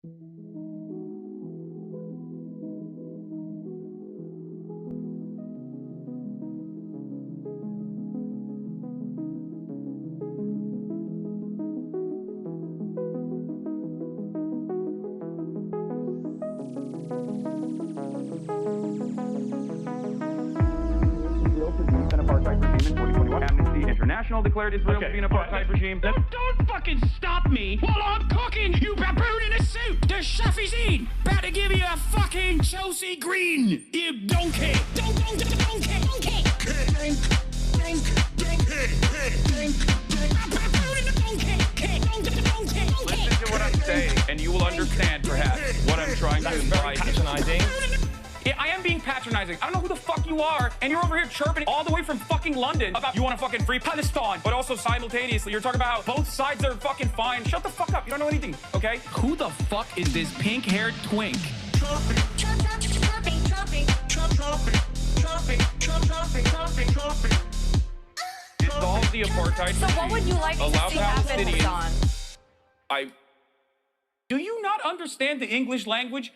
International declared Israel to be an apartheid regime. Don't fucking stop me while I'm cooking, you baboon in a suit! The chef is in! About to give you a fucking Chelsea Green, you donkey! Donkey! Listen to what I'm saying, and you will understand, perhaps, what I'm trying to imply. Patronizing. Yeah, I am being patronizing. I don't know who the fuck you are, and you're over here chirping all the way from fucking London about you want to fucking free Palestine, but also simultaneously you're talking about both sides are fucking fine. Shut the fuck up. You don't know anything, okay? Who the fuck is this pink-haired twink? Dissolve the apartheid. So what would you like to see happen, Hasan? Do you not understand the English language?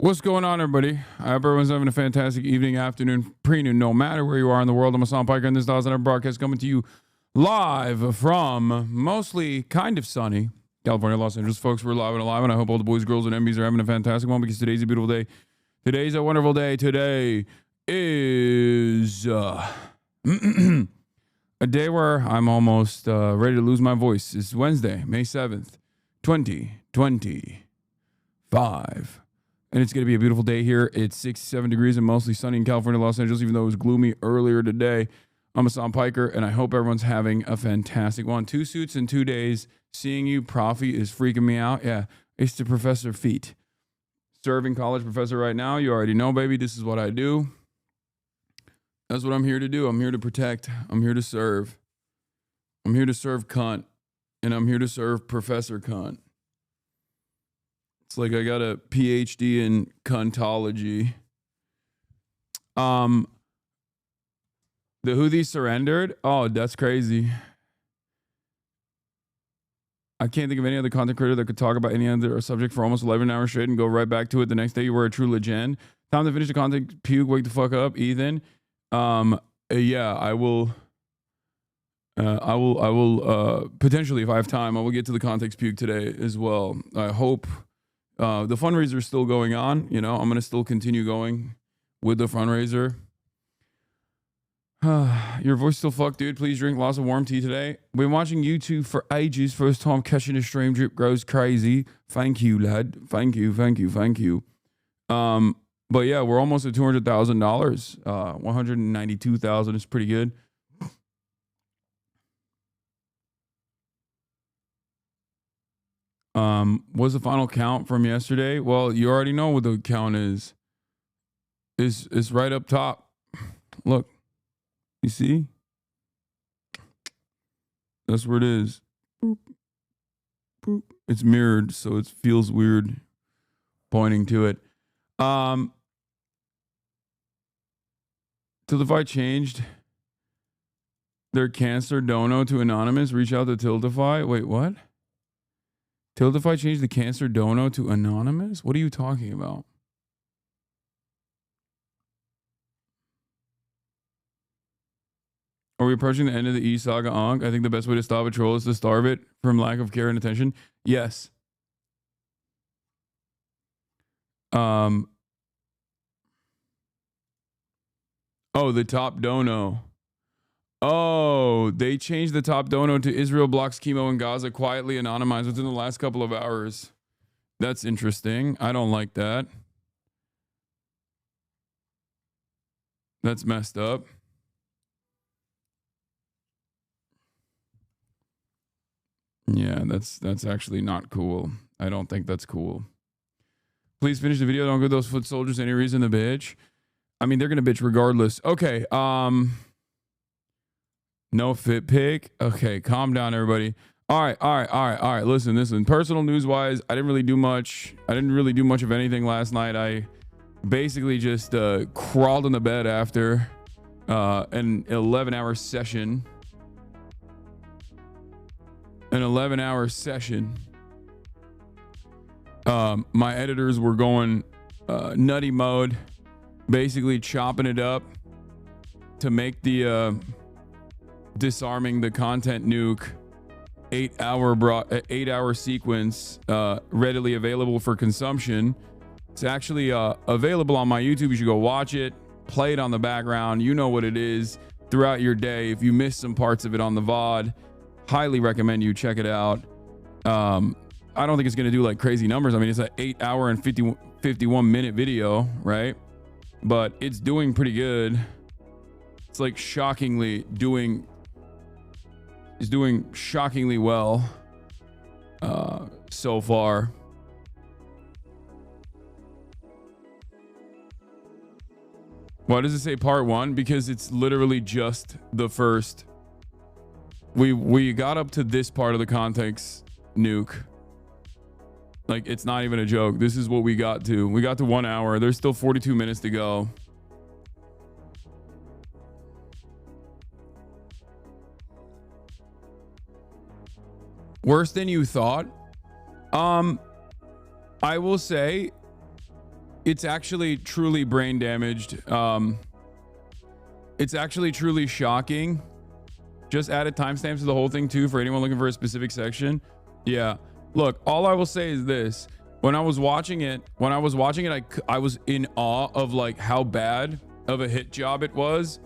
What's going on, everybody? I hope everyone's having a fantastic evening, afternoon, pre-noon, no matter where you are in the world. I'm Hasan Piker, and this is our broadcast coming to you live from mostly kind of sunny California, Los Angeles. Folks, we're live and alive, and I hope all the boys, girls, and MBs are having a fantastic one because today's a beautiful day. Today's a wonderful day. Today is a day where I'm almost ready to lose my voice. It's Wednesday, May 7th, 2025. And it's going to be a beautiful day here. It's 67 degrees and mostly sunny in California, Los Angeles, even though it was gloomy earlier today. I'm Hasan Piker, and I hope everyone's having a fantastic one. 2 suits in 2 days. Seeing you, Profi, is freaking me out. Yeah, it's the Professor Feet. Serving college professor right now. You already know, baby. This is what I do. That's what I'm here to do. I'm here to protect. I'm here to serve. I'm here to serve cunt. And I'm here to serve Professor Cunt. It's like I got a PhD in cuntology. The Houthis surrendered? Oh, that's crazy. I can't think of any other content creator that could talk about any other subject for almost 11 hours straight and go right back to it the next day. You were a true legend. Time to finish the content. Puke, wake the fuck up, Ethan. Yeah, I will potentially, if I have time, I will get to the context puke today as well. I hope. The fundraiser is still going on. You know, I'm going to still continue going with the fundraiser. Your voice still fucked, dude. Please drink lots of warm tea today. Been watching YouTube for ages. First time catching a stream. Drip grows crazy. Thank you, lad. Thank you. But yeah, we're almost at $200,000. 192,000 is pretty good. What's the final count from yesterday? Well, you already know what the count is. It's right up top. Look, you see? That's where it is. Boop, boop. It's mirrored, so it feels weird pointing to it. Tiltify changed their cancer dono to anonymous. Reach out to Tiltify. Wait, what? Tiltify changed the cancer dono to anonymous? What are you talking about? Are we approaching the end of the E-Saga Ankh? I think the best way to stop a troll is to starve it from lack of care and attention. Yes. Oh, the top dono. Oh, they changed the top dono to Israel blocks chemo in Gaza, quietly anonymized within the last couple of hours. That's interesting. I don't like that. That's messed up. Yeah, that's actually not cool. I don't think that's cool. Please finish the video. Don't give those foot soldiers any reason to bitch. I mean, they're going to bitch regardless. Okay, no fit pick. Okay, calm down, everybody. All right. Listen. Personal news wise, I didn't really do much. I didn't really do much of anything last night. I basically just crawled in the bed after an 11-hour session. An 11-hour session. My editors were going nutty mode, basically chopping it up to make the disarming the content nuke 8-hour sequence readily available for consumption. It's actually available on my YouTube. You should go watch it, play it on the background. You know what it is throughout your day. If you missed some parts of it on the VOD, highly recommend you check it out. I don't think it's going to do like crazy numbers. I mean, it's an 8-hour and 51 minute video, right? But it's doing pretty good. It's like is doing shockingly well so far. Why does it say part 1? Because it's literally just the first. We got up to this part of the context nuke. Like, it's not even a joke. This is what we got to. We got to 1 hour. There's still 42 minutes to go. Worse than you thought? I will say it's actually truly brain damaged. It's actually truly shocking. Just added timestamps to the whole thing too for anyone looking for a specific section. Yeah. Look, all I will say is this. When I was watching it, I was in awe of like how bad of a hit job it was.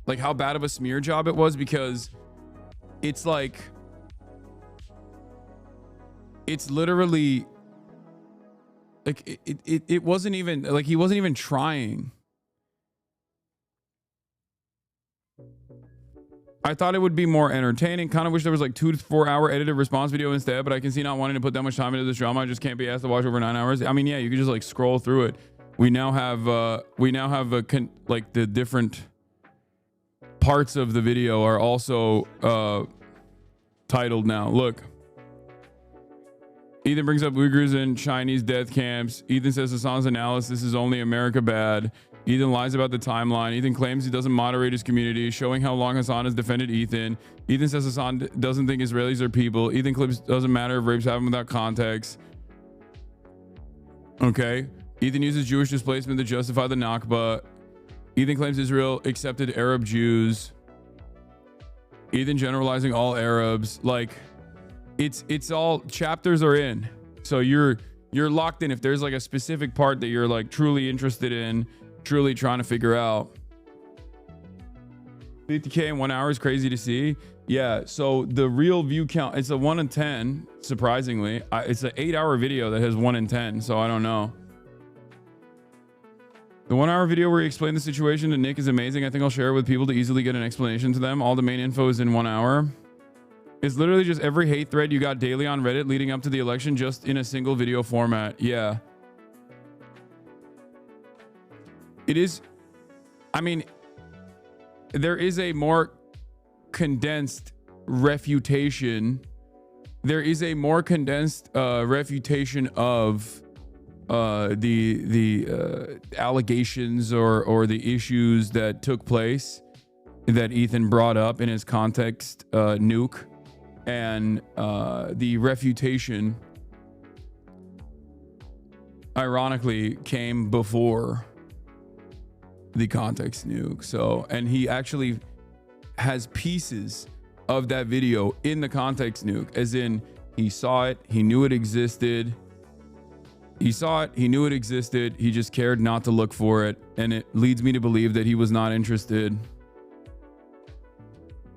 Like how bad of a smear job it was, because it's like, it's literally like it wasn't even like he wasn't even trying. I thought it would be more entertaining. Kind of wish there was like 2 to 4 hour edited response video instead, but I can see not wanting to put that much time into this drama. I just can't be asked to watch over 9 hours. I mean, yeah, you can just like scroll through it. We now have like the different parts of the video are also titled now. Look. Ethan brings up Uyghurs and Chinese death camps. Ethan says Hasan's analysis is only America bad. Ethan lies about the timeline. Ethan claims he doesn't moderate his community, showing how long Hasan has defended Ethan. Ethan says Hasan doesn't think Israelis are people. Ethan claims it doesn't matter if rapes happen without context. Okay. Ethan uses Jewish displacement to justify the Nakba. Ethan claims Israel accepted Arab Jews. Ethan generalizing all Arabs. Like, it's all chapters are in. So you're locked in. If there's like a specific part that you're like truly interested in, truly trying to figure out. 50K in 1 hour is crazy to see. Yeah, so the real view count, it's a 1 in 10, surprisingly. It's an 8-hour video that has 1 in 10, so I don't know. The 1 hour video where he explained the situation to Nick is amazing. I think I'll share it with people to easily get an explanation to them. All the main info is in 1 hour. It's literally just every hate thread you got daily on Reddit leading up to the election, just in a single video format. Yeah. It is, I mean, there is a more condensed refutation. There is a more condensed refutation of the allegations or the issues that took place that Ethan brought up in his context nuke, and the refutation ironically came before the context nuke. So, and he actually has pieces of that video in the context nuke, as in he saw it, he knew it existed. He saw it, he knew it existed, he just cared not to look for it, and it leads me to believe that he was not interested.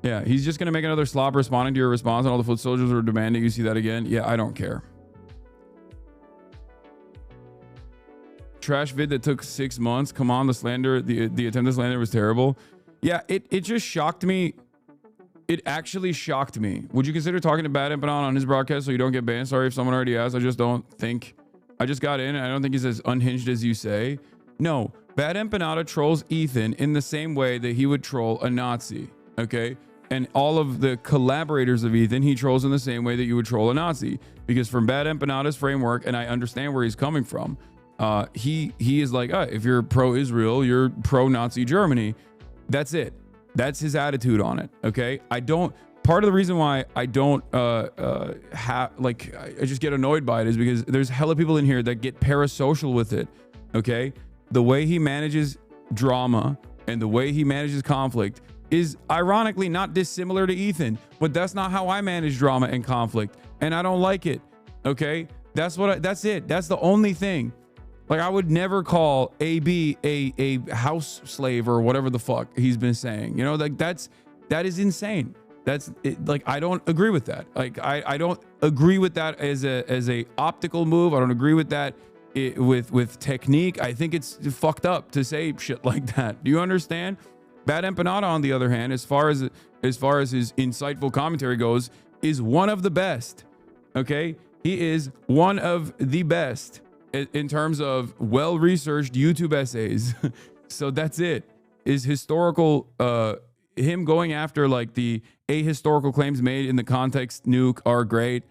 Yeah, he's just gonna make another slop responding to your response, and all the foot soldiers are demanding you see that again. Yeah, I don't care. Trash vid that took 6 months. Come on, the slander, the attempt to slander was terrible. Yeah, it just shocked me. It actually shocked me. Would you consider talking to Bad Empanada on his broadcast so you don't get banned? Sorry if someone already asked. I just don't think. I just got in and I don't think he's as unhinged as you say. No, Bad Empanada trolls Ethan in the same way that he would troll a Nazi. Okay. And all of the collaborators of Ethan, he trolls in the same way that you would troll a Nazi. Because from Bad Empanada's framework, and I understand where he's coming from, he is like, if you're pro-Israel, you're pro-Nazi Germany. That's it. That's his attitude on it. Okay. Part of the reason why I don't I just get annoyed by it is because there's hella people in here that get parasocial with it. Okay. The way he manages drama and the way he manages conflict is ironically not dissimilar to Ethan, but that's not how I manage drama and conflict, and I don't like it. Okay. That's it. That's the only thing. Like, I would never call AB a house slave or whatever the fuck he's been saying. You know, like that is insane. That's it, like, I don't agree with that. Like, I don't agree with that as a optical move. I don't agree with that with technique. I think it's fucked up to say shit like that. Do you understand? Bad Empanada, on the other hand, as far as his insightful commentary goes, is one of the best. Okay, he is one of the best in terms of well-researched YouTube essays. So that's it. Is historical, him going after like the ahistorical claims made in the context nuke are great.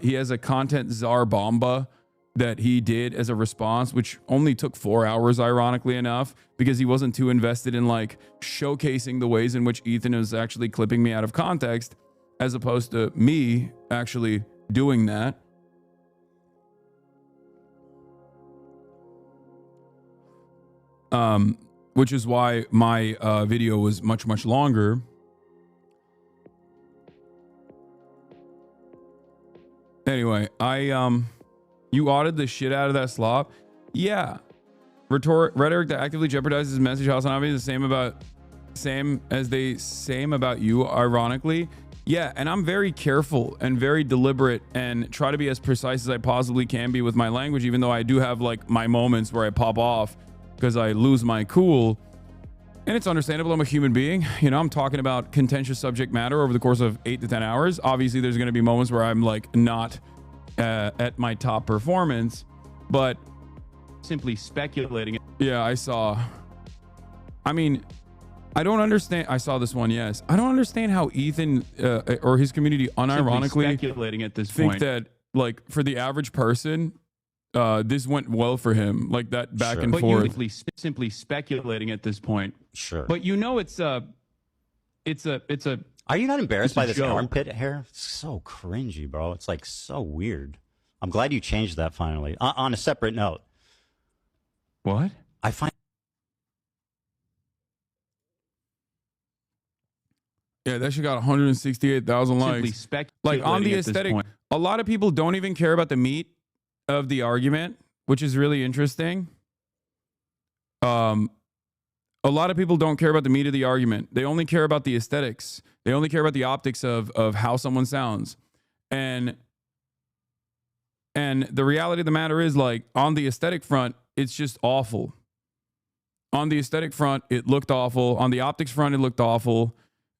He has a content czar bomba that he did as a response, which only took 4 hours, ironically enough, because he wasn't too invested in like showcasing the ways in which Ethan is actually clipping me out of context, as opposed to me actually doing that. Which is why my video was much longer. Anyway, you audited the shit out of that slop. Yeah. Rhetoric that actively jeopardizes message Hasanabi is the same as they same about you, ironically. Yeah, and I'm very careful and very deliberate and try to be as precise as I possibly can be with my language, even though I do have like my moments where I pop off because I lose my cool. And it's understandable. I'm a human being. You know, I'm talking about contentious subject matter over the course of 8 to 10 hours. Obviously, there's going to be moments where I'm like not at my top performance, but simply speculating. Yeah, I saw. I mean, I don't understand. I saw this one. Yes. I don't understand how Ethan or his community unironically speculating at this think point that, like, for the average person, this went well for him, like that back and but forth. you simply speculating at this point. Sure. But you know, it's a. Are you not embarrassed it's a by this joke. armpit hair? It's so cringy, bro. It's like so weird. I'm glad you changed that finally. On a separate note. What? I find. Yeah, that shit got 168,000 likes. Like, on the aesthetic, a lot of people don't even care about the meat of the argument, which is really interesting. A lot of people don't care about the meat of the argument. They only care about the aesthetics. They only care about the optics of how someone sounds. And the reality of the matter is, like, on the aesthetic front, it's just awful. On the aesthetic front, it looked awful. On the optics front, it looked awful.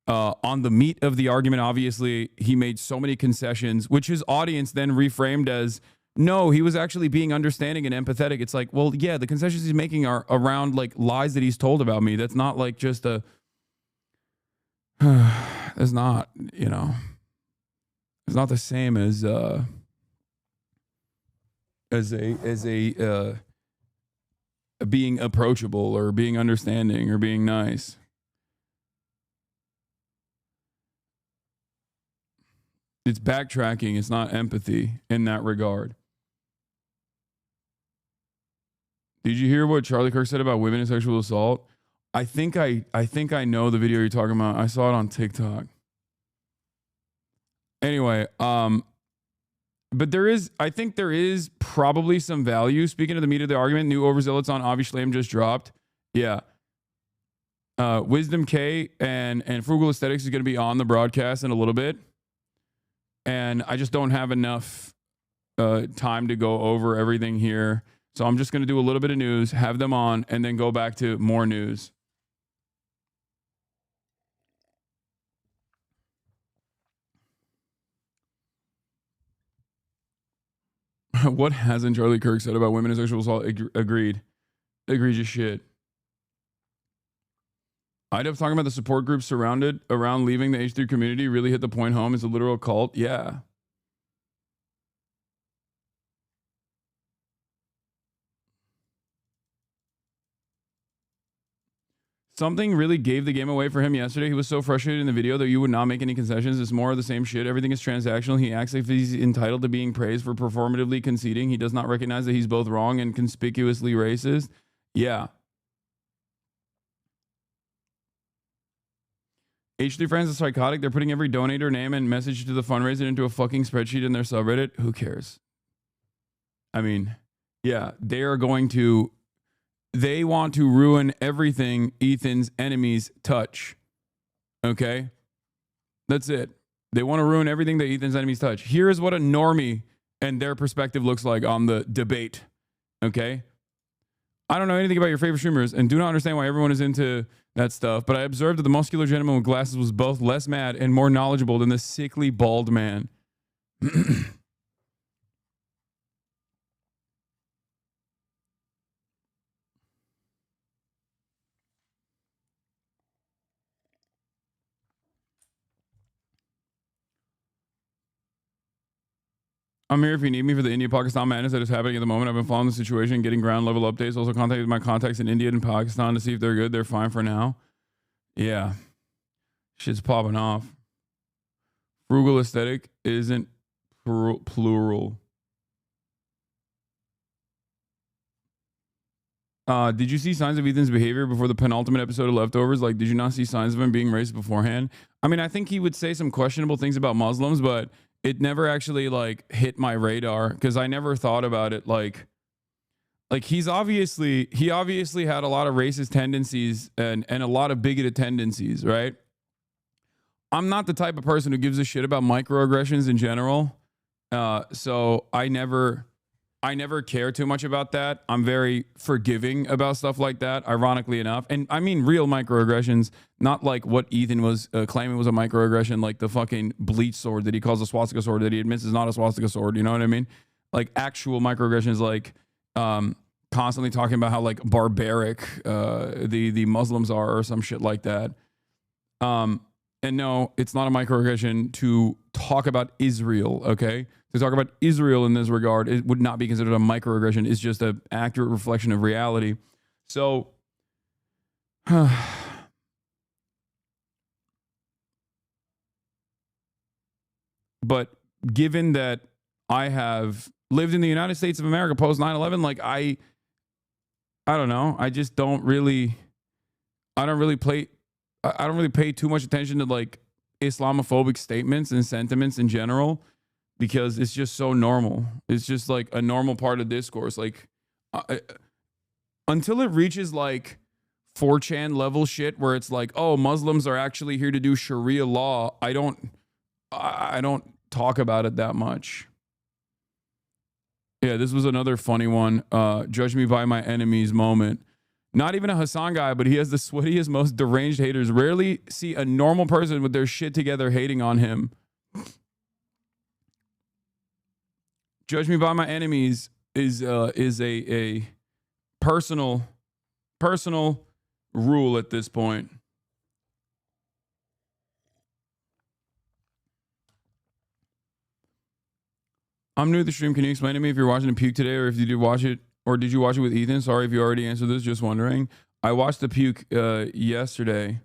On the meat of the argument, obviously, he made so many concessions, which his audience then reframed as, no, he was actually being understanding and empathetic. It's like, well, yeah, the concessions he's making are around like lies that he's told about me. That's not like just a, it's not, you know, it's not the same as a being approachable or being understanding or being nice. It's backtracking. It's not empathy in that regard. Did you hear what Charlie Kirk said about women and sexual assault? I think I know the video you're talking about. I saw it on TikTok. Anyway, but I think there is probably some value. Speaking of the meat of the argument, new overzealots on Avi Shlaim just dropped. Yeah. Wisdom K and Frugal Aesthetics is going to be on the broadcast in a little bit. And I just don't have enough time to go over everything here. So I'm just going to do a little bit of news, have them on, and then go back to more news. What hasn't Charlie Kirk said about women and sexual assault? Agreed. Egregious shit. I'd have talking about the support group surrounded around leaving the H3 community really hit the point home. Is a literal cult. Yeah. Something really gave the game away for him yesterday. He was so frustrated in the video that you would not make any concessions. It's more of the same shit. Everything is transactional. He acts like he's entitled to being praised for performatively conceding. He does not recognize that he's both wrong and conspicuously racist. Yeah. H3 Friends is psychotic. They're putting every donator name and message to the fundraiser into a fucking spreadsheet in their subreddit. Who cares? I mean, yeah, they want to ruin everything Ethan's enemies touch. Okay? That's it. They want to ruin everything that Ethan's enemies touch. Here is what a normie and their perspective looks like on the debate. Okay? I don't know anything about your favorite streamers and do not understand why everyone is into that stuff, but I observed that the muscular gentleman with glasses was both less mad and more knowledgeable than the sickly bald man. I'm here if you need me for the India-Pakistan madness that is happening at the moment. I've been following the situation, getting ground level updates. Also contacted my contacts in India and Pakistan to see if they're good. They're fine for now. Yeah. Shit's popping off. Frugal aesthetic isn't plural. Did you see signs of Ethan's behavior before the penultimate episode of Leftovers? Like, did you not see signs of him being racist beforehand? I mean, I think he would say some questionable things about Muslims, but it never actually like hit my radar because I never thought about it. Like he obviously had a lot of racist tendencies and a lot of bigoted tendencies, right? I'm not the type of person who gives a shit about microaggressions in general. So I never care too much about that. I'm very forgiving about stuff like that, ironically enough. And I mean real microaggressions, not like what Ethan was claiming was a microaggression, like the fucking bleach sword that he calls a swastika sword that he admits is not a swastika sword. You know what I mean? Like actual microaggressions, like constantly talking about how like barbaric the Muslims are or some shit like that. And no, it's not a microaggression to talk about Israel, okay? To talk about Israel in this regard, it would not be considered a microaggression. It's just an accurate reflection of reality. So, but given that I have lived in the United States of America post 9/11, like I don't know. I just don't really pay too much attention to like Islamophobic statements and sentiments in general because it's just so normal. It's just like a normal part of discourse. Like until it reaches like 4chan level shit where it's like, oh, Muslims are actually here to do Sharia law. I don't talk about it that much. Yeah, this was another funny one. Judge me by my enemies moment. Not even a Hasan guy, but he has the sweatiest, most deranged haters. Rarely see a normal person with their shit together hating on him. Judge me by my enemies is a personal rule at this point. I'm new to the stream. Can you explain to me if you're watching the puke today or if you did watch it? Or did you watch it with Ethan? Sorry if you already answered this, just wondering. I watched the puke yesterday,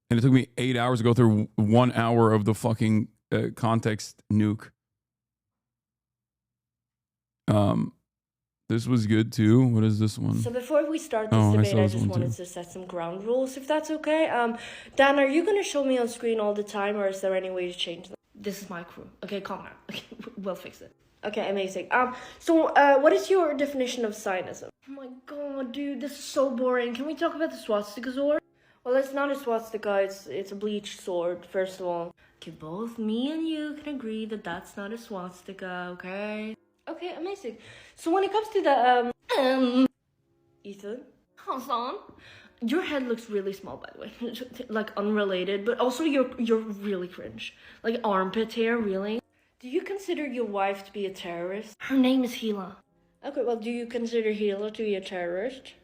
and it took me 8 hours to go through 1 hour of the fucking context nuke. This was good too. What is this one? So before we start this debate, I just wanted to set some ground rules, if that's okay. Dan, are you going to show me on screen all the time, or is there any way to change them? This is my crew. Okay, calm down. Okay, we'll fix it. Okay, amazing. So what is your definition of Zionism? Oh my god, dude, this is so boring. Can we talk about the swastika sword? Well, it's not a swastika, it's a bleached sword, first of all. Okay, both me and you can agree that that's not a swastika, okay? Okay, amazing. So when it comes to the, Ethan? Hasan? Your head looks really small, by the way. Like, unrelated, but also you're really cringe. Like, armpit hair, really? Do you consider your wife to be a terrorist? Her name is Hila. Okay, well, do you consider Hila to be a terrorist?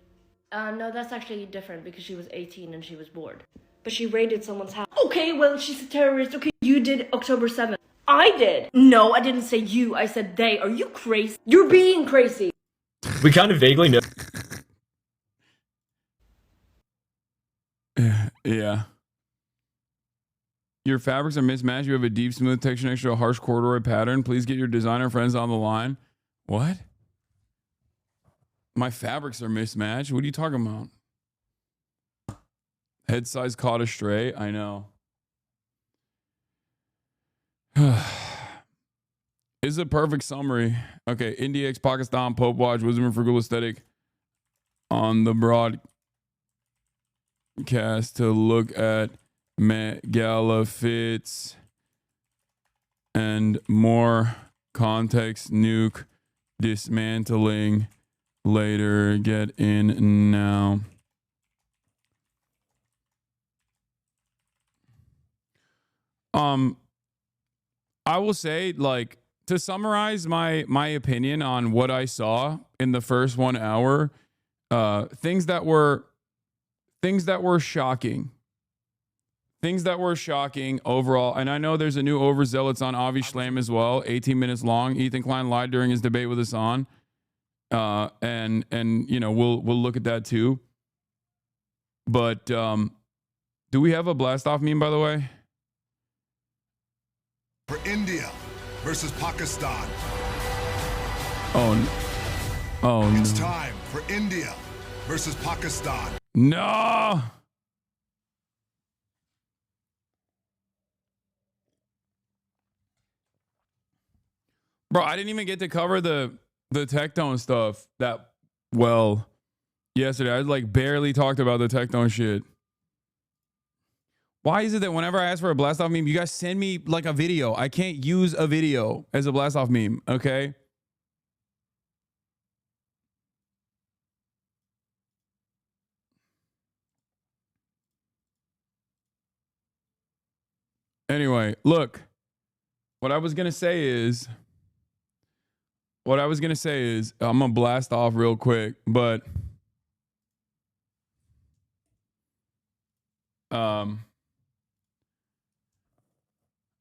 No, that's actually different because she was 18 and she was bored. But she raided someone's house. Okay, well, she's a terrorist. Okay, you did October 7th. I did. No, I didn't say you. I said they. Are you crazy? You're being crazy. We kind of vaguely know. Yeah. Your fabrics are mismatched. You have a deep, smooth texture next to a harsh corduroy pattern. Please get your designer friends on the line. What? My fabrics are mismatched? What are you talking about? Head size caught astray. I know. Is a perfect summary. Okay. India X Pakistan Pope Watch Wisdom and Frugal Aesthetic on the broadcast to look at Met Gala fits and more context. Nuke dismantling later. Get in now. I will say, like, to summarize my opinion on what I saw in the first 1 hour, things that were shocking. Things that were shocking overall. And I know there's a new overzealots on Avi Shlaim as well, 18 minutes long. Ethan Klein lied during his debate with Hasan. And you know, we'll look at that too. But do we have a blast off meme, by the way? For India versus Pakistan. Oh, it's time for India versus Pakistan. No. Bro, I didn't even get to cover the Tectone stuff that well yesterday. I like barely talked about the Tectone shit. Why is it that whenever I ask for a blast off meme, you guys send me like a video? I can't use a video as a blast off meme, okay? Anyway, look. What I was going to say is I'm going to blast off real quick, but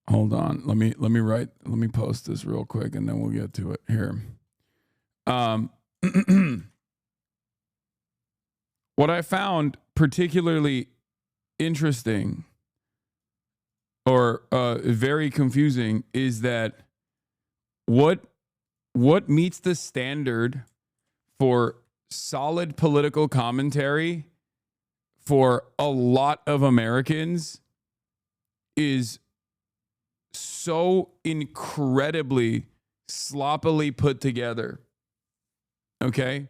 hold on. Let me post this real quick and then we'll get to it here. What I found particularly interesting or very confusing is that what meets the standard for solid political commentary for a lot of Americans is so incredibly sloppily put together. Okay?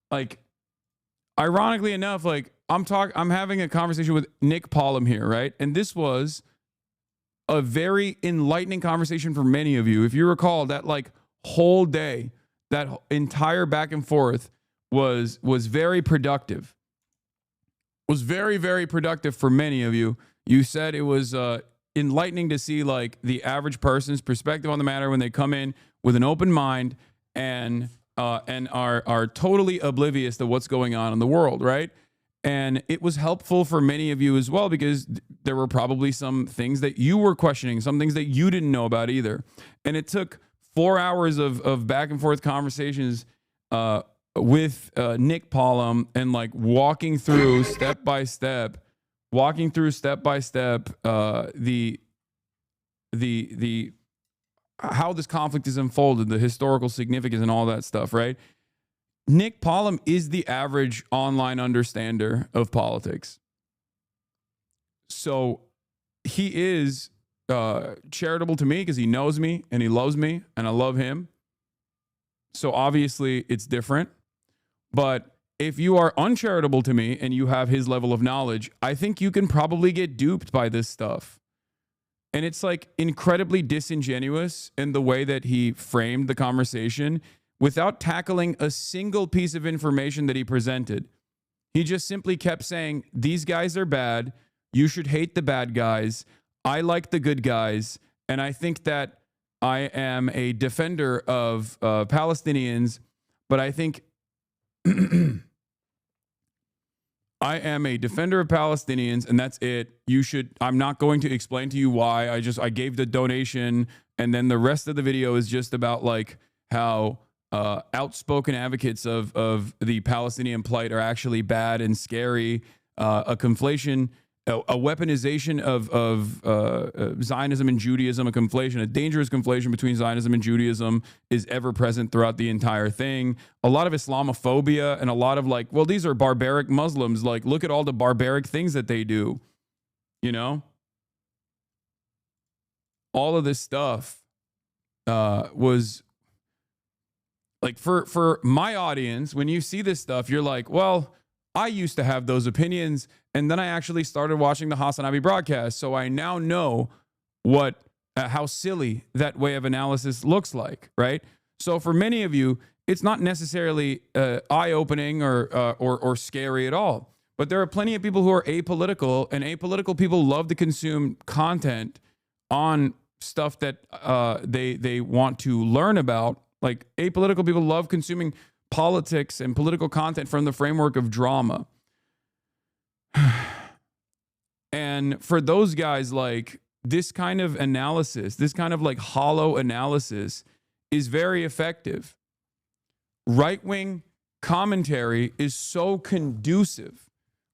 Like, ironically enough, like I'm having a conversation with Nick Pollum here, right? And this was a very enlightening conversation for many of you. If you recall, that like whole day, that entire back and forth was very productive. Was very, very productive for many of you. You said it was enlightening to see like the average person's perspective on the matter when they come in with an open mind and are totally oblivious to what's going on in the world, right? And it was helpful for many of you as well because there were probably some things that you were questioning, some things that you didn't know about either. And it took 4 hours of back and forth conversations with Nick Pollum and like walking through step by step the how this conflict is unfolded, the historical significance and all that stuff, right? Nick Pollum is the average online understander of politics. So he is charitable to me because he knows me and he loves me and I love him. So obviously it's different. But if you are uncharitable to me and you have his level of knowledge, I think you can probably get duped by this stuff. And it's like incredibly disingenuous in the way that he framed the conversation without tackling a single piece of information that he presented. He just simply kept saying, these guys are bad. You should hate the bad guys. I like the good guys. And I think that I am a defender of Palestinians, but I think I am a defender of Palestinians, and that's it. I'm not going to explain to you why. I gave the donation, and then the rest of the video is just about like how outspoken advocates of the Palestinian plight are actually bad and scary. a conflation, a weaponization of Zionism and Judaism, a conflation, a dangerous conflation between Zionism and Judaism is ever present throughout the entire thing. A lot of Islamophobia and a lot of like, well, these are barbaric Muslims. Like, look at all the barbaric things that they do, you know? All of this stuff was like, for my audience, when you see this stuff, you're like, well, I used to have those opinions, and then I actually started watching the Hasanabi broadcast, so I now know what how silly that way of analysis looks like, right? So for many of you, it's not necessarily eye-opening or scary at all, but there are plenty of people who are apolitical, and apolitical people love to consume content on stuff that they want to learn about. Like, apolitical people love consuming politics and political content from the framework of drama. And for those guys, like, this kind of analysis, this kind of like hollow analysis is very effective. Right-wing commentary is so conducive.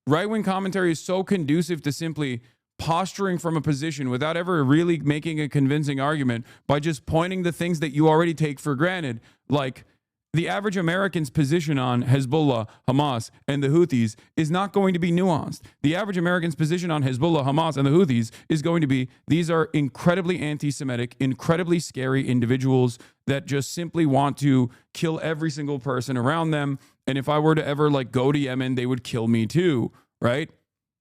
Right-wing commentary is so conducive to simply posturing from a position without ever really making a convincing argument by just pointing the things that you already take for granted. Like, the average American's position on Hezbollah, Hamas, and the Houthis is not going to be nuanced. The average American's position on Hezbollah, Hamas, and the Houthis is going to be, these are incredibly anti-Semitic, incredibly scary individuals that just simply want to kill every single person around them. And if I were to ever like go to Yemen, they would kill me too, right?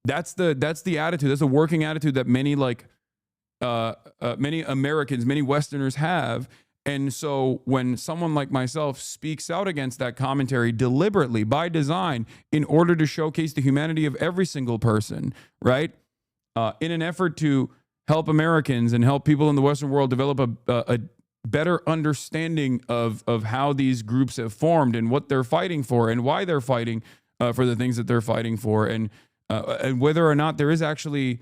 That's the attitude. That's a working attitude that many many Americans, many Westerners have. And so when someone like myself speaks out against that commentary deliberately by design in order to showcase the humanity of every single person, right? In an effort to help Americans and help people in the Western world develop a better understanding of how these groups have formed and what they're fighting for and why they're fighting for the things that they're fighting for, and whether or not there is actually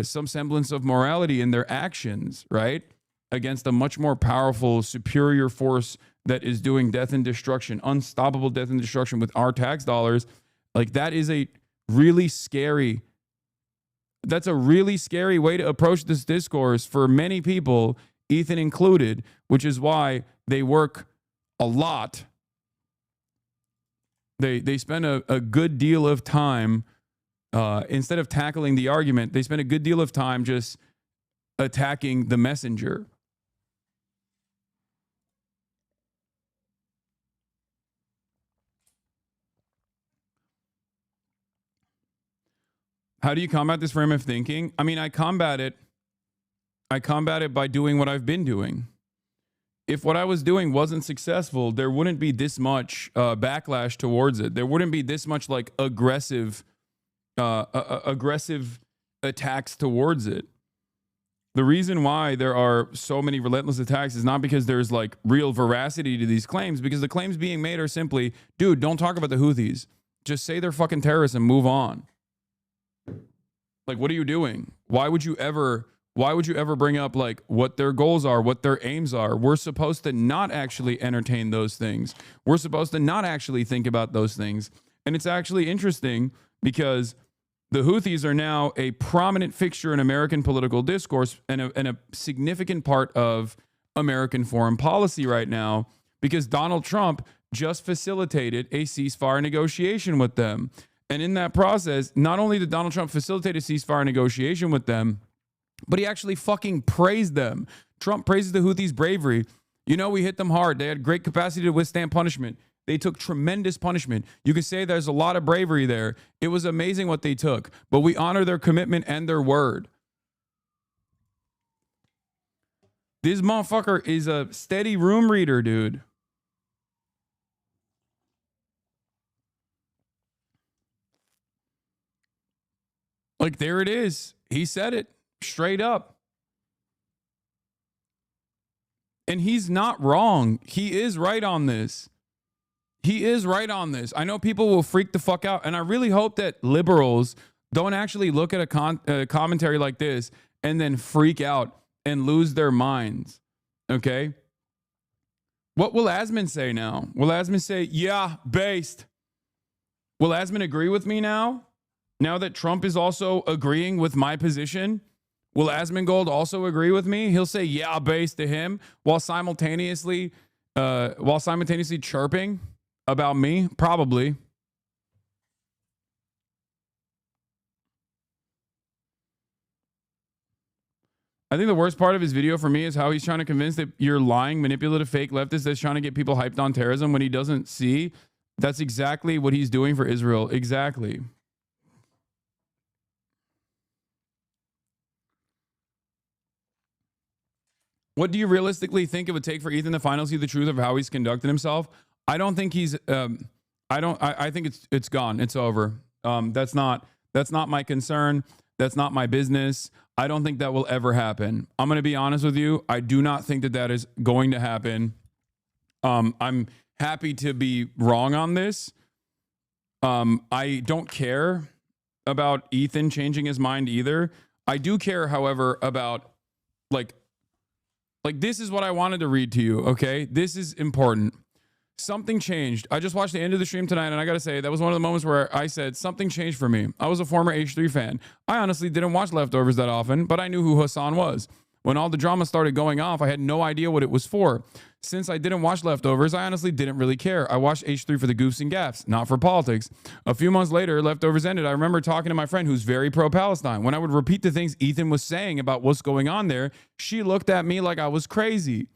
some semblance of morality in their actions, right? Against a much more powerful, superior force that is doing death and destruction, unstoppable death and destruction with our tax dollars. Like, that is a really scary, that's a really scary way to approach this discourse for many people, Ethan included, which is why they work a lot. They spend a good deal of time, instead of tackling the argument, they spend a good deal of time just attacking the messenger. How do you combat this frame of thinking? I mean, I combat it by doing what I've been doing. If what I was doing wasn't successful, there wouldn't be this much backlash towards it. There wouldn't be this much like aggressive attacks towards it. The reason why there are so many relentless attacks is not because there's like real veracity to these claims, because the claims being made are simply, dude, don't talk about the Houthis. Just say they're fucking terrorists and move on. Like, what are you doing? Why would you ever bring up like what their goals are, what their aims are? We're supposed to not actually entertain those things. We're supposed to not actually think about those things. And it's actually interesting because the Houthis are now a prominent fixture in American political discourse and a significant part of American foreign policy right now, because Donald Trump just facilitated a ceasefire negotiation with them. And in that process, not only did Donald Trump facilitate a ceasefire negotiation with them, but he actually fucking praised them. Trump praises the Houthis' bravery. You know, we hit them hard. They had great capacity to withstand punishment. They took tremendous punishment. You could say there's a lot of bravery there. It was amazing what they took, but we honor their commitment and their word. This motherfucker is a steady room reader, dude. Like, there it is. He said it straight up. And he's not wrong. He is right on this. He is right on this. I know people will freak the fuck out, and I really hope that liberals don't actually look at a commentary like this and then freak out and lose their minds. Okay? What will Asman say now? Will Asman say, yeah, based? Will Asman agree with me now? Now that Trump is also agreeing with my position, will Asmongold also agree with me? He'll say yeah base to him while simultaneously chirping about me? Probably. I think the worst part of his video for me is how he's trying to convince that you're lying, manipulative, fake leftist that's trying to get people hyped on terrorism when he doesn't see that's exactly what he's doing for Israel. Exactly. What do you realistically think it would take for Ethan to finally see the truth of how he's conducted himself? I don't think he's. I think it's gone. It's over. That's not my concern. That's not my business. I don't think that will ever happen. I'm going to be honest with you. I do not think that is going to happen. I'm happy to be wrong on this. I don't care about Ethan changing his mind either. I do care, however, about like this is what I wanted to read to you, okay? This is important. Something changed. I just watched the end of the stream tonight, and I got to say, that was one of the moments where I said, something changed for me. I was a former H3 fan. I honestly didn't watch Leftovers that often, but I knew who Hasan was. When all the drama started going off, I had no idea what it was for. Since I didn't watch Leftovers, I honestly didn't really care. I watched H3 for the goofs and gaffs, not for politics. A few months later, Leftovers ended. I remember talking to my friend who's very pro-Palestine. When I would repeat the things Ethan was saying about what's going on there, she looked at me like I was crazy.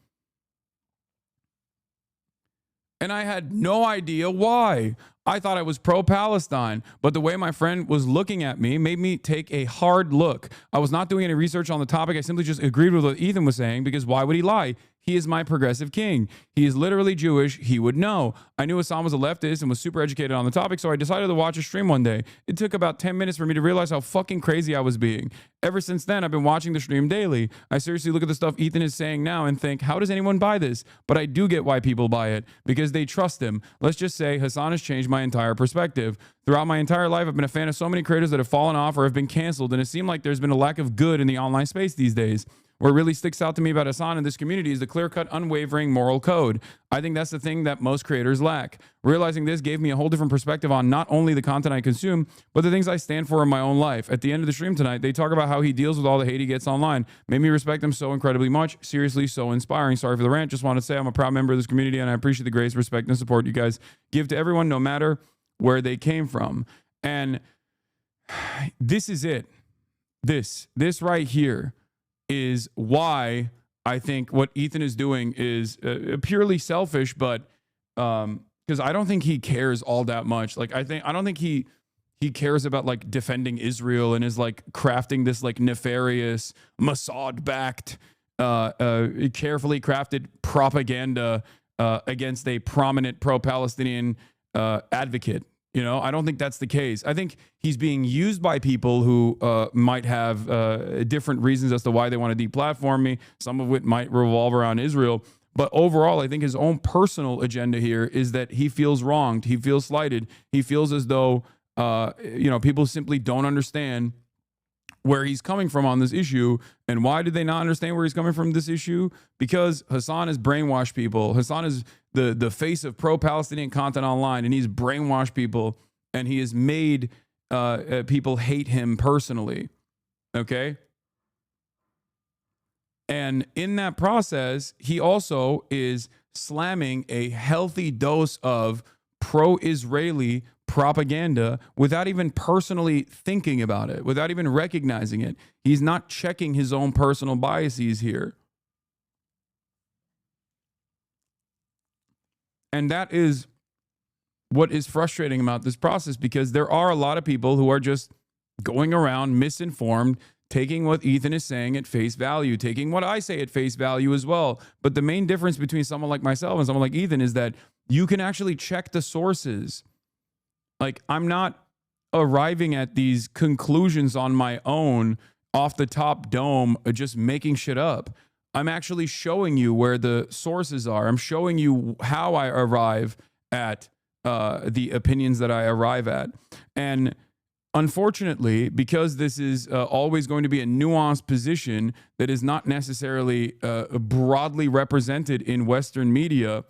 And I had no idea why. I thought I was pro-Palestine, but the way my friend was looking at me made me take a hard look. I was not doing any research on the topic. I simply just agreed with what Ethan was saying because why would he lie? He is my progressive king. He is literally Jewish. He would know. I knew Hasan was a leftist and was super educated on the topic, so I decided to watch a stream one day. It took about 10 minutes for me to realize how fucking crazy I was being. Ever since then, I've been watching the stream daily. I seriously look at the stuff Ethan is saying now and think, how does anyone buy this? But I do get why people buy it, because they trust him. Let's just say Hasan has changed my entire perspective. Throughout my entire life, I've been a fan of so many creators that have fallen off or have been canceled, and it seemed like there's been a lack of good in the online space these days. What really sticks out to me about Hasan and this community is the clear-cut, unwavering moral code. I think that's the thing that most creators lack. Realizing this gave me a whole different perspective on not only the content I consume, but the things I stand for in my own life. At the end of the stream tonight, they talk about how he deals with all the hate he gets online. Made me respect him so incredibly much. Seriously, so inspiring. Sorry for the rant. Just want to say I'm a proud member of this community, and I appreciate the grace, respect, and support you guys give to everyone, no matter where they came from. And this is it. This right here is why I think what Ethan is doing is purely selfish, but because I don't think he cares all that much. Like I don't think he cares about like defending Israel and is like crafting this like nefarious Mossad-backed, carefully crafted propaganda against a prominent pro-Palestinian advocate. You know, I don't think that's the case. I think he's being used by people who might have different reasons as to why they want to deplatform me. Some of which might revolve around Israel. But overall, I think his own personal agenda here is that he feels wronged. He feels slighted. He feels as though, people simply don't understand where he's coming from on this issue. And why did they not understand where he's coming from this issue? Because Hasan has brainwashed people. Hasan is the face of pro-Palestinian content online, and he's brainwashed people, and he has made people hate him personally. Okay? And in that process, he also is slamming a healthy dose of pro-Israeli propaganda without even personally thinking about it, without even recognizing it. He's not checking his own personal biases here. And that is what is frustrating about this process, because there are a lot of people who are just going around misinformed, taking what Ethan is saying at face value, taking what I say at face value as well. But the main difference between someone like myself and someone like Ethan is that you can actually check the sources. Like, I'm not arriving at these conclusions on my own off the top dome, just making shit up. I'm actually showing you where the sources are. I'm showing you how I arrive at the opinions that I arrive at. And unfortunately, because this is always going to be a nuanced position that is not necessarily broadly represented in Western media,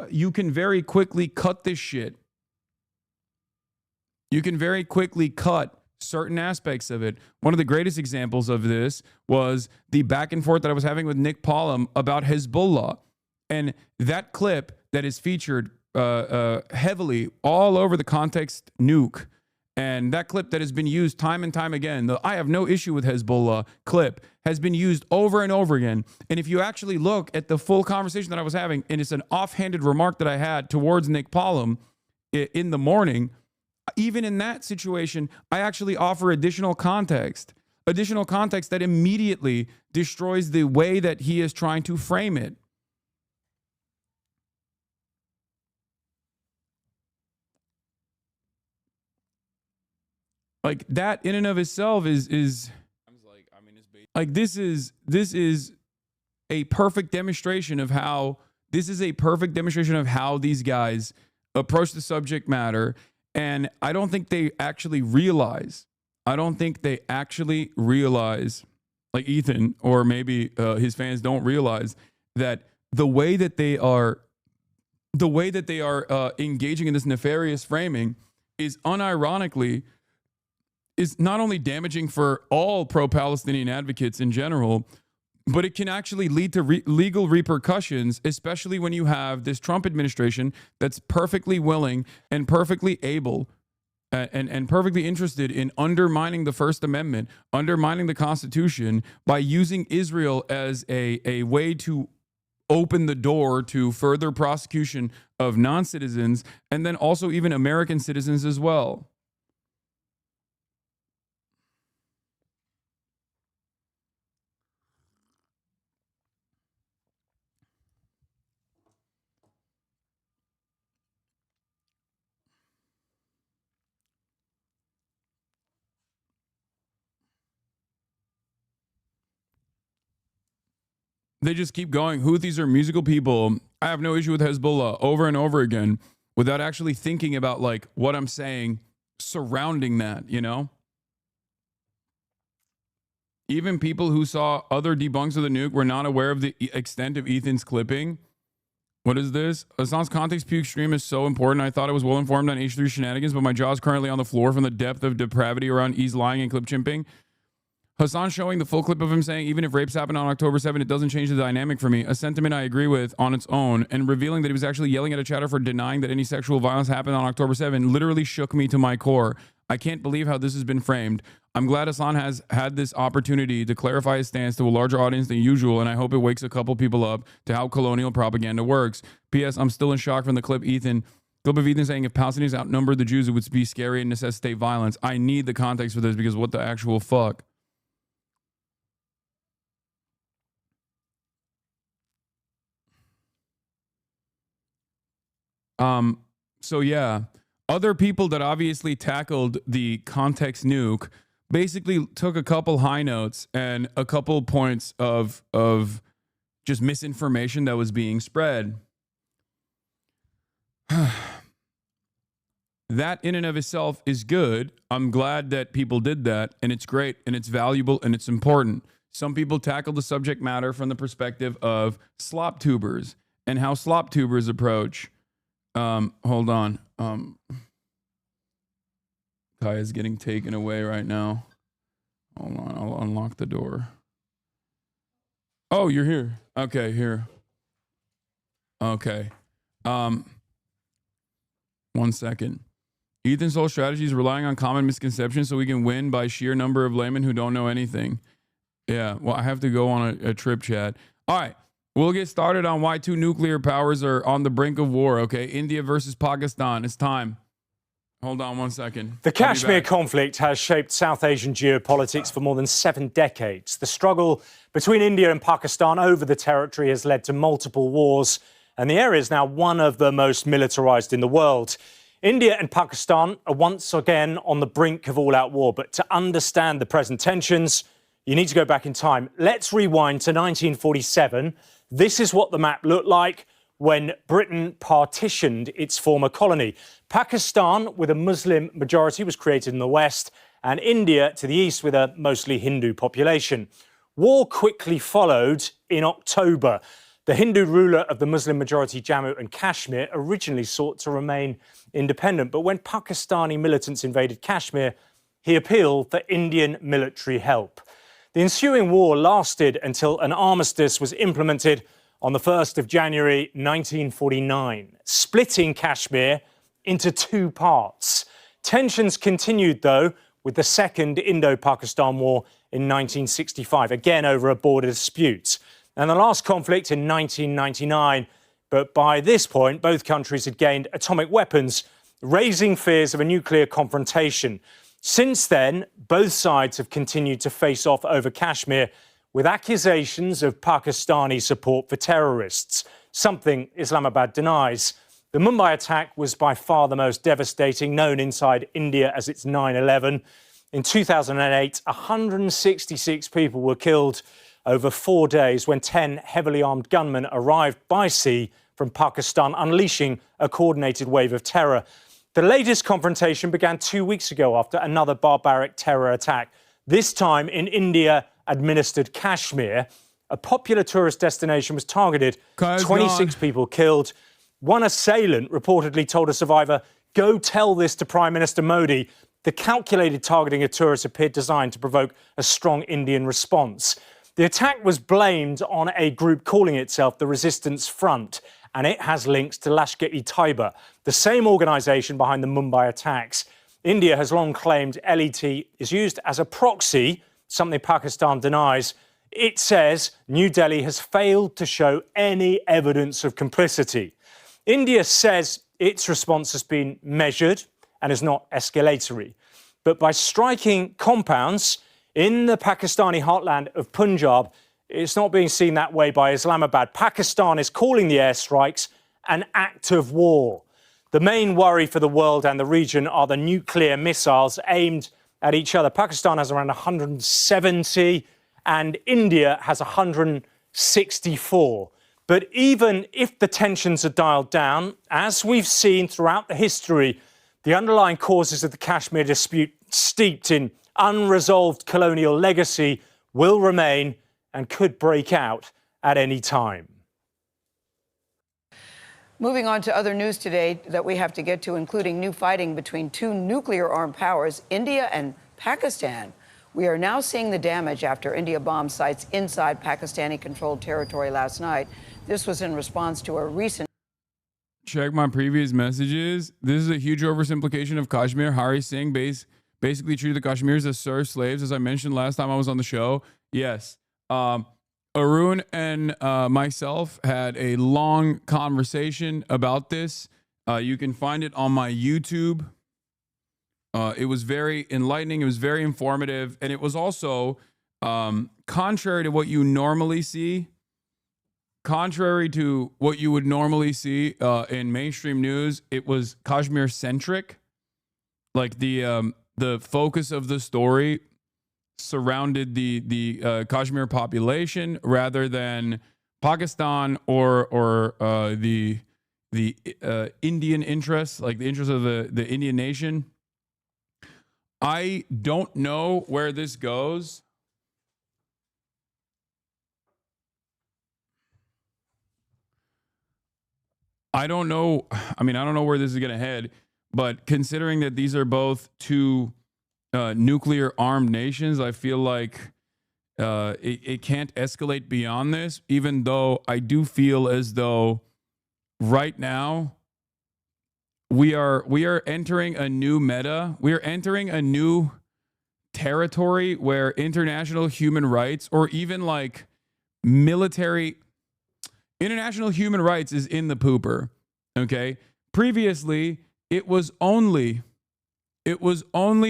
you can very quickly cut this shit You can very quickly cut certain aspects of it. One of the greatest examples of this was the back and forth that I was having with Nick Pollum about Hezbollah. And that clip that is featured heavily all over the Context Nuke, and that clip that has been used time and time again, the I have no issue with Hezbollah clip, has been used over and over again. And if you actually look at the full conversation that I was having, and it's an offhanded remark that I had towards Nick Pollum in the morning, even in that situation, I actually offer additional context that immediately destroys the way that he is trying to frame it. Like that in and of itself is like this is a perfect demonstration of how these guys approach the subject matter. And I don't think they actually realize, like Ethan or maybe his fans don't realize that the way that they are engaging in this nefarious framing is unironically is not only damaging for all pro-Palestinian advocates in general, but it can actually lead to legal repercussions, especially when you have this Trump administration that's perfectly willing and perfectly able and perfectly interested in undermining the First Amendment, undermining the Constitution by using Israel as a way to open the door to further prosecution of non-citizens and then also even American citizens as well. They just keep going. Houthis are musical people. I have no issue with Hezbollah over and over again without actually thinking about like what I'm saying surrounding that, you know? Even people who saw other debunks of the nuke were not aware of the extent of Ethan's clipping. What is this? Hasan's context puke stream is so important. I thought I was well informed on H3 shenanigans, but my jaw is currently on the floor from the depth of depravity around E's lying and clip chimping. Hasan showing the full clip of him saying, even if rapes happen on October 7th, it doesn't change the dynamic for me. A sentiment I agree with on its own, and revealing that he was actually yelling at a chatter for denying that any sexual violence happened on October 7th literally shook me to my core. I can't believe how this has been framed. I'm glad Hasan has had this opportunity to clarify his stance to a larger audience than usual, and I hope it wakes a couple people up to how colonial propaganda works. P.S. I'm still in shock from the clip of Ethan saying if Palestinians outnumbered the Jews, it would be scary and necessitate violence. I need the context for this because what the actual fuck? So yeah, other people that obviously tackled the context nuke basically took a couple high notes and a couple points of just misinformation that was being spread. That in and of itself is good. I'm glad that people did that, and it's great and it's valuable and it's important. Some people tackled the subject matter from the perspective of slop tubers and how slop tubers approach. Hold on. Kaya's getting taken away right now. Hold on, I'll unlock the door. Oh, you're here. Okay, here. Okay. 1 second. Ethan's whole strategy is relying on common misconceptions so we can win by sheer number of laymen who don't know anything. Yeah, well, I have to go on a trip chat. All right. We'll get started on why two nuclear powers are on the brink of war, okay? India versus Pakistan. It's time. Hold on 1 second. The Kashmir conflict has shaped South Asian geopolitics for more than 7 decades. The struggle between India and Pakistan over the territory has led to multiple wars, and the area is now one of the most militarized in the world. India and Pakistan are once again on the brink of all-out war, but to understand the present tensions, you need to go back in time. Let's rewind to 1947. This is what the map looked like when Britain partitioned its former colony. Pakistan, with a Muslim majority, was created in the west, and India to the east with a mostly Hindu population. War quickly followed in October. The Hindu ruler of the Muslim-majority Jammu and Kashmir originally sought to remain independent, but when Pakistani militants invaded Kashmir, he appealed for Indian military help. The ensuing war lasted until an armistice was implemented on the 1st of January 1949, splitting Kashmir into two parts. Tensions continued, though, with the Second Indo-Pakistan War in 1965, again over a border dispute, and the last conflict in 1999. But by this point, both countries had gained atomic weapons, raising fears of a nuclear confrontation. Since then, both sides have continued to face off over Kashmir with accusations of Pakistani support for terrorists, something Islamabad denies. The Mumbai attack was by far the most devastating, known inside India as its 9/11. In 2008, 166 people were killed over 4 days when 10 heavily armed gunmen arrived by sea from Pakistan, unleashing a coordinated wave of terror. The latest confrontation began 2 weeks ago after another barbaric terror attack, this time in India-administered Kashmir. A popular tourist destination was targeted, 26 people killed. One assailant reportedly told a survivor, "Go tell this to Prime Minister Modi." The calculated targeting of tourists appeared designed to provoke a strong Indian response. The attack was blamed on a group calling itself the Resistance Front, and it has links to Lashkar-e-Taiba, the same organisation behind the Mumbai attacks. India has long claimed LET is used as a proxy, something Pakistan denies. It says New Delhi has failed to show any evidence of complicity. India says its response has been measured and is not escalatory. But by striking compounds in the Pakistani heartland of Punjab, it's not being seen that way by Islamabad. Pakistan is calling the airstrikes an act of war. The main worry for the world and the region are the nuclear missiles aimed at each other. Pakistan has around 170 and India has 164. But even if the tensions are dialed down, as we've seen throughout the history, the underlying causes of the Kashmir dispute, steeped in unresolved colonial legacy, will remain and could break out at any time. Moving on to other news today that we have to get to, including new fighting between two nuclear-armed powers, India and Pakistan. We are now seeing the damage after India bombed sites inside Pakistani-controlled territory last night. This was in response to a recent... Check my previous messages. This is a huge oversimplification of Kashmir. Hari Singh basically treated the Kashmiris as serf slaves, as I mentioned last time I was on the show. Yes. Arun and myself had a long conversation about this. You can find it on my YouTube. It was very enlightening. It was very informative. And it was also contrary to what you normally see. Contrary to what you would normally see in mainstream news, it was Kashmir-centric. Like the focus of the story surrounded the Kashmir population rather than Pakistan or the Indian interests, like the interests of the Indian nation. I don't know where this goes. I don't know. I mean, I don't know where this is going to head, but considering that these are both two nuclear armed nations, I feel like it can't escalate beyond this, even though I do feel as though right now we are entering a new meta. We are entering a new territory where international human rights, or even like international human rights, is in the pooper. Okay. Previously, it was only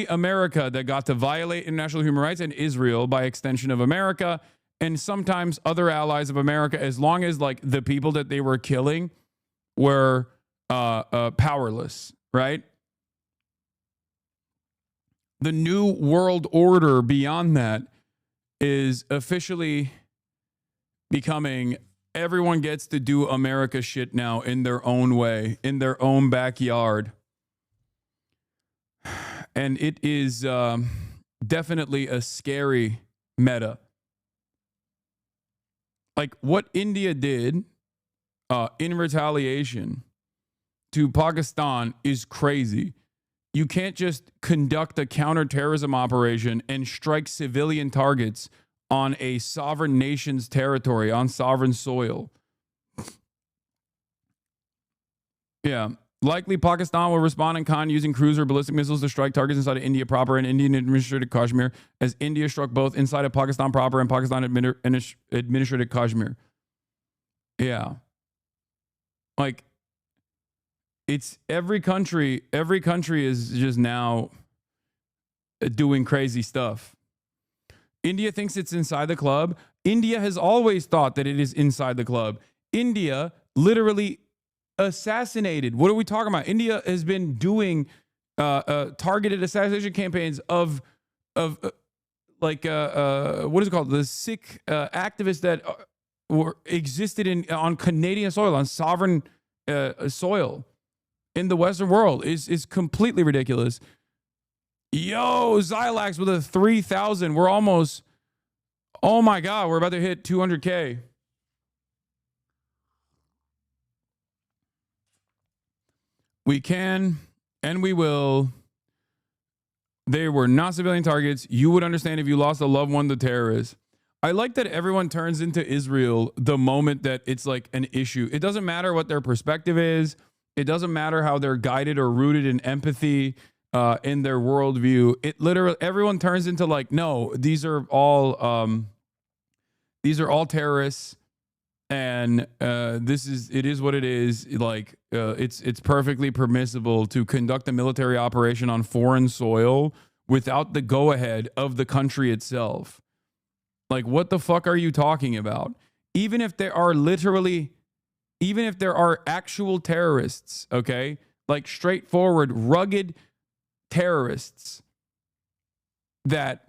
America that got to violate international human rights, and Israel by extension of America, and sometimes other allies of America, as long as like the people that they were killing were powerless, right? The new world order beyond that is officially becoming everyone gets to do America shit now in their own way, in their own backyard. And it is definitely a scary meta. Like what India did in retaliation to Pakistan is crazy. You can't just conduct a counterterrorism operation and strike civilian targets on a sovereign nation's territory, on sovereign soil. Yeah. Likely Pakistan will respond in kind using cruise or ballistic missiles to strike targets inside of India proper and Indian administrative Kashmir, as India struck both inside of Pakistan proper and Pakistan administrative Kashmir. Yeah. Like, it's every country is just now doing crazy stuff. India thinks it's inside the club. India has always thought that it is inside the club. India literally assassinated. What are we talking about? India has been doing targeted assassination campaigns of what is it called? The Sikh activists that existed on Canadian soil, on sovereign soil in the Western world is completely ridiculous. Yo, Xilax with a 3,000. We're almost, oh my God, we're about to hit 200K. We can and we will. They were not civilian targets. You would understand if you lost a loved one to terrorists. I like that everyone turns into Israel the moment that it's like an issue. It doesn't matter what their perspective is. It doesn't matter how they're guided or rooted in empathy in their worldview. It literally, everyone turns into like, no, these are all terrorists, and it is what it is. Like it's perfectly permissible to conduct a military operation on foreign soil without the go-ahead of the country itself. Like, what the fuck are you talking about? Even if there are actual terrorists, okay? Like straightforward, rugged terrorists that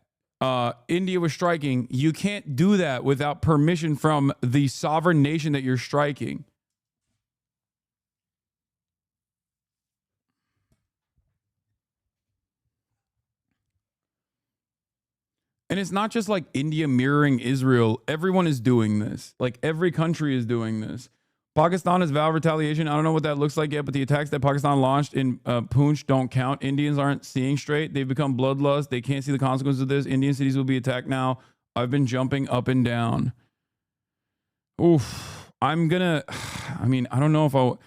India was striking, you can't do that without permission from the sovereign nation that you're striking. And it's not just like India mirroring Israel. Everyone is doing this. Like every country is doing this. Pakistan has vowed retaliation. I don't know what that looks like yet, but the attacks that Pakistan launched in Poonch don't count. Indians aren't seeing straight. They've become bloodlust. They can't see the consequences of this. Indian cities will be attacked now. I've been jumping up and down. Oof. I don't know if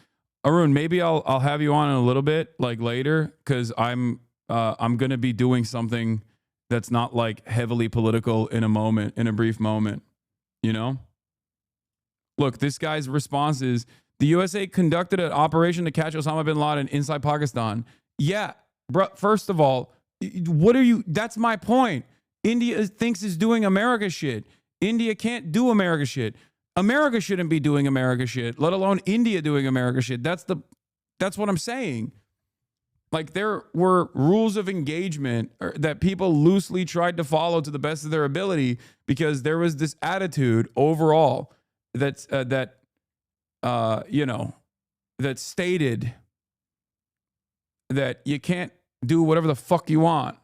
Arun, maybe I'll have you on in a little bit, like later, because I'm gonna be doing something that's not like heavily political in a brief moment, you know? Look, this guy's response is the USA conducted an operation to catch Osama bin Laden inside Pakistan. Yeah, bro. First of all, that's my point. India thinks it's doing America shit. India can't do America shit. America shouldn't be doing America shit, let alone India doing America shit. That's what I'm saying. Like, there were rules of engagement that people loosely tried to follow to the best of their ability because there was this attitude overall that stated that you can't do whatever the fuck you want.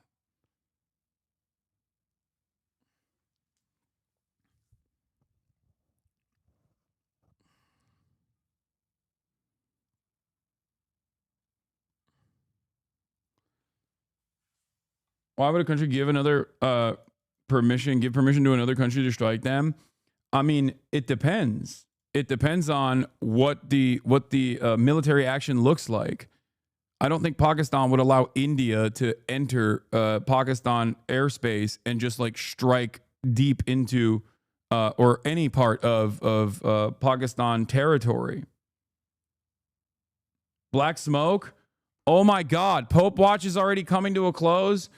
Why would a country give permission to another country to strike them? I mean, it depends. It depends on what the military action looks like. I don't think Pakistan would allow India to enter Pakistan airspace and just like strike deep into or any part of Pakistan territory. Black smoke. Oh my God. Pope Watch is already coming to a close.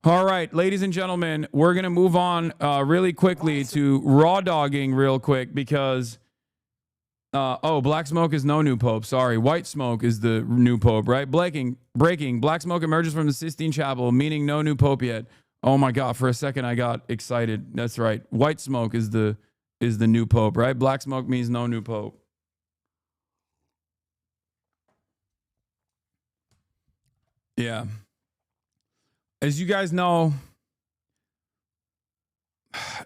All right, ladies and gentlemen, we're going to move on really quickly to raw dogging real quick because, black smoke is no new pope. Sorry, white smoke is the new pope, right? Breaking, black smoke emerges from the Sistine Chapel, meaning no new pope yet. Oh my God, for a second I got excited. That's right. White smoke is the new pope, right? Black smoke means no new pope. Yeah. As you guys know,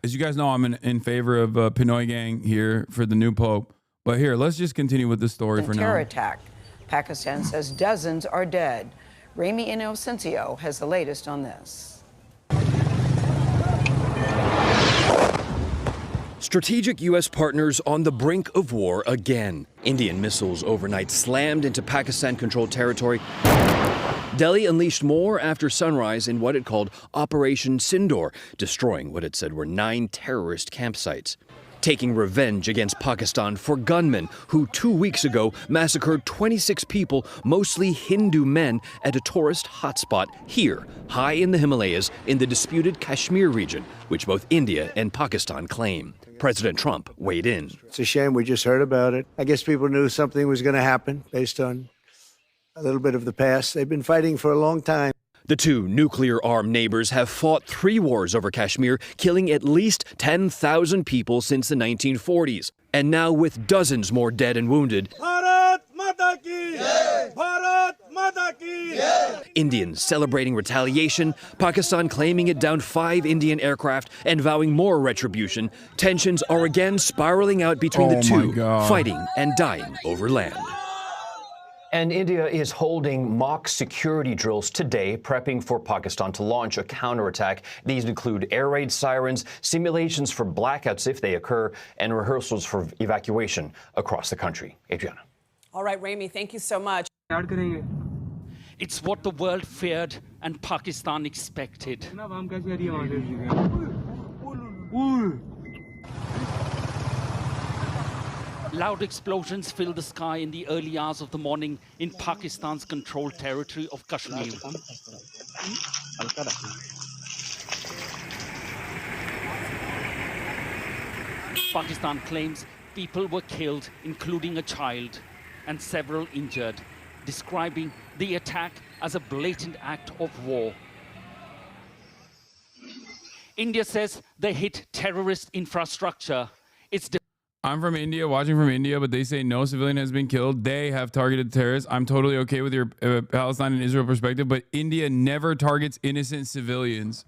as you guys know, I'm in favor of Pinoy gang here for the new pope. But here, let's just continue with the story for now. Terror attack. Pakistan says dozens are dead. Ramy Inocencio has the latest on this. Strategic U.S. partners on the brink of war again. Indian missiles overnight slammed into Pakistan-controlled territory. Delhi unleashed more after sunrise in what it called Operation Sindoor, destroying what it said were 9 terrorist campsites. Taking revenge against Pakistan for gunmen who 2 weeks ago massacred 26 people, mostly Hindu men, at a tourist hotspot here, high in the Himalayas, in the disputed Kashmir region, which both India and Pakistan claim. President Trump weighed in. It's a shame we just heard about it. I guess people knew something was going to happen based on a little bit of the past. They've been fighting for a long time. The two nuclear-armed neighbors have fought 3 wars over Kashmir, killing at least 10,000 people since the 1940s. And now with dozens more dead and wounded, Bharat Mata ki! Bharat Mata ki! Indians celebrating retaliation, Pakistan claiming it downed 5 Indian aircraft and vowing more retribution. Tensions are again spiraling out between the two, fighting and dying over land. And India is holding mock security drills today, prepping for Pakistan to launch a counterattack. These include air raid sirens, simulations for blackouts if they occur, and rehearsals for evacuation across the country. Adriana. All right, Ramy, thank you so much. It's what the world feared and Pakistan expected. Loud explosions filled the sky in the early hours of the morning in Pakistan's controlled territory of Kashmir. Pakistan claims people were killed, including a child, and several injured, describing the attack as a blatant act of war. India says they hit terrorist infrastructure. I'm from India, watching from India, but they say no civilian has been killed. They have targeted terrorists. I'm totally okay with your Palestine and Israel perspective, but India never targets innocent civilians.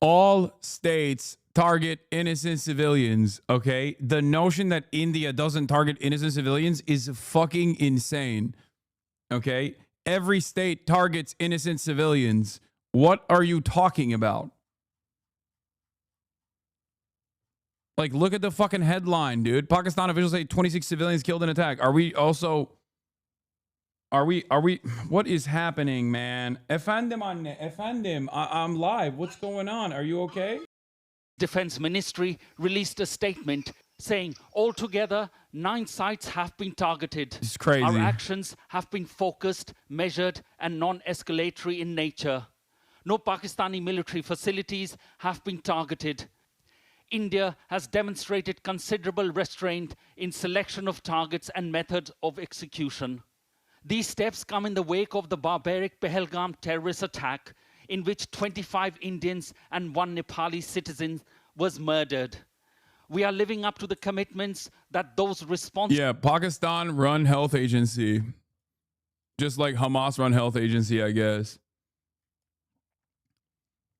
All states target innocent civilians, okay? The notion that India doesn't target innocent civilians is fucking insane, okay? Every state targets innocent civilians. What are you talking about? Like, look at the fucking headline, dude. Pakistan officials say 26 civilians killed in attack. Are we, what is happening, man? Efendim anne, efendim, I'm live. What's going on? Are you okay? Defense Ministry released a statement saying altogether 9 sites have been targeted. It's crazy. Our actions have been focused, measured, and non-escalatory in nature. No Pakistani military facilities have been targeted. India has demonstrated considerable restraint in selection of targets and methods of execution. These steps come in the wake of the barbaric Pahalgam terrorist attack, in which 25 Indians and 1 Nepali citizen was murdered. We are living up to the commitments that those responsible... Yeah, Pakistan run health agency. Just like Hamas run health agency, I guess.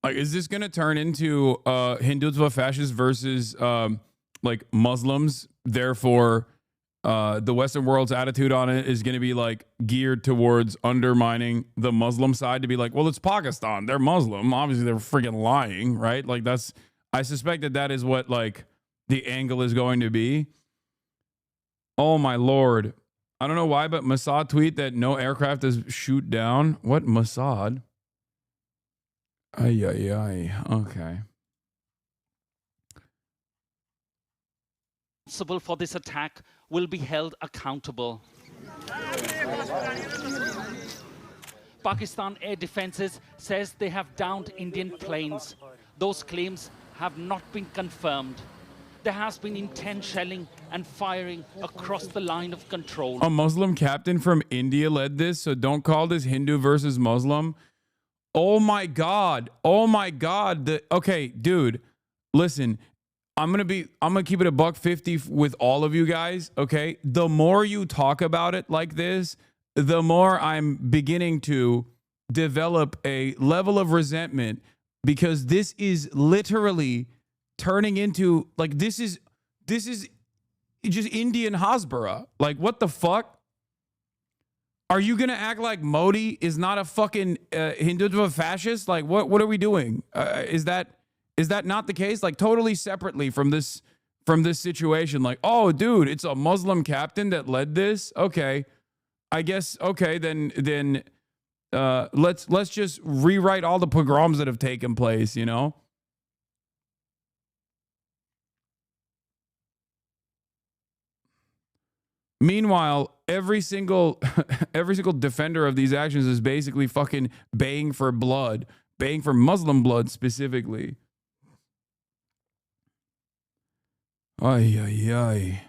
Like, is this going to turn into Hindutva fascists versus like Muslims? Therefore, the Western world's attitude on it is going to be like geared towards undermining the Muslim side to be like, well, it's Pakistan. They're Muslim. Obviously, they're freaking lying, right? Like, that's, I suspect that that is what like the angle is going to be. Oh, my Lord. I don't know why, but Mossad tweet that no aircraft is shoot down. What Mossad? Ay, ay, ay. Okay. Responsible for this attack will be held accountable. Pakistan Air Defenses says they have downed Indian planes. Those claims have not been confirmed. There has been intense shelling and firing across the line of control. A Muslim captain from India led this, so don't call this Hindu versus Muslim. Oh my God. Oh my God. Okay, dude, listen, I'm going to keep it a $150 with all of you guys. Okay. The more you talk about it like this, the more I'm beginning to develop a level of resentment because this is literally turning into like this is just Indian Hasbara. Like, what the fuck? Are you gonna act like Modi is not a fucking Hindutva fascist? Like, what are we doing? Is that not the case? Like, totally separately from this situation. Like, oh, dude, it's a Muslim captain that led this. Okay, I guess. Okay, then let's just rewrite all the pogroms that have taken place. You know. Meanwhile, every single defender of these actions is basically fucking baying for blood, baying for Muslim blood specifically. Ay, ay, ay.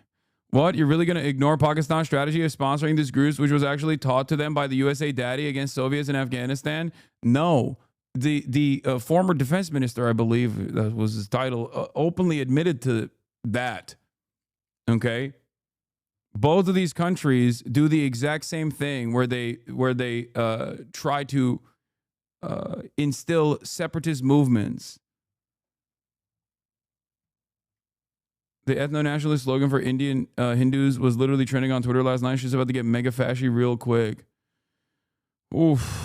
What? You're really going to ignore Pakistan's strategy of sponsoring this group, which was actually taught to them by the USA Daddy against Soviets in Afghanistan? No. The former defense minister, I believe that was his title, openly admitted to that. Okay? Both of these countries do the exact same thing where they try to instill separatist movements. The ethno-nationalist slogan for Indian Hindus was literally trending on Twitter last night. She's about to get mega fashy real quick. Oof.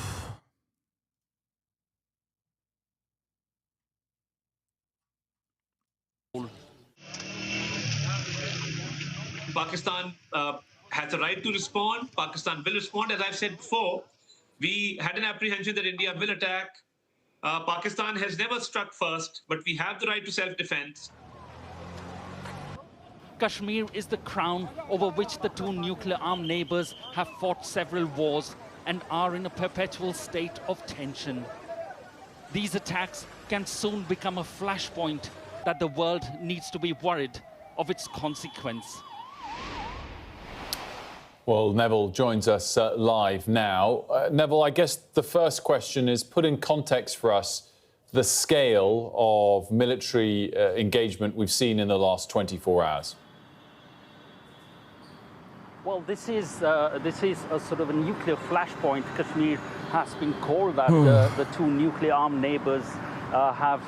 Pakistan has a right to respond. Pakistan will respond. As I've said before, we had an apprehension that India will attack. Pakistan has never struck first, but we have the right to self-defense. Kashmir is the crown over which the two nuclear-armed neighbors have fought several wars and are in a perpetual state of tension. These attacks can soon become a flashpoint that the world needs to be worried of its consequence. Well, Neville joins us live now. Neville, I guess the first question is put in context for us the scale of military engagement we've seen in the last 24 hours. Well, this is a sort of a nuclear flashpoint. Kashmir has been called that. The two nuclear-armed neighbors have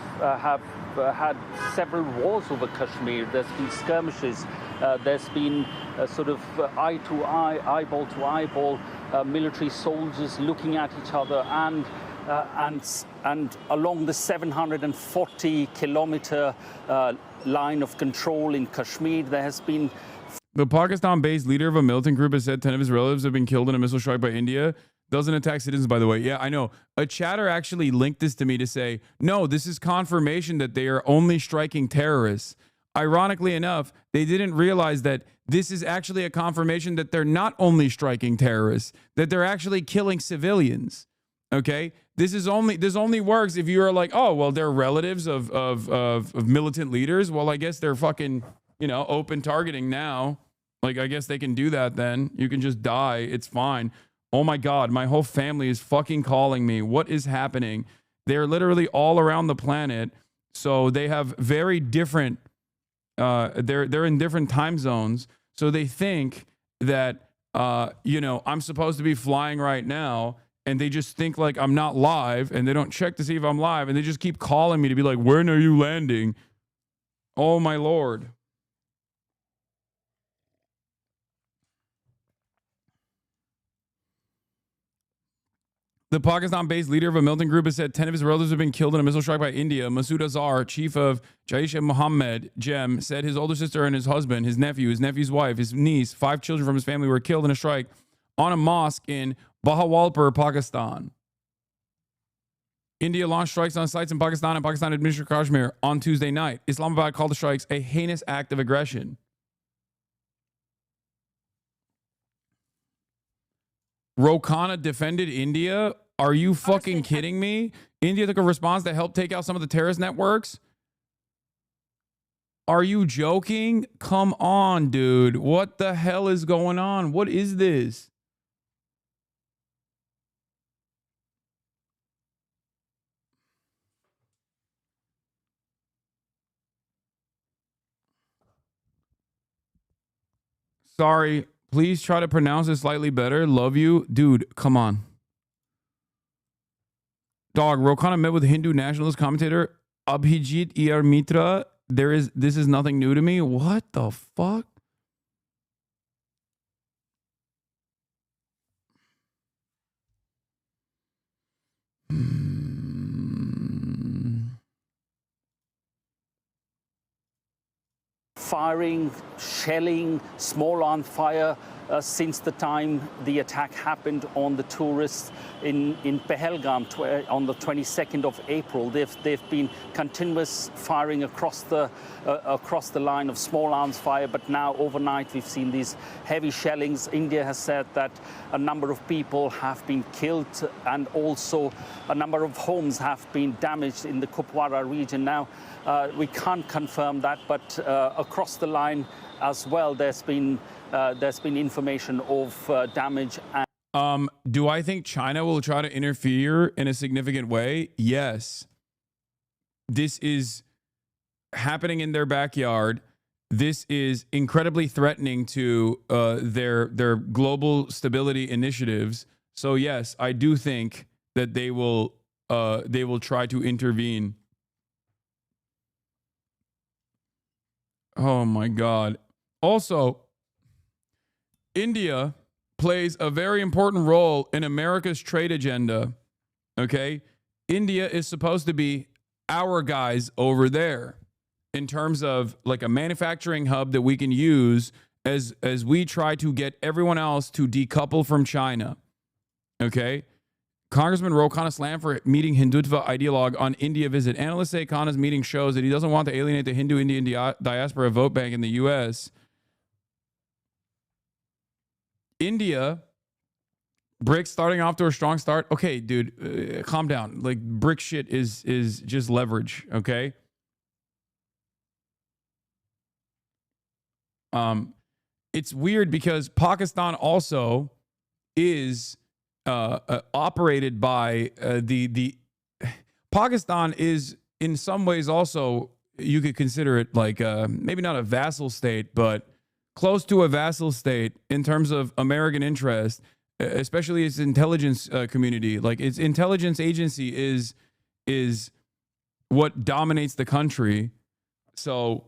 had several wars over Kashmir. There's been skirmishes. There's been sort of eye-to-eye, eyeball-to-eyeball military soldiers looking at each other, and along the 740-kilometer line of control in Kashmir, there has been. The Pakistan-based leader of a militant group has said 10 of his relatives have been killed in a missile strike by India. Doesn't attack citizens, by the way. Yeah, I know. A chatter actually linked this to me to say, no, this is confirmation that they are only striking terrorists. Ironically enough, they didn't realize that this is actually a confirmation that they're not only striking terrorists, that they're actually killing civilians. Okay? This only works if you are like, oh, well, they're relatives of militant leaders. Well, I guess they're fucking, open targeting now. Like, I guess they can do that then. You can just die. It's fine. Oh my God, my whole family is fucking calling me. What is happening? They're literally all around the planet. So they have very different, they're in different time zones. So they think that, I'm supposed to be flying right now. And they just think like I'm not live. And they don't check to see if I'm live. And they just keep calling me to be like, when are you landing? Oh my Lord. The Pakistan-based leader of a militant group has said 10 of his relatives have been killed in a missile strike by India. Masood Azhar, chief of Jaish-e-Mohammed, Jem, said his older sister and his husband, his nephew, his nephew's wife, his niece, 5 children from his family were killed in a strike on a mosque in Bahawalpur, Pakistan. India launched strikes on sites in Pakistan and Pakistan-administered Kashmir on Tuesday night. Islamabad called the strikes a heinous act of aggression. Rokana defended India? Are you fucking kidding me? India took a response to help take out some of the terrorist networks? Are you joking? Come on, dude. What the hell is going on? What is this? Sorry. Please try to pronounce it slightly better. Love you. Dude, come on. Dog, Rokana met with Hindu nationalist commentator Abhijit ER Mitra. This is nothing new to me. What the fuck? Firing, shelling, small arms fire since the time the attack happened on the tourists in Pahalgam on the 22nd of April. They've been continuous firing across the line of small arms fire, but now overnight we've seen these heavy shellings. India has said that a number of people have been killed and also a number of homes have been damaged in the Kupwara region. Now, we can't confirm that, but across the line as well, there's been information of damage. Do I think China will try to interfere in a significant way? Yes. This is happening in their backyard. This is incredibly threatening to their global stability initiatives. So yes, I do think that they will try to intervene. Oh my God. Also, India plays a very important role in America's trade agenda. Okay? India is supposed to be our guys over there in terms of like a manufacturing hub that we can use as we try to get everyone else to decouple from China. Okay? Congressman Khanna slammed for meeting Hindutva ideologue on India visit. Analysts say Khanna's meeting shows that he doesn't want to alienate the Hindu Indian diaspora vote bank in the U.S. India, BRICS starting off to a strong start. Okay, dude, calm down. Like, BRICS shit is just leverage, okay? It's weird because Pakistan also is operated by the Pakistan is in some ways also, you could consider it like maybe not a vassal state, but close to a vassal state in terms of American interest, especially its intelligence community. Like its intelligence agency is what dominates the country. So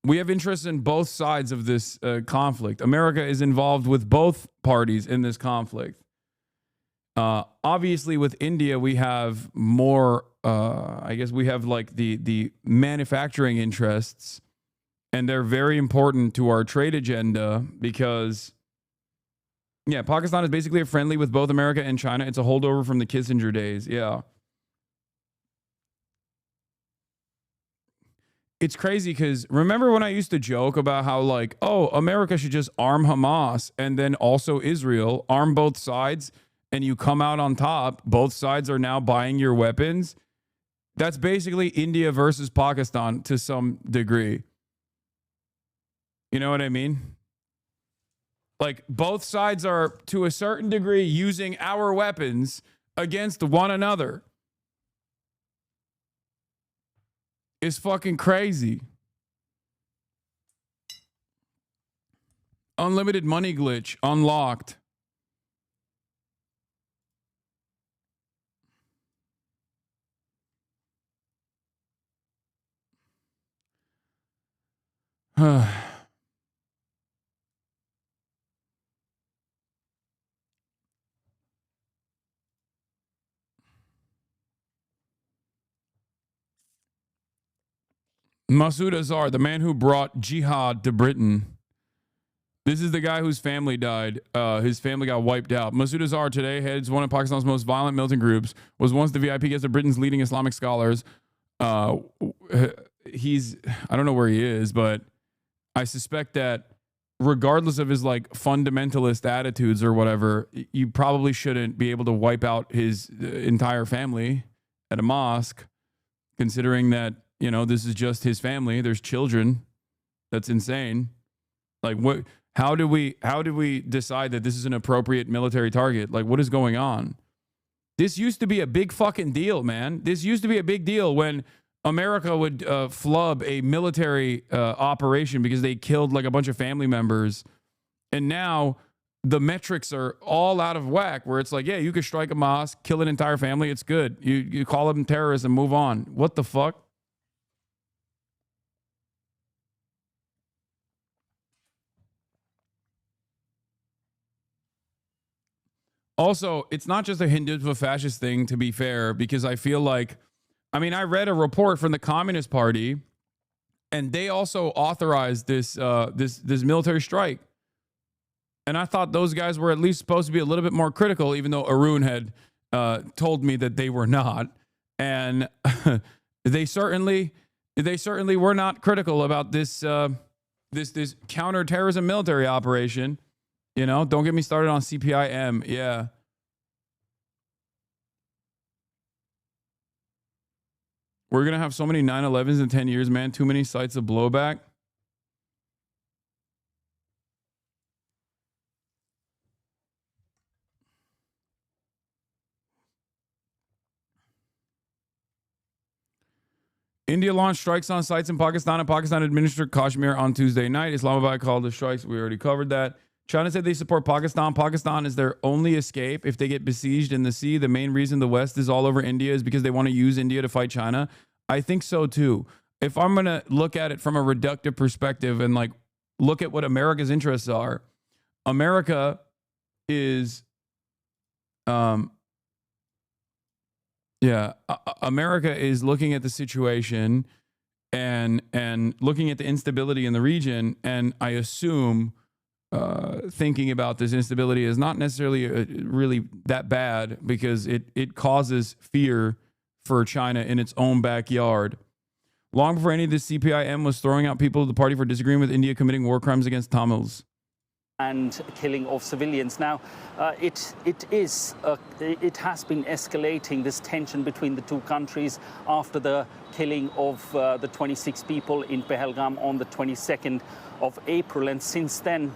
we have interests in both sides of this conflict. America is involved with both parties in this conflict. Obviously, with India, we have more, I guess we have like the manufacturing interests, and they're very important to our trade agenda because, yeah, Pakistan is basically a friendly with both America and China. It's a holdover from the Kissinger days. Yeah. It's crazy because remember when I used to joke about how like, oh, America should just arm Hamas and then also Israel, arm both sides, and you come out on top. Both sides are now buying your weapons. That's basically India versus Pakistan to some degree. You know what I mean? Like both sides are to a certain degree using our weapons against one another. It's fucking crazy. Unlimited money glitch unlocked. Masood Azhar, the man who brought jihad to Britain. This is the guy whose family died. His family got wiped out. Masood Azhar today heads one of Pakistan's most violent militant groups, was once the VIP guest of Britain's leading Islamic scholars. I don't know where he is, but I suspect that regardless of his like fundamentalist attitudes or whatever, you probably shouldn't be able to wipe out his entire family at a mosque, considering that, you know, this is just his family. There's children. That's insane. Like what, how do we decide that this is an appropriate military target? Like what is going on? This used to be a big fucking deal, man. This used to be a big deal when America would flub a military operation because they killed like a bunch of family members. And now the metrics are all out of whack, where it's like, yeah, you could strike a mosque, kill an entire family, it's good. You call them terrorists and move on. What the fuck? Also, it's not just a Hindutva fascist thing, to be fair, because I feel like, I mean, I read a report from the Communist Party, and they also authorized this this military strike. And I thought those guys were at least supposed to be a little bit more critical, even though Arun had told me that they were not. And they certainly were not critical about this this counterterrorism military operation. You know, don't get me started on CPIM. Yeah. We're going to have so many 9/11s in 10 years, man. Too many sites of blowback. India launched strikes on sites in Pakistan, and Pakistan administered Kashmir on Tuesday night. Islamabad called the strikes. We already covered that. China said they support Pakistan. Pakistan is their only escape if they get besieged in the sea. The main reason the West is all over India is because they want to use India to fight China. I think so too. If I'm going to look at it from a reductive perspective and like look at what America's interests are, America is, America is looking at the situation and looking at the instability in the region, and I assume thinking about this instability is not necessarily really that bad, because it causes fear for China in its own backyard. Long before any of this, CPIM was throwing out people of the party for disagreeing with India committing war crimes against Tamils and killing of civilians. Now, it has been escalating, this tension between the two countries, after the killing of the 26 people in Pahalgam on the 22nd of April. And since then,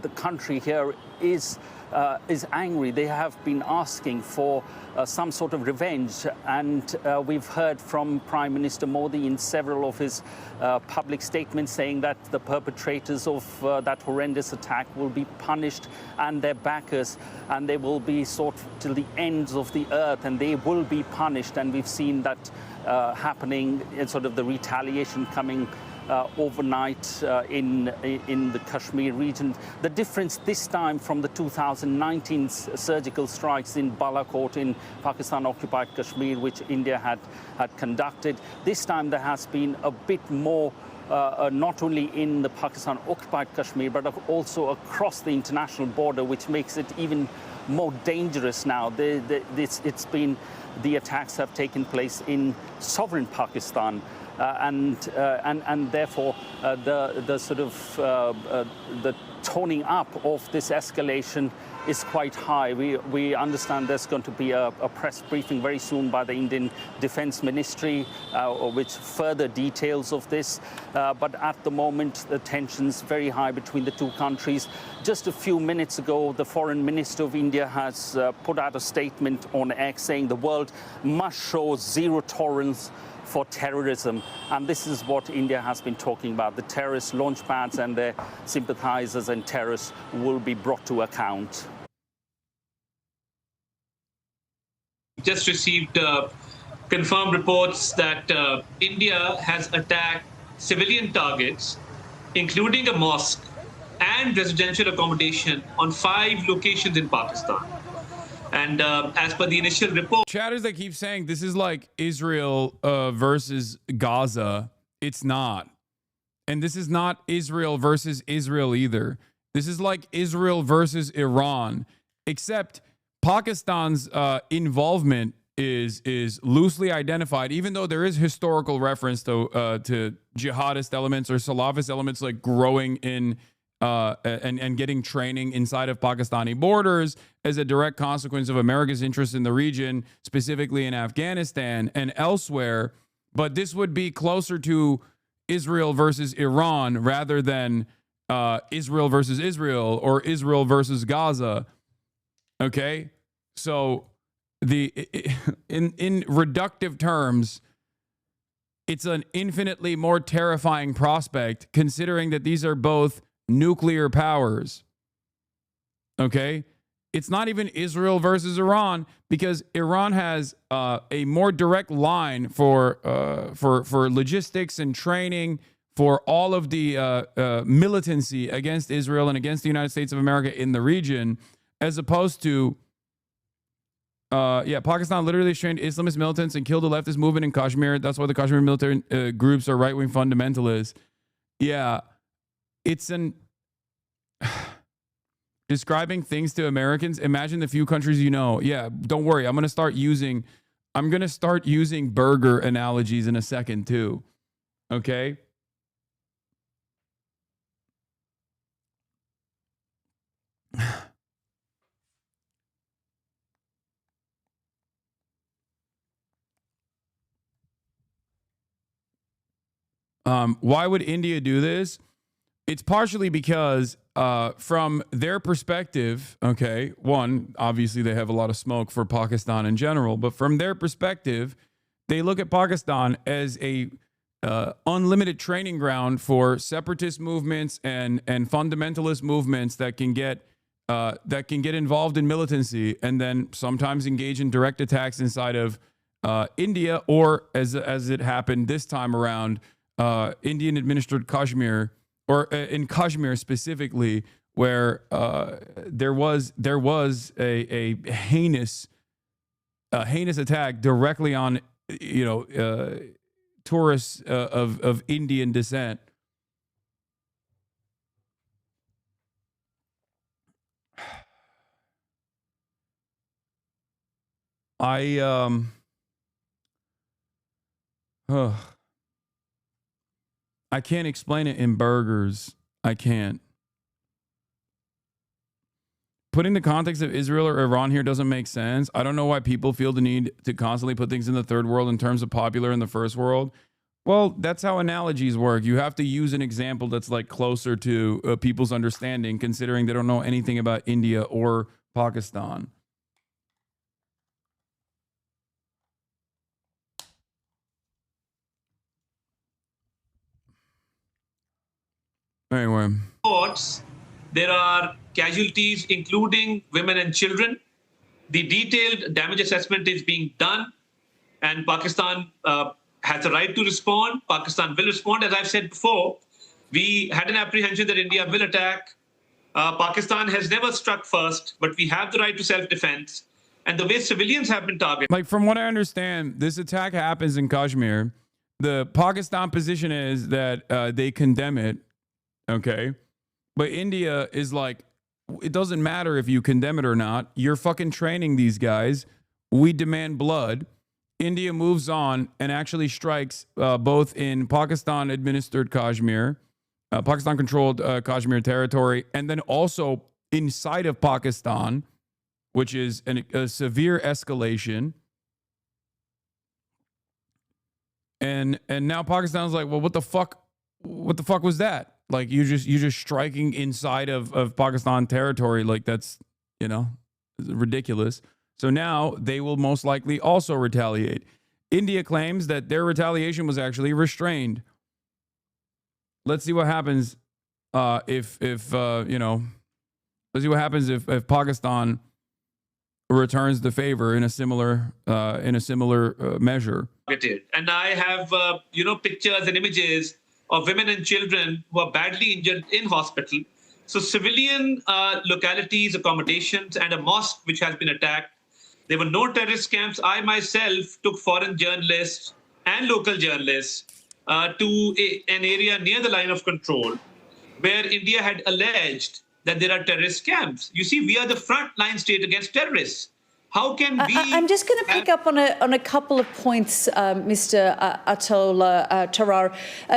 the country here is angry. They have been asking for some sort of revenge, and we've heard from Prime Minister Modi in several of his public statements saying that the perpetrators of that horrendous attack will be punished, and their backers, and they will be sought till the ends of the earth, and they will be punished. And we've seen that happening, in sort of the retaliation coming overnight in the Kashmir region. The difference this time from the 2019 surgical strikes in Balakot in Pakistan-occupied Kashmir, which India had conducted, this time there has been a bit more, not only in the Pakistan-occupied Kashmir, but also across the international border, which makes it even more dangerous now. The attacks have taken place in sovereign Pakistan. And therefore the sort of the toning up of this escalation is quite high. We understand there's going to be a press briefing very soon by the Indian Defence Ministry, which further details of this. But at the moment, the tension's very high between the two countries. Just a few minutes ago, the Foreign Minister of India has put out a statement on X saying the world must show zero tolerance for terrorism. And this is what India has been talking about. The terrorist launch pads and their sympathizers and terrorists will be brought to account. Just received confirmed reports that India has attacked civilian targets, including a mosque and residential accommodation on 5 locations in Pakistan. And as per the initial report, chatters that keep saying this is like Israel versus Gaza. It's not. And this is not Israel versus Israel either. This is like Israel versus Iran, except Pakistan's involvement is loosely identified, even though there is historical reference to jihadist elements or Salafist elements like growing in and getting training inside of Pakistani borders as a direct consequence of America's interest in the region, specifically in Afghanistan and elsewhere. But this would be closer to Israel versus Iran rather than Israel versus Israel or Israel versus Gaza. Okay, so in reductive terms, it's an infinitely more terrifying prospect, considering that these are both nuclear powers. Okay, it's not even Israel versus Iran, because Iran has a more direct line for logistics and training for all of the militancy against Israel and against the United States of America in the region, as opposed to Pakistan literally trained Islamist militants and killed the leftist movement in Kashmir. That's why the Kashmir military groups are right-wing fundamentalists. Yeah, it's an describing things to Americans. Imagine the few countries you know. Yeah, don't worry. I'm gonna start using burger analogies in a second too. Okay. Why would India do this? It's partially because from their perspective, okay, one, obviously they have a lot of smoke for Pakistan in general, but from their perspective, they look at Pakistan as a unlimited training ground for separatist movements and fundamentalist movements that can get involved in militancy and then sometimes engage in direct attacks inside of India, or as it happened this time around, Indian administered Kashmir, or in Kashmir specifically, where there was a heinous attack directly on tourists of Indian descent. I can't explain it in burgers. I can't. Putting the context of Israel or Iran here doesn't make sense. I don't know why people feel the need to constantly put things in the third world in terms of popular in the first world. Well, that's how analogies work. You have to use an example that's like closer to people's understanding, considering they don't know anything about India or Pakistan. Anyway. There are casualties, including women and children. The detailed damage assessment is being done, and Pakistan has a right to respond. Pakistan will respond. As I've said before, we had an apprehension that India will attack. Pakistan has never struck first, but we have the right to self-defense. And the way civilians have been targeted. Like, from what I understand, this attack happens in Kashmir. The Pakistan position is that they condemn it. Okay. But India is like, it doesn't matter if you condemn it or not. You're fucking training these guys. We demand blood. India moves on and actually strikes both in Pakistan-administered Kashmir, Pakistan-controlled Kashmir territory, and then also inside of Pakistan, which is a severe escalation. And now Pakistan's like, well, what the fuck was that? Like, you're just striking inside of Pakistan territory. Like, that's, ridiculous. So now they will most likely also retaliate. India claims that their retaliation was actually restrained. Let's see what happens if Pakistan returns the favor in a similar measure. And I have pictures and images of women and children who are badly injured in hospital. So civilian localities, accommodations, and a mosque which has been attacked. There were no terrorist camps. I myself took foreign journalists and local journalists to an area near the line of control where India had alleged that there are terrorist camps. You see, we are the frontline state against terrorists. How can we... I'm just going to pick up on a couple of points, Mr. Atullah Tarar.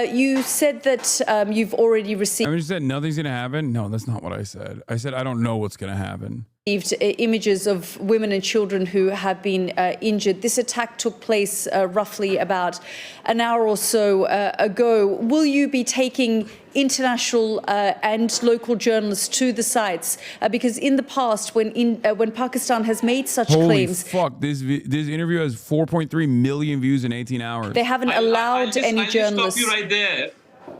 You said that you've already received... I just said nothing's going to happen? No, that's not what I said. I said I don't know what's going to happen. Images of women and children who have been injured. This attack took place roughly about an hour or so ago. Will you be taking international and local journalists to the sites? Because in the past, when Pakistan has made such claims... Holy fuck, this interview has 4.3 million views in 18 hours. They haven't allowed any journalists... I'll stop you right there.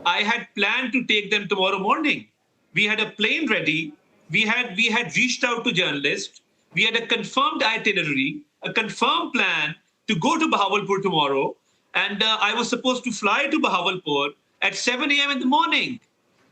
I had planned to take them tomorrow morning. We had a plane ready. we had reached out to journalists. We had a confirmed itinerary, a confirmed plan to go to Bahawalpur tomorrow. And I was supposed to fly to Bahawalpur at 7 a.m. in the morning.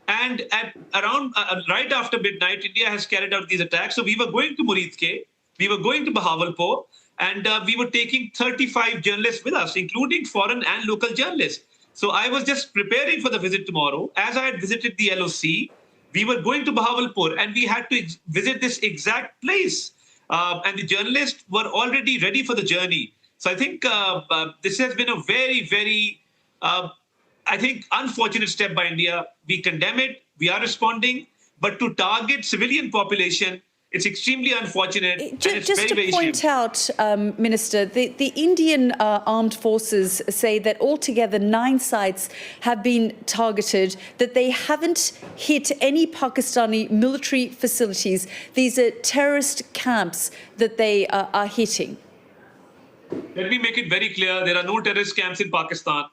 And at around right after midnight, India has carried out these attacks. So we were going to Muridke, we were going to Bahawalpur, and we were taking 35 journalists with us, including foreign and local journalists. So I was just preparing for the visit tomorrow. As I had visited the LOC, we were going to Bahawalpur, and we had to visit this exact place. And the journalists were already ready for the journey. So I think this has been a very, very, I think, unfortunate step by India. We condemn it. We are responding. But to target civilian population, it's extremely unfortunate. And it's Just to point out, Minister, the Indian armed forces say that altogether 9 sites have been targeted, that they haven't hit any Pakistani military facilities. These are terrorist camps that they are hitting. Let me make it very clear. There are no terrorist camps in Pakistan.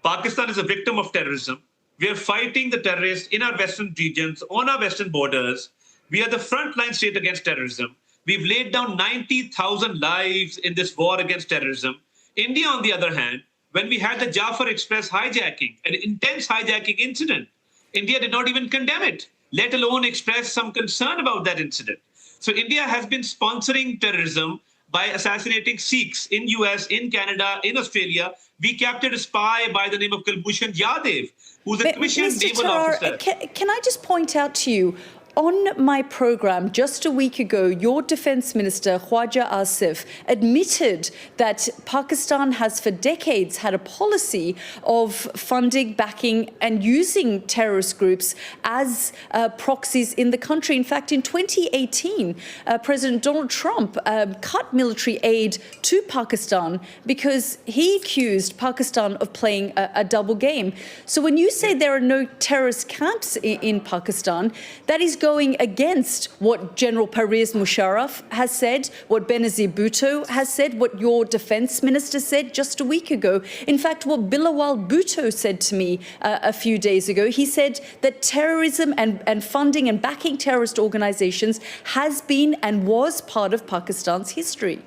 Pakistan is a victim of terrorism. We are fighting the terrorists in our western regions, on our western borders. We are the frontline state against terrorism. We've laid down 90,000 lives in this war against terrorism. India, on the other hand, when we had the Jafar Express hijacking, an intense hijacking incident, India did not even condemn it, let alone express some concern about that incident. So India has been sponsoring terrorism by assassinating Sikhs in US, in Canada, in Australia. We captured a spy by the name of Kulbhushan Yadav, who's a commissioned naval officer. Can I just point out to you, on my program just a week ago, your defense minister, Khwaja Asif, admitted that Pakistan has for decades had a policy of funding, backing and using terrorist groups as proxies in the country. In fact, in 2018, President Donald Trump cut military aid to Pakistan because he accused Pakistan of playing a double game. So when you say there are no terrorist camps in Pakistan, that is going against what General Pervez Musharraf has said, what Benazir Bhutto has said, what your defense minister said just a week ago. In fact, what Bilawal Bhutto said to me a few days ago, he said that terrorism and funding and backing terrorist organizations has been and was part of Pakistan's history.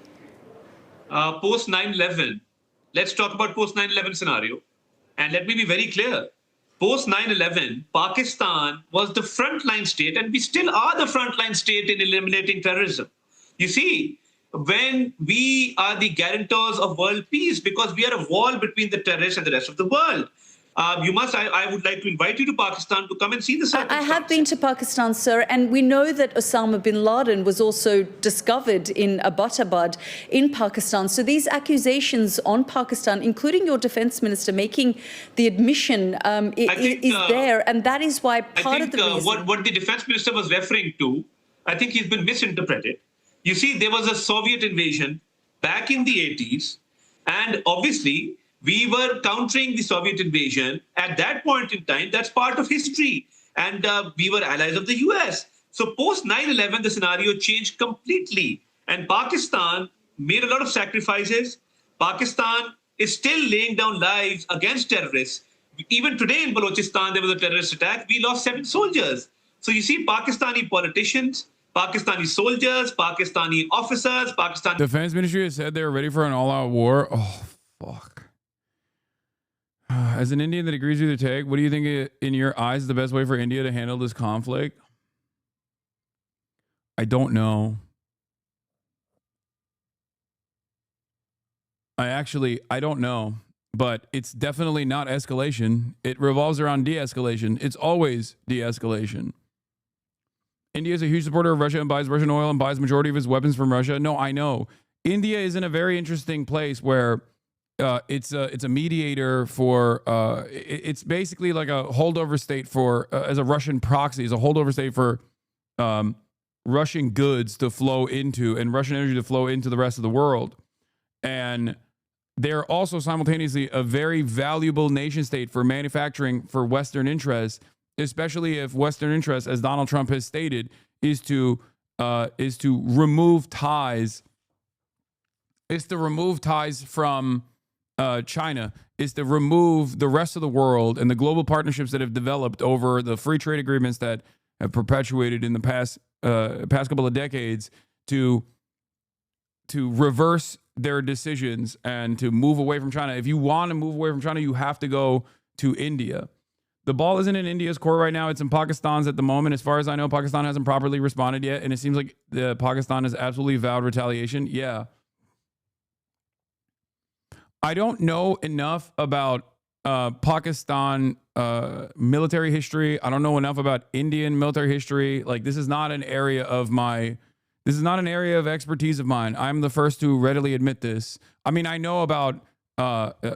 Post 9/11, let's talk about post 9/11 scenario. And let me be very clear. Post 9/11, Pakistan was the frontline state, and we still are the frontline state in eliminating terrorism. You see, when we are the guarantors of world peace, because we are a wall between the terrorists and the rest of the world. I would like to invite you to Pakistan to come and see the circumstances. I have been to Pakistan, sir, and we know that Osama bin Laden was also discovered in Abbottabad in Pakistan. So these accusations on Pakistan, including your defense minister making the admission, is there. And that is why part of the reason... What the defense minister was referring to, I think he's been misinterpreted. You see, there was a Soviet invasion back in the 80s, and obviously... we were countering the Soviet invasion at that point in time. That's part of history. And we were allies of the US. So post 9/11, the scenario changed completely. And Pakistan made a lot of sacrifices. Pakistan is still laying down lives against terrorists. Even today in Balochistan, there was a terrorist attack. We lost 7 soldiers. So you see Pakistani politicians, Pakistani soldiers, Pakistani officers, Pakistan... Defense Ministry has said they're ready for an all-out war. Oh, fuck. As an Indian that agrees with your take, what do you think, in your eyes, is the best way for India to handle this conflict? I don't know. I don't know. But it's definitely not escalation. It revolves around de-escalation. It's always de-escalation. India is a huge supporter of Russia and buys Russian oil and buys majority of its weapons from Russia. No, I know. India is in a very interesting place where it's a mediator for it's basically like a holdover state for as a Russian proxy, as a holdover state for Russian goods to flow into and Russian energy to flow into the rest of the world. And they're also simultaneously a very valuable nation state for manufacturing for Western interests, especially if Western interests, as Donald Trump has stated, is to remove ties. Is to remove ties from China, is to remove the rest of the world and the global partnerships that have developed over the free trade agreements that have perpetuated in the past couple of decades to reverse their decisions and to move away from China. If you want to move away from China, you have to go to India. The ball isn't in India's court right now. It's in Pakistan's at the moment. As far as I know, Pakistan hasn't properly responded yet. And it seems like Pakistan has absolutely vowed retaliation. Yeah. I don't know enough about Pakistan military history. I don't know enough about Indian military history. Like, this is not an area of expertise of mine. I'm the first to readily admit this. I mean, I know about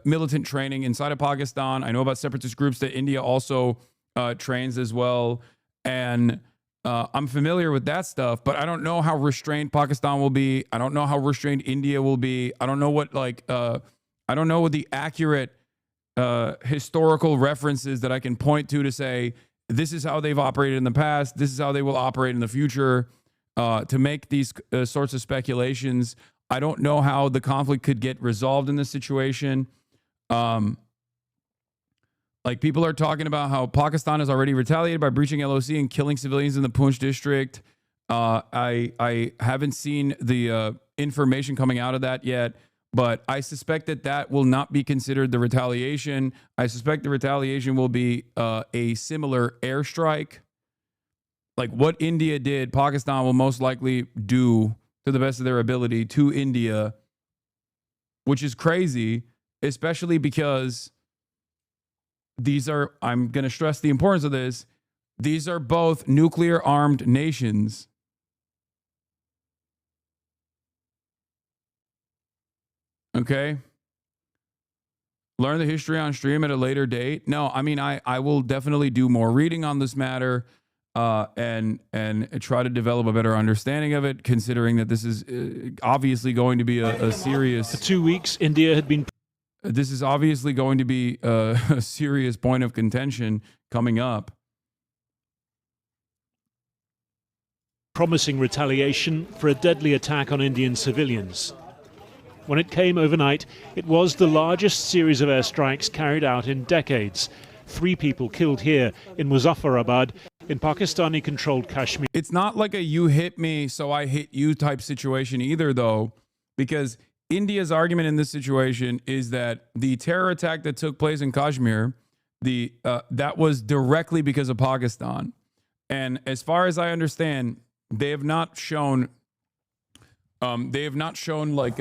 militant training inside of Pakistan. I know about separatist groups that India also trains as well. And I'm familiar with that stuff, but I don't know how restrained Pakistan will be. I don't know how restrained India will be. I don't know what I don't know what the accurate historical references that I can point to say, this is how they've operated in the past. This is how they will operate in the future. To make these sorts of speculations. I don't know how the conflict could get resolved in this situation. Like, people are talking about how Pakistan has already retaliated by breaching LOC and killing civilians in the Poonch district. I haven't seen the information coming out of that yet, but I suspect that will not be considered the retaliation. I suspect the retaliation will be a similar airstrike. Like what India did, Pakistan will most likely do to the best of their ability to India, which is crazy, especially because these are, I'm going to stress the importance of this, these are both nuclear armed nations. Okay? Learn the history on stream at a later date. No, I mean, I will definitely do more reading on this matter. And try to develop a better understanding of it, considering that this is obviously going to be a serious... For 2 weeks, India had been... This is obviously going to be a serious point of contention coming up. Promising retaliation for a deadly attack on Indian civilians. When it came overnight, it was the largest series of airstrikes carried out in decades. 3 people killed here in Muzaffarabad, in Pakistani-controlled Kashmir. It's not like a you hit me, so I hit you type situation either, though, because India's argument in this situation is that the terror attack that took place in Kashmir, that was directly because of Pakistan. And as far as I understand, they have not shown like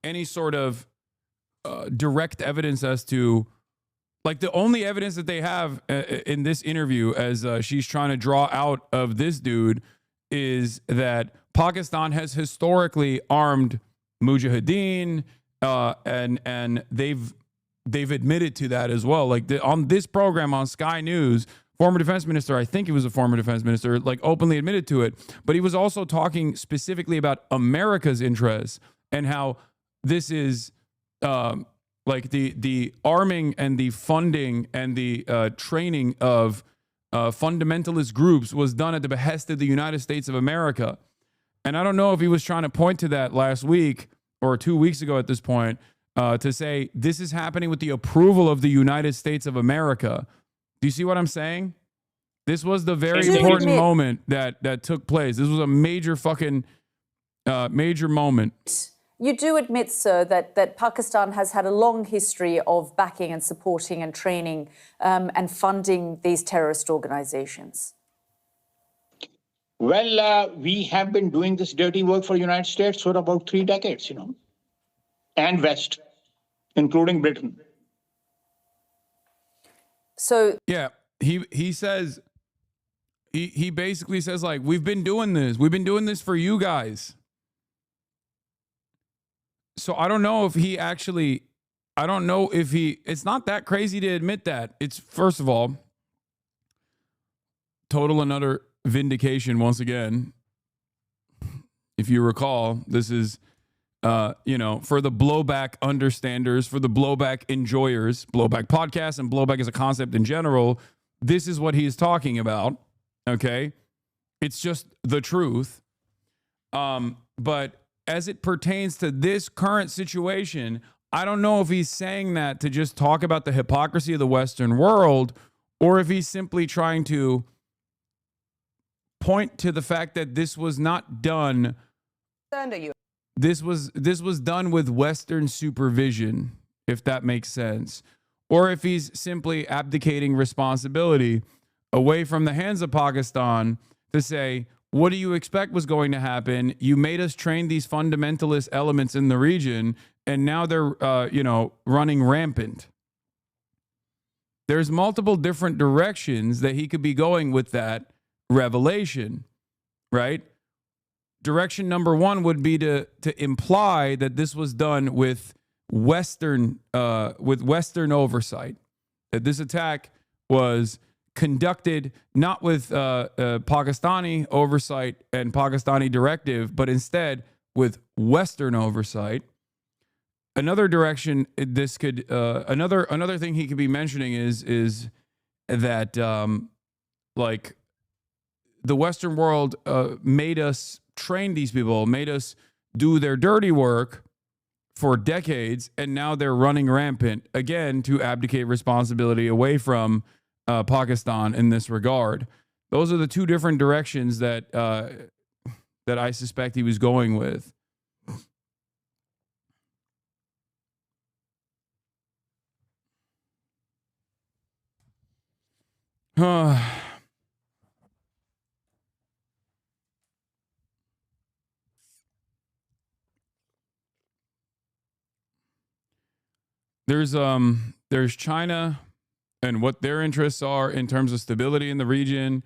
any sort of direct evidence as to, like, the only evidence that they have in this interview, as she's trying to draw out of this dude, is that Pakistan has historically armed Mujahideen, and they've admitted to that as well. Like, on this program on Sky News, former defense minister, I think he was a former defense minister, like, openly admitted to it. But he was also talking specifically about America's interests and how this is... like the arming and the funding and the training of fundamentalist groups was done at the behest of the United States of America. And I don't know if he was trying to point to that last week or 2 weeks ago at this point to say this is happening with the approval of the United States of America. Do you see what I'm saying? This was the very important moment that took place. This was a major fucking major moment. You do admit, sir, that Pakistan has had a long history of backing and supporting and training and funding these terrorist organizations. Well, we have been doing this dirty work for the United States for about 3 decades, and West, including Britain. So yeah, he says, he basically says, like, we've been doing this for you guys. So I don't know if it's not that crazy to admit that. It's, first of all, total and utter vindication once again. If you recall, this is, for the blowback understanders, for the blowback enjoyers, blowback podcasts and blowback as a concept in general, this is what he's talking about, okay? It's just the truth. But as it pertains to this current situation, I don't know if he's saying that to just talk about the hypocrisy of the Western world, or if he's simply trying to point to the fact that this was not done. This was done with Western supervision, if that makes sense. Or if he's simply abdicating responsibility away from the hands of Pakistan to say, what do you expect was going to happen? You made us train these fundamentalist elements in the region, and now they're, running rampant. There's multiple different directions that he could be going with that revelation, right? Direction number one would be to imply that this was done with Western oversight, that this attack was conducted not with Pakistani oversight and Pakistani directive, but instead with Western oversight. Another direction this could another thing he could be mentioning is that like the Western world made us train these people, made us do their dirty work for decades, and now they're running rampant again to abdicate responsibility away from Pakistan in this regard. Those are the two different directions that I suspect he was going with. There's China and what their interests are in terms of stability in the region.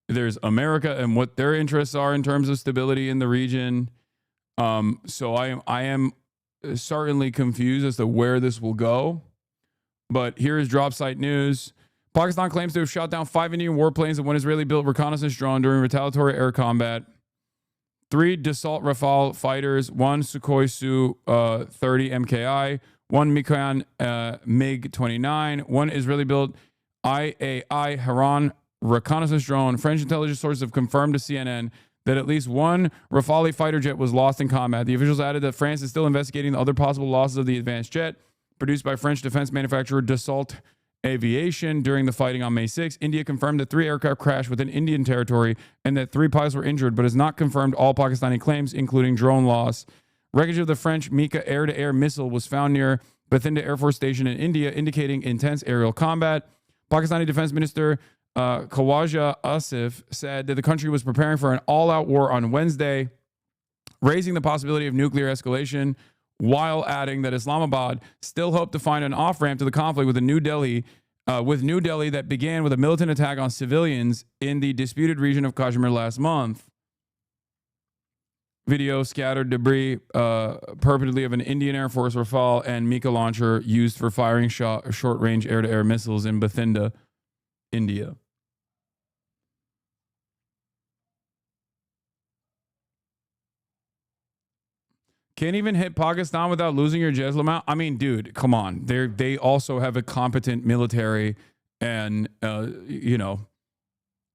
There's America and what their interests are in terms of stability in the region. So I am certainly confused as to where this will go. But here is drop site news. Pakistan claims to have shot down 5 Indian warplanes and one Israeli-built reconnaissance drone during retaliatory air combat. 3 Dassault Rafale fighters, 1 Sukhoi Su-30 MKI, 1 Mikoyan MiG-29, 1 Israeli-built IAI Haran reconnaissance drone. French intelligence sources have confirmed to CNN that at least 1 Rafale fighter jet was lost in combat. The officials added that France is still investigating the other possible losses of the advanced jet produced by French defense manufacturer Dassault Aviation during the fighting on May 6. India confirmed that 3 aircraft crashed within Indian territory and that 3 pilots were injured, but has not confirmed all Pakistani claims, including drone loss. Wreckage of the French Mika air-to-air missile was found near Bathinda Air Force Station in India, indicating intense aerial combat. Pakistani Defense Minister Khawaja Asif said that the country was preparing for an all-out war on Wednesday, raising the possibility of nuclear escalation, while adding that Islamabad still hoped to find an off-ramp to the conflict with New Delhi that began with a militant attack on civilians in the disputed region of Kashmir last month. Video scattered debris purportedly of an Indian Air Force Rafale and Mika launcher used for firing short-range air-to-air missiles in Bathinda, India. Can't even hit Pakistan without losing your Jezlum out. I mean, dude, come on. They also have a competent military and,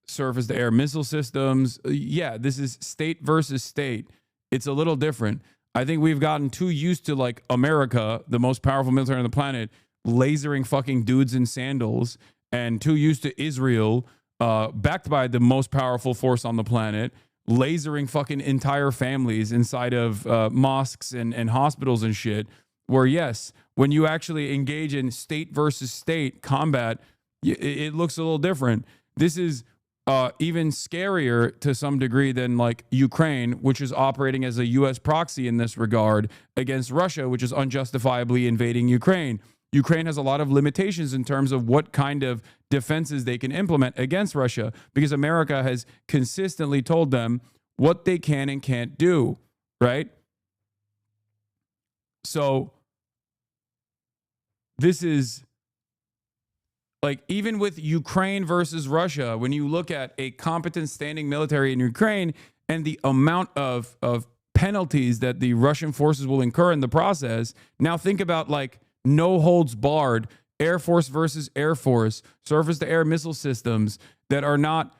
surface-to-air missile systems. Yeah, this is state versus state. It's a little different. I think we've gotten too used to, like, America, the most powerful military on the planet, lasering fucking dudes in sandals, and too used to Israel, backed by the most powerful force on the planet, lasering fucking entire families inside of mosques and hospitals and shit, where, yes, when you actually engage in state versus state combat, it looks a little different. This is even scarier to some degree than like Ukraine, which is operating as a U.S. proxy in this regard against Russia, which is unjustifiably invading Ukraine. Ukraine has a lot of limitations in terms of what kind of defenses they can implement against Russia, because America has consistently told them what they can and can't do, right? So this is like, even with Ukraine versus Russia, when you look at a competent standing military in Ukraine and the amount of penalties that the Russian forces will incur in the process, now think about like no holds barred Air Force versus Air Force, surface-to-air missile systems that are not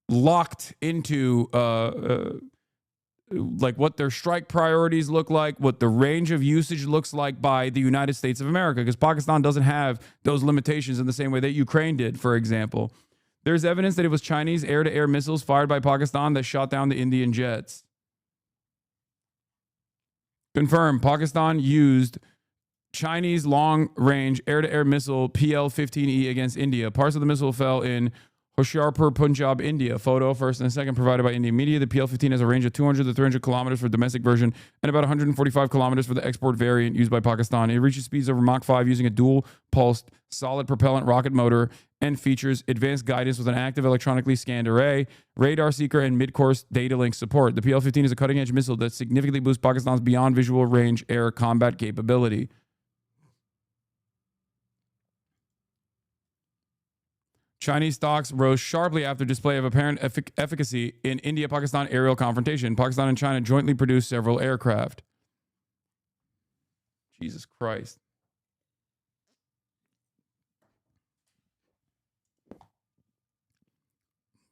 locked into like what their strike priorities look like, what the range of usage looks like by the United States of America, because Pakistan doesn't have those limitations in the same way that Ukraine did, for example. There's evidence that it was Chinese air-to-air missiles fired by Pakistan that shot down the Indian jets. Confirmed, Pakistan used Chinese long-range air-to-air missile PL-15E against India. Parts of the missile fell in Hoshiarpur, Punjab, India. Photo first and second provided by Indian media. The PL-15 has a range of 200 to 300 kilometers for the domestic version and about 145 kilometers for the export variant used by Pakistan. It reaches speeds over Mach 5 using a dual-pulsed solid propellant rocket motor and features advanced guidance with an active electronically scanned array, radar seeker, and mid-course data link support. The PL-15 is a cutting-edge missile that significantly boosts Pakistan's beyond visual range air combat capability. Chinese stocks rose sharply after display of apparent efficacy in India-Pakistan aerial confrontation. Pakistan and China jointly produced several aircraft. Jesus Christ.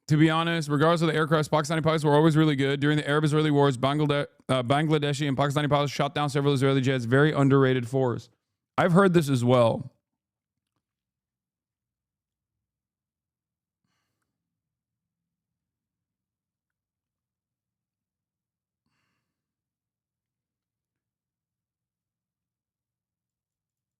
To be honest, regardless of the aircrafts, Pakistani pilots were always really good. During the Arab-Israeli wars, Bangladeshi and Pakistani pilots shot down several Israeli jets. Very underrated force. I've heard this as well.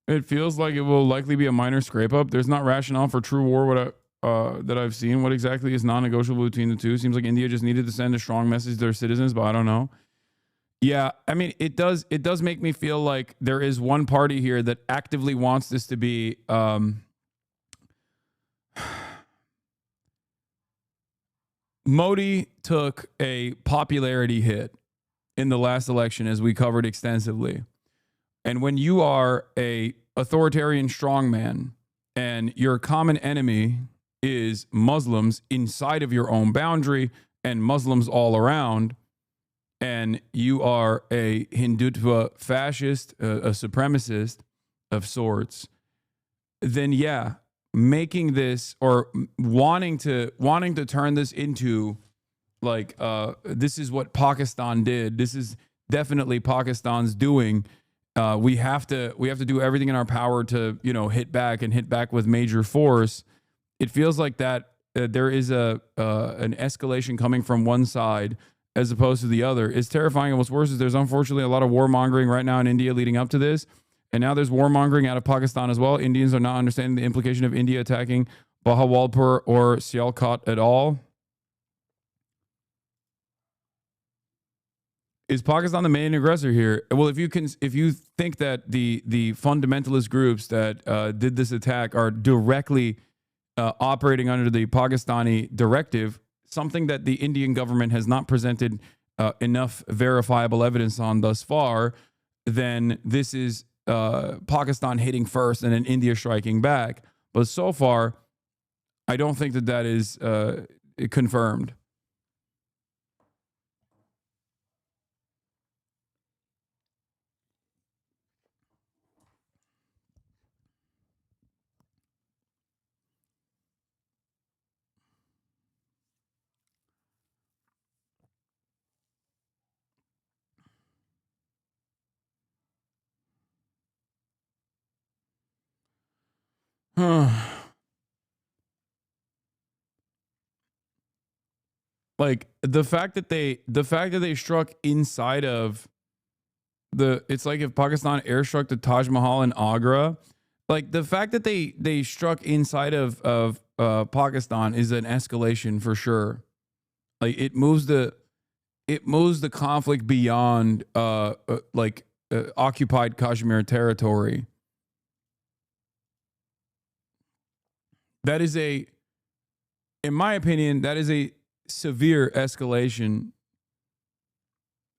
It feels like it will likely be a minor scrape up. There's not rationale for true war that I've seen. What exactly is non-negotiable between the two? Seems like India just needed to send a strong message to their citizens, but I don't know. Yeah, I mean, it does make me feel like there is one party here that actively wants this to be Modi took a popularity hit in the last election, as we covered extensively. And when you are a authoritarian strongman and your common enemy is Muslims inside of your own boundary and Muslims all around, and you are a Hindutva fascist, a supremacist of sorts, then yeah, making this or wanting to turn this into like this is what Pakistan did. This is definitely Pakistan's doing. We have to do everything in our power to, hit back with major force. It feels like that there is an escalation coming from one side as opposed to the other. It's terrifying. And what's worse is there's unfortunately a lot of warmongering right now in India leading up to this. And now there's warmongering out of Pakistan as well. Indians are not understanding the implication of India attacking Bahawalpur or Sialkot at all. Is Pakistan the main aggressor here? Well, if you think that the fundamentalist groups that did this attack are directly operating under the Pakistani directive, something that the Indian government has not presented enough verifiable evidence on thus far, then this is Pakistan hitting first and then India striking back. But so far, I don't think that is confirmed. Like the fact that they struck inside of it's like if Pakistan airstruck the Taj Mahal in Agra, like the fact that they struck inside of Pakistan is an escalation for sure. Like it moves the conflict beyond occupied Kashmir territory. That is in my opinion, that is a severe escalation.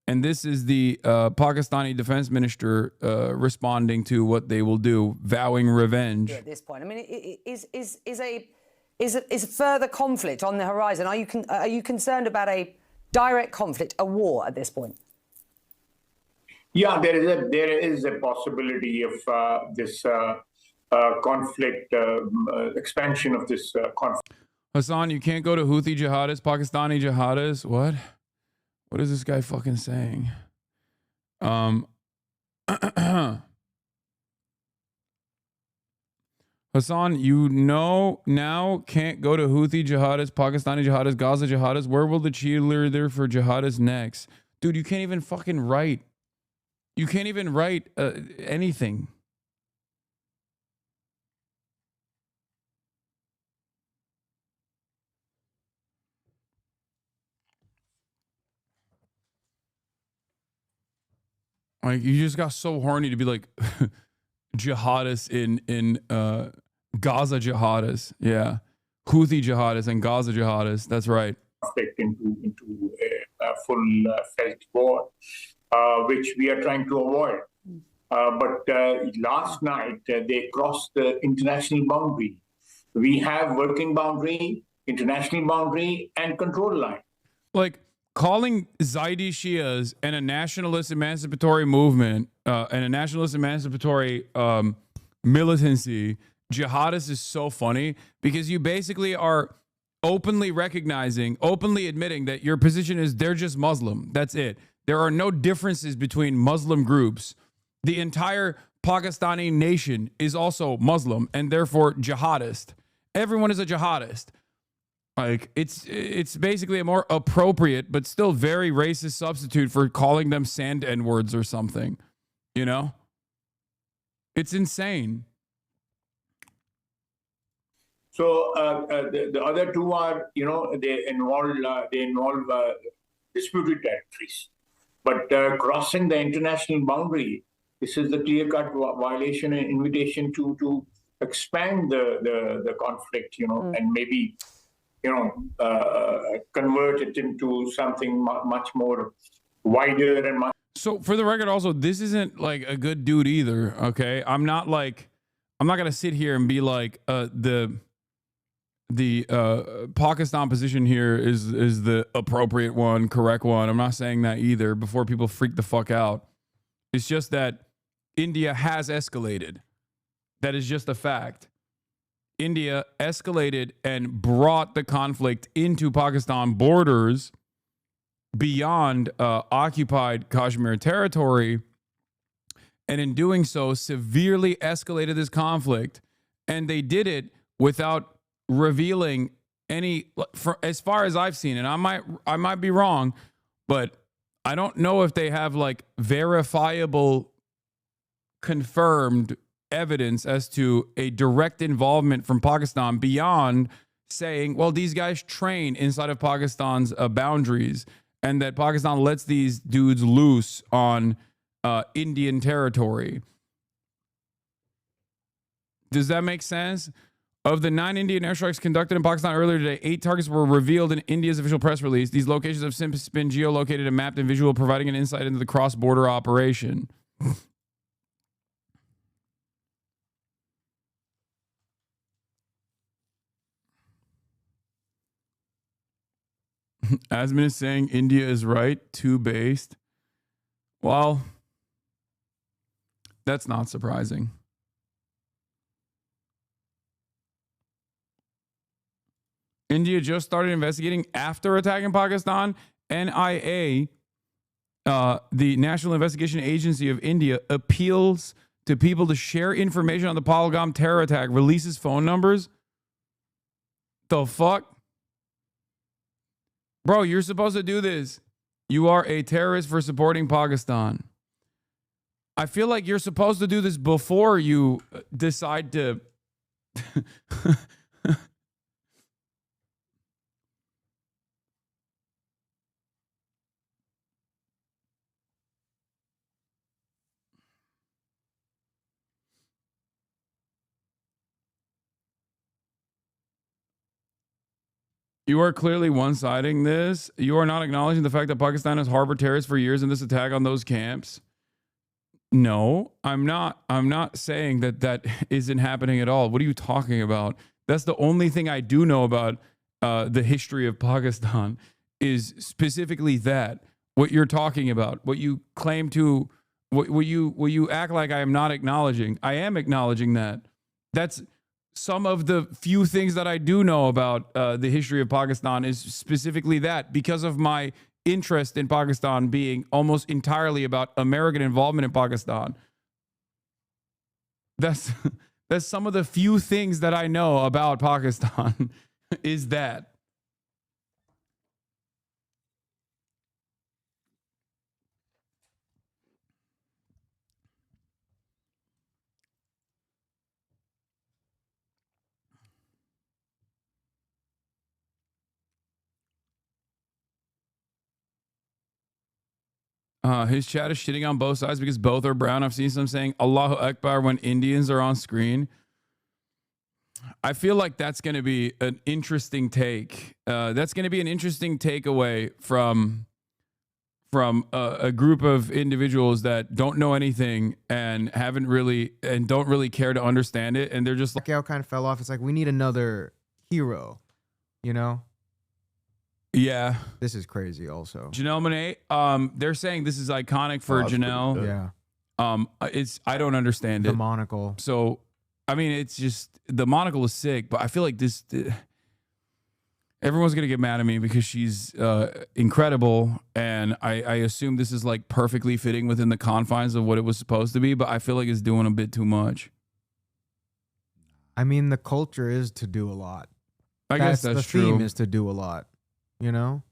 And this is the Pakistani defense minister responding to what they will do, vowing revenge. At this point, I mean, is further conflict on the horizon? Are you concerned about a direct conflict, a war at this point? Yeah, there is a possibility of this conflict, expansion of this conflict. Hasan, you can't go to Houthi jihadists, Pakistani jihadists. What? What is this guy fucking saying? Hasan, you know now can't go to Houthi jihadists, Pakistani jihadists, Gaza jihadists. Where will the cheerleader for jihadists next? Dude, you can't even fucking write. You can't even write anything. Like, you just got so horny to be like jihadists in Gaza jihadists. Yeah. Houthi jihadists and Gaza jihadists. That's right. Into a full-fledged war, which we are trying to avoid. But last night, they crossed the international boundary. We have working boundary, international boundary, and control line. Like, calling Zaidi Shias and a nationalist emancipatory movement and a nationalist emancipatory militancy jihadists is so funny, because you basically are openly recognizing, openly admitting that your position is they're just Muslim. That's it. There are no differences between Muslim groups. The entire Pakistani nation is also Muslim and therefore jihadist. Everyone is a jihadist. Like, it's basically a more appropriate but still very racist substitute for calling them sand N-words or something. You know? It's insane. So the other two are, they involve disputed territories. But crossing the international boundary, this is the clear-cut violation and invitation to expand the conflict, and maybe, convert it into something much more wider and much. So for the record, also, this isn't like a good dude either. Okay, I'm not gonna sit here and be like the Pakistan position here is the appropriate one, correct one. I'm not saying that either before people freak the fuck out. It's just that India has escalated. That is just a fact. India escalated and brought the conflict into Pakistan borders beyond occupied Kashmir territory, and in doing so severely escalated this conflict. And they did it without revealing any, as far as I've seen, and I might be wrong, but I don't know if they have like verifiable, confirmed evidence as to a direct involvement from Pakistan beyond saying, well, these guys train inside of Pakistan's boundaries, and that Pakistan lets these dudes loose on Indian territory. Does that make sense? Of the 9 Indian airstrikes conducted in Pakistan earlier today, 8 targets were revealed in India's official press release. These locations have since been geolocated and mapped in visual, providing an insight into the cross-border operation. Asmin is saying India is right, too based. Well, that's not surprising. India just started investigating after attacking Pakistan. NIA, the National Investigation Agency of India, appeals to people to share information on the Pahalgam terror attack, releases phone numbers. The fuck? Bro, you're supposed to do this. You are a terrorist for supporting Pakistan. I feel like you're supposed to do this before you decide to... You are clearly one-siding this. You are not acknowledging the fact that Pakistan has harbored terrorists for years in this attack on those camps. No, I'm not. I'm not saying that isn't happening at all. What are you talking about? That's the only thing I do know about the history of Pakistan is specifically that. What you're talking about, what you claim to, what you act like I am not acknowledging. I am acknowledging that. That's some of the few things that I do know about the history of Pakistan is specifically that, because of my interest in Pakistan being almost entirely about American involvement in Pakistan. That's That's some of the few things that I know about Pakistan is that. His chat is shitting on both sides because both are brown. I've seen some saying Allahu Akbar when Indians are on screen. I feel like that's going to be an interesting take. That's going to be an interesting takeaway from a group of individuals that don't know anything and don't really care to understand it. And they're just like, Pacquiao kind of fell off. It's like, we need another hero, you know? Yeah. This is crazy also. Janelle Monáe, they're saying this is iconic for Janelle. Yeah. I don't understand it. The monocle. So, I mean, it's just, the monocle is sick, but I feel like this, everyone's going to get mad at me because she's incredible. And I assume this is like perfectly fitting within the confines of what it was supposed to be, but I feel like it's doing a bit too much. I mean, the culture is to do a lot. I guess that's true. The theme is to do a lot. You know?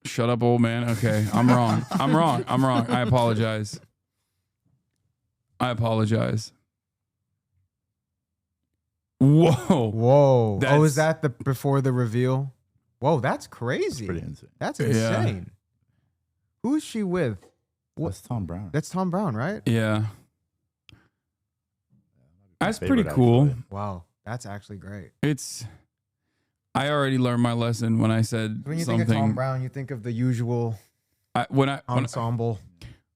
Shut up, old man. Okay, I'm wrong. I'm wrong. I apologize. Whoa. Oh, is that before the reveal? Whoa, that's crazy. Pretty insane. That's insane. Yeah. Who is she with? That's Tom Brown. That's Tom Brown, right? Yeah. That's pretty cool. Actually. Wow, that's actually great. I already learned my lesson when I said when you something. think of Tom Brown, you think of the usual ensemble.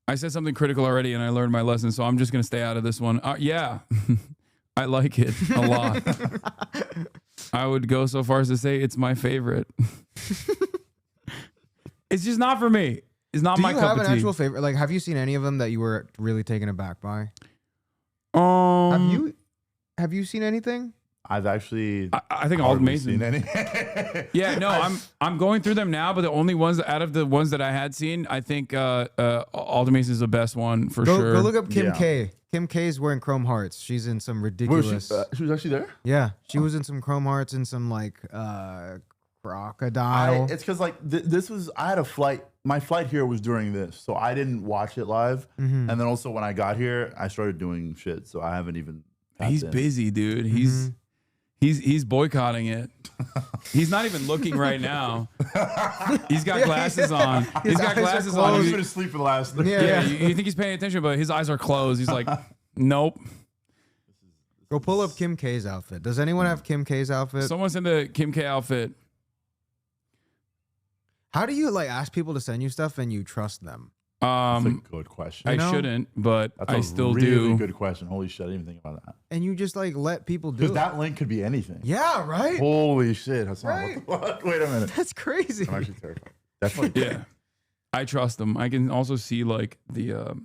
I said something critical already, and I learned my lesson, so I'm just gonna stay out of this one. Yeah, I like it a lot. I would go so far as to say it's my favorite. It's just not for me. It's not my cup of tea. Do you have an actual favorite? Like, have you seen any of them that you were really taken aback by? Have you seen anything? I've actually. I think all amazing. Seen any. Yeah, no, I'm going through them now, but the only ones out of the ones that I had seen, I think Ultimates is the best one for sure. Go look up Kim K. Kim K is wearing chrome hearts. She's in some ridiculous. She was actually there. Yeah, she was in some chrome hearts and some like crocodile. It's because like this was. I had a flight. My flight here was during this, so I didn't watch it live. Mm-hmm. And then also when I got here, I started doing shit, so I haven't even. He's busy, dude. He's boycotting it. He's not even looking right now. He's got glasses on. He's got glasses on. I was going to sleep for the last. Yeah, you think he's paying attention, but his eyes are closed. He's like, nope. Go pull up Kim K's outfit. Does anyone have Kim K's outfit? Someone send the Kim K outfit. How do you like ask people to send you stuff and you trust them? That's a good question. I shouldn't, but I still really do. Really good question. Holy shit, I didn't even think about that. And you just like let people do Because it. that link could be anything. Yeah, right? Holy shit, Hasan. Right? What? Wait a minute. That's crazy. I'm actually terrified. Definitely. Yeah. I trust them. I can also see like the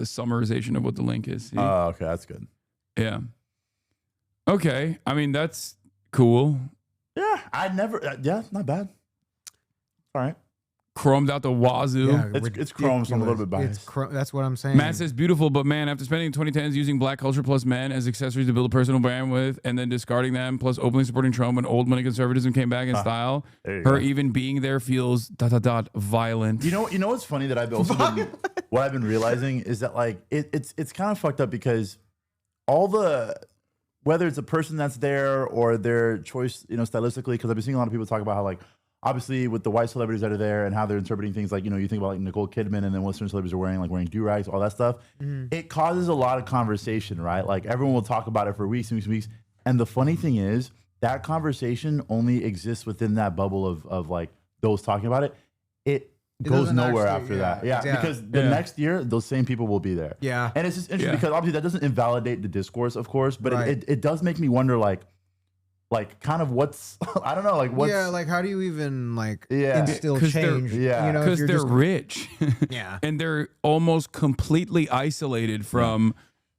summarization of what the link is. Oh, okay, that's good. Yeah. Okay. I mean, that's cool. Yeah, not bad. All right. Chromed out the wazoo. Yeah, it's chrome, so I'm a little bit biased. That's what I'm saying. Matt says, beautiful, but man, after spending 2010s using black culture plus men as accessories to build a personal brand with, and then discarding them, plus openly supporting Trump when old money conservatism came back in style, her even being there feels ... violent. You know what's funny that I've also been, what I've been realizing is that like it's kind of fucked up because all the, whether it's a person that's there or their choice, stylistically, because I've been seeing a lot of people talk about how like, obviously, with the white celebrities that are there and how they're interpreting things, like, you think about like Nicole Kidman and then Western celebrities are wearing do-rags, all that stuff. It causes a lot of conversation, right? Like everyone will talk about it for weeks and weeks and weeks. And the funny thing is that conversation only exists within that bubble of like those talking about it. It goes nowhere after that. Yeah, because the next year, those same people will be there. Yeah. And it's just interesting because obviously that doesn't invalidate the discourse, of course, but it does make me wonder like kind of what's, I don't know, like what's... Yeah, like how do you even like instill change? Yeah. Because they're rich. Yeah. And they're almost completely isolated from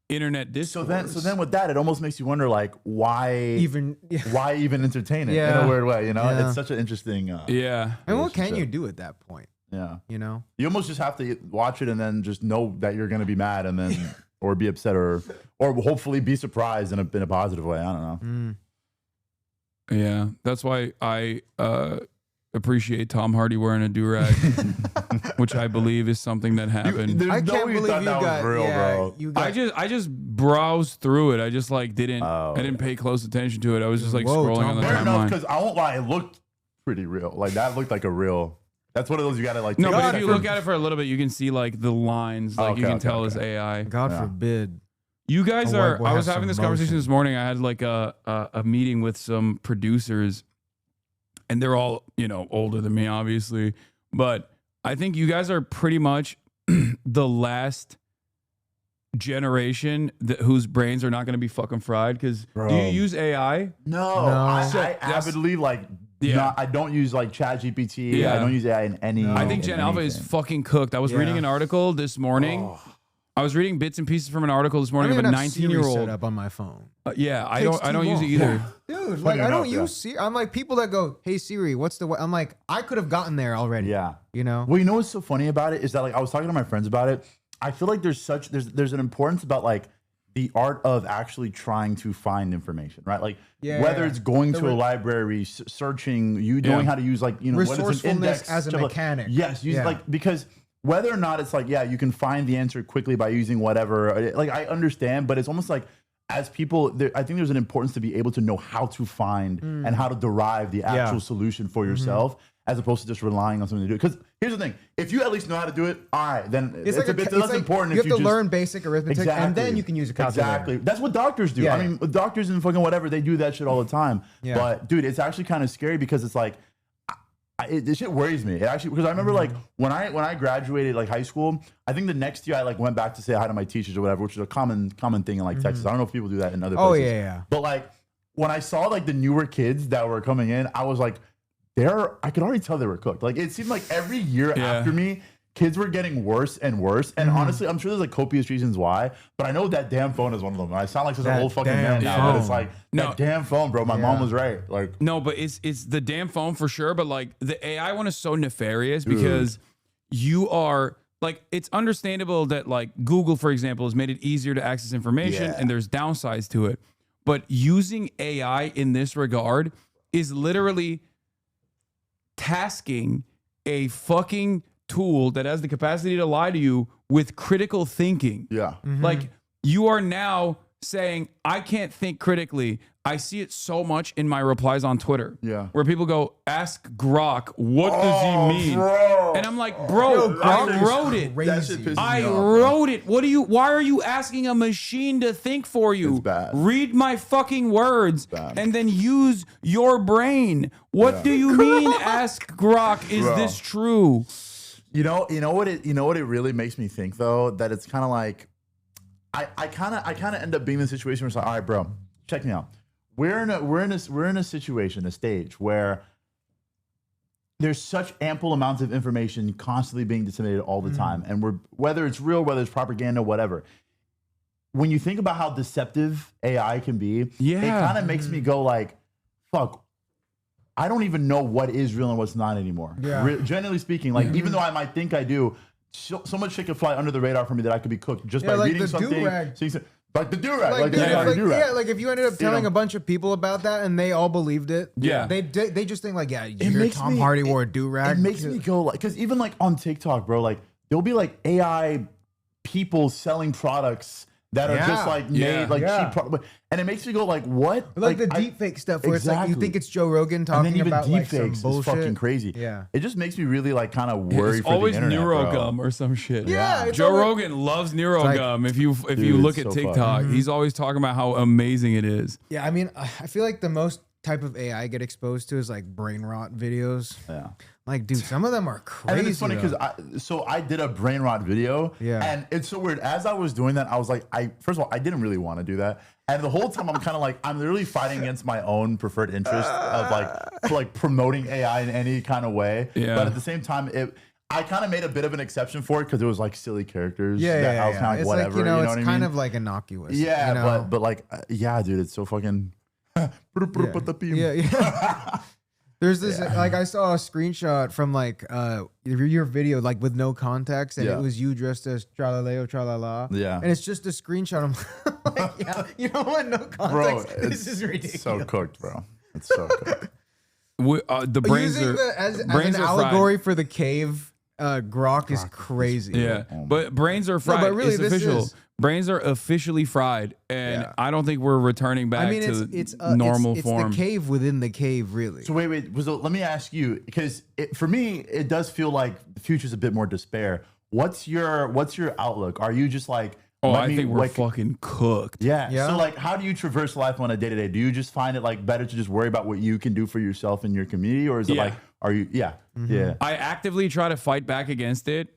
internet discourse. So then with that, it almost makes you wonder like why even entertain it in a weird way, It's such an interesting... And what can you do at that point? Yeah. You almost just have to watch it and then just know that you're going to be mad and then... or be upset or hopefully be surprised in a positive way. I don't know. Yeah, that's why I appreciate Tom Hardy wearing a do-rag, which I believe is something that happened. I can't believe you got real, bro. I just browsed through it. I just like I didn't pay close attention to it. I was just like scrolling on the timeline. Because I won't lie, it looked pretty real. Like that looked like a real. That's one of those you gotta like. No, but if you look at it for a little bit, you can see like the lines. Like you can tell it's AI. God forbid. You guys are. I was having this conversation this morning. I had like a meeting with some producers, and they're all older than me, obviously. But I think you guys are pretty much the last generation whose brains are not going to be fucking fried. Because do you use AI? No. I avidly I don't use like ChatGPT. Yeah. I don't use AI in any. I think Gen Alpha is fucking cooked. I was reading an article this morning. I was reading bits and pieces from an article this morning of a 19-year-old set up on my phone. Yeah, I don't use it either. Dude, like I don't use Siri. I'm like people that go, "Hey Siri, what's the?" I'm like, I could have gotten there already. Yeah, Well, you know what's so funny about it is that like I was talking to my friends about it. I feel like there's an importance about like the art of actually trying to find information, right? Like whether it's going to a library, searching, knowing how to use like what is an index as a mechanic. Yes, like because. Whether or not it's like, you can find the answer quickly by using whatever. Like, I understand, but it's almost like as people, I think there's an importance to be able to know how to find and how to derive the actual solution for yourself as opposed to just relying on something to do it. Because here's the thing. If you at least know how to do it, all right, then it's like less important. You have to learn basic arithmetic and then you can use a calculator. Exactly. That's what doctors do. Yeah. I mean, doctors and fucking whatever, they do that shit all the time. Yeah. But, dude, it's actually kind of scary because it's like, this shit worries me. It actually, because I remember like when I graduated like high school, I think the next year I like went back to say hi to my teachers or whatever, which is a common thing in like Texas. I don't know if people do that in other places. Yeah. But like when I saw like the newer kids that were coming in, I was like, I could already tell they were cooked. Like it seemed like every year after me, kids were getting worse and worse. And honestly, I'm sure there's like copious reasons why, but I know that damn phone is one of them. I sound like such an old fucking man now, but it's like that damn phone, bro. My mom was right. Like no, but it's the damn phone for sure. But like the AI one is so nefarious because you are like, it's understandable that like Google, for example, has made it easier to access information and there's downsides to it. But using AI in this regard is literally tasking a fucking tool that has the capacity to lie to you with critical thinking. Yeah. Like you are now saying, I can't think critically. I see it so much in my replies on Twitter. Yeah. Where people go, ask Grok, what does he mean? Bro. And I'm like, bro, I wrote it. I wrote it. Why are you asking a machine to think for you? It's bad. Read my fucking words and then use your brain. What do you mean ask Grok, is this true? You know what it really makes me think though, that it's kind of like I kind of end up being in a situation where it's like, all right, bro, check me out. We're in a situation, a stage where there's such ample amounts of information constantly being disseminated all the time, and whether it's real, whether it's propaganda, whatever. When you think about how deceptive AI can be, it kind of makes me go like, fuck. I don't even know what is real and what's not anymore. Yeah. Generally speaking, like even though I might think I do, so much shit could fly under the radar for me that I could be cooked just by reading something. Like the do-rag. Like if you ended up telling a bunch of people about that and they all believed it, they just think like, Tom Hardy wore a do-rag. It makes me go like, because even like on TikTok, bro, like there'll be like AI people selling products that are just like made like cheap, and it makes me go like, what? Like the deepfake stuff where it's like you think it's Joe Rogan talking about like some bullshit. Is fucking crazy. Yeah, it just makes me really like kind of worried. It's for always the internet, neurogum or some shit. Yeah, Joe Rogan loves neurogum. If you look at TikTok, he's always talking about how amazing it is. Yeah, I mean, I feel like the most type of AI I get exposed to is like brain rot videos. Yeah. Like, dude, some of them are crazy. And then it's funny because I did a brain rot video. Yeah. And it's so weird. As I was doing that, I was like, first of all, I didn't really want to do that. And the whole time I'm kind of like, I'm literally fighting against my own preferred interest of like promoting AI in any kind of way. Yeah. But at the same time, I kind of made a bit of an exception for it because it was like silly characters. I was kind of like, it's whatever. Like, you know, it's what I kind mean? of like innocuous. Yeah, you know? but like, dude, it's so fucking. There's this like I saw a screenshot from like your video like with no context, and it was you dressed as Tralaleo Tralala. Yeah, and it's just a screenshot. I'm like, yeah, you know what? No context. Bro, this is ridiculous. So cooked, bro. It's so cooked. The brains Using are as brains an are allegory fried. for the cave. Grok is crazy. Yeah, but brains are fried. but really, it's this official. is- Brains are officially fried, and I don't think we're returning back I mean, to it's normal it's form. the cave within the cave, really. So wait. Let me ask you, because for me, it does feel like the future's a bit more despair. What's your outlook? Are you just like, I think we're fucking cooked. Yeah. So like, how do you traverse life on a day to day? Do you just find it like better to just worry about what you can do for yourself and your community, or is it like, are you? Yeah. Yeah. I actively try to fight back against it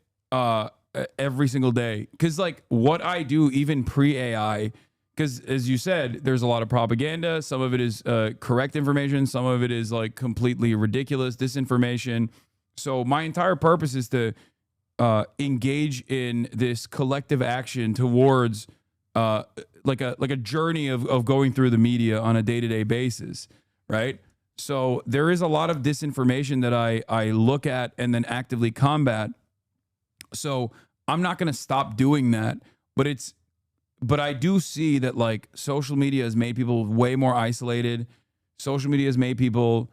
every single day, because like what I do, even pre-AI, because as you said, there's a lot of propaganda. Some of it is correct information. Some of it is like completely ridiculous disinformation. So my entire purpose is to engage in this collective action towards like a journey of going through the media on a day-to-day basis, right? So there is a lot of disinformation that I look at and then actively combat. So I'm not going to stop doing that, but I do see that like social media has made people way more isolated. Social media has made people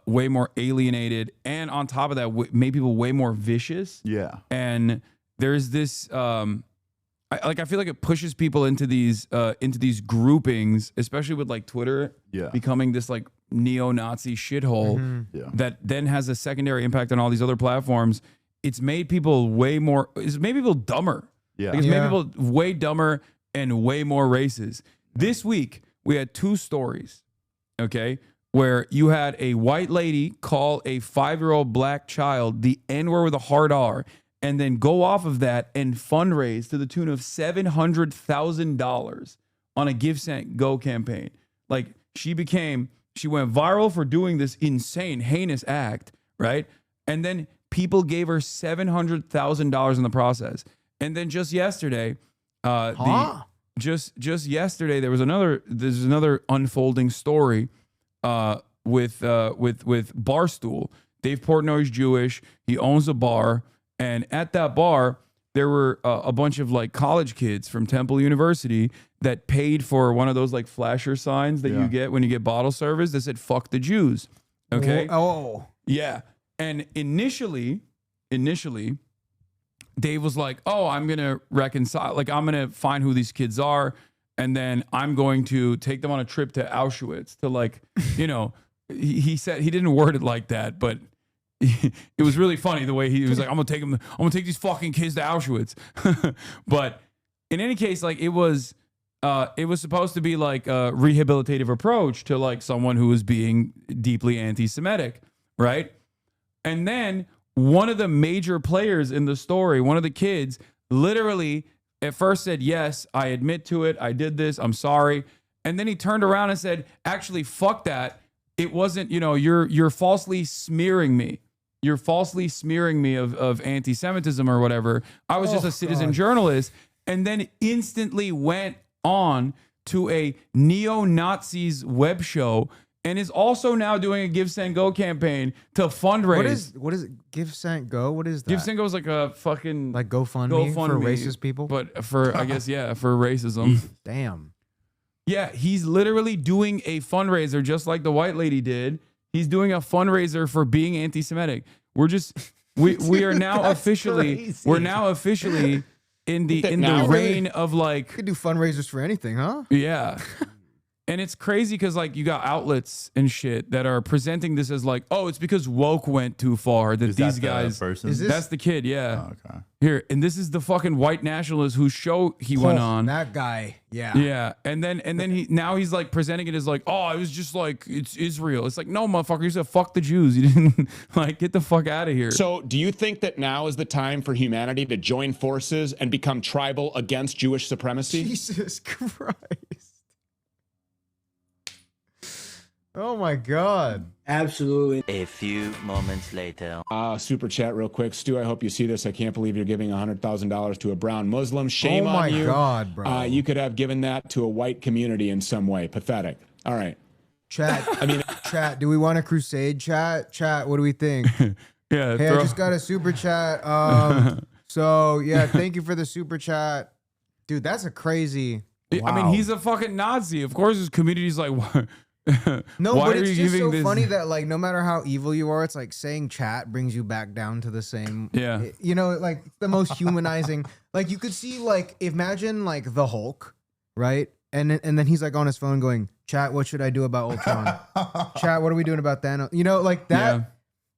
way more alienated, and on top of that, made people way more vicious. Yeah. And there's this I feel like it pushes people into these groupings, especially with like Twitter becoming this like neo-Nazi shithole that then has a secondary impact on all these other platforms. It's made people it's made people dumber. Yeah. Like, it's made people way dumber and way more racist. This week, we had two stories, okay, where you had a white lady call a 5-year-old black child the N-word with a hard R, and then go off of that and fundraise to the tune of $700,000 on a Give, Send, Go campaign. Like, she went viral for doing this insane, heinous act, right? And then people gave her $700,000 in the process. And then just yesterday, just yesterday, there's another unfolding story with Barstool. Dave Portnoy's Jewish. He owns a bar, and at that bar, there were a bunch of like college kids from Temple University that paid for one of those like flasher signs that you get when you get bottle service that said "fuck the Jews." Okay. Oh. Yeah. And initially, Dave was like, "Oh, I'm gonna reconcile. Like, I'm gonna find who these kids are, and then I'm going to take them on a trip to Auschwitz to like, you know." He said he didn't word it like that, but it was really funny the way he was like, I'm gonna take these fucking kids to Auschwitz. But in any case, like it was supposed to be like a rehabilitative approach to like someone who was being deeply anti-Semitic, right? And then one of the major players in the story, one of the kids, literally at first said, "Yes, I admit to it. I did this. I'm sorry." And then he turned around and said, "Actually, fuck that. It wasn't, you know, you're falsely smearing me. You're falsely smearing me of anti-Semitism or whatever. I was just a citizen journalist." And then instantly went on to a neo-Nazis web show and is also now doing a Give, Send, Go campaign to fundraise. What is it? Give, Send, Go? What is that? Give, Send, Go is like a fucking like GoFundMe for racist people? But for, I guess, yeah, for racism. Damn. Yeah, he's literally doing a fundraiser just like the white lady did. He's doing a fundraiser for being anti-Semitic. We are now officially in the reign of like, you could do fundraisers for anything, huh? Yeah. And it's crazy because like you got outlets and shit that are presenting this as like, oh, it's because woke went too far that these guys. That's the kid, yeah. Oh, okay. Here, and this is the fucking white nationalist whose show he went on. That guy, yeah. Yeah. And then he's like presenting it as like, oh, it was just like it's Israel. It's like, no, motherfucker, you said fuck the Jews. You didn't like get the fuck out of here. So do you think that now is the time for humanity to join forces and become tribal against Jewish supremacy? Jesus Christ. Oh my God. Absolutely. A few moments later. Super chat real quick. Stu, I hope you see this. I can't believe you're giving $100,000 to a brown Muslim. Shame on you. Oh my God, bro. You could have given that to a white community in some way. Pathetic. All right. Chat. I mean, Chat, do we want a crusade? Chat, what do we think? Yeah. Hey, I just got a super chat. So yeah, thank you for the super chat, dude. That's a crazy. I mean, he's a fucking Nazi. Of course, his community's like, what? No, Why but are it's you just giving so this? funny that like no matter how evil you are, it's like saying chat brings you back down to the same. Yeah. You know, like the most humanizing. Like you could see, like imagine like the Hulk, right? And then he's like on his phone going, "Chat, what should I do about Ultron? Chat, what are we doing about Thanos?" You know, like that. Yeah.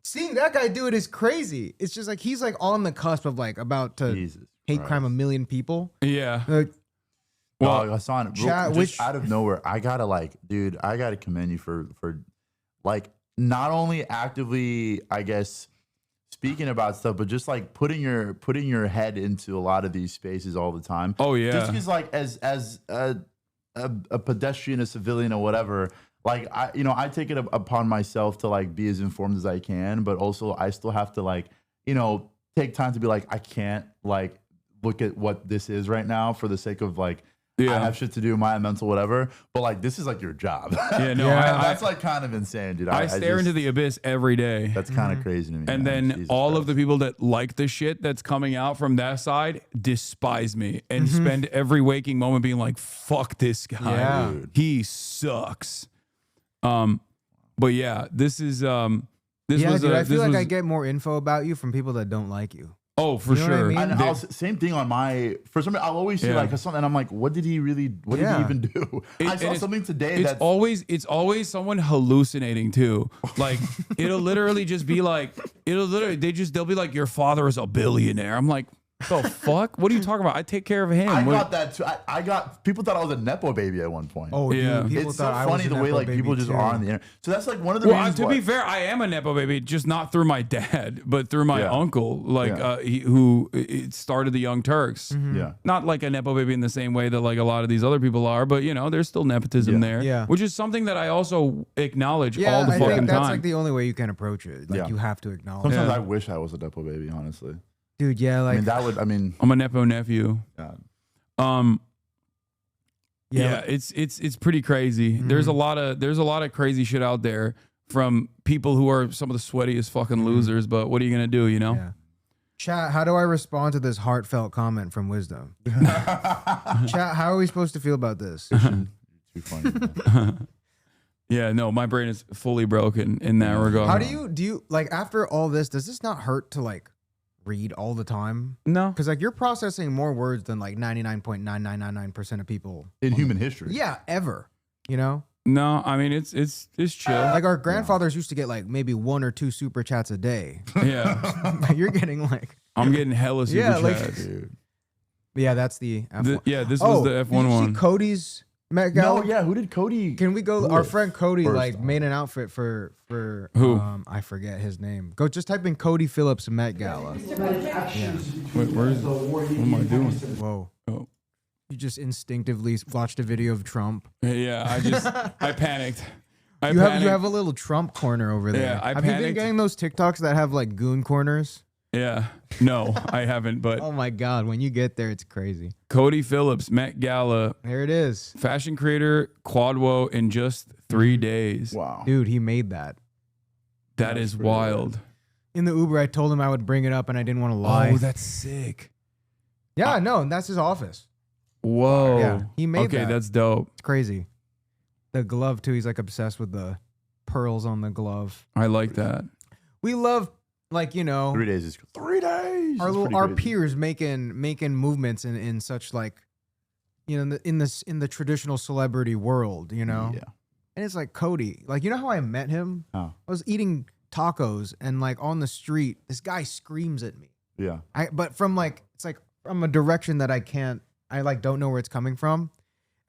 Seeing that guy do it is crazy. It's just like he's like on the cusp of like about to hate crime a million people. Yeah. Like, Well, Hasan, chat, just out of nowhere, I gotta commend you for like not only actively, I guess, speaking about stuff, but just like putting your head into a lot of these spaces all the time. Oh yeah. Just because like as a pedestrian, a civilian, or whatever, like I take it upon myself to like be as informed as I can, but also I still have to like take time to be like, I can't like look at what this is right now for the sake of like. Yeah. I have shit to do, my mental whatever, but like this is like your job. Yeah, no, that's like kind of insane, dude. I stare into the abyss every day. That's kind of crazy to me. And man. then Jesus all Christ. of the people that like the shit that's coming out from that side despise me and spend every waking moment being like, fuck this guy. Yeah. He sucks. But yeah, this is this yeah, was dude, I feel like I was- get more info about you from people that don't like you. Oh, for You know what I sure. mean? And same thing on my. For some reason, I'll always see like something, and I'm like, what did he really? What did he even do? I saw something today It's that's it's always someone hallucinating too. Like it'll literally just be like they'll be like, your father is a billionaire. I'm like, the fuck? What are you talking about? I take care of him. I What- got that too. I got people thought I was a nepo baby at one point. Oh, Yeah. dude, people It's so thought I was funny a the way Nepo like people baby, just too. are on the internet. So that's like one of the Well, reasons. to why- be fair, I am a nepo baby, just not through my dad, but through my Yeah. uncle, like Yeah. who started the Young Turks. Yeah. Not like a nepo baby in the same way that like a lot of these other people are, but there's still nepotism there. Yeah. Which is something that I also acknowledge Yeah, all the I fucking think that's time. like the only way you can approach it. Like Yeah. you have to acknowledge. Sometimes it. I wish I was a nepo baby. Honestly, Dude, yeah, like I mean that would. I mean, I'm a nepo nephew. God. Yeah, it's pretty crazy. There's a lot of crazy shit out there from people who are some of the sweatiest fucking losers, but what are you gonna do, Yeah. Chat, how do I respond to this heartfelt comment from Wisdom? Chat, how are we supposed to feel about this? Too funny. Yeah, no, my brain is fully broken in that regard. How do you like after all this, does this not hurt to like read all the time? No. Because like you're processing more words than like 99.9999% of people in human history. Yeah, ever. You know? No, I mean it's chill. Like our grandfathers used to get like maybe 1 or 2 super chats a day. Yeah. You're getting like I'm getting hella super Yeah, like- chats. yeah, that's the F1. This was the F1 did you see one. Cody's Met Gala? No, yeah. Who did Cody? Can we go? do Our it friend Cody first like off? made an outfit for Who? I forget his name. Go just type in Cody Phillips Met Gala. Yeah. Wait, where is it? What am I doing? Whoa. Oh. You just instinctively watched a video of Trump. Yeah, I panicked. I You panicked. have a little Trump corner over there. Yeah, I have you been panicked. getting those TikToks that have like goon corners? Yeah. No, I haven't, but Oh my god, when you get there, it's crazy. Cody Phillips, Met Gala, There it is. fashion creator, Quadwo in just 3 days. Wow. Dude, he made that. That is wild. In the Uber, I told him I would bring it up and I didn't want to lie. Oh, that's sick. Yeah, no, and that's his office. Whoa. Yeah, he made Okay, that. that's dope. It's crazy. The glove too. He's like obsessed with the pearls on the glove. I like that. We love, like 3 days is 3 days. our It's pretty our crazy. peers making movements in such like, in the traditional celebrity world, Yeah. And it's like Cody, like how I met him. Oh. I was eating tacos and like on the street, this guy screams at me. Yeah. But from like it's like from a direction that I like don't know where it's coming from.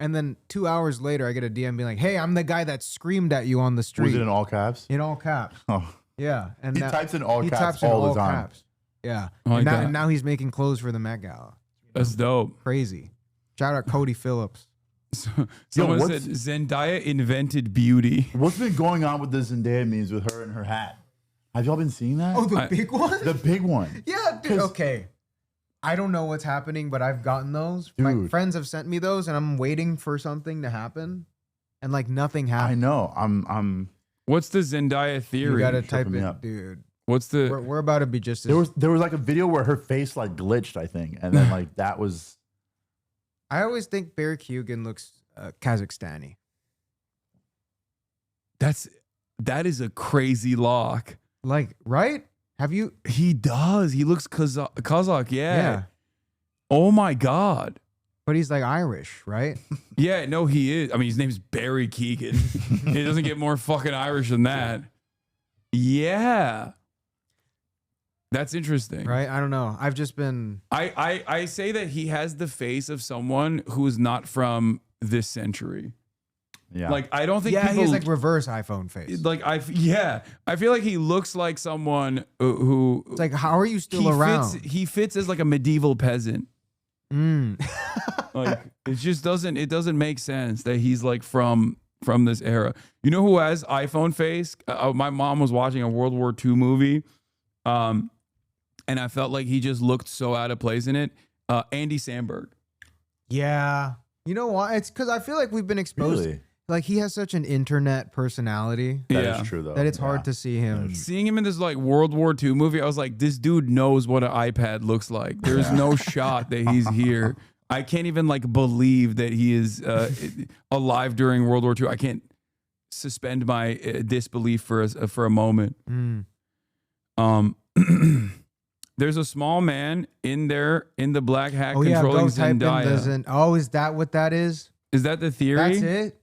And then 2 hours later, I get a DM being like, "Hey, I'm the guy that screamed at you on the street." Was it in all caps? In all caps. Oh. Yeah, and He now- types in all he caps types in all the all time. caps. Yeah, I like and, that. now he's making clothes for the Met Gala. That's dope. Crazy. Shout out Cody Phillips. Someone what's- said Zendaya invented beauty. What's been going on with the Zendaya memes with her and her hat? Have y'all been seeing that? Oh, the big one. The big one. Yeah, dude. Okay. I don't know what's happening, but I've gotten those. My Dude. friends have sent me those, and I'm waiting for something to happen, and like nothing I happened. know. I'm What's the Zendaya theory? You gotta type Tripping me it, up. dude. What's the? We're about to be just as. There was like a video where her face like glitched, I think, and then like that was. I always think Barry Keoghan looks Kazakhstani. That is a crazy lock. Like, right? Have you? He does. He looks Kazakh. Yeah. Oh my God. But he's like Irish, right? Yeah, no, he is. I mean, his name's Barry Keoghan. It doesn't get more fucking Irish than that. Yeah. That's interesting. Right? I don't know. I've just been. I say that he has the face of someone who is not from this century. Yeah. Like, I don't think Yeah, people, he has like reverse iPhone face. like, I feel like he looks like someone who. It's like, how are you still around? He fits as like a medieval peasant. Like, it just doesn't make sense that he's like from this era. You know who has iPhone face? My mom was watching a World War II movie, and I felt like he just looked so out of place in it. Andy Samberg. Yeah. You know why? It's because I feel like we've been exposed. Really? Like, he has such an internet personality. That is true, though. That it's hard to see him. Seeing him in this like World War II movie, I was like, this dude knows what an iPad looks like. There's no shot that he's here. I can't even like believe that he is alive during World War II. I can't suspend my disbelief for a moment. There's a small man in there in the black hat controlling Zendaya. Oh, is that what that is? Is that the theory? That's it?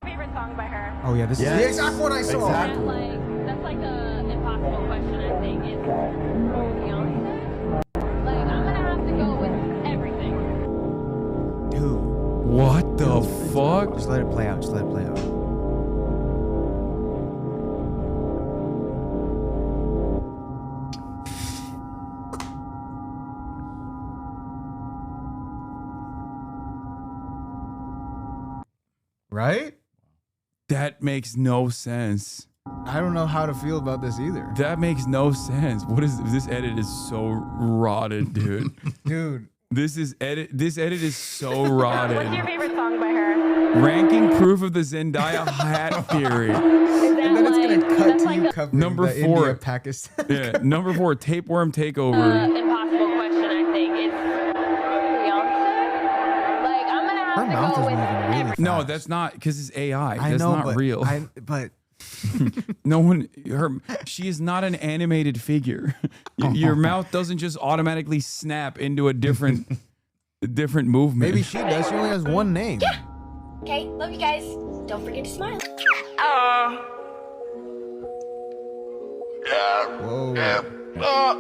Favorite song by her? Oh, yeah, this is the exact one I saw. Exactly. That's like the impossible question, I think. Is Beyonce? Like, I'm gonna have to go with everything. Dude. What the fuck? Just let it play out. Just let it play out. Right? That makes no sense. I don't know how to feel about this either. That makes no sense. What is this edit is so rotted, dude. Dude. This edit is so rotted. What's your favorite song by her? Ranking proof of the Zendaya hat theory. And then it's gonna cut to you covering Number the 4. India, Pakistan. Yeah, number 4, tapeworm takeover. Impossible question, I think. It's Beyonce? Like, I'm gonna have Her to mouth go is with moving really fast. No, that's not because it's AI. I That's know, not but real. But No one, she is not an animated figure. Your mouth doesn't just automatically snap into a different movement. maybe she does. She only has one name. Okay, love you guys. Don't forget to smile. Whoa.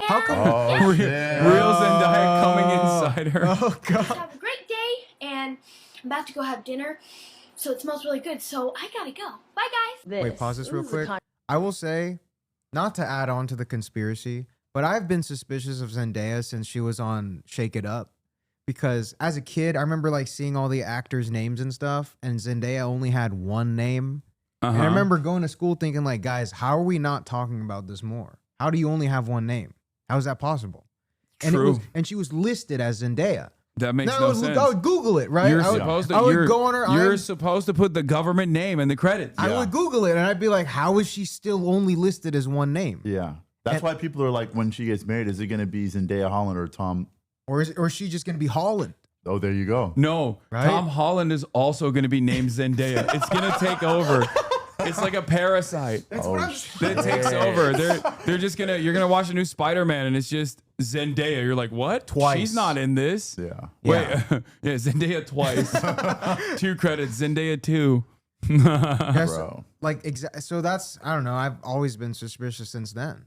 How come? Real Zendaya coming inside her. Oh god. Have a great day, and I'm about to go have dinner. So it smells really good. So I gotta go. Bye, guys. Wait, pause this real quick. I will say, not to add on to the conspiracy, but I've been suspicious of Zendaya since she was on Shake It Up. Because as a kid, I remember like seeing all the actors' names and stuff, and Zendaya only had one name. And I remember going to school thinking like, guys, how are we not talking about this more? How do you only have one name? How is that possible? True. And she was listed as Zendaya. That makes no sense. I would Google it, right? You're I would go on her. You're supposed to put the government name in the credits. I would Google it, and I'd be like, how is she still only listed as one name? Yeah. That's why people are like, when she gets married, is it going to be Zendaya Holland or Tom? Or is she just going to be Holland? Oh, there you go. No, Right? Tom Holland is also going to be named Zendaya. It's going to take over. It's like a parasite that takes over. They're just you're gonna watch a new Spider-Man and it's just Zendaya. You're like, what? Twice. She's not in this. Yeah. Wait, yeah, Zendaya twice. 2 credits. Zendaya 2. Bro. So that's, I don't know. I've always been suspicious since then.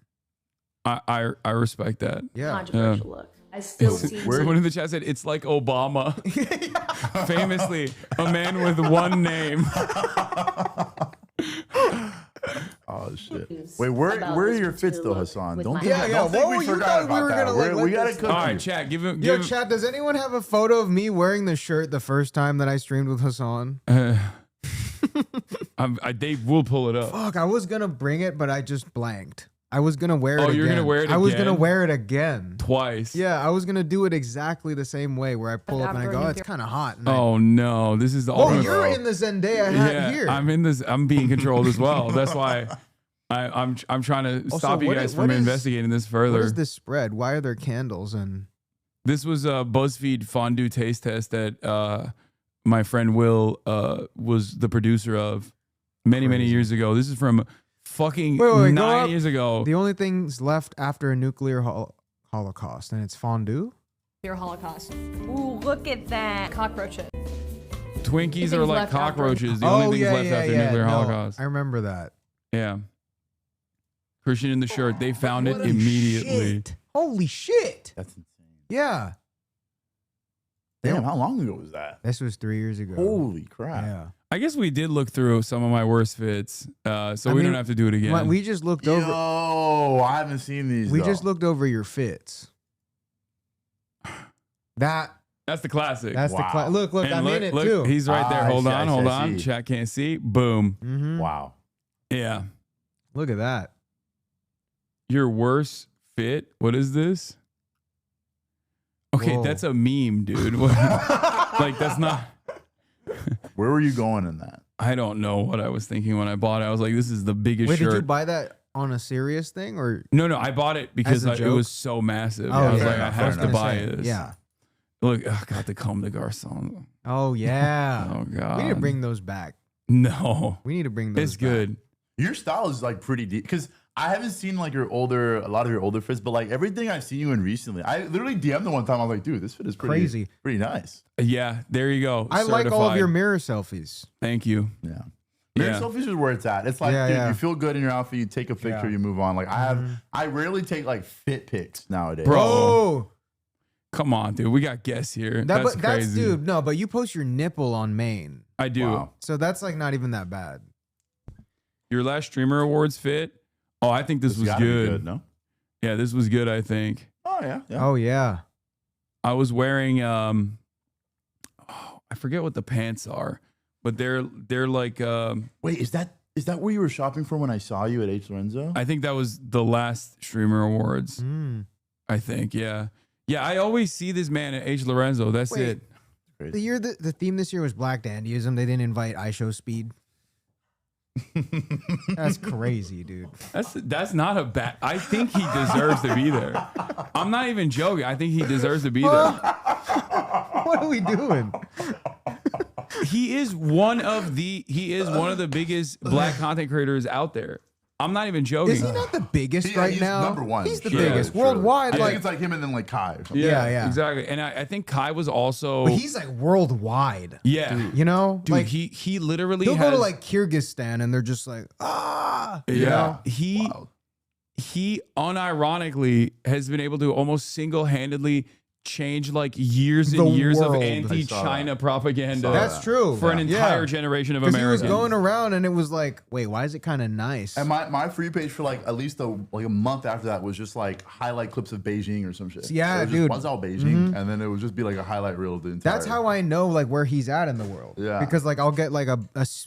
I respect that. Yeah. Controversial look. I still see. Someone in the chat said it's like Obama. Famously, a man with one name. Oh shit! Wait, where are your fits though, Hassan? Don't Yeah. don't think we forgot about that. We gotta cook. All right, chat. Give him. Yo, chat. Does anyone have a photo of me wearing the shirt the first time that I streamed with Hasan? They will pull it up. Fuck, I was gonna bring it, but I just blanked. I was gonna wear it. Oh, again. you're gonna wear it I was again? gonna wear it again. Twice. Yeah, I was gonna do it exactly the same way, where I pull up and I go, oh, it's kind of hot. And Oh no, this is the oh, ultimate. you're in the Zendaya hat here. I'm in this. I'm being controlled as well. That's why I'm trying to Also, stop you what guys is- from what is- investigating this further. What is this spread? Why are there candles and? This was a BuzzFeed fondue taste test that my friend Will was the producer of many years ago. This is from fucking Wait, go 9 up. years ago. The only things left after a nuclear holocaust, and it's fondue. Your Holocaust. Ooh, look at that. Cockroaches. Twinkies Things are like left after- cockroaches. The only things left after nuclear no, holocaust. I remember that. Yeah. Christian in the shirt. They found it Holy immediately. shit. Holy shit! That's insane. Yeah. Damn, how long ago was that? This was 3 years ago. Holy crap. Yeah. I guess we did look through some of my worst fits, so we mean, don't have to do it again. We just looked over. Oh, I haven't seen these. We though. just looked over your fits. That's the classic. That's the look. And I'm in it look, too. He's right there. Hold I on. see. Chat can't see. Boom. Mhm. Wow. Yeah. Look at that. Your worst fit? What is this? Okay, Whoa. that's a meme, dude. Like, that's not. Where were you going in that? I don't know what I was thinking when I bought it. I was like, this is the biggest Wait, shirt. did you buy that on a serious thing or? No, I bought it because As a it joke? was so massive. Oh, I was yeah, like, yeah, I fair have to enough. buy Say, this. yeah. Look, I got the Comme des Garçons. Oh yeah. Oh god. We need to bring those back. No. We need to bring those. It's good. Your style is like pretty deep because I haven't seen like a lot of your older fits, but like everything I've seen you in recently, I literally DM'd the one time. I was like, dude, this fit is pretty nice. Yeah, there you go. I like all of Certified. your mirror selfies. Thank you. Yeah. Mirror Yeah. selfies is where it's at. It's like, Yeah, dude, yeah. you feel good in your outfit, you take a picture, Yeah. you move on. Like I rarely take like fit pics nowadays. Bro. Oh, Come on, dude. We got guests here. That's that's crazy. dude. No, but you post your nipple on main, I do. Wow. so that's like not even that bad. Your last streamer awards fit. Oh, I think this was gotta be good. no? Yeah, this was good, I think. Oh yeah. Yeah. Oh yeah. I was wearing I forget what the pants are, but they're like Wait, is that where you were shopping from when I saw you at H. Lorenzo? I think that was the last streamer awards. Mm. I think, yeah. Yeah, I always see this man at H. Lorenzo. That's Wait. it. The theme this year was Black Dandyism. They didn't invite iShow Speed. That's crazy, dude. That's not a bad. I think he deserves to be there. I'm not even joking. I think he deserves to be there. What are we doing? He is one of the biggest black content creators out there. I'm not even joking. Is he not the biggest right he's now? number one. He's the Surely, biggest surely. worldwide. I Like think it's like him and then like Kai. Or something. Yeah. exactly. And I think Kai was also. but he's like worldwide. Yeah, You know, dude. like he literally he'll has, go to like Kyrgyzstan and they're just like Yeah, you know? he unironically has been able to almost single-handedly change like years The and years world. of I anti-China propaganda. That's true for an entire Yeah. generation of 'Cause he Americans. was going around and it was like, wait, why is it kind of nice? And my free page for like at least a month after that was just like highlight clips of Beijing or some shit. Yeah, it was dude. Just all Beijing, Mhm. and then it would just be like a highlight reel of the entire. That's how I know like where he's at in the world. Yeah. Because like I'll get like a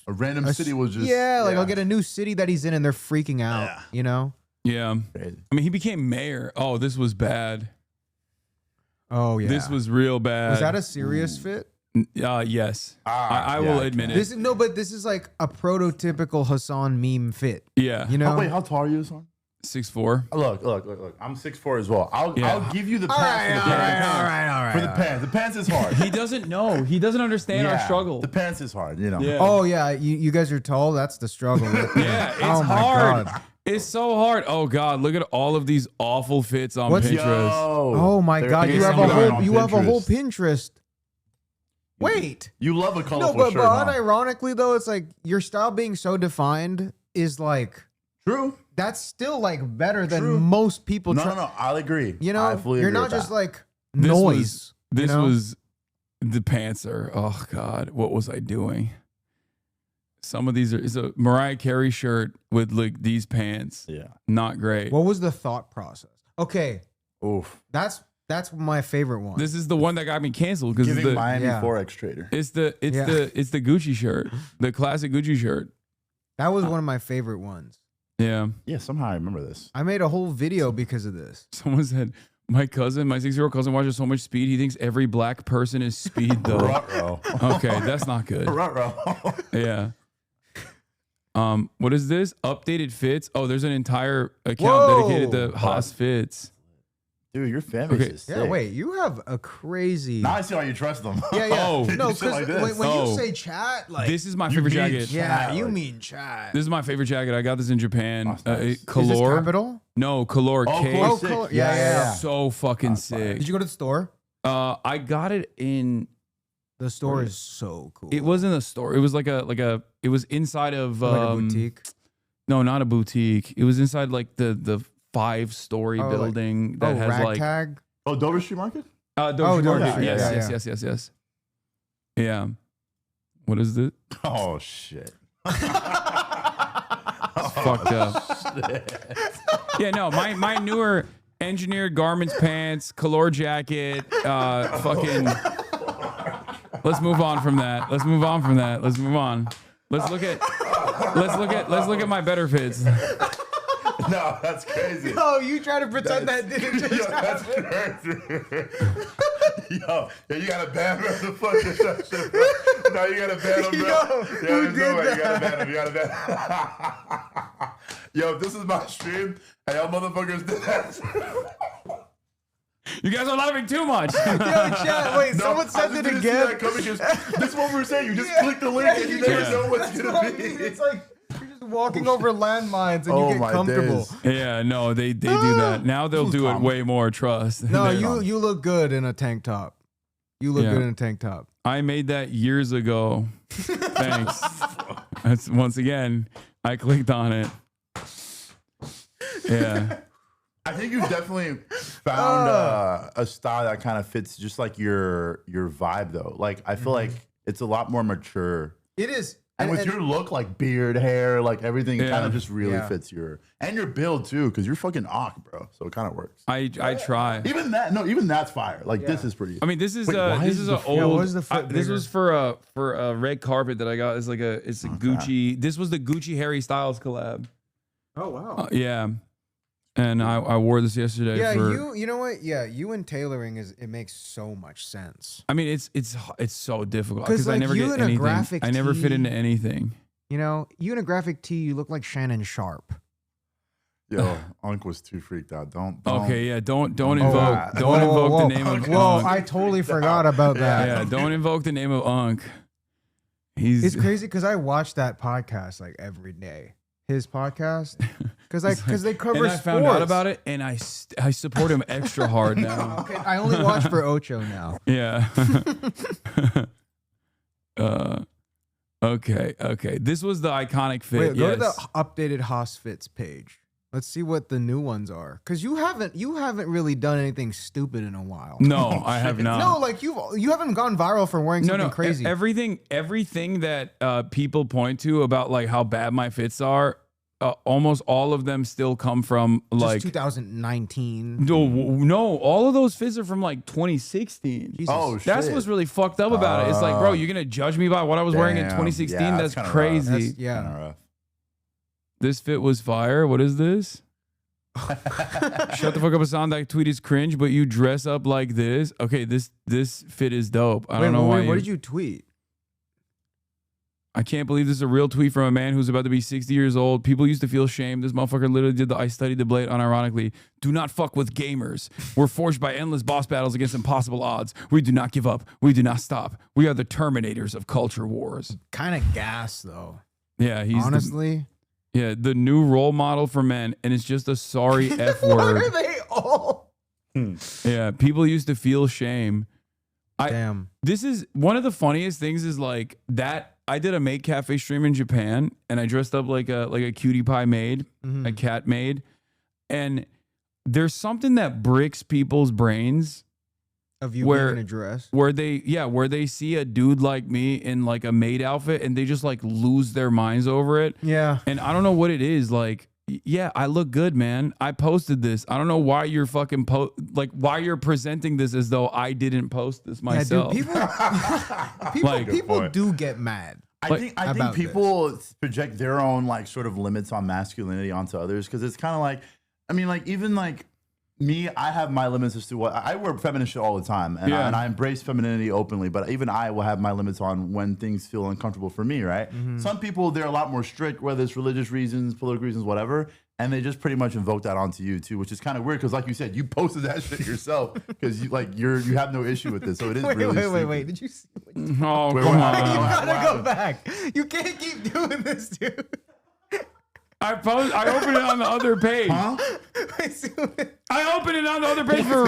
random city was just I'll get a new city that he's in and they're freaking out. You know? Yeah. I mean, he became mayor. Oh, this was bad. Oh yeah. This was real bad. Was that a serious fit? Yes. I will admit it. This is but this is like a prototypical Hasan meme fit. Yeah. You know? Oh, wait, how tall are you, son? 6'4". Look. I'm 6'4" as well. I'll give you the All pants. right. For the pants. The pants is hard. He doesn't know. He doesn't understand our struggle. The pants is hard, you know. Yeah. Oh yeah, you guys are tall. That's the struggle. Yeah, it's Oh, my hard. God. It's so hard. Oh God, look at all of these awful fits on What's- Pinterest. Oh my God, you have a whole Pinterest. Wait. You love a No, colorful but shirt, huh? unironically though, it's like your style being so defined is like true. That's still like better than most people. No, I'll agree. You know, I fully you're agree not with just that. like This noise. This you know? was the pants are. Oh God, what was I doing? Some of these are. It's a Mariah Carey shirt with like these pants. Yeah, not great. What was the thought process? Okay. Oof. That's my favorite one. This is the one that got me canceled because Giving the Miami Forex trader. It's the Gucci shirt, the classic Gucci shirt. That was one of my favorite ones. Yeah. Yeah, somehow I remember this. I made a whole video because of this. Someone said, my 6-year-old cousin watches so much Speed, he thinks every black person is Speed, though. Ruh-roh. Okay, that's not good. Ruh-roh. Yeah. What is this? Updated fits. Oh, there's an entire account dedicated to Haas fits. Dude, your fan base is sick. Yeah, wait, you have a crazy. Now I see why you trust them. Yeah, yeah. Oh. No, You say because like when this. you say chat, like This is my You favorite mean jacket. yeah, chat, you like- mean chat. This is my favorite jacket. I got this in Japan. Oh, nice. Color. Is this Capital? No, Color. Oh, K. Color. Oh, cool. Yeah, yeah. So fucking sick. Did you go to the store? I got it in. The store is so cool. It wasn't a store. It was like a. It was inside of like a boutique. No, not a boutique. It was inside like the 5-story Oh, building that has like. Ragtag? Oh, Dover Street Market? Dover Dover Market. Street, Yes. Yeah. What is this? Oh, shit. It's fucked up. Yeah, no, my newer engineered garments pants, Color jacket, fucking. Let's move on from that. Let's move on. Let's look at my better fits. No, that's crazy. No, you try to pretend that didn't just Yo, that's happen. crazy. Yo, you got a ban him. The fuck is that shit, bro? No, you got a ban him, bro. Yo, who did You got that? to ban him. Yo, if this is my stream, and y'all motherfuckers did that. You guys are laughing too much. Yo, chat, wait, someone said it again. This is what we were saying. You just click the link and you never know what's going to be. It's like you're just walking over landmines and Oh, you get my comfortable. days. Yeah, no, they do that. Now they'll do it way more, trust. No, you look good in a tank top. You look good in a tank top. I made that years ago. Thanks. That's once again, I clicked on it. Yeah. I think you've definitely found a style that kind of fits just like your vibe, though. Like, I feel like it's a lot more mature. It is. And with your look, like beard, hair, like everything, it Yeah. kind of just really Yeah. fits your build too, because you're fucking awk, bro. So it kind of works. I try. Even that's fire. Like this is pretty. I mean, this is Wait, why this is is the an foot- old. why is the foot this bigger? was for a red carpet that I got. It's a Gucci. This was the Gucci Harry Styles collab. Oh wow. Yeah, and I wore this yesterday. Yeah, for, you know what? Yeah, you and tailoring it makes so much sense. I mean, it's so difficult 'Cause, because I like, never you get in a anything. graphic I never fit tee- into anything. You know, you in a graphic tee, you look like Shannon Sharp. Yo, Unc was too freaked out. Don't. Okay, yeah, don't Oh, invoke wow. don't invoke the name of Whoa, Unc. I totally forgot about that. Yeah, don't invoke the name of Unc. It's crazy because I watch that podcast like every day. His podcast, because they cover and I sports. found out about it, and I support him extra hard now. Okay, I only watch for Ocho now. Yeah. Okay. This was the iconic fit. Wait, go to yes. the updated Haas Fits page. Let's see what the new ones are. Because you haven't really done anything stupid in a while. No, I have not. No, like you haven't gone viral for wearing something crazy. Everything that people point to about like how bad my fits are, almost all of them still come from like 2019. No, all of those fits are from like 2016. Jesus. Oh, That's shit. what's really fucked up about it. It's like, bro, you're gonna judge me by what I was wearing in Damn. 2016? Yeah, that's kinda crazy. rough. Kinda rough. This fit was fire. What is this? Shut the fuck up, Hasan. That tweet is cringe, but you dress up like this. Okay, this fit is dope. I don't know why. What did you tweet? I can't believe this is a real tweet from a man who's about to be 60 years old. People used to feel shame. This motherfucker literally did the I studied the blade unironically. Do not fuck with gamers. We're forged by endless boss battles against impossible odds. We do not give up. We do not stop. We are the terminators of culture wars. Kind of gas though. Yeah, he's honestly. the new role model for men, and it's just a sorry F Why word. are they all? Yeah, people used to feel shame. Damn. This is one of the funniest things is like that. I did a maid cafe stream in Japan, and I dressed up like a cutie pie maid, a cat maid, and there's something that bricks people's brains of you being in a dress, where they see a dude like me in like a maid outfit, and they just like lose their minds over it. Yeah, and I don't know what it is. Like, yeah, I look good, man. I posted this. I don't know why you're fucking why you're presenting this as though I didn't post this myself. Yeah, dude, people do get mad. I think people project their own like sort of limits on masculinity onto others because it's kind of like, I mean, like even like me, I have my limits as to what I wear feminist shit all the time, and, I embrace femininity openly. But even I will have my limits on when things feel uncomfortable for me. Right? Some people they're a lot more strict, whether it's religious reasons, political reasons, whatever, and they just pretty much invoke that onto you too, which is kind of weird because, like you said, you posted that shit yourself because you have no issue with this, so it is really. Wait. Did you see? Oh, wait, come on. You gotta go back. You can't keep doing this, dude. I opened it on the other page. Huh? I opened it on the other page for.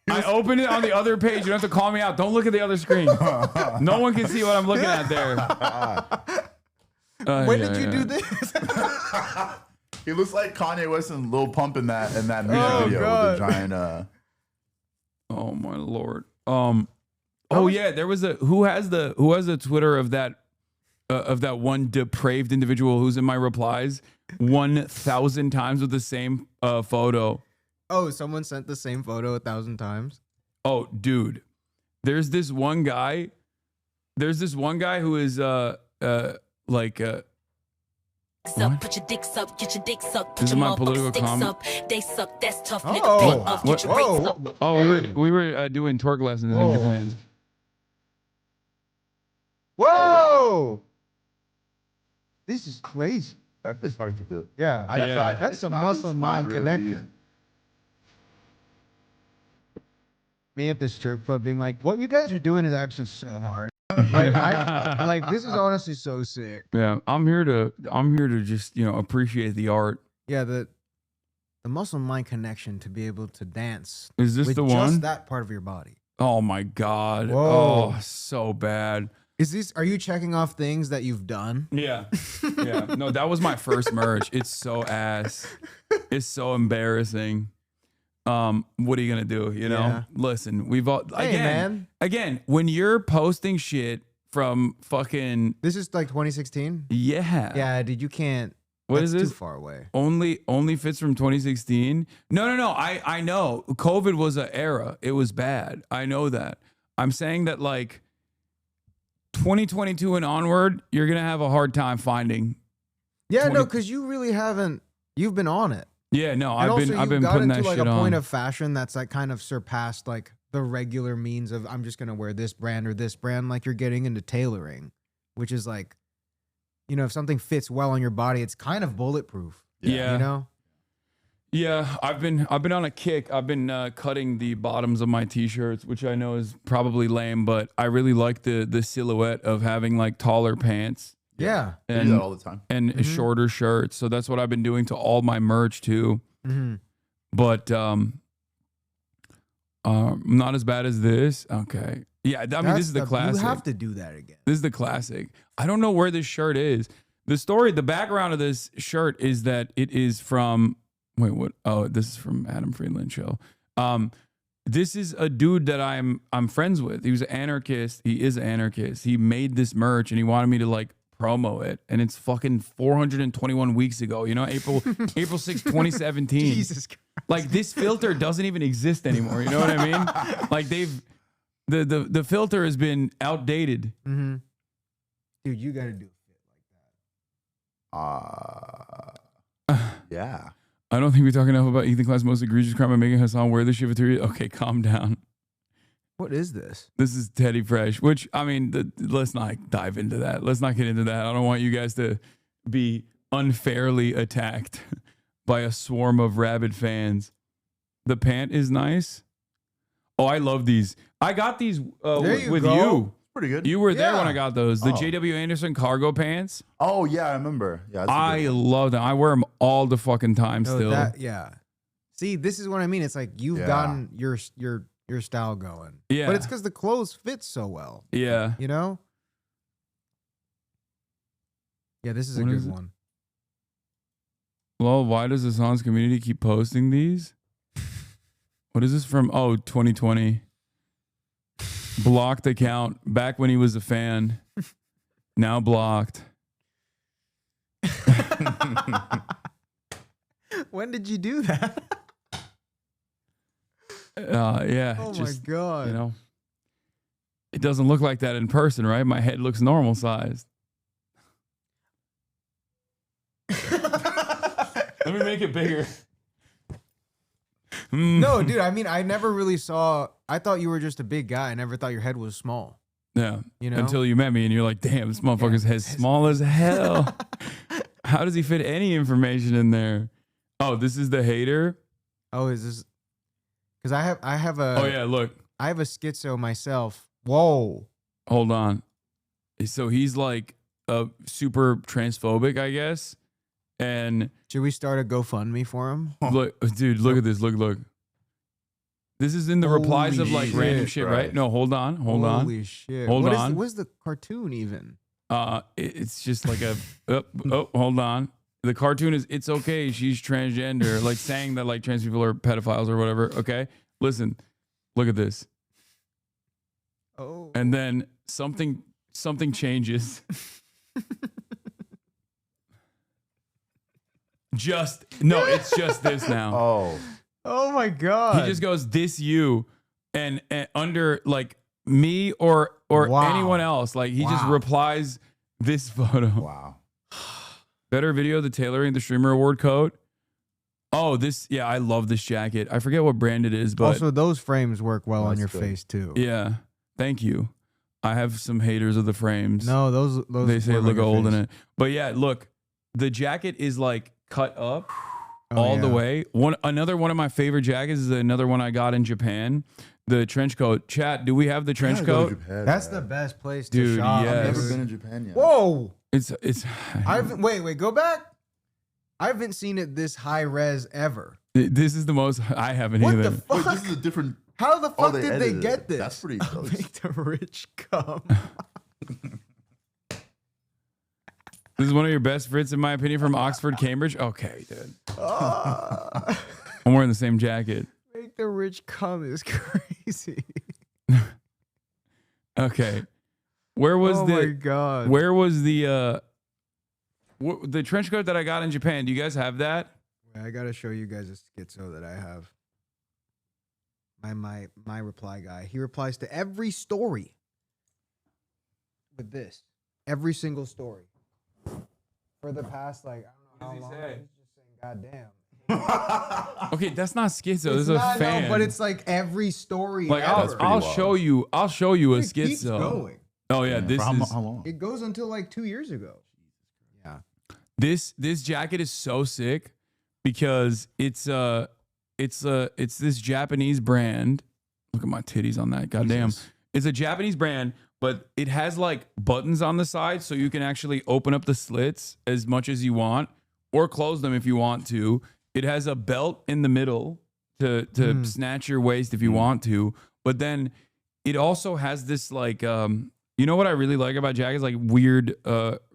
I opened it on the other page. You don't have to call me out. Don't look at the other screen. No one can see what I'm looking at there. When did you do this? He looks like Kanye West and Lil Pump in that music video with the giant. Oh my lord. Yeah, there was who has the Twitter of that one depraved individual who's in my replies 1,000 times with the same photo. Oh, someone sent the same photo 1,000 times. Oh, dude, there's this one guy who is like. Up, put your dicks up, get your dicks up, put This is your my political sticks comment. up, they suck, that's tough, Oh. nigga, feet up, get your brakes up. Oh, we were doing twerk lessons in Japan. Whoa! This is crazy. That's hard to do. Yeah, that's a muscle mind connection. Me at this strip club being like, what you guys are doing is actually so hard. Like, this is honestly so sick. Yeah, I'm here to just appreciate the art. Yeah, the muscle mind connection to be able to dance. Is this with the just one? that part of your body? Oh my god! Whoa. Oh, so bad. Are you checking off things that you've done? Yeah. No, that was my first merch. It's so ass. It's so embarrassing. What are you gonna do? Yeah. Listen, we've all Hey, man. Again, when you're posting shit from fucking This is like 2016. yeah. Yeah, dude, you can't. What that's is this? Too far away. Only fits from 2016. No. I know. COVID was an era. It was bad. I know that. I'm saying that like 2022 and onward, you're gonna have a hard time finding. Yeah, no, because you really haven't. You've been on it. Yeah, no, And I've been got putting into that like shit a on. point of fashion that's like kind of surpassed like the regular means of I'm just gonna wear this brand or this brand. Like you're getting into tailoring, which is like, if something fits well on your body, it's kind of bulletproof. Yeah. Yeah, I've been on a kick. I've been cutting the bottoms of my t-shirts, which I know is probably lame, but I really like the silhouette of having like taller pants. Yeah. I do that all the time. And shorter shirts. So that's what I've been doing to all my merch too. But not as bad as this. Okay. Yeah, I mean, this is the classic. You have to do that again. This is the classic. I don't know where this shirt is. The background of this shirt is that it is from, wait, what? Oh, this is from Adam Friedland show. This is a dude that I'm friends with. He was an anarchist. He is an anarchist. He made this merch and he wanted me to like promo it. And it's fucking 421 weeks ago, April 6, 2017. Jesus Christ. Like this filter doesn't even exist anymore. You know what I mean? Like the filter has been outdated. Dude, you got to do Yeah. I don't think we talk enough about Ethan Class' most egregious crime by making Hasan wear the shit for 3 years. Okay, calm down. What is this? This is Teddy Fresh, which, I mean, let's not dive into that. Let's not get into that. I don't want you guys to be unfairly attacked by a swarm of rabid fans. The pant is nice. Oh, I love these. I got these with you. Pretty good. You were there when I got those. The J.W. Anderson cargo pants. Oh, yeah, I remember. Yeah, I love them. I wear them all the fucking time still. Yeah. See, this is what I mean. It's like you've gotten your style going. Yeah. But it's because the clothes fit so well. Yeah. Yeah, this is a good one. Well, why does Hasan's community keep posting these? What is this from? Oh, 2020. Blocked account back when he was a fan. Now blocked. When did you do that? Yeah. Oh my God. It doesn't look like that in person, right? My head looks normal sized. Let me make it bigger. No, dude. I mean, I never really saw. I thought you were just a big guy. I never thought your head was small. Yeah. You know? Until you met me and you're like, damn, this motherfucker's head's small as hell. How does he fit any information in there? Oh, this is the hater? Oh, is this? Because I have a. Oh, yeah, look. I have a schizo myself. Whoa. Hold on. So he's like super transphobic, I guess. And should we start a GoFundMe for him? Look, dude, look at this. Look. This is in the replies of like random shit, right? No, hold on. Holy shit. Hold on. What's the cartoon even? It's just like a hold on. The cartoon is it's okay, she's transgender, like saying that like trans people are pedophiles or whatever. Okay. Listen, look at this. Oh. And then something changes. It's just this now. Oh my God. He just goes, this you, and under like me or anyone else. Like he just replies this photo. Wow. Better video, the tailoring, the streamer award code. Oh, I love this jacket. I forget what brand it is, but also those frames work well on your face too. Yeah. Thank you. I have some haters of the frames. No, those they say work look on your old in face. it. But yeah, look, the jacket is like cut up all the way. Another one of my favorite jackets is another one I got in Japan. The trench coat. Chat, do we have the trench coat? That's the best place to Dude, shop. yes. I've never been in Japan yet. Whoa. It's Wait, go back. I haven't seen it this high res ever. This is the most I haven't What either. the fuck? Wait, this is a different. How the fuck they did they edited get it. this? That's pretty close. Make the rich come. This is one of your best fits, in my opinion, from Oxford, Cambridge. Okay, dude. I'm wearing the same jacket. Make the rich come is crazy. Okay. Where was my God. Where was the trench coat that I got in Japan? Do you guys have that? I gotta show you guys a schizo that I have. My reply guy. He replies to every story with this. Every single story. For the past, like, I don't know how long. He's just saying, goddamn. Okay, that's not schizo. This is It's a not, fan. no, but it's like every story. Like ever. I'll show you a It keeps schizo. going. Oh yeah, this For is how long? It goes until like 2 years ago. Yeah. this jacket is so sick because it's this Japanese brand. Look at my titties on that. Goddamn. It's a Japanese brand, but it has like buttons on the side so you can actually open up the slits as much as you want or close them if you want to. It has a belt in the middle to snatch your waist if you want to, but then it also has this like you know what I really like about jackets, like weird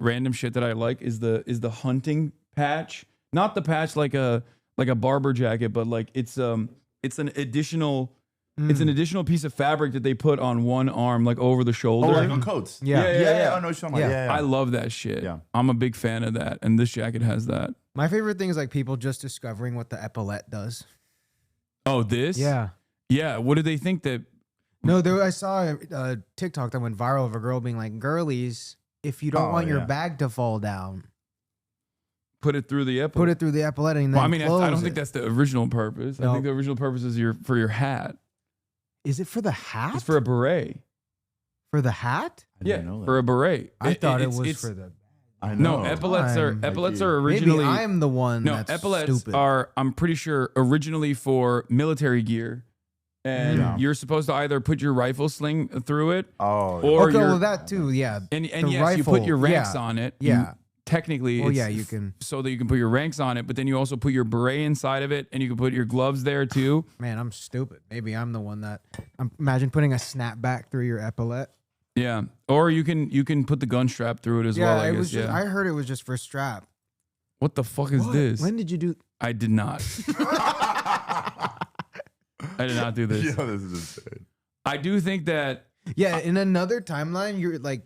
random shit that I like is the hunting patch. Not the patch like a barber jacket, but like it's an additional piece of fabric that they put on one arm, like over the shoulder. Oh, like on coats. Yeah. I know what you're talking about. Yeah. I love that shit. Yeah. I'm a big fan of that, and this jacket has that. My favorite thing is like people just discovering what the epaulette does. Oh, this? Yeah. Yeah. What did they think that? No, I saw a TikTok that went viral of a girl being like, girlies, if you don't want your bag to fall down, Put it through the epaulette. put it through the epaulette and then Well, I mean, I close don't think it. that's the original purpose. I No. think the original purpose is for your hat. Is it for the hat? It's for a beret. For the hat? Yeah, for a beret. I thought it was it's- for the... I No, know. epaulets are Maybe originally. I'm the one No, that's epaulets stupid. are. I'm pretty sure originally for military gear, and you're supposed to either put your rifle sling through it, or okay, your, well, that too, yeah. and The yes, you put rifle, your ranks yeah, on it. Yeah. Technically, Well, it's yeah, you can. so that you can put your ranks on it, but then you also put your beret inside of it, and you can put your gloves there too. Man, I'm stupid. Maybe I'm the one that... Imagine putting a snapback through your epaulette. Yeah, or you can put the gun strap through it as well. I it guess. was just, yeah. I heard it was just for strap. What the fuck is What? this? When did you do... I did not. I did not do this. Yeah, this is insane. I do think that. Yeah, in another timeline,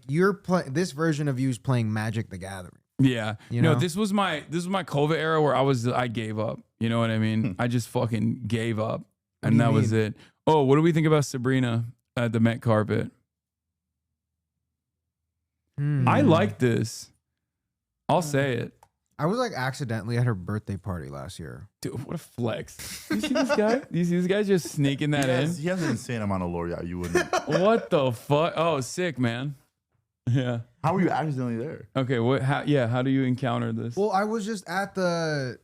you're playing... This version of you is playing Magic the Gathering. Yeah, You no, know? this was my COVID era where I gave up. You know what I mean? I just fucking gave up, What and do that you was mean? it. Oh, what do we think about Sabrina at the Met carpet? I like this. I'll say it. I was like accidentally at her birthday party last year. Dude, what a flex. You see this guy? You see this guy just sneaking that in? He has an insane amount of lore. Yeah, you wouldn't. What the fuck? Oh, sick, man. Yeah. How were you accidentally there? Okay, how do you encounter this? Well, I was just at the...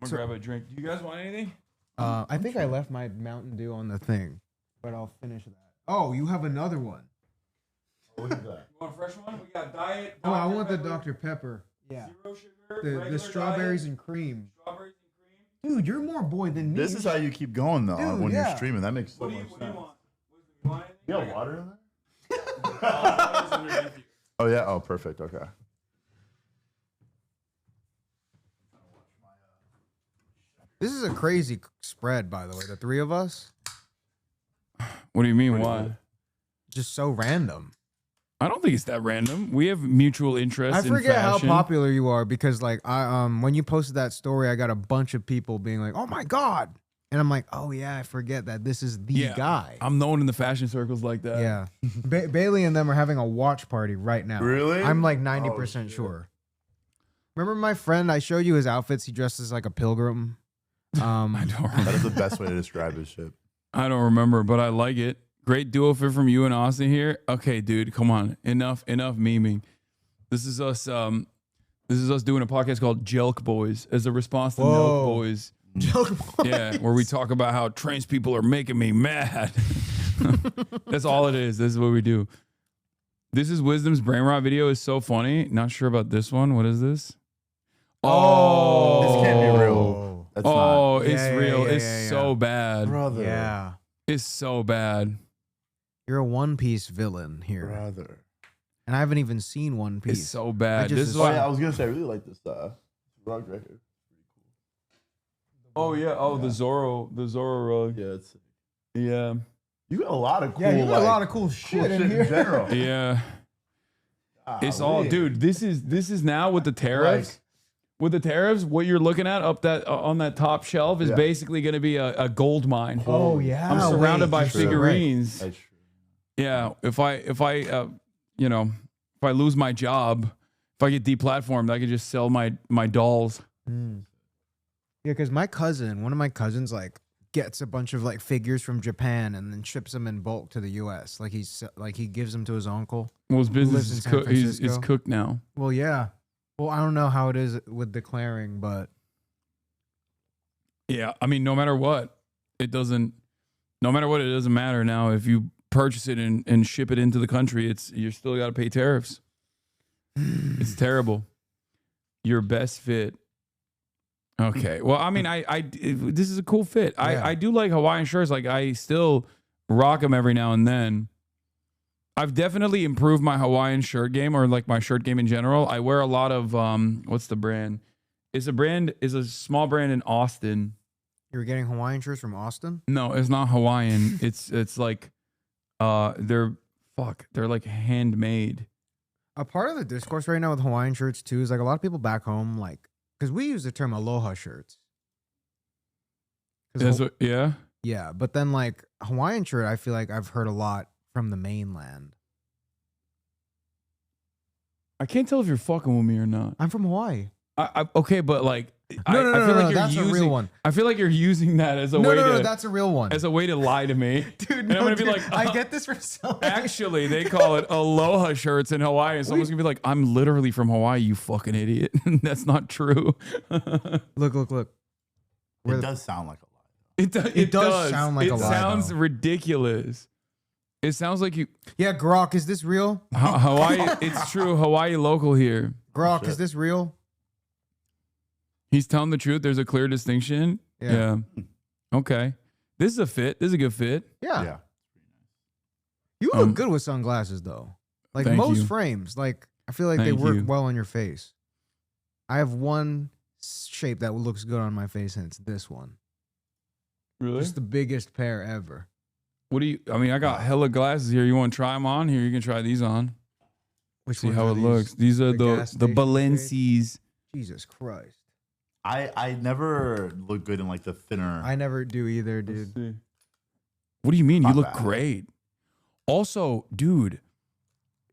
I'm gonna grab a drink. Do you guys want anything? I think I left my Mountain Dew on the thing, but I'll finish that. Oh, you have another one. What is that? You want a fresh one? We got diet. Oh, I want the Dr. Pepper. Yeah. Zero sugar. The strawberries and cream. Strawberries and cream. Dude, you're more boy than me. This is how you keep going though Dude, when yeah. you're streaming. That makes so What do much you sense. want? You got water in there? Oh yeah. Oh, perfect. Okay. This is a crazy spread, by the way. The three of us. What do you mean? Why? Just so random. I don't think it's that random. We have mutual interest. I forget in how fashion. popular you are because, like, I when you posted that story, I got a bunch of people being like, "Oh my god," and I'm like, "Oh yeah, I forget that this is the guy." I'm known in the fashion circles like that. Yeah, Bailey and them are having a watch party right now. Really? I'm like 90% sure. Remember my friend? I showed you his outfits. He dresses like a pilgrim. I don't remember. That is the best way to describe his shit. I don't remember, but I like it. Great duo fit from you and Austin here. Okay, dude, come on. Enough memeing. This is us doing a podcast called Jelk Boys as a response to Milk Boys. Jelk Boys. Yeah, where we talk about how trans people are making me mad. That's all it is. This is what we do. This is Wisdom's brain rot video. Is so funny. Not sure about this one. What is this? Oh, this can't be real. That's not. It's real. It's so bad. Brother. Yeah. It's so bad. You're a One Piece villain here. Brother. And I haven't even seen One Piece. It's so bad. This is Oh yeah, I was gonna say I really like this rug right here. Oh yeah. Oh, the Zorro rug. Yeah, it's Yeah. you got a lot of cool. Yeah, you got like, a lot of cool shit in here. in general. Yeah. It's all, dude. This is now with the tariffs. With the tariffs, what you're looking at up that on that top shelf is basically going to be a gold mine. Oh yeah. I'm surrounded by That's true. figurines. That's true. Yeah. If I lose my job, if I get deplatformed, I could just sell my dolls. Yeah, because one of my cousins, like gets a bunch of like figures from Japan and then ships them in bulk to the U.S. Like he gives them to his uncle. Well, his business lives is in San cooked. It's Francisco. cooked now. Well, yeah. Well, I don't know how it is with declaring, but Yeah. I mean, no matter what, it doesn't matter now. If you purchase it and ship it into the country, you still got to pay tariffs. It's terrible. Your best fit. Okay. Well, I mean, this is a cool fit. Yeah. I do like Hawaiian shirts. Like I still rock them every now and then. I've definitely improved my Hawaiian shirt game, or like my shirt game in general. I wear a lot of what's the brand? It's a small brand in Austin. you're getting Hawaiian shirts from Austin? No, it's not Hawaiian. it's like they're like handmade. A part of the discourse right now with Hawaiian shirts too is like a lot of people back home, like, because we use the term aloha shirts. Yeah. Yeah, but then like Hawaiian shirt, I feel like I've heard a lot from the mainland. I can't tell if you're fucking with me or not. I'm from Hawaii. Okay, but like, No, I feel like you're that's a real one. I feel like you're using that as a way No, to. that's a real one. As a way to lie to me, Dude, and no, I'm gonna be dude, like, I get this from so many. Actually, they call it aloha shirts in Hawaii, and someone's gonna be like, "I'm literally from Hawaii, you fucking idiot." That's not true. Look. It does sound like a lie. It does sound like a lie. It sounds though. ridiculous. It sounds like you. Yeah, Grok, is this real? Hawaii. It's true. Hawaii local here. Grok, is this real? He's telling the truth. There's a clear distinction. Yeah. Okay. This is a fit. This is a good fit. Yeah. You look good with sunglasses though. Like Thank most you. frames, like I feel like they Thank work you. well on your face. I have one shape that looks good on my face, and it's this one. Really? Just the biggest pair ever. What do you? I mean, I got hella glasses here. You want to try them on? Here, you can try these on. Which See ones how are it these? looks. These are The the gas station Balencies. Jesus Christ. I never look good in like the thinner. I never do either, dude. What do you mean? You Not look bad. great. Also, dude,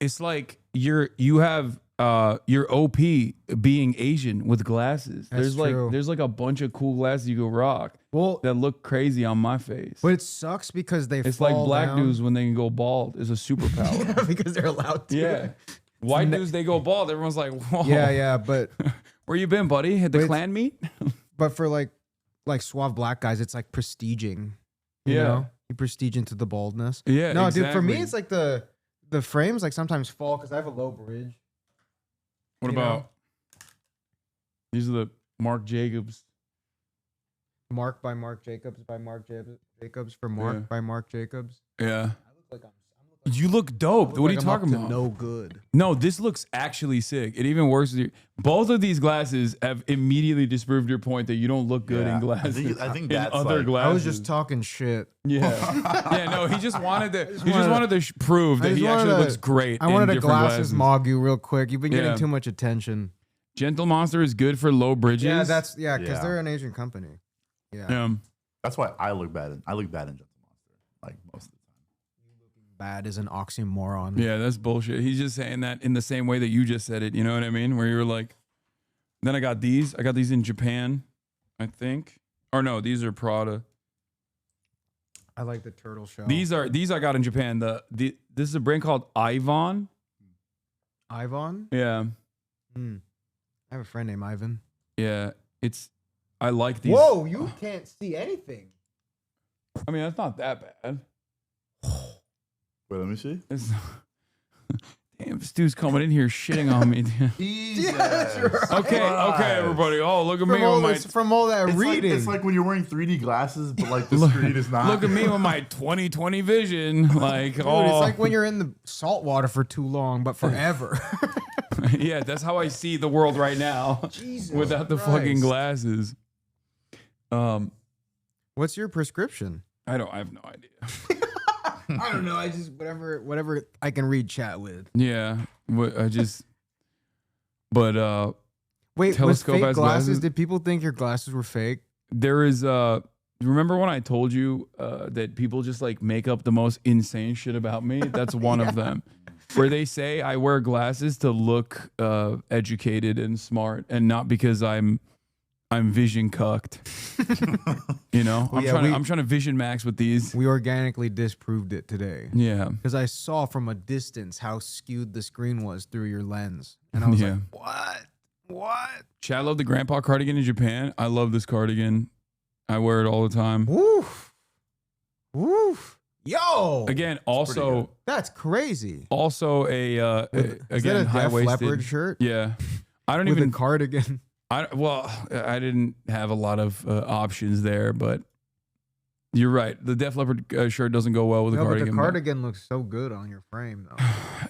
It's like you have your OP being Asian with glasses. That's true. There's like a bunch of cool glasses you could rock that look crazy on my face. But it sucks because it's like black dudes when they can go bald is a superpower. because they're allowed to. Yeah. White dudes, they go bald. Everyone's like, whoa. Yeah, but where you been, buddy? At the clan meet? But for like suave black guys, it's like prestiging. You Yeah. know? You prestige into the baldness. Yeah, No, dude, for me exactly. it's like the frames like sometimes fall because I have a low bridge. What You about know? these are the Marc Jacobs? Mark by Marc Jacobs by Marc Jacobs for Mark Yeah. by Marc Jacobs. Yeah. You look dope. What are you talking about? No good. No, this looks actually sick. It even works with your. Both of these glasses have immediately disproved your point that you don't look good in glasses. I think in that's other like- glasses. I was just talking shit. Yeah, yeah. No, he just wanted to. He just wanted to prove I that just he wanted actually to- looks great. I wanted in to different glasses mog you real quick. You've been Yeah. getting too much attention. Gentle Monster is good for low bridges. Yeah, because Yeah. they're an Asian company. Yeah. That's why I look bad in Gentle Monster, like most of the time. Bad is an oxymoron. Yeah, that's bullshit. He's just saying that in the same way that you just said it. You know what I mean? Where you were like, then I got these. I got these in Japan, I think. Or no, these are Prada. I like the turtle shell. These I got in Japan. This is a brand called Ivan. Ivan? Yeah. I have a friend named Ivan. Yeah. I like these. Whoa, you can't see anything. I mean, that's not that bad. Wait, let me see. Damn, this dude's coming in here shitting on me. Yes, you're right. Okay, everybody. Oh, look at me From all, with my. this, from all that It's reading. Like, it's like when you're wearing 3D glasses, but like the screen is not. Look at me with my 20/20 vision. Like, Dude, oh, it's like when you're in the salt water for too long, but forever. yeah, that's how I see the world right now. Jesus without the fucking Christ. glasses. What's your prescription? I have no idea. I don't know. I just whatever I can read chat with. Yeah, but Wait, with Telescope fake has glasses, glasses? did people think your glasses were fake? there is remember when I told you that people just like make up the most insane shit about me? That's one of them. Where they say I wear glasses to look educated and smart, and not because I'm vision cucked. You know, Well, I'm trying to vision max with these. We organically disproved it today. Yeah, because I saw from a distance how skewed the screen was through your lens, and I was Yeah. like, "What? Chad, I love the grandpa cardigan in Japan. I love this cardigan. I wear it all the time. Woof, woof, yo!" Again, also That's crazy. also Is that again a high Def waisted Leppard shirt? Yeah, I don't With even a cardigan. I didn't have a lot of options there, but you're right. The Def Leppard shirt doesn't go well with the No, but cardigan. the cardigan looks so good on your frame, though.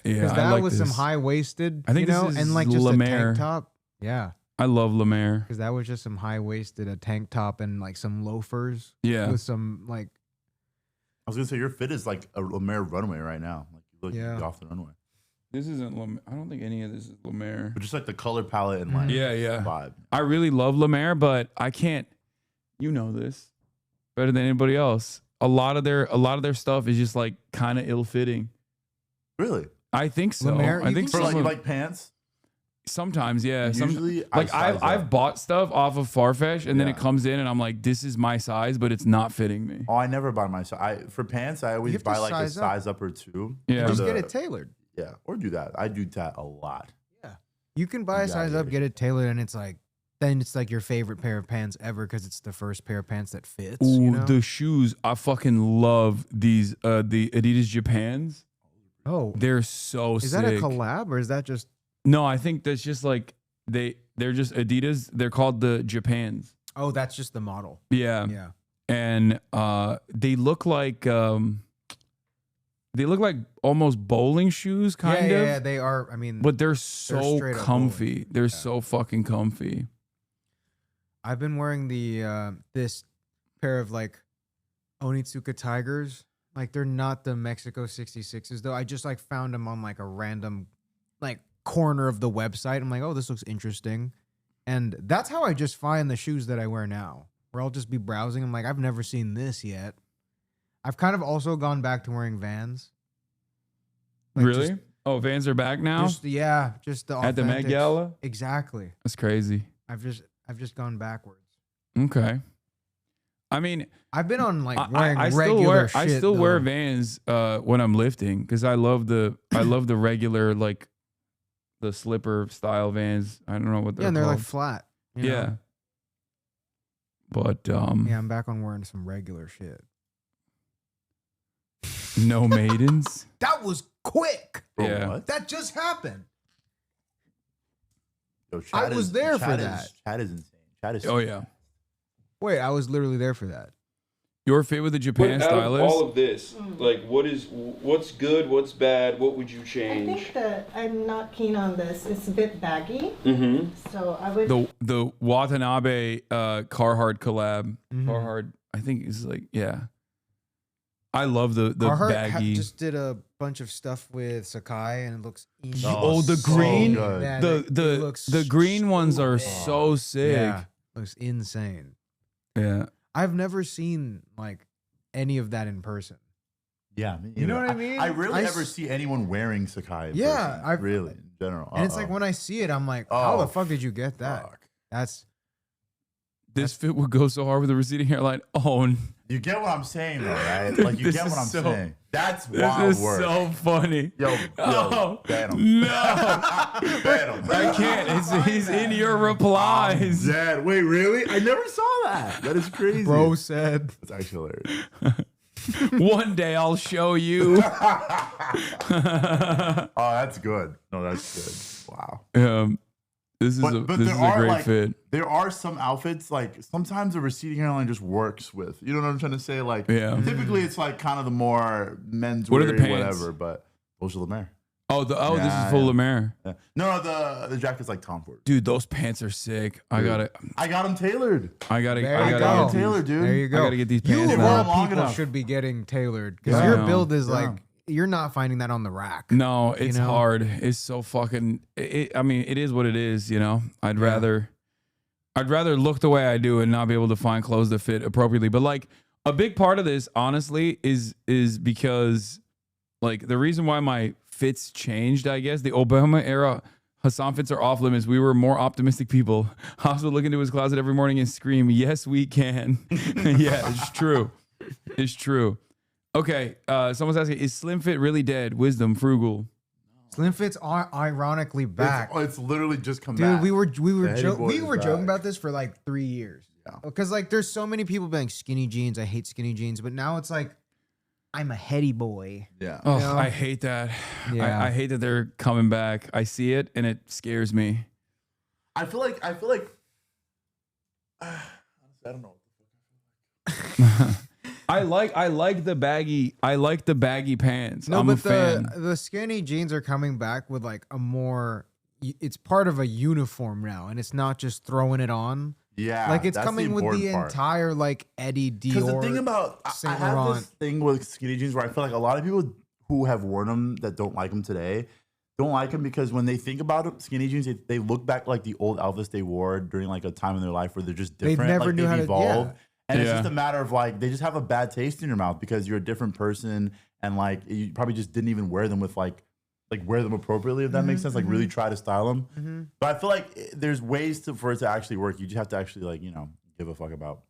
Yeah, Because I that like was some this. high waisted, I think you know, this is and like just a Lemaire. tank top. Yeah, I love Lemaire. because that was just some high waisted, a tank top and like some loafers. Yeah. with some like. I was gonna say your fit is like a Lemaire runway right now. Like you look Yeah. off the runway. This isn't Lemaire. I don't think any of this is Lemaire. But just like the color palette and like Yeah. vibe. I really love Lemaire, but I can't. You know this better than anybody else. A lot of their stuff is just like kind of ill fitting. Really? I think so. Lemaire, I you think For some like you of- like pants? sometimes, yeah. Usually I like size I've up. bought stuff off of Farfetch, and then it Yeah. comes in, and I'm like, this is my size, but it's not fitting me. Oh, I never buy my size. For pants, I always have to buy like a size up. size up or two. Yeah. For Just the- get it tailored. Yeah, or do that. I do that a lot. You can buy a You size gotta up, get it tailored, and it's like your favorite pair of pants ever because it's the first pair of pants that fits. Ooh, you know? the shoes! I fucking love these. The Adidas Japans. Oh, They're so is sick. that a collab or is that just? No, I think that's just like they're just Adidas. They're called the Japans. Oh, that's just the model. Yeah. Yeah. And they look like almost bowling shoes, kind of. Yeah, they are. I mean, But they're so straight up comfy. They're so fucking comfy. I've been wearing the this pair of like Onitsuka Tigers. Like they're not the Mexico 66s though. I just like found them on like a random like corner of the website. I'm like, oh, this looks interesting. And that's how I just find the shoes that I wear now. Where I'll just be browsing. I'm like, I've never seen this yet. I've kind of also gone back to wearing Vans. Like Really? just- Oh, Vans are back now? Just the At the Met authentics. Gala? Exactly. That's crazy. I've just gone backwards. Okay. I mean, I've been on like I wearing still regular wear shit. I still though. wear Vans when I'm lifting because I love the regular like the slipper style Vans. I don't know what they're Yeah, and they're called. like flat. you Yeah. know? But Yeah, I'm back on wearing some regular shit. no maidens. That was quick. Yeah. What? That just happened. Yo, I was there for Chad that. Chad is insane. Chad is Oh yeah. Wait, I was literally there for that. Your fit with the Japan Out of stylist? all of this, like, what's good, what's bad, what would you I change? think that I'm not keen on this. It's a bit baggy. Mm-hmm. So I would. The Watanabe Carhartt collab. Carhartt, I think is like I love the Carhartt baggy. just did a bunch of stuff with Sakai, and it looks. the green, Man, it looks the green ones are so sick. Yeah, looks insane. Yeah. I've never seen like any of that in person. Yeah, You know what I mean? I rarely I ever s- see anyone wearing Sakai. In Yeah, person, really in general. And it's like when I see it, I'm like, how the Oh, fuck did you get that? That's This fit would go so hard with the receding hairline. Oh, you get what I'm saying, though, right? Dude, Like you this get is what I'm so- saying. That's this wild is work. so funny. Yo, Oh, ban him. no. Ban him. I can't. He's in your replies. Dad, wait, really? I never saw that. That is crazy. bro said. That's actually hilarious. One day I'll show you. Oh, that's good. No, that's good. Wow. This is But a there are, great like, fit. There are some outfits, like sometimes the receding hairline just works with. You know what I'm trying to say? Like, Yeah. typically it's like kind of the more men's What are the weary, pants? whatever. But those are Lemaire. This Yeah, is full yeah. Lemaire. Yeah. No, the jacket's like Tom Ford. Dude, those pants are sick. I Dude. got them tailored. I gotta There I you gotta go. get these. Tailored, dude. There you go. I gotta get these You pants of now. all long people enough. should be getting tailored because Yeah. your I know. build is Yeah. like you're not finding that on the rack. No, it's know? hard. It's so fucking. I mean, it is what it is. You know, I'd rather look the way I do and not be able to find clothes that fit appropriately. But like a big part of this, honestly, is because like the reason why my fits changed. I guess the Obama era Hasan fits are off limits. We were more optimistic people. Haas would look into his closet every morning and scream, "Yes, we can." Yeah, it's true. It's true. Okay, someone's asking, is Slim Fit really dead? Wisdom, Frugal. Slim Fits are ironically back. It's literally just come Dude, back. we were The Heady Boy is joking back. about this for like 3 years. Yeah. Because like there's so many people being skinny jeans. I hate skinny jeans, but now it's like I'm a heady boy. Yeah. Oh, You know? I hate that. Yeah. I hate that they're coming back. I see it and it scares me. I feel like honestly, I don't know. I like the baggy pants. No, I'm a but fan. the skinny jeans are coming back with like a more. It's part of a uniform now, and it's not just throwing it on. Yeah, like it's that's the coming with the important part. entire like Eddie Dior. Because the thing about I Saint have Laurent. this thing with skinny jeans where I feel like a lot of people who have worn them that don't like them today don't like them because when they think about it, skinny jeans, they look back like the old outfits they wore during like a time in their life where they're just They different. never like knew how to- evolved. yeah. And it's Yeah. just a matter of like they just have a bad taste in your mouth because you're a different person and like you probably just didn't even wear them with like wear them appropriately if that makes sense. Like really try to style them. But I feel like there's ways for it to actually work. You just have to actually like give a fuck about.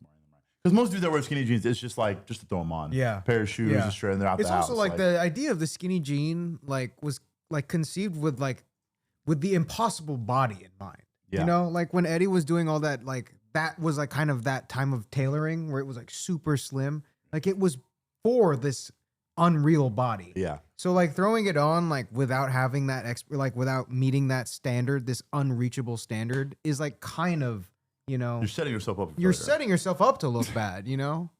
Because most dudes that wear skinny jeans, it's just like just to throw them on. Yeah. Pair of shoes, just straight, and they're out It's the house. also like the idea of the skinny jean like was like conceived with the impossible body in mind. Yeah. You know, like when Eddie was doing all that, like that was like kind of that time of tailoring where it was like super slim. Like it was for this unreal body. Yeah. So like throwing it on like without having that without meeting that standard, this unreachable standard is like kind of, you're setting yourself up. you're setting yourself up to look bad, you know?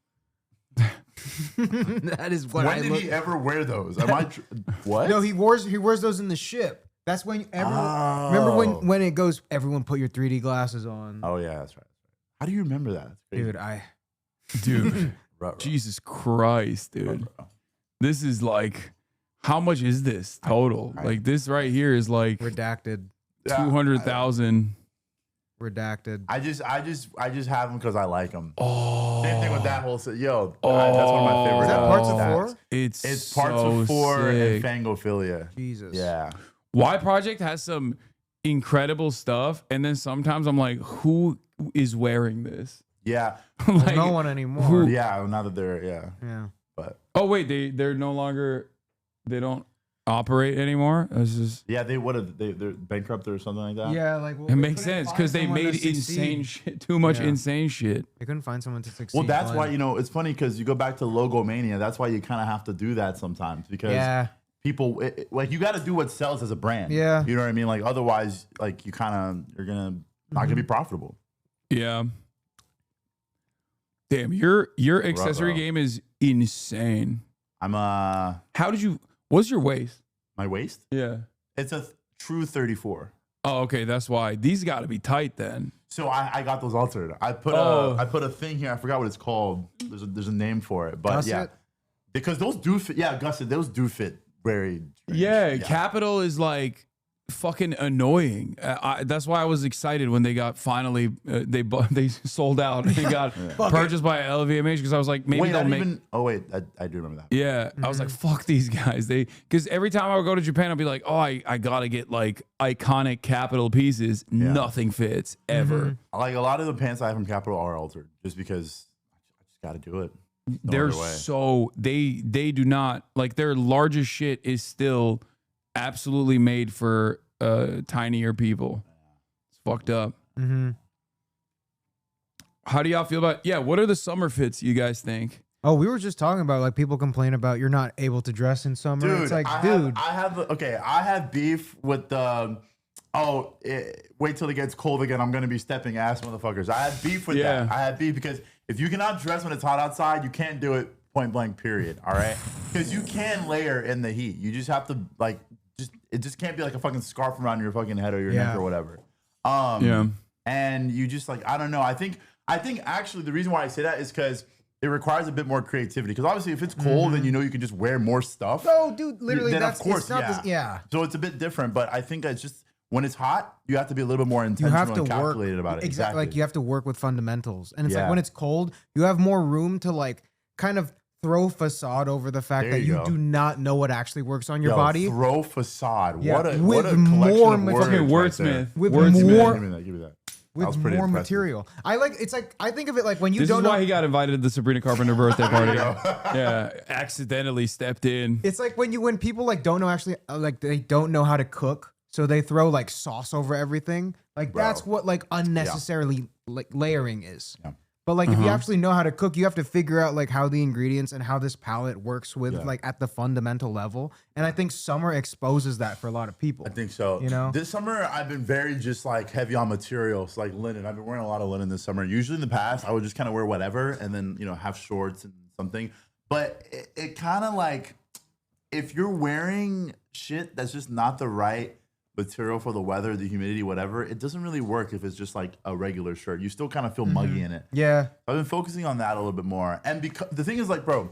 That is what When did he ever wear those? Am I what? No, he wears those in the ship. That's when everyone remember when it goes, everyone put your 3D glasses on. Oh yeah, that's right. How do you remember that? That's crazy. Dude, Ruh-roh. Jesus Christ, dude. Ruh-roh. This is like, how much is this total? Like this right here is like redacted. 200,000. redacted. I just have them because I like them. Oh, same thing with that whole set. Yo, that's one of my favorite. Is that parts of stats. 4? It's parts so of 4 sick. and Fangophilia. Jesus. Yeah. Y Project has some incredible stuff, and then sometimes I'm like, who is wearing this? Yeah. Like, no one anymore. Yeah, now that they're Yeah. But oh wait, they're no longer, they don't operate anymore. This is yeah, they're bankrupt or something like that. Yeah, like it makes sense because they made insane shit, too much insane shit. They couldn't find someone to succeed. Well, that's why, it's funny because you go back to Logomania. That's why you kind of have to do that sometimes because people like you got to do what sells as a brand. Yeah. You know what I mean? Like otherwise, like you're not gonna be profitable. Yeah. Damn, your accessory game is insane. What's your waist? My waist? Yeah. It's a true 34. Oh, okay, that's why. These got to be tight then. So I got those altered. I put a thing here. I forgot what it's called. There's a name for it, but Gusset? yeah, because those do fit. Yeah, Gusset. Those do fit very. Strange. Yeah, Capital is like fucking annoying. That's why I was excited when they got finally they sold out and got purchased by LVMH because I was like maybe they'll make. I do remember that. Yeah, I was like fuck these guys. Because every time I would go to Japan, I'd be like, oh, I gotta get like iconic Capital pieces. Yeah. Nothing fits ever. Like a lot of the pants I have from Capital are altered just because I just got to do it. No They're other way. so they do not like their largest shit is still absolutely made for tinier people. It's fucked up. Mm-hmm. How do y'all feel about what are the summer fits you guys think? Oh, we were just talking about like people complain about you're not able to dress in summer. Dude, It's like, I have beef with the wait till it gets cold again. I'm gonna be stepping ass motherfuckers. I have beef with that. I have beef because if you cannot dress when it's hot outside, you can't do it point blank, period. All right? Because you can layer in the heat. You just have to like it just can't be like a fucking scarf around your fucking head or your neck or whatever. And you just like, I don't know. I think actually the reason why I say that is because it requires a bit more creativity. Because obviously if it's cold and you can just wear more stuff. No, dude, literally then that's of course, it's not this, So it's a bit different, but I think it's just when it's hot, you have to be a little bit more intentional and calculated about it. Exactly. Like you have to work with fundamentals. And it's like Yeah. when it's cold, you have more room to like kind of throw facade over the fact There that you you go. do not know what actually works on your body. Throw facade. Yeah, What a with collection more of words fucking right wordsmith. there. With Wordsmith. more- Give me that. Give me that. That With was pretty more impressive. material. It's like I think of it like when you This don't is know. why he got invited to the Sabrina Carpenter birthday party. Yeah, accidentally stepped in. It's like when people like don't know actually like they don't know how to cook, so they throw like sauce over everything. Like that's what like unnecessarily like layering is. Yeah. But like if you actually know how to cook, you have to figure out like how the ingredients and how this palette works with like at the fundamental level. And I think summer exposes that for a lot of people. I think so. You know? This summer I've been very just like heavy on materials, like linen. I've been wearing a lot of linen this summer. Usually in the past I would just kind of wear whatever and then have shorts and something. But it kind of like if you're wearing shit that's just not the right material for the weather, the humidity, whatever, it doesn't really work if it's just like a regular shirt. You still kind of feel muggy in it. Yeah. I've been focusing on that a little bit more. And because the thing is like, bro,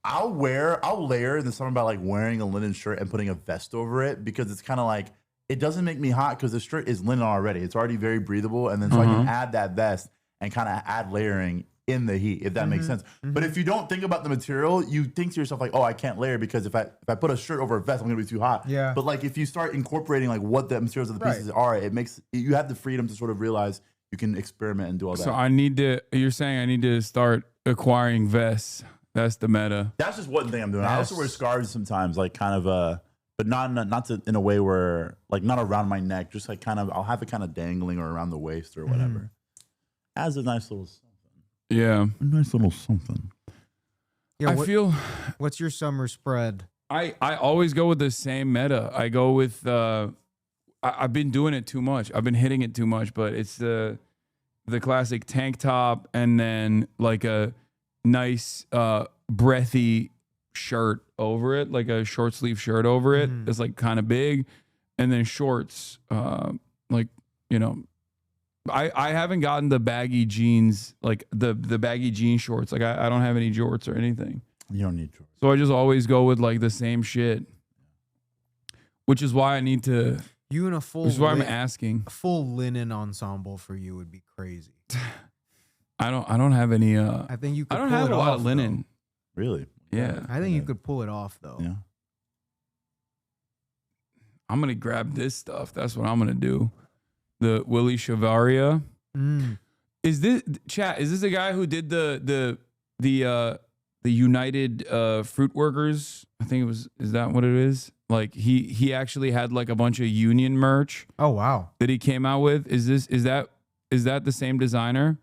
I'll layer in the summer by like wearing a linen shirt and putting a vest over it because it's kind of like, it doesn't make me hot because the shirt is linen already. It's already very breathable. And then so I can add that vest and kind of add layering in the heat, if that makes sense. But if you don't think about the material, you think to yourself like, oh, I can't layer because if I put a shirt over a vest, I'm gonna be too hot. Yeah. But like if you start incorporating like what the materials of the pieces are, you have the freedom to sort of realize you can experiment and do all that. So you're saying I need to start acquiring vests. That's the meta. That's just one thing I'm doing. I also wear scarves sometimes, like kind of but not in a way where like not around my neck, just like kind of I'll have it kind of dangling or around the waist or whatever. As a nice little Yeah. a nice little something. Yeah, feel what's your summer spread? I always go with the same meta. I go with I've been doing it too much. I've been hitting it too much, but it's the classic tank top and then like a nice breathy shirt over it, like a short sleeve shirt over it. It's like kind of big, and then shorts. I haven't gotten the baggy jeans, like the baggy jean shorts. Like I don't have any jorts or anything. You don't need jorts. So I just always go with like the same shit, which is why I need to You in a full. Which is why I'm asking. A full linen ensemble for you would be crazy. I don't have any. I think you. Could I don't pull have it a lot off, of linen. Really? Yeah. I think you could pull it off though. Yeah. I'm gonna grab this stuff. That's what I'm gonna do. The Willie Chavaria. Is this chat? Is this the guy who did the United Fruit Workers? I think it was. Is that what it is? Like he actually had like a bunch of union merch. Oh wow! That he came out with. Is that the same designer?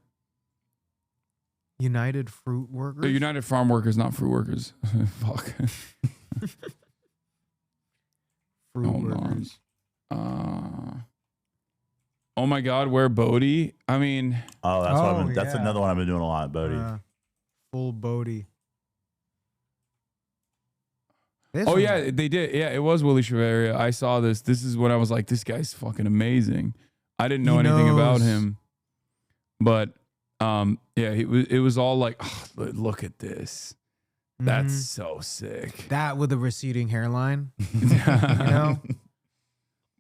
United Fruit Workers. United Farm Workers, not Fruit Workers. Fuck. Fruit Workers. Oh my God, where Bodie? I mean, that's another one I've been doing a lot, Bodie. Full Bodie. Yeah, they did. Yeah, it was Willie Chavaria. I saw this. This is when I was like, this guy's fucking amazing. I didn't know anything about him, but yeah, it was all like, oh, look at this. That's so sick. That with a receding hairline. You know?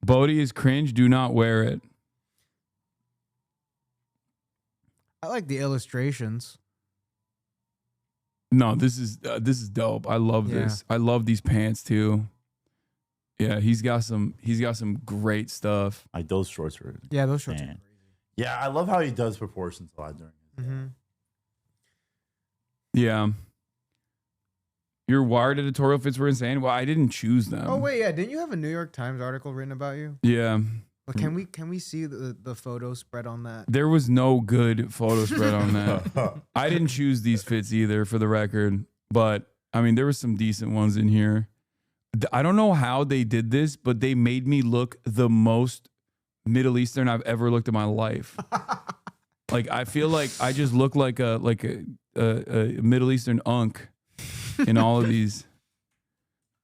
Bodie is cringe. Do not wear it. I like the illustrations. No, this is dope. I love this. I love these pants too. Yeah, he's got some great stuff. Like those shorts are. Yeah, those shorts. Man. Yeah, I love how he does proportions a lot during it. Yeah. Your Wired editorial fits were insane. Well, I didn't choose them. Oh wait, yeah. Didn't you have a New York Times article written about you? Yeah. But can we see the photo spread on that? There was no good photo spread on that. I didn't choose these fits either, for the record. But I mean, there were some decent ones in here. I don't know how they did this, but they made me look the most Middle Eastern I've ever looked in my life. Like I feel like I just look like a Middle Eastern unk in all of these.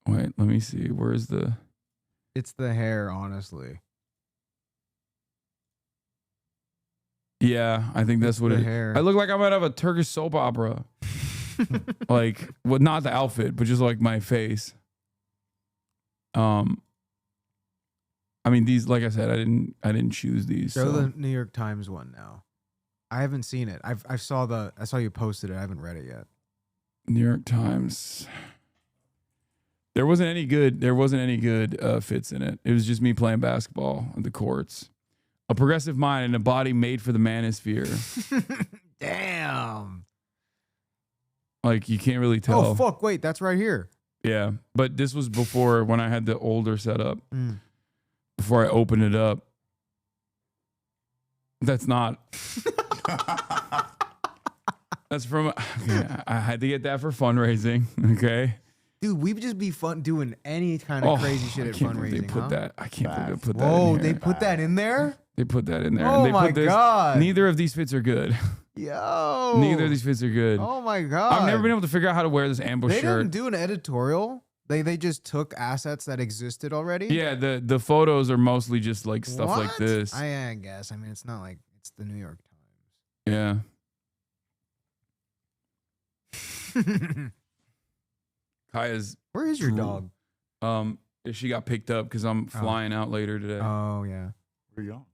Wait, let me see. Where's the? It's the hair, honestly. Yeah, I think that's what it is. I look like I'm out of a Turkish soap opera. Like, well, not the outfit, but just like my face. I mean, these, like I said, I didn't choose these. Show the New York Times one now. I haven't seen it. I saw you posted it. I haven't read it yet. New York Times. There wasn't any good fits in it. It was just me playing basketball on the courts. A progressive mind and a body made for the manosphere. Damn. Like, you can't really tell. Oh, fuck. Wait, that's right here. Yeah. But this was before, when I had the older setup. Before I opened it up. That's not. That's from. Okay, I had to get that for fundraising. Okay. Dude, we would just be fun doing any kind of crazy shit at fundraising. They put that. I can't believe they put that. Whoa, in here. they put that in there? They put that in there. Oh and they my put this, God. Neither of these fits are good. Yo. Neither of these fits are good. Oh my God. I've never been able to figure out how to wear this ambush They shirt. didn't do an editorial. They just took assets that existed already. Yeah, the photos are mostly just like stuff What? like this. I guess. I mean, it's not like it's the New York Yeah. Kaya's. Where is your dog? She got picked up because I'm flying out later today. Oh yeah. Where you going?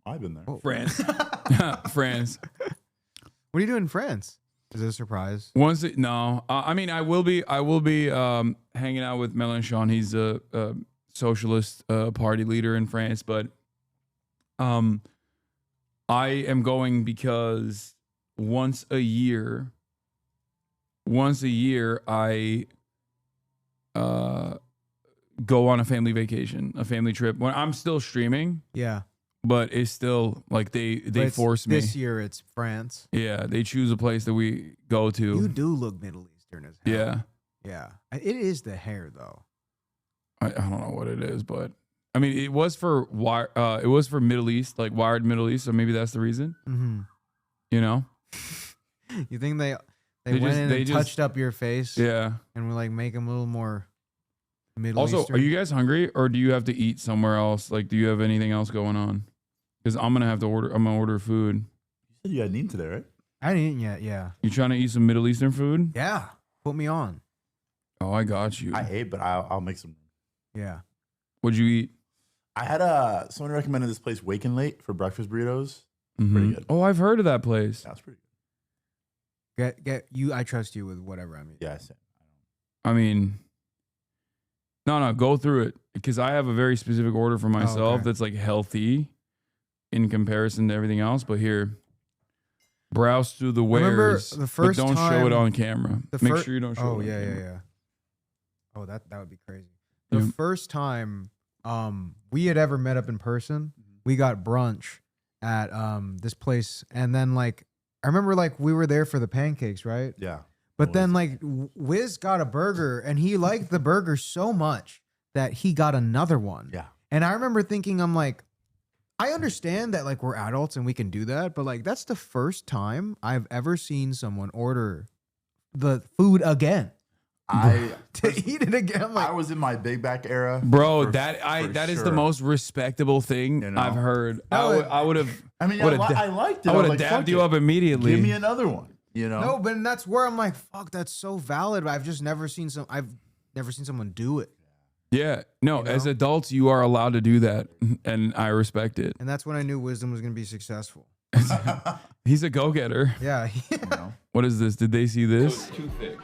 I've been there. France. France. What are you doing in France? Is it a surprise? No. I mean, I will be hanging out with Mélenchon. He's a socialist party leader in France, but I am going because once a year I go on a family vacation, a family trip. When I'm still streaming. Yeah. But it's still like they force me. This year it's France. Yeah, they choose a place that we go to. You do look Middle Eastern as hell. Yeah. Yeah. It is the hair though. I don't know what it is, but I mean it was for Middle East, like Wired Middle East, so maybe that's the reason. Mm-hmm. You know? You think they went in and touched up your face? Yeah. And were like make them a little more Middle Also, Eastern? are you guys hungry or do you have to eat somewhere else? Like, do you have anything else going on? Because I'm gonna order food. You said you hadn't eaten today, right? I hadn't eaten yet, yeah. You trying to eat some Middle Eastern food? Yeah. Put me on. Oh, I got you. I ate, but I'll make some. Yeah. What'd you eat? I had someone recommended this place, Wake and Late, for breakfast burritos. Pretty good. Oh, I've heard of that place. That's pretty Get you. I trust you with whatever I'm eating. good. Yeah, same. I mean, no, go through it because I have a very specific order for myself that's like healthy in comparison to everything else. But here, browse through the wares, the first but don't show it on camera. Make sure you don't show it on camera. Yeah. Oh, that would be crazy. The first time we had ever met up in person, we got brunch at this place, and then like I remember like we were there for the pancakes, right? Yeah. But then like Wiz got a burger, and he liked the burger so much that he got another one. Yeah. And I remember thinking, I'm like, I understand that like we're adults and we can do that, but like that's the first time I've ever seen someone order the food again. To eat it again. Like, I was in my big back era, bro. That is the most respectable thing I've heard. I would have. I mean, I liked it. I would have dabbed you up immediately. Give me another one. You know. No, but that's where I'm like, fuck, that's so valid. I've just never seen someone do it. Yeah. No, as adults, you are allowed to do that, and I respect it. And that's when I knew Wisdom was going to be successful. He's a go-getter. Yeah. What is this? Did they see this? Too thick.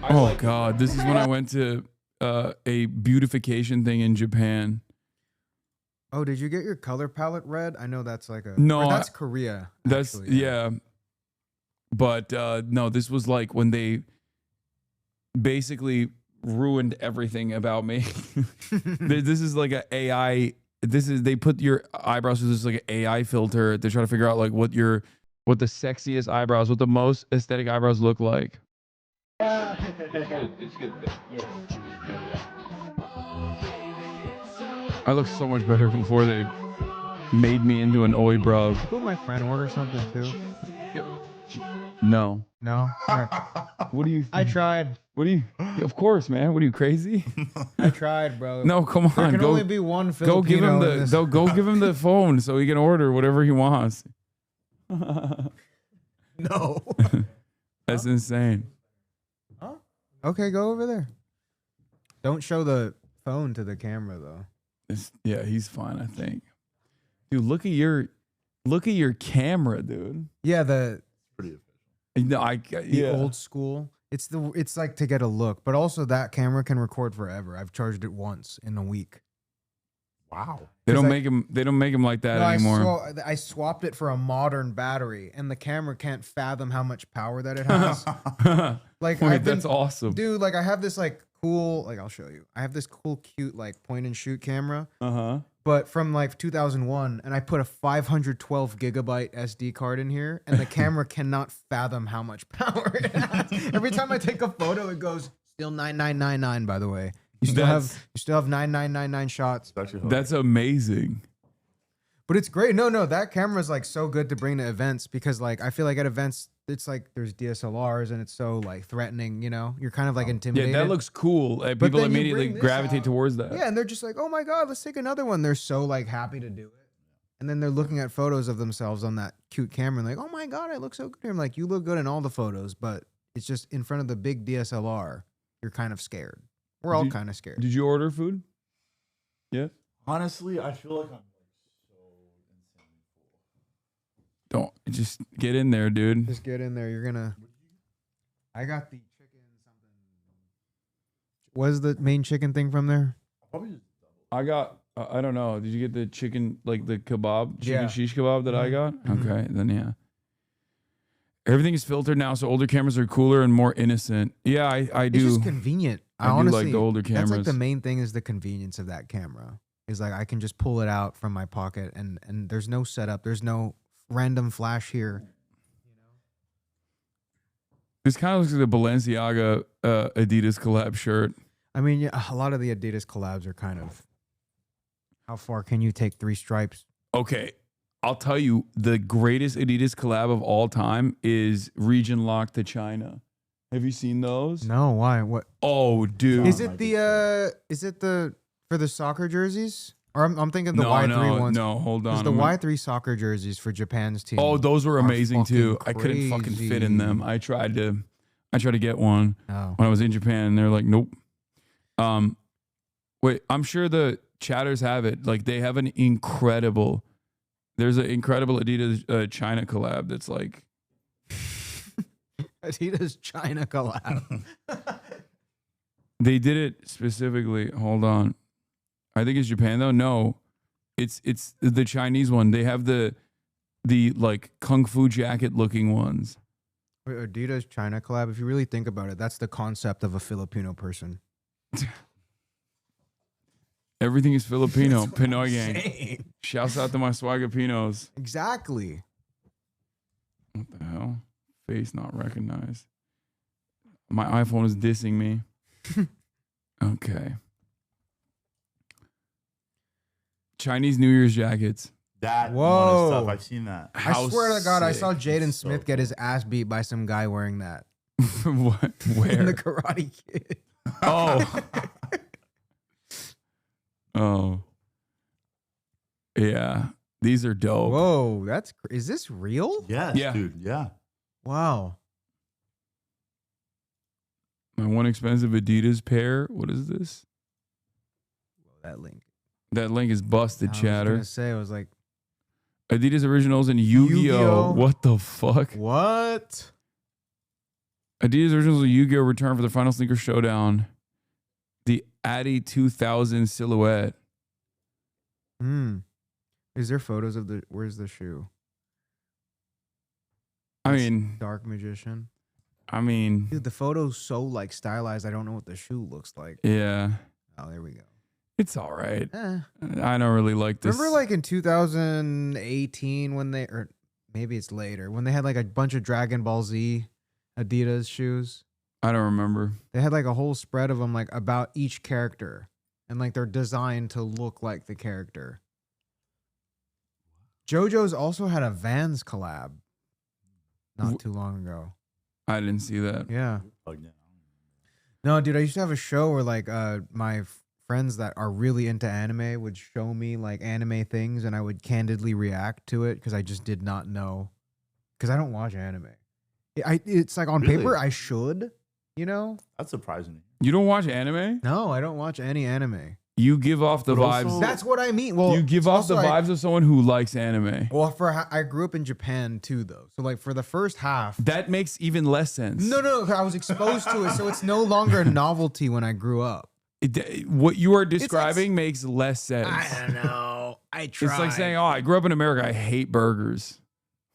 Oh God, this is when I went to a beautification thing in Japan. Oh, did you get your color palette red? I know that's like a that's Korea. That's actually, yeah. But no, this was like when they basically ruined everything about me. This is like an AI. They put your eyebrows with this like an AI filter. They try to figure out like what the sexiest eyebrows, what the most aesthetic eyebrows look like. It's good. I look so much better before they made me into an oi bro. Could my friend order something too? No. No. All right. What do you? I tried. What do you? Of course, man. What are you crazy? I tried, bro. No, come on. There can only be one Filipino. Go give him in this. go give him the phone so he can order whatever he wants. No. That's insane. Okay, go over there. Don't show the phone to the camera though. Yeah, he's fine, I think. Dude, look at your camera, dude. Yeah, the pretty official. The old school. It's like to get a look, but also that camera can record forever. I've charged it once in a week. Wow. They don't make them like that anymore. I swapped it for a modern battery, and the camera can't fathom how much power that it has. Like, that's awesome, dude. Like, I have this like cool, like I'll show you. I have this cool, cute like point and shoot camera. But from like 2001, and I put a 512 gigabyte SD card in here, and the camera cannot fathom how much power it has. Every time I take a photo, it goes still 9999. By the way. You still have 9999 shots. That's amazing. But it's great. No, that camera is like so good to bring to events because like I feel like at events it's like there's DSLRs and it's so like threatening, you know? You're kind of like intimidated. Yeah, that looks cool. People immediately gravitate towards that. Yeah, and they're just like, "Oh my god, let's take another one." They're so like happy to do it. And then they're looking at photos of themselves on that cute camera and like, "Oh my god, I look so good." I'm like, "You look good in all the photos, but it's just in front of the big DSLR, you're kind of scared." We're all kind of scared. Did you order food? Yeah. Honestly, I feel like I'm Don't just get in there, dude. Just get in there. You're gonna. I got the chicken something. What is the main chicken thing from there? I got. I don't know. Did you get the chicken, like the kebab, chicken Yeah. shish kebab that I got? Okay, then yeah. Everything is filtered now, so older cameras are cooler and more innocent. Yeah, I do. It's just convenient. I do honestly like the older cameras. That's like the main thing is the convenience of that camera. Is like I can just pull it out from my pocket and there's no setup. There's no random flash here. This kind of looks like the Balenciaga Adidas collab shirt. I mean, yeah, a lot of the Adidas collabs are kind of. How far can you take 3 stripes? Okay, I'll tell you, the greatest Adidas collab of all time is Region Lock to China. Have you seen those? No, why? What? Oh, dude. Is it the for the soccer jerseys? Or I'm thinking the Y3 ones. No, hold on. It's the Y3 soccer jerseys for Japan's team. Oh, those were amazing too. Crazy. I couldn't fucking fit in them. I tried to I tried to get one when I was in Japan, and they're like, nope. Wait, I'm sure the chatters have it. Like they have an incredible. There's an incredible Adidas China collab that's like Adidas China collab. They did it specifically. Hold on, I think it's Japan though. No, it's the Chinese one. They have the like kung fu jacket looking ones. Wait, Adidas China collab. If you really think about it, that's the concept of a Filipino person. Everything is Filipino. Pinoy gang. Shouts out to my Swagapinos. Exactly. What the hell? Face not recognized. My iPhone is dissing me. Okay. Chinese New Year's jackets. That Whoa. one is tough. I've seen that. I swear to God, I saw Jaden So Smith get his ass beat by some guy wearing that. What? Where? In the Karate Kid. Oh. Oh. Yeah. These are dope. Whoa, is this real? Yes, Yeah. dude. Yeah. Wow. My one expensive Adidas pair. What is this? That link. That link is busted, I was chatter. gonna say, I was like, Adidas Originals and Yu-Gi-Oh. Yu-Gi-Oh? What the fuck? What? Adidas Originals and Yu-Gi-Oh return for the final sneaker showdown. The Addy 2000 silhouette. Is there photos of where's the shoe? I mean, Dark Magician. I mean, Dude, the photo's so like stylized. I don't know what the shoe looks like. yeah, Oh, there we go. it's all right. Eh. I don't really like this. Remember like in 2018 when or maybe it's later, when they had like a bunch of Dragon Ball Z Adidas shoes? I don't remember. They had like a whole spread of them like about each character. And like they're designed to look like the character. JoJo's also had a Vans collab not too long ago. I didn't see that. Yeah. No, dude, I used to have a show where like my friends that are really into anime would show me like anime things and I would candidly react to it because I just did not know. Because I don't watch anime. It's like on Really? paper I should, you know? That's surprising. You don't watch anime? No, I don't watch any anime. You give off the But vibes. also- That's what I mean. Well, you give off the also vibes of someone who likes anime. Well, I grew up in Japan too, though. So like for the first half, That makes even less sense. no, I was exposed to it, so it's no longer a novelty when I grew up. What you are describing makes less sense. I don't know. I tried. It's like saying, "Oh, I grew up in America. I hate burgers."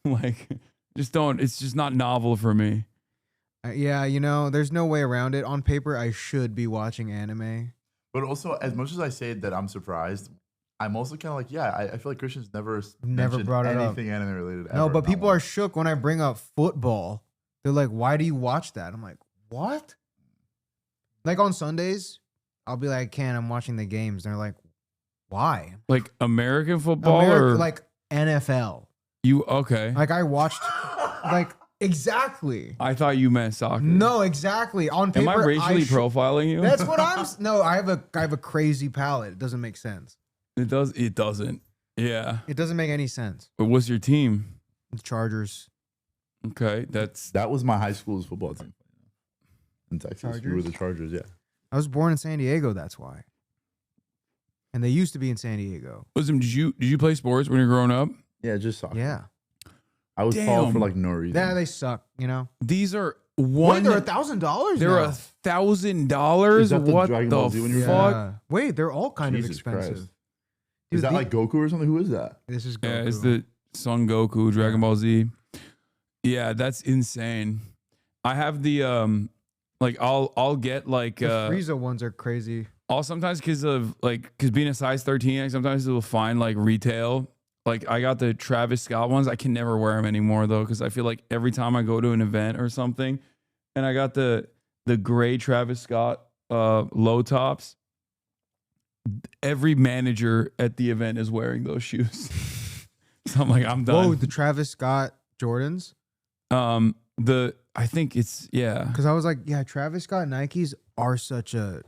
Like, just don't. It's just not novel for me. Yeah, you know, there's no way around it. On paper, I should be watching anime. But also, as much as I say that I'm surprised, I'm also kind of like, yeah, I feel like Christian's never mentioned brought it up. anything anime related. No, ever, but not people once. are shook when I bring up football. They're like, "Why do you watch that?" I'm like, "What?" Like on Sundays, I'll be like, I'm watching the games." And they're like, "Why?" Like American football or like NFL. you? Okay. Like I watched, like exactly. I thought you meant soccer. No, exactly. On paper, Am I racially profiling you? That's what I'm. No, I have a crazy palate. It doesn't make sense. It does. It doesn't. Yeah. It doesn't make any sense. But what's your team? The Chargers. Okay, that was my high school's football team in Texas. We were the Chargers. Yeah. I was born in San Diego. That's why. And they used to be in San Diego. Wisdom, did you play sports when you were growing up? Yeah, just soccer. Yeah. I was tall for like no reason. Yeah, they suck. You know. These are Wait, they're $1,000. They're $1,000. Is that the What Dragon Ball Z the when you were fuck? Yeah. Wait, they're all kind Jesus of expensive. Christ. Is that like Goku or something? Who is that? This is Goku. Yeah, it's the Son Goku, Dragon Ball Z. Yeah, that's insane. I have the like I'll get like The Frieza ones are crazy. I'll sometimes because being a size 13, I sometimes will find like retail. Like I got the Travis Scott ones. I can never wear them anymore though, because I feel like every time I go to an event or something, and I got the gray Travis Scott low tops. Every manager at the event is wearing those shoes. So I'm like, I'm done. Whoa, the Travis Scott Jordans? I think it's, yeah. Because I was like, yeah, Travis Scott Nikes are such a.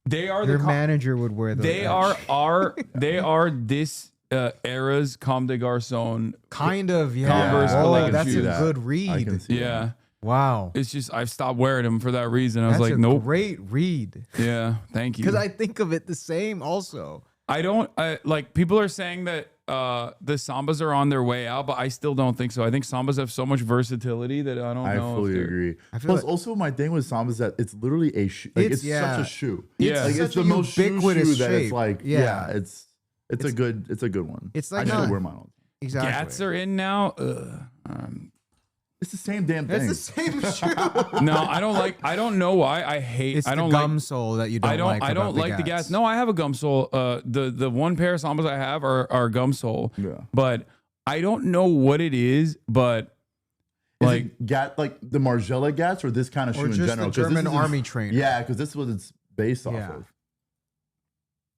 They are Your manager would wear those. They are this era's Comme des Garçons. Kind of, yeah. Converse Oh, collective that's shoes. a good read. I can see Yeah. Wow. It's just I've stopped wearing them for that reason. I was That's like, a nope. great read. Yeah, thank you. Because I think of it the same also. Like people are saying that the Sambas are on their way out, but I still don't think so. I think Sambas have so much versatility that I don't know. I fully agree. Plus, also my thing with Samba is that it's literally a shoe. Like it's such a shoe. Yeah, like it's the most ubiquitous shoe that it's like. Yeah. It's a good one. It's like I still wear mine all the time. Exactly. Gats are in now. It's the same damn thing. It's the same shoe. No, I don't know why. I hate. It's I don't the like gum sole that you don't like. I don't like the Gats. No, I have a gum sole. The one pair of Sambas I have are gum sole. Yeah. But I don't know what it is. But like the Margiela Gats or this kind of shoe in just general. the German army trainer. Yeah, because this is what it's based off of.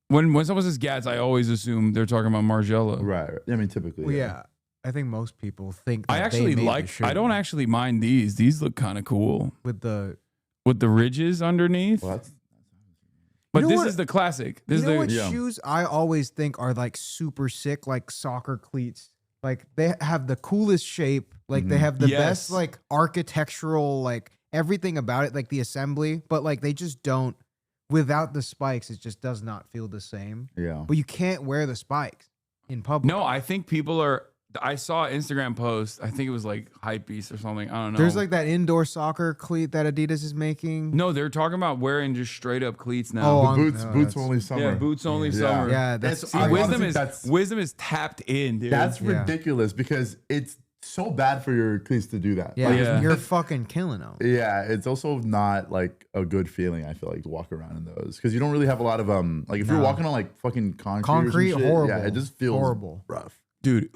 When someone says Gats, I always assume they're talking about Margiela. Right. I mean, typically. Well, yeah. I think most people think that I actually I don't actually mind these. These look kind of cool. With the ridges underneath. What? But this is the classic. This You know what is shoes I always think are like super sick, like soccer cleats. Like they have the coolest shape. Like they have the best like architectural, like everything about it, like the assembly. But like they just don't. Without the spikes, it just does not feel the same. Yeah. But you can't wear the spikes in public. No, I think people are. I saw an Instagram post. I think it was like Hypebeast or something. I don't know. There's like that indoor soccer cleat that Adidas is making. No, they're talking about wearing just straight up cleats now. Oh, boots only summer. Yeah, boots only summer. Yeah, that's Wisdom is tapped in, dude. That's ridiculous because it's so bad for your cleats to do that. Yeah, Like, you're fucking killing them. Yeah, it's also not like a good feeling. I feel like to walk around in those because you don't really have a lot of like if you're walking on like fucking concrete or some shit, horrible. Yeah, it just feels horrible, rough. Dude,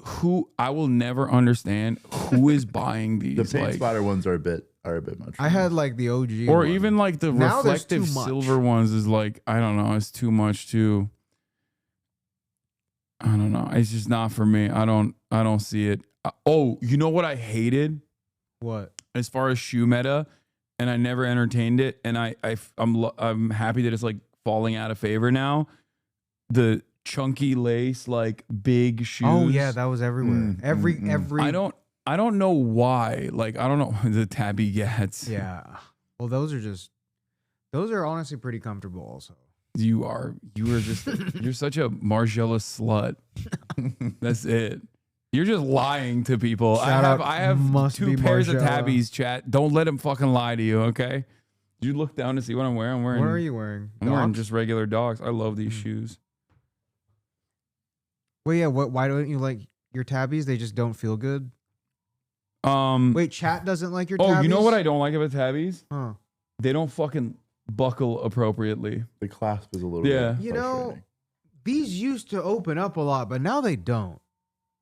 I will never understand who is buying these. The paint like, splatter ones are a bit much. I had like the OG, or one. even like the Now there's reflective too much. silver ones is like I don't know. It's too much too. I don't know. It's just not for me. I don't see it. Oh, you know what I hated? What? As far as shoe meta, and I never entertained it, and I'm happy that it's like falling out of favor now. The chunky lace, like big shoes. Oh yeah, that was everywhere. Every. I don't know why. Like I don't know the tabby gats. Yeah. Well, those are honestly pretty comfortable. Also, you are just you're such a Margiela slut. That's it. You're just lying to people. I have 2 pairs of tabbies, chat. Don't let them fucking lie to you, okay? You look down to see what I'm wearing. I'm wearing. What are you wearing? I'm wearing just regular dogs. I love these shoes. Well, yeah. Why don't you like your tabbies? They just don't feel good. Wait, chat doesn't like your tabbies? Oh, you know what I don't like about tabbies? Huh. They don't fucking buckle appropriately. The clasp is a little bit You know, these used to open up a lot, but now they don't.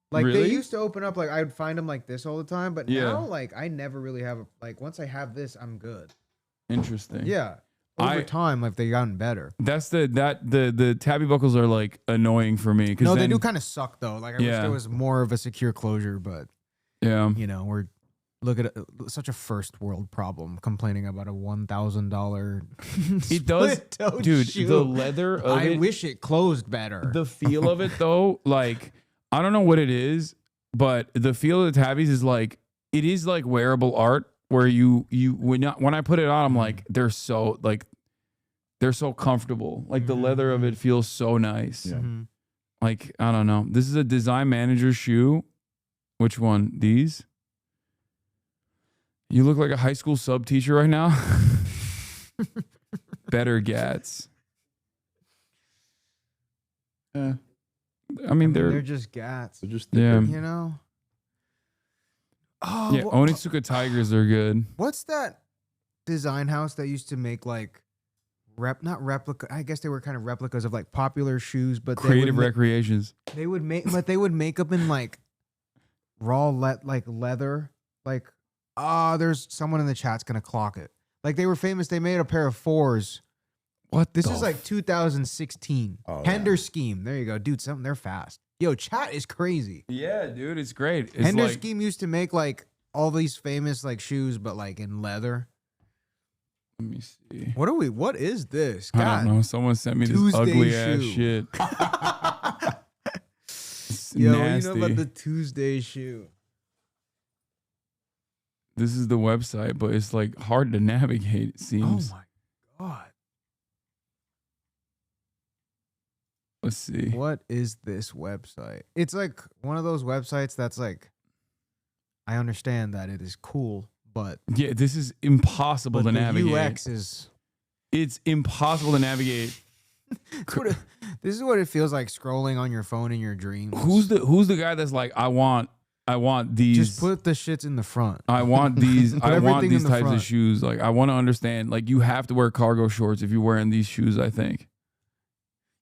Like Really? they used to open up, like I'd find them like this all the time, but Yeah. now like I never really have like once I have this, I'm good. Interesting. Yeah. Over time, like they've gotten better. That's the tabby buckles are like annoying for me. No, they do kind of suck though. Like I wish Yeah. there was more of a secure closure, but yeah, you know, we're look at such a first world problem complaining about a $1,000. It does, split-toed dude. shoe. The leather of I it, wish it closed better. the feel of it though, like I don't know what it is, but the feel of the tabbies is like it is like wearable art where when I put it on, I'm like they're so comfortable. Like the leather of it feels so nice. Yeah. Like I don't know. This is a design manager shoe. Which one? These? You look like a high school sub teacher right now. Better Gats. I mean, they're just Gats. They're just yeah. You know. Oh Yeah, Onitsuka Tigers are good. What's that design house that used to make like not replica? I guess they were kind of replicas of like popular shoes, but Creative Recreations. They would make them in like raw leather. Like there's someone in the chat's gonna clock it. Like they were famous. They made a pair of 4s. What? This is like 2016. Oh, Hender Scheme. There you go, dude. They're fast. Yo, chat is crazy. Yeah, dude, it's great. It's Hender like, Scheme used to make like all these famous like shoes, but like in leather. let me see. What is this? I God. don't know. Someone sent me this Tuesday ugly ass shoe. shit. It's Yo, nasty. you know about the Tuesday shoe? This is the website, but it's like hard to navigate, it seems. Oh my God. Let's see. What is this website? It's like one of those websites that's like, I understand that it is cool, but Yeah, this is impossible to the navigate. UX is. It's impossible to navigate. This is what it feels like scrolling on your phone in your dreams. Who's the guy that's like, I want these. Just put the shits in the front. I want these. Put I want everything in these the types front. of shoes. Like, I want to understand. Like, you have to wear cargo shorts if you're wearing these shoes, I think.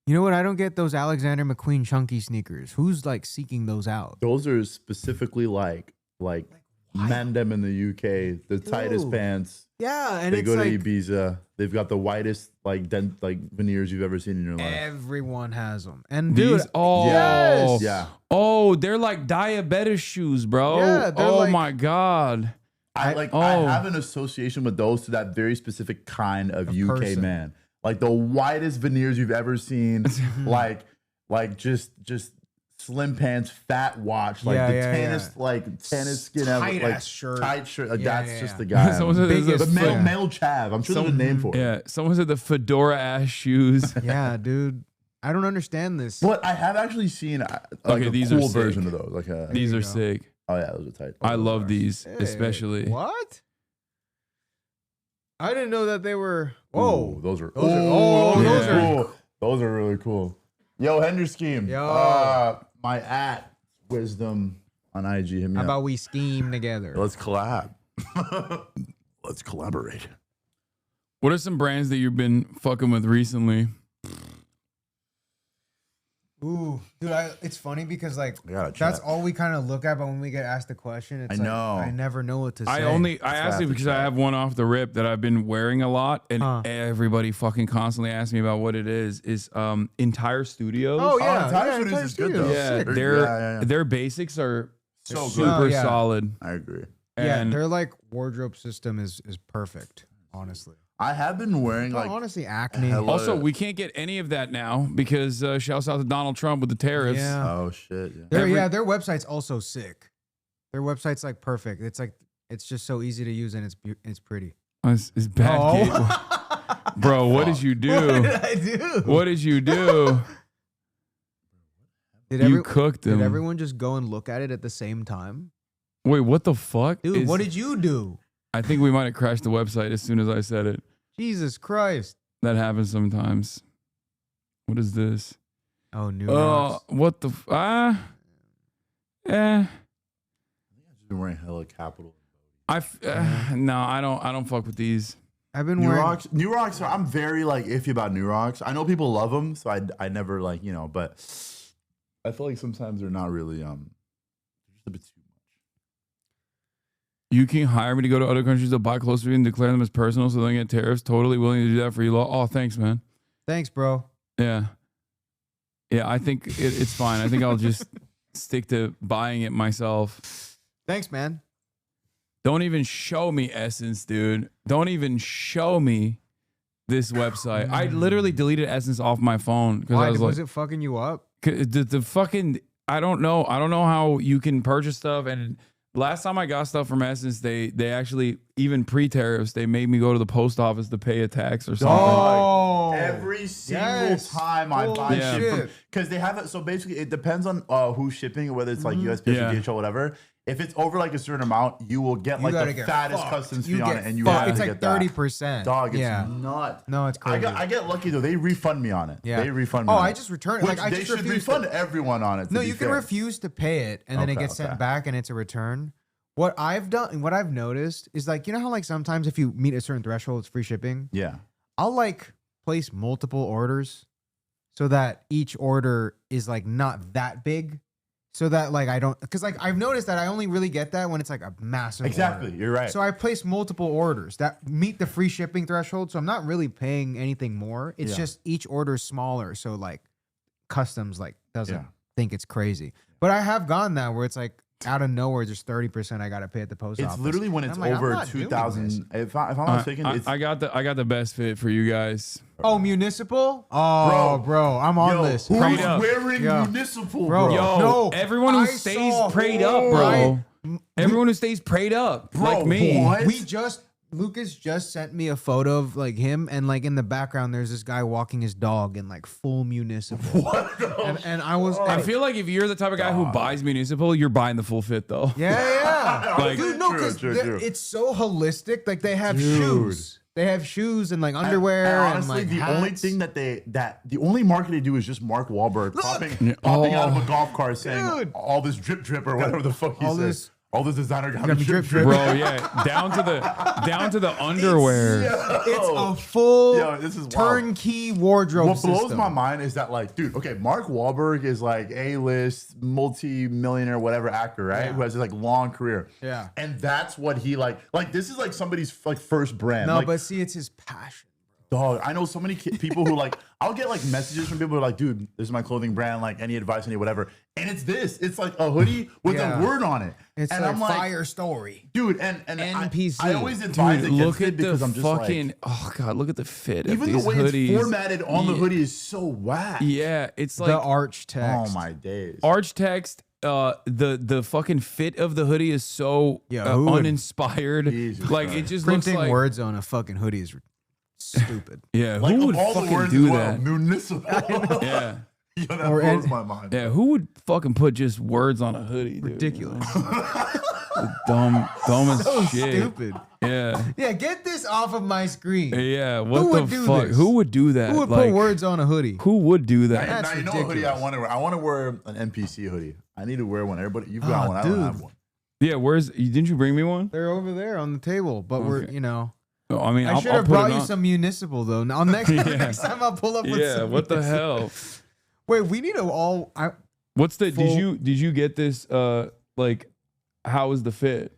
You know what? I don't get those Alexander McQueen chunky sneakers. Who's like seeking those out? Those are specifically like Mandem in the UK, the tightest pants. Yeah, and they it's go like to Ibiza. They've got the widest veneers you've ever seen in your life. everyone has them. And These, dude, oh, yes! Yeah. Oh, they're like diabetes shoes, bro. Yeah, they're oh like- my God. I have an association with those to that very specific kind of UK person. man. Like the widest veneers you've ever seen. like just slim pants, fat watch, like Yeah, the yeah, tennis, yeah. like tennis skin, Tight like ass shirt. tight shirt. Like, Yeah, that's yeah, just yeah. the guy. Someone said there's the a- male chav. I'm sure there's a name for it. Yeah, someone said the fedora ass shoes. Yeah, dude. I don't understand this. But I have actually seen like Okay, a these are cool sick. version of those. Like These you are go. sick. oh yeah, those are tight. I love these, Hey, especially. What? I didn't know that they were. Whoa, Ooh, those are. Those are- oh, those are cool. Those are really cool. Yo, Hender Scheme. Yo. My @Wisdom on IG. Hit me How up. about we scheme together? Let's collab. Let's collaborate. What are some brands that you've been fucking with recently? Ooh, dude, it's funny because like gotta that's check. all we kind of look at, but when we get asked the question, it's I like, know. I never know what to say. I That's asked why you I because I have one off the rip that I've been wearing a lot, and everybody fucking constantly asks me about what it is. Is Entire Studios? Oh yeah, Entire yeah, Studios Entire is good, Studios. though. Yeah, Sick. their basics are So super good. Oh, yeah. solid. I agree. Yeah, And their like wardrobe system is perfect, honestly. I have been wearing No, like honestly, Acne. Hello. also, we can't get any of that now because shouts out to Donald Trump with the tariffs. Yeah. Oh shit. Yeah. Their website's also sick. Their website's like perfect. It's just so easy to use and it's pretty. It's bad. Oh. Bro, what did you do? What did I do? What did you do? You cooked them. Did everyone just go and look at it at the same time? Wait, what the fuck? Dude, what did you do? I think we might have crashed the website as soon as I said it. Jesus Christ. That happens sometimes. What is this? Oh, new rocks. What the I've been wearing hella Capital. No, I don't fuck with these. I've been New wearing Rocks. New Rocks. I'm very like iffy about New Rocks. I know people love them, so I never like but I feel like sometimes they're not really just a bit too. You can hire me to go to other countries to buy clothes for you and declare them as personal so they don't get tariffs. Totally willing to do that for you. Oh, thanks, man. Thanks, bro. Yeah. Yeah, I think it's fine. I think I'll just stick to buying it myself. Thanks, man. Don't even show me Essence, dude. Don't even show me this website. I literally deleted Essence off my phone because Why? I was Was like, it fucking you up? the fucking, I don't know how you can purchase stuff. And last time I got stuff from Essence, they actually, even pre-tariffs, they made me go to the post office to pay a tax or something. Oh, Every single time I buy Yeah. shit from, because they have it. So basically, it depends on who's shipping, whether it's like USPS Yeah. or DHL, whatever. If it's over like a certain amount, you will get like gotta the get fattest fucked. customs You fee on get it, and you fucked. have It's to like get that. 30%. Dog, it's Yeah. nuts. No, it's crazy. I get lucky though. They refund me on it. Yeah. They refund me. Oh, on I it. just return it. Which Like, I they just should refuse refund to- everyone on it. No, to you be can fair. refuse to pay it, and then it Okay, gets sent okay. back, and it's a return. What I've done, what I've noticed is like, you know how like sometimes if you meet a certain threshold, it's free shipping. Yeah. I'll like place multiple orders so that each order is like not that big, so that like I don't, because like I've noticed that I only really get that when it's like a massive Exactly. order. You're right. So I place multiple orders that meet the free shipping threshold, so I'm not really paying anything more. It's Yeah. just each order is smaller, so like customs like doesn't Yeah. think it's crazy. But I have gone that where it's like out of nowhere, just 30% I gotta pay at the post office. It's literally when And it's I'm like, I'm over not doing 2,000. this. If I'm not mistaken, it's I got the best fit for you guys. Oh, municipal? Oh, bro, I'm on this. Who's Prayed up. wearing Yo. municipal, Bro, bro? Yo, no, everyone who I stays saw- prayed up, bro. Everyone who stays prayed up, Bro, like me. what? Lucas just sent me a photo of like him, and like in the background, there's this guy walking his dog in like full municipal. What? And I feel like if you're the type of guy who buys municipal, you're buying the full fit though. Yeah. Like, Dude, no, because it's so holistic. Like they have shoes. They have shoes and like underwear And and, honestly, like the hats. only thing the only market they do is just Mark Wahlberg popping out of a golf cart saying all this drip or whatever the fuck he says. All this designer got me drip. Bro, yeah, down to the underwear. It's a full this is turnkey wardrobe What blows system. my mind is that, like, dude, okay, Mark Wahlberg is like A-list, multi-millionaire, whatever actor, right? Yeah. Who has this like long career. Yeah. And that's what he like this is like somebody's like first brand. No, like, but see, it's his passion. dog, I know so many people who like, I'll get like messages from people who are like, dude, this is my clothing brand, like any advice, any whatever. And it's this. It's like a hoodie with a word on it. It's and like I'm like, fire story. dude, and NPC. I always advise Dude, against look it at because the I'm just fucking. like, Oh god, look at the fit. even of the these way hoodies. it's formatted on the hoodie is so whack. Yeah, it's like the arch text. Oh my days. Arch text. The fucking fit of the hoodie is so who would- uninspired. Like it just Printing looks like words on a fucking hoodie is stupid. Yeah, Like, who of would all the fucking words do as well, that? municipal. Yeah. Yo, that blows my mind. Yeah, who would fucking put just words on a hoodie? Dude? Ridiculous. Dumb as So shit. stupid. Yeah. Yeah, get this off of my screen. Yeah. What Who the would do fuck? this? Who would do that? Who would Like, put words on a hoodie? Who would do that? Now you know what hoodie I want to wear. I want to wear an NPC hoodie. I need to wear one. Everybody, you've got one. I don't have one. Yeah. Didn't you bring me one? They're over there on the table, but we're, you know. Oh, I mean, I I'll should have put it brought you on. some municipal though. Now next time I'll pull up with Yeah. some What the municipal. hell? Wait, we need to all. What's the? Full- Did you get this? Like, how is the fit?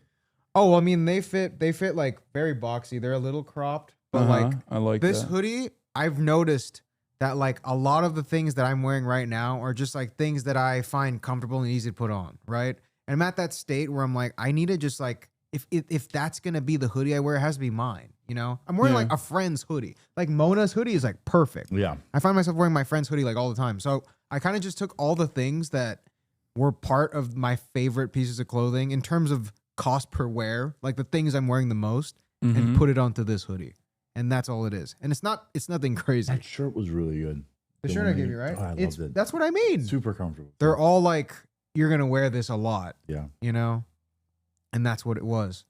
Oh, I mean, they fit like very boxy. They're a little cropped, but like I like this that. hoodie. I've noticed that like a lot of the things that I'm wearing right now are just like things that I find comfortable and easy to put on, right? And I'm at that state where I'm like, I need to just like, if that's gonna be the hoodie I wear, it has to be mine. You know, I'm wearing like a friend's hoodie. Like Mona's hoodie is like perfect. Yeah, I find myself wearing my friend's hoodie like all the time. So I kind of just took all the things that were part of my favorite pieces of clothing in terms of cost per wear, like the things I'm wearing the most, and put it onto this hoodie. And that's all it is. And it's nothing crazy. That shirt was really good. The shirt I gave you, right? Oh, I loved it. That's what I mean. Super comfortable. They're all like, you're gonna wear this a lot. Yeah. You know? And that's what it was.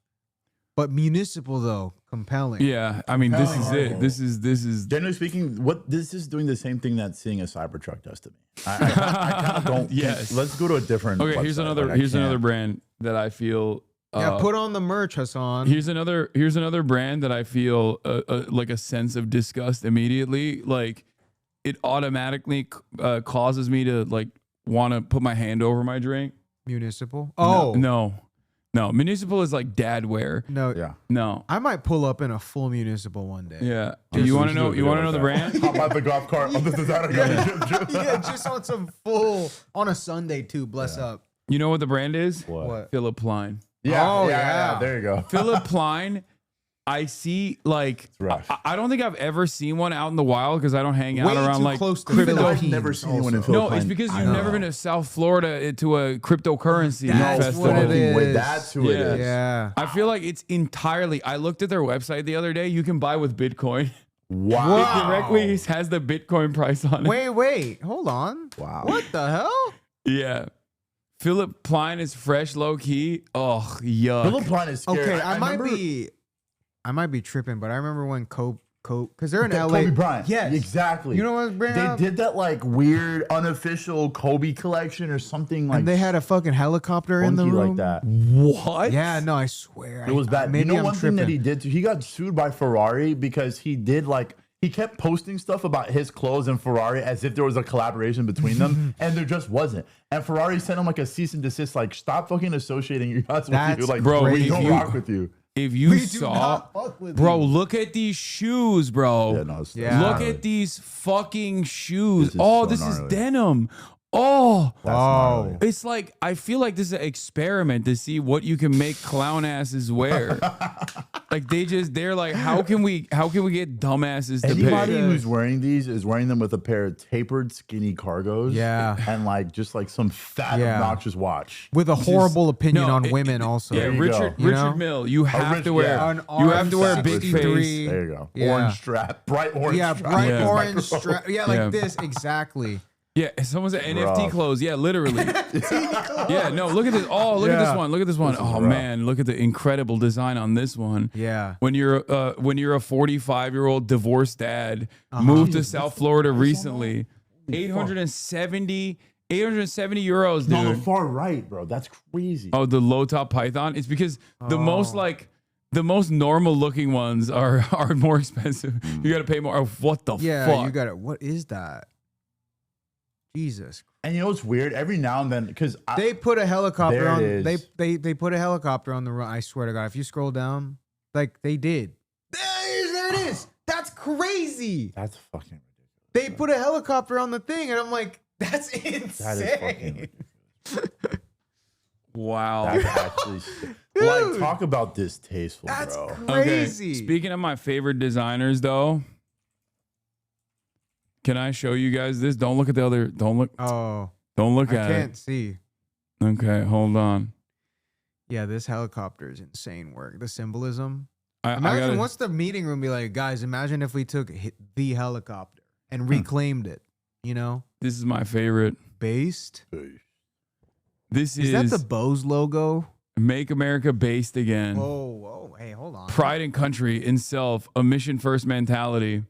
But municipal though, compelling. Yeah, I mean, this is it. This is. Generally speaking, what this is doing the same thing that seeing a Cybertruck does to me. I kind of don't. Yes. Let's go to a different. Okay, here's website. another. Like, I Here's can't. another brand that I feel. Yeah, put on the merch, Hasan. Here's another brand that I feel like a sense of disgust immediately. Like it automatically causes me to like want to put my hand over my drink. Municipal. Oh no. Municipal is like dad wear. No. Yeah. No. I might pull up in a full municipal one day. Yeah. You want to know? You want to know the brand? Hop out the golf cart on the designer. Yeah, just on some full on a Sunday too. Bless up. You know what the brand is? What? Philip Plein. Yeah, Oh, yeah. There you go. Philip Plein. I see like I don't think I've ever seen one out in the wild because I don't hang out Way around too like close to crypto. I've never seen anyone in No, Philippines. it's because you've never been to South Florida to a cryptocurrency That's festival. what it is. That's who it is. Yeah. I feel like it's entirely. I looked at their website the other day. You can buy with Bitcoin. Wow. It directly has the Bitcoin price on it. Wait, hold on. Wow. What the hell? Yeah. Philip Plein is fresh, low key. Oh, yuck. Philip Plein is scary. Okay, I might be tripping, but I remember when Kobe, because they're in LA. Kobe Bryant. Yes, exactly. You know what? They did that like weird unofficial Kobe collection or something like. And they had a fucking helicopter in the funky room like that. What? Yeah, no, I swear It was bad. Maybe you know I'm one tripping. thing that he did too? He got sued by Ferrari because he did like he kept posting stuff about his clothes and Ferrari as if there was a collaboration between them, and there just wasn't. And Ferrari sent him like a cease and desist, like stop fucking associating you guys with you. Like, bro, we don't if you- rock with you. If you We do saw, not fuck with bro, you. look at these shoes, bro. Yeah, no, it's Yeah. Look at these fucking shoes. This is Oh, so this is gnarly. denim. Oh, gnarly. It's like I feel like this is an experiment to see what you can make clown asses wear. Like they're like, how can we get dumbasses to Anybody pay? who's wearing these is wearing them with a pair of tapered, skinny cargos. Yeah. And like just like some fat, obnoxious watch. With a horrible opinion no, on women also. Yeah, Richard Mill, you have to wear a big face. There you go. Yeah. Orange strap, bright orange strap. Bright orange strap. Yeah, like this, exactly. Yeah, someone said NFT clothes. Yeah, literally. Yeah, no, look at this. Oh, look at this one. Look at this one. Oh man, look at the incredible design on this one. Yeah. When you're a 45-year-old divorced dad, moved to South Florida recently, 870 euros, dude. No, the far right, bro. That's crazy. Oh, the low top python. It's because the most normal looking ones are more expensive. You got to pay more. Oh, what the fuck? Yeah, you got it. What is that? Jesus. And you know what's weird? Every now and then, because they put a helicopter there on. it is. They put a helicopter on the run. I swear to God, if you scroll down, like they did. There it is. That's crazy. That's fucking ridiculous. They put a helicopter on the thing, and I'm like, that's insane. That is fucking ridiculous. Wow. That's actually like, talk about distasteful, That's bro. crazy. Okay, speaking of my favorite designers, though, can I show you guys this? Don't look at the other. Don't look. Oh. Don't look I at it. can't see. Okay, hold on. Yeah, this helicopter is insane work. The symbolism. I Imagine gotta- what's the meeting room be like, guys, imagine if we took the helicopter and reclaimed it, you know? This is my favorite. Based? This Is that the Bose logo? Make America Based Again. Whoa, hey, hold on. Pride in country, in self, a mission first mentality.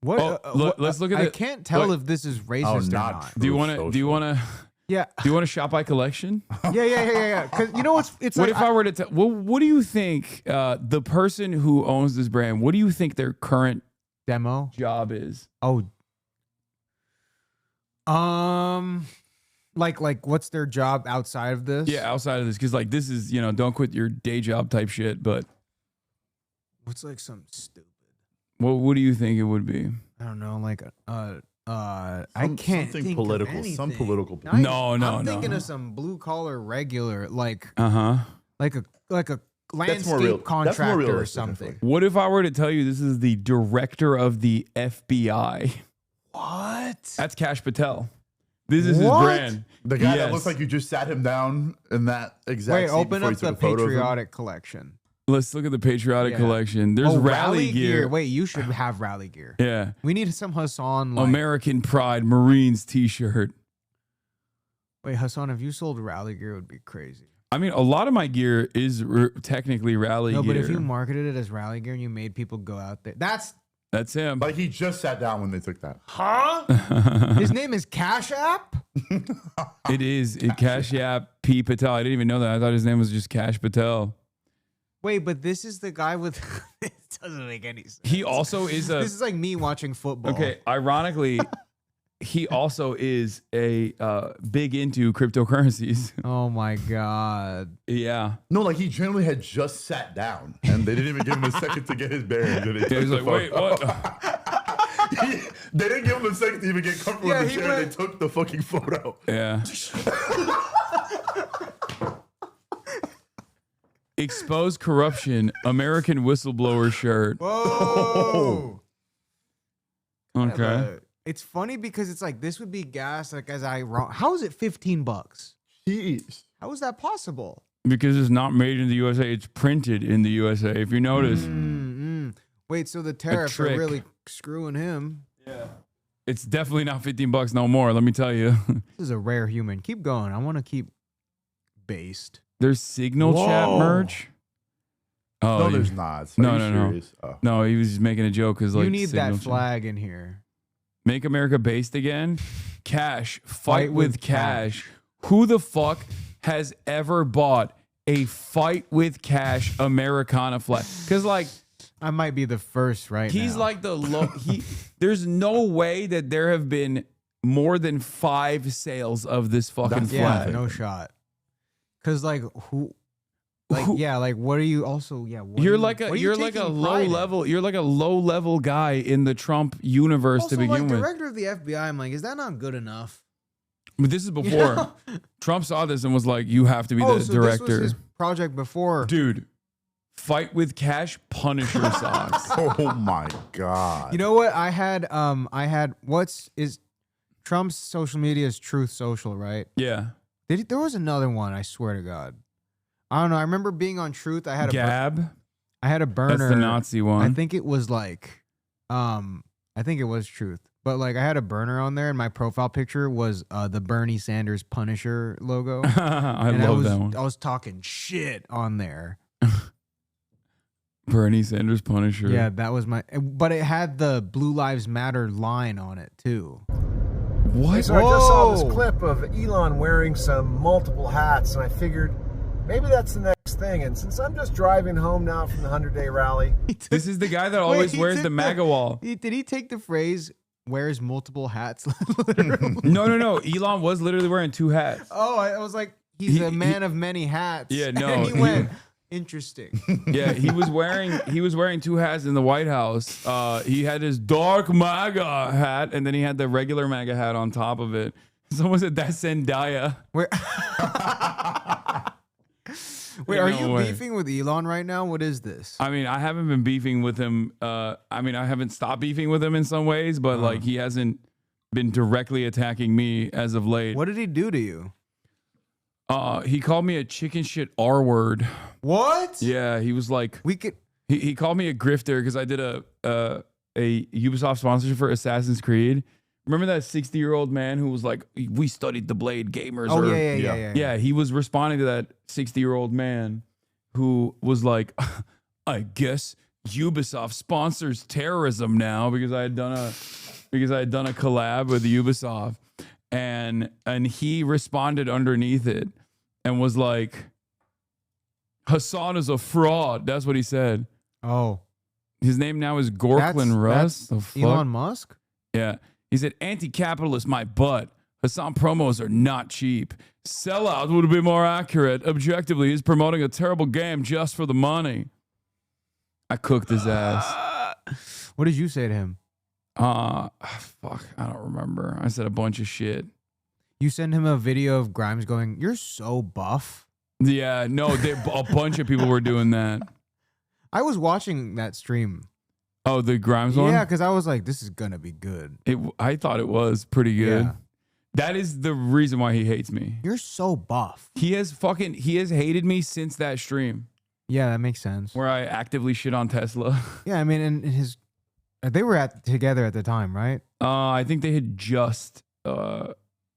What? Let's look at I it. can't tell if this is racist or not. Do you want to? Yeah. Do you want to shop by collection? Yeah. Because you know what's it's what like if I were to tell? Well, what do you think the person who owns this brand? What do you think their current demo job is? Oh, like what's their job outside of this? Yeah, outside of this, because like this is don't quit your day job type shit. But what's like some stupid? What do you think it would be? I don't know, like I can't something think political. Of anything. Some political. I'm thinking of some blue collar regular, like like a landscape contractor or something. What if I were to tell you this is the director of the FBI? What? That's Kash Patel. This is What? his brand. The guy that Yes. looks like you just sat him down in that exact Wait, seat open before up you took the a photo of him. patriotic collection. Let's look at the patriotic Yeah. collection. There's rally gear. Wait, you should have rally gear. Yeah. We need some Hasan. Like, American Pride Marines t-shirt. wait, Hasan, if you sold rally gear, it would be crazy. I mean, a lot of my gear is technically rally No, gear. but if you marketed it as rally gear and you made people go out there, that's him. Like he just sat down when they took that. huh? His name is Cash App. It is Cash App P Patel. I didn't even know that. I thought his name was just Kash Patel. Wait, but this is the guy with. It doesn't make any sense. He also is a. This is like me watching football. Okay, ironically, he also is a big into cryptocurrencies. Oh my god. Yeah. No, like he generally had just sat down, and they didn't even give him a second to get his bearings. And He was like, wait, what? They didn't give him a second to even get comfortable Yeah, in the he chair. went- They took the fucking photo. Yeah. Expose corruption, American whistleblower shirt. Whoa. Okay. It's funny because it's like this would be gas. Like as I wrong. How is it $15? Jeez. How is that possible? Because it's not made in the USA, it's printed in the USA. If you notice, Wait, so the tariffs are trick. really screwing him. Yeah. It's definitely not $15 no more, let me tell you. This is a rare human. Keep going. I want to keep based. There's Signal Chat Whoa. merch. Oh, No, you- there's not. Are No, you no, no. serious? Oh. No, he was just making a joke because like you need Signal that Chat. flag in here. Make America Based Again. Cash. Fight with cash. Who the fuck has ever bought a Fight with Cash Americana flag? Because like I might be the first right he's now. like the low. There's no way that there have been more than 5 sales of this fucking yeah, flag. no shot. Because like who? Like, yeah, like what are you also? Yeah, what You're are you- like what are a you you're like a taking low pride in? level. You're like a low level guy in the Trump universe Also, to begin like with. director of the FBI, I'm like, is that not good enough? But this is before Trump saw this and was like, "You have to be the so director." This was his project before. Dude, Fight with Cash, Punisher socks. Oh my god! You know what? I had Trump's social media is Truth Social, right? Yeah. There was another one. I swear to God, I don't know. I remember being on Truth. I had Gab. I had a burner. That's the Nazi one. I think it was like, I think it was Truth. But like I had a burner on there, and my profile picture was the Bernie Sanders Punisher logo. I love that one. I was talking shit on there. Bernie Sanders Punisher. Yeah, that was my. But it had the Blue Lives Matter line on it too. What? So I just saw this clip of Elon wearing some multiple hats, and I figured maybe that's the next thing. And since I'm just driving home now from the 100-day rally, This is the guy that always wears the MAGA wall. Did he take the phrase "wears multiple hats"? No. Elon was literally wearing 2 hats. Oh, I was like, he's a man of many hats. Yeah, no. And he went, interesting. Yeah, he was wearing 2 hats in the White House. He had his dark MAGA hat, and then he had the regular MAGA hat on top of it. Someone said that's Zendaya. Wait, are you beefing with Elon right now? What is this? I mean, I haven't been beefing with him. I haven't stopped beefing with him in some ways, but like he hasn't been directly attacking me as of late. What did he do to you? He called me a chicken shit R word. What? Yeah, he was like, He called me a grifter because I did a Ubisoft sponsorship for Assassin's Creed. Remember that 60-year-old man who was like, we studied the Blade gamers. Oh, yeah. Yeah, he was responding to that 60-year-old man who was like, I guess Ubisoft sponsors terrorism now because I had done a collab with Ubisoft. And he responded underneath it and was like, Hasan is a fraud. That's what he said. Oh. His name now is Gorklin Russ. That's Elon Musk? Yeah. He said, anti-capitalist my butt. Hasan promos are not cheap. Sellout would be more accurate. Objectively, he's promoting a terrible game just for the money. I cooked his ass. What did you say to him? Fuck, I don't remember. I said a bunch of shit. You send him a video of Grimes going, you're so buff. Yeah, no, a bunch of people were doing that. I was watching that stream. Oh, the Grimes one? Yeah, because I was like, this is going to be good. I thought it was pretty good. Yeah. That is the reason why he hates me. You're so buff. He has hated me since that stream. Yeah, that makes sense. Where I actively shit on Tesla. Yeah, I mean, and they were together at the time, right? I think they had just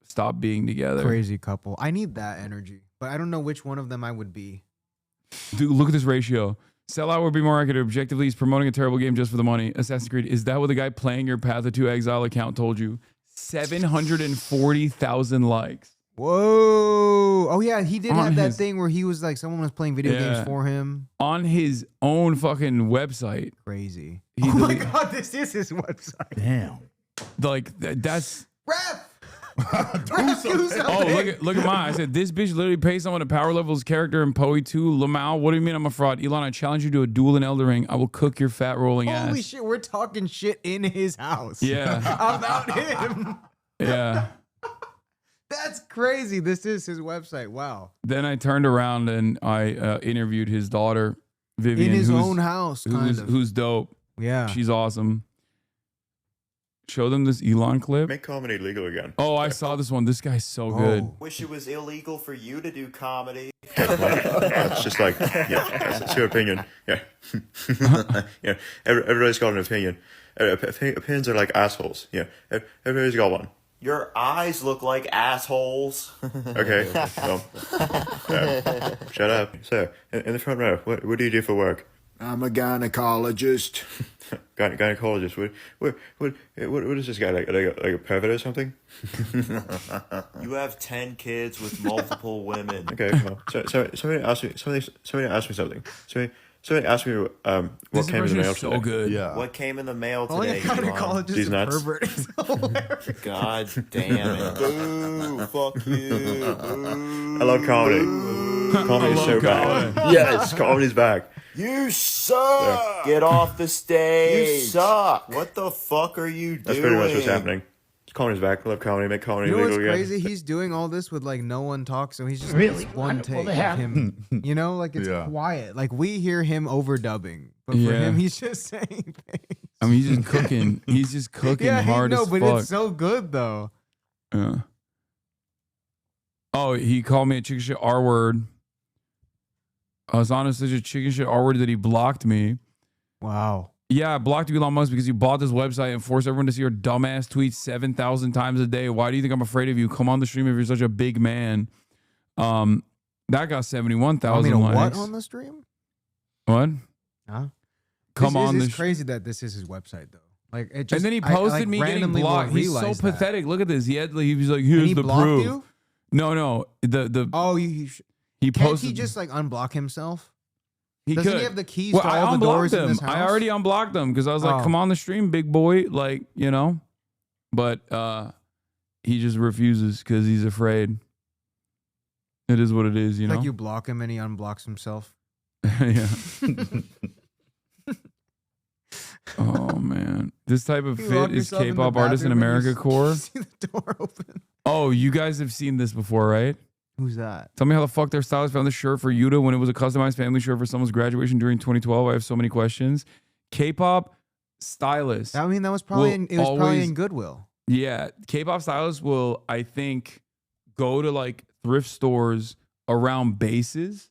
stopped being together. Crazy couple. I need that energy, but I don't know which one of them I would be. Dude, look at this ratio. Sellout would be more accurate. Objectively, he's promoting a terrible game just for the money. Assassin's Creed, is that what the guy playing your Path to Exile account told you? 740,000 likes. Whoa. Oh, yeah, he did have that thing where he was like, someone was playing video games for him. On his own fucking website. Crazy. Oh my God, this is his website. Damn. Like, that's... Ref! Oh, look at mine. I said, this bitch literally pays someone to power level his character in Poe 2. Lamau, what do you mean I'm a fraud? Elon, I challenge you to a duel in Elden Ring. I will cook your fat rolling ass. Holy shit, we're talking shit in his house. Yeah. About him. Yeah. That's crazy. This is his website. Wow. Then I turned around and I interviewed his daughter, Vivian. In his own house, who's dope. Yeah. She's awesome. Show them this Elon clip. Make comedy legal again. Oh, I saw this one. This guy's so good. Wish it was illegal for you to do comedy. It's just like, yeah, it's your opinion. Yeah. Yeah. Everybody's got an opinion. Opinions are like assholes. Yeah. Everybody's got one. Your eyes look like assholes. Okay. Well, shut up. So, in the front row, what do you do for work? I'm a gynecologist. Gynecologist. What is this guy, like a pervert or something? You have 10 kids with multiple women. Okay, well, so somebody asked me something. Somebody asked me what came in the mail today. So good. Yeah. What came in the mail today? Gynecologist These nuts. pervert is hilarious. God damn it. Boo. Fuck you. Boo. I love comedy. Boo. Comedy is so back. Yes, comedy's back. You suck. Get off the stage. You suck. What the fuck are you doing? That's pretty much what's happening. Comedy's back. I love comedy. Make comedy You know legal what's again. crazy? He's doing all this with like no one talks, so he's just Really? this one take of have- him. You know, like it's quiet. Like we hear him overdubbing, but for him, he's just saying things. I mean, he's just cooking. He's just cooking hard as but fuck. it's so good though. Yeah. Oh, he called me a chicken shit R word. Hasan is such a chicken shit R word that he blocked me. Wow. Yeah, I blocked you, Elon Musk, because you bought this website and forced everyone to see your dumbass tweets 7,000 times a day. Why do you think I'm afraid of you? Come on the stream if you're such a big man. That got 71,000 likes. What on the stream? What? Huh? Come on. It's crazy that this is his website though. Like it just, and then he posted me getting blocked. He's so pathetic. Look at this. He was like, here's the proof. You? No. He Can't posted. he just like unblock himself? He Doesn't could. he have the keys Well, to I all the unblocked doors in this him. house? I already unblocked them because I was like, Oh. come on the stream, big boy. Like, you know. But he just refuses because he's afraid. It is what it is, you know. Like you block him and he unblocks himself. Yeah. Oh man, this type of You fit lock is yourself in the K-pop artist in bathroom and you America core. See the door open. Oh, you guys have seen this before, right? Who's that? Tell me how the fuck their stylist found this shirt for Yuta when it was a customized family shirt for someone's graduation during 2012. I have so many questions. K-pop stylist. I mean, that was probably probably in Goodwill. Yeah, K-pop stylists will, I think, go to like thrift stores around bases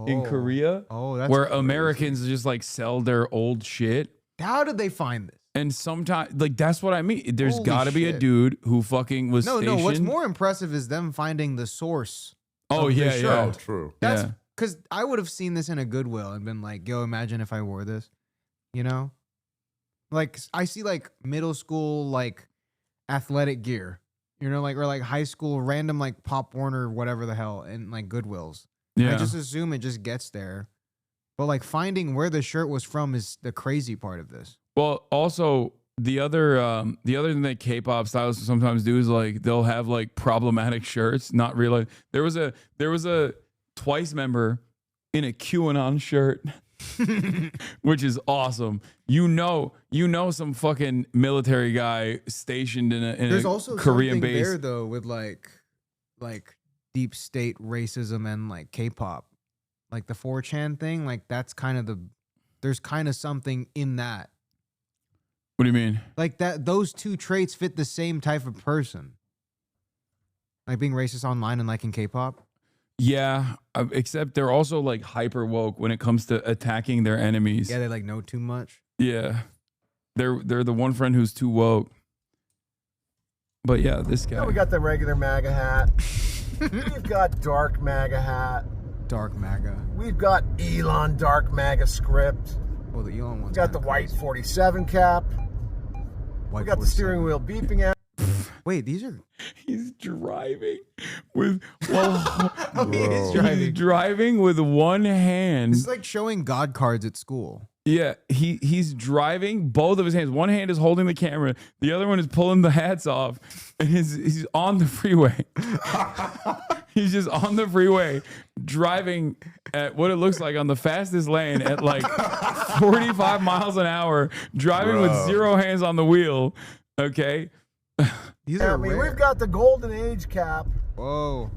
in Korea. Oh, that's where crazy. Americans just like sell their old shit. How did they find this? And sometimes, like, that's what I mean. There's Holy got to be a shit. dude who fucking was No, stationed. what's more impressive is them finding the source. Oh, of yeah, this yeah. shirt. True. That's Yeah. because I would have seen this in a Goodwill and been like, yo, imagine if I wore this. You know? Like, I see like middle school, like athletic gear, you know, like, or like high school random, like Pop Warner, whatever the hell, and like Goodwills. Yeah. I just assume it just gets there. But like finding where the shirt was from is the crazy part of this. Well, also the other thing that K-pop stylists sometimes do is like they'll have like problematic shirts, not realize there was a Twice member in a QAnon shirt, which is awesome. You know, some fucking military guy stationed in There's a also Korean something base. there though with like deep state racism and like K-pop, like the 4chan thing. Like that's kind of there's kind of something in that. What do you mean? Like that, those two traits fit the same type of person. Like being racist online and liking K-pop. Yeah, except they're also like hyper woke when it comes to attacking their enemies. Yeah, they like know too much. Yeah, they're the one friend who's too woke. But yeah, this guy. Yeah, we got the regular MAGA hat. We've got dark MAGA hat. Dark MAGA. We've got Elon dark MAGA script. Well, the Elon one's We got the white 47 cap. We got the steering wheel beeping out. Wait, these are. He's driving with. Well, He is he's driving with one hand. This is like showing God cards at school. Yeah, he's driving both of his hands. One hand is holding the camera, the other one is pulling the hats off, and he's on the freeway. He's just on the freeway, driving at what it looks like on the fastest lane at like 45 miles an hour, driving with zero hands on the wheel. Okay. These I are mean, rare. we've got the golden age cap. Whoa.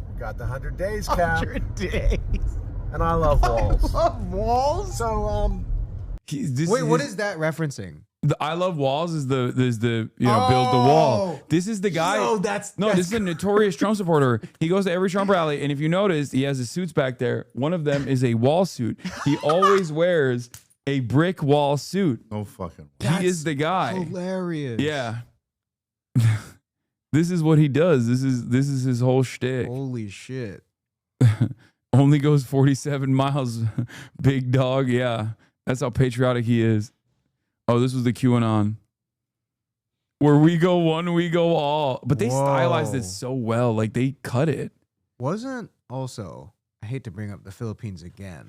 We've got the 100 days cap. 100 days. And I love walls. Love walls? So, Wait, what is that referencing? The I Love Walls is the build the wall. This is the guy. No, this is a notorious Trump supporter. He goes to every Trump rally, and if you notice, he has his suits back there. One of them is a wall suit. He always wears a brick wall suit. No fucking. He is the guy. Hilarious. Yeah. This is what he does. This is his whole shtick. Holy shit. Only goes 47 miles. Big dog. Yeah. That's how patriotic he is. Oh, this was the QAnon. Where we go one, we go all. But they stylized it so well. Like they cut it. Wasn't also, I hate to bring up the Philippines again.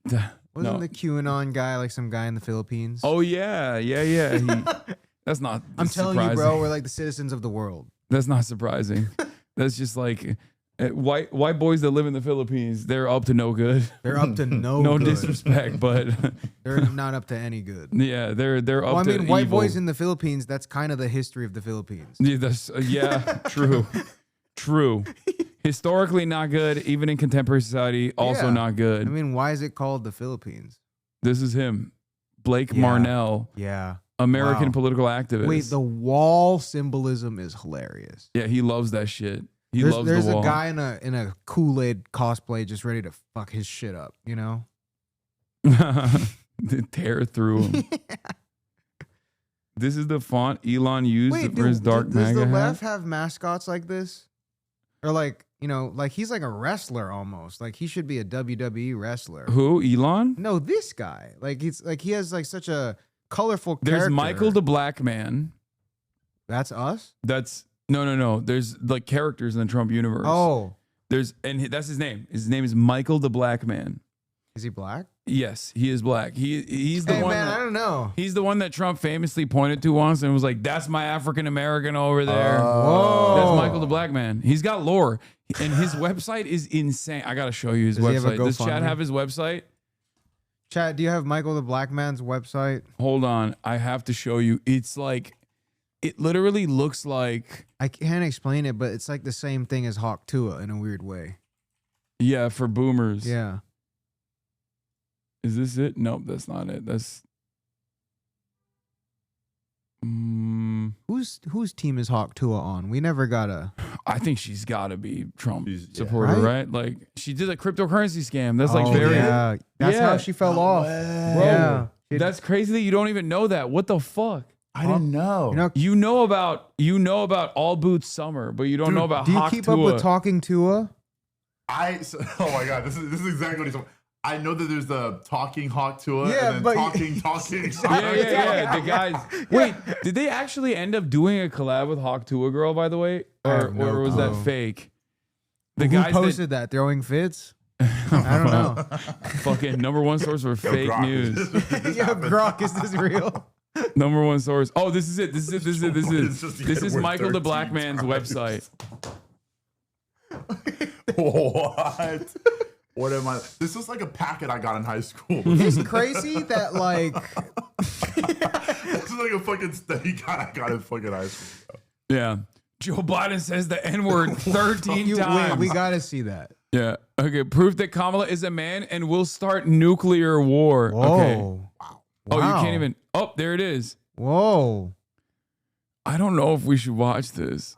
Wasn't No. the QAnon guy like some guy in the Philippines? Oh, yeah. That's not I'm telling you, bro, surprising. we're like the citizens of the world. That's not surprising. That's just like White boys that live in the Philippines, they're up to no good. They're up to no no good. disrespect, but they're not up to any good. Yeah, they're up Well, I to mean, white evil. boys in the Philippines, that's kind of the history of the Philippines. Yeah, true. True. Historically not good, even in contemporary society, also Yeah. not good. I mean, why is it called the Philippines? This is him. Blake Yeah. Marnell. Yeah. American Wow. political activist. Wait, the wall symbolism is hilarious. Yeah, he loves that shit. He there's loves there's the a wall. guy in a Kool-Aid cosplay just ready to fuck his shit up, you know? Tear through him. This is the font Elon used Wait, for his dark does MAGA the hat? left have mascots like this? Or like, you know, like he's like a wrestler almost. Like he should be a WWE wrestler. Who? Elon? No, this guy. Like he's like he has like such a colorful There's character. Michael the Black Man. That's us? That's no. There's like characters in the Trump universe. Oh. That's his name. His name is Michael the Black Man. Is he black? Yes, he is black. He's the Hey, one. man, that, I don't know. He's the one that Trump famously pointed to once and was like, "That's my African American over there." Whoa. That's Michael the Black Man. He's got lore, and his website is insane. I gotta show you his Does he have a website. Does Chad GoFundMe? have his website? Chat, do you have Michael the Black Man's website? Hold on, I have to show you. It's like, it literally looks like, I can't explain it, but it's like the same thing as Hawk Tua in a weird way. yeah, for boomers. Yeah. Is this it? Nope, that's not it. That's. Whose team is Hawk Tua on? We never got a. I think she's got to be Trump supporter, right? Like she did a cryptocurrency scam. That's like Oh, very. yeah. That's how she fell off. Bro, Yeah. that's crazy that you don't even know that. What the fuck? I didn't know. You know about All Boots Summer, but you don't know about Do you Hawk keep Tua. up with Talking Tua? Oh my god, this is exactly what he's. I know that there's the talking Hawk Tua Yeah, and then but- talking. Yeah. The guys. Wait, did they actually end up doing a collab with Hawk Tua Girl? By the way, or was that fake? The Who guys posted that? Throwing fits? I don't know. Fucking number one source for fake Grok. news. Yeah, Grok, is this real? Number one source. Oh, this is it. This It's just is Edward Michael the 13 Black Man's times. website. What? What am I? This is like a packet I got in high school. It's crazy that like This is like a fucking study guide I got in fucking high school. Yeah. Joe Biden says the N-word 13 wait, times. we gotta see that. Yeah. Okay. Proof that Kamala is a man and will start nuclear war. Okay. Whoa. Oh, you Wow. can't even. Oh, there it is. Whoa. I don't know if we should watch this.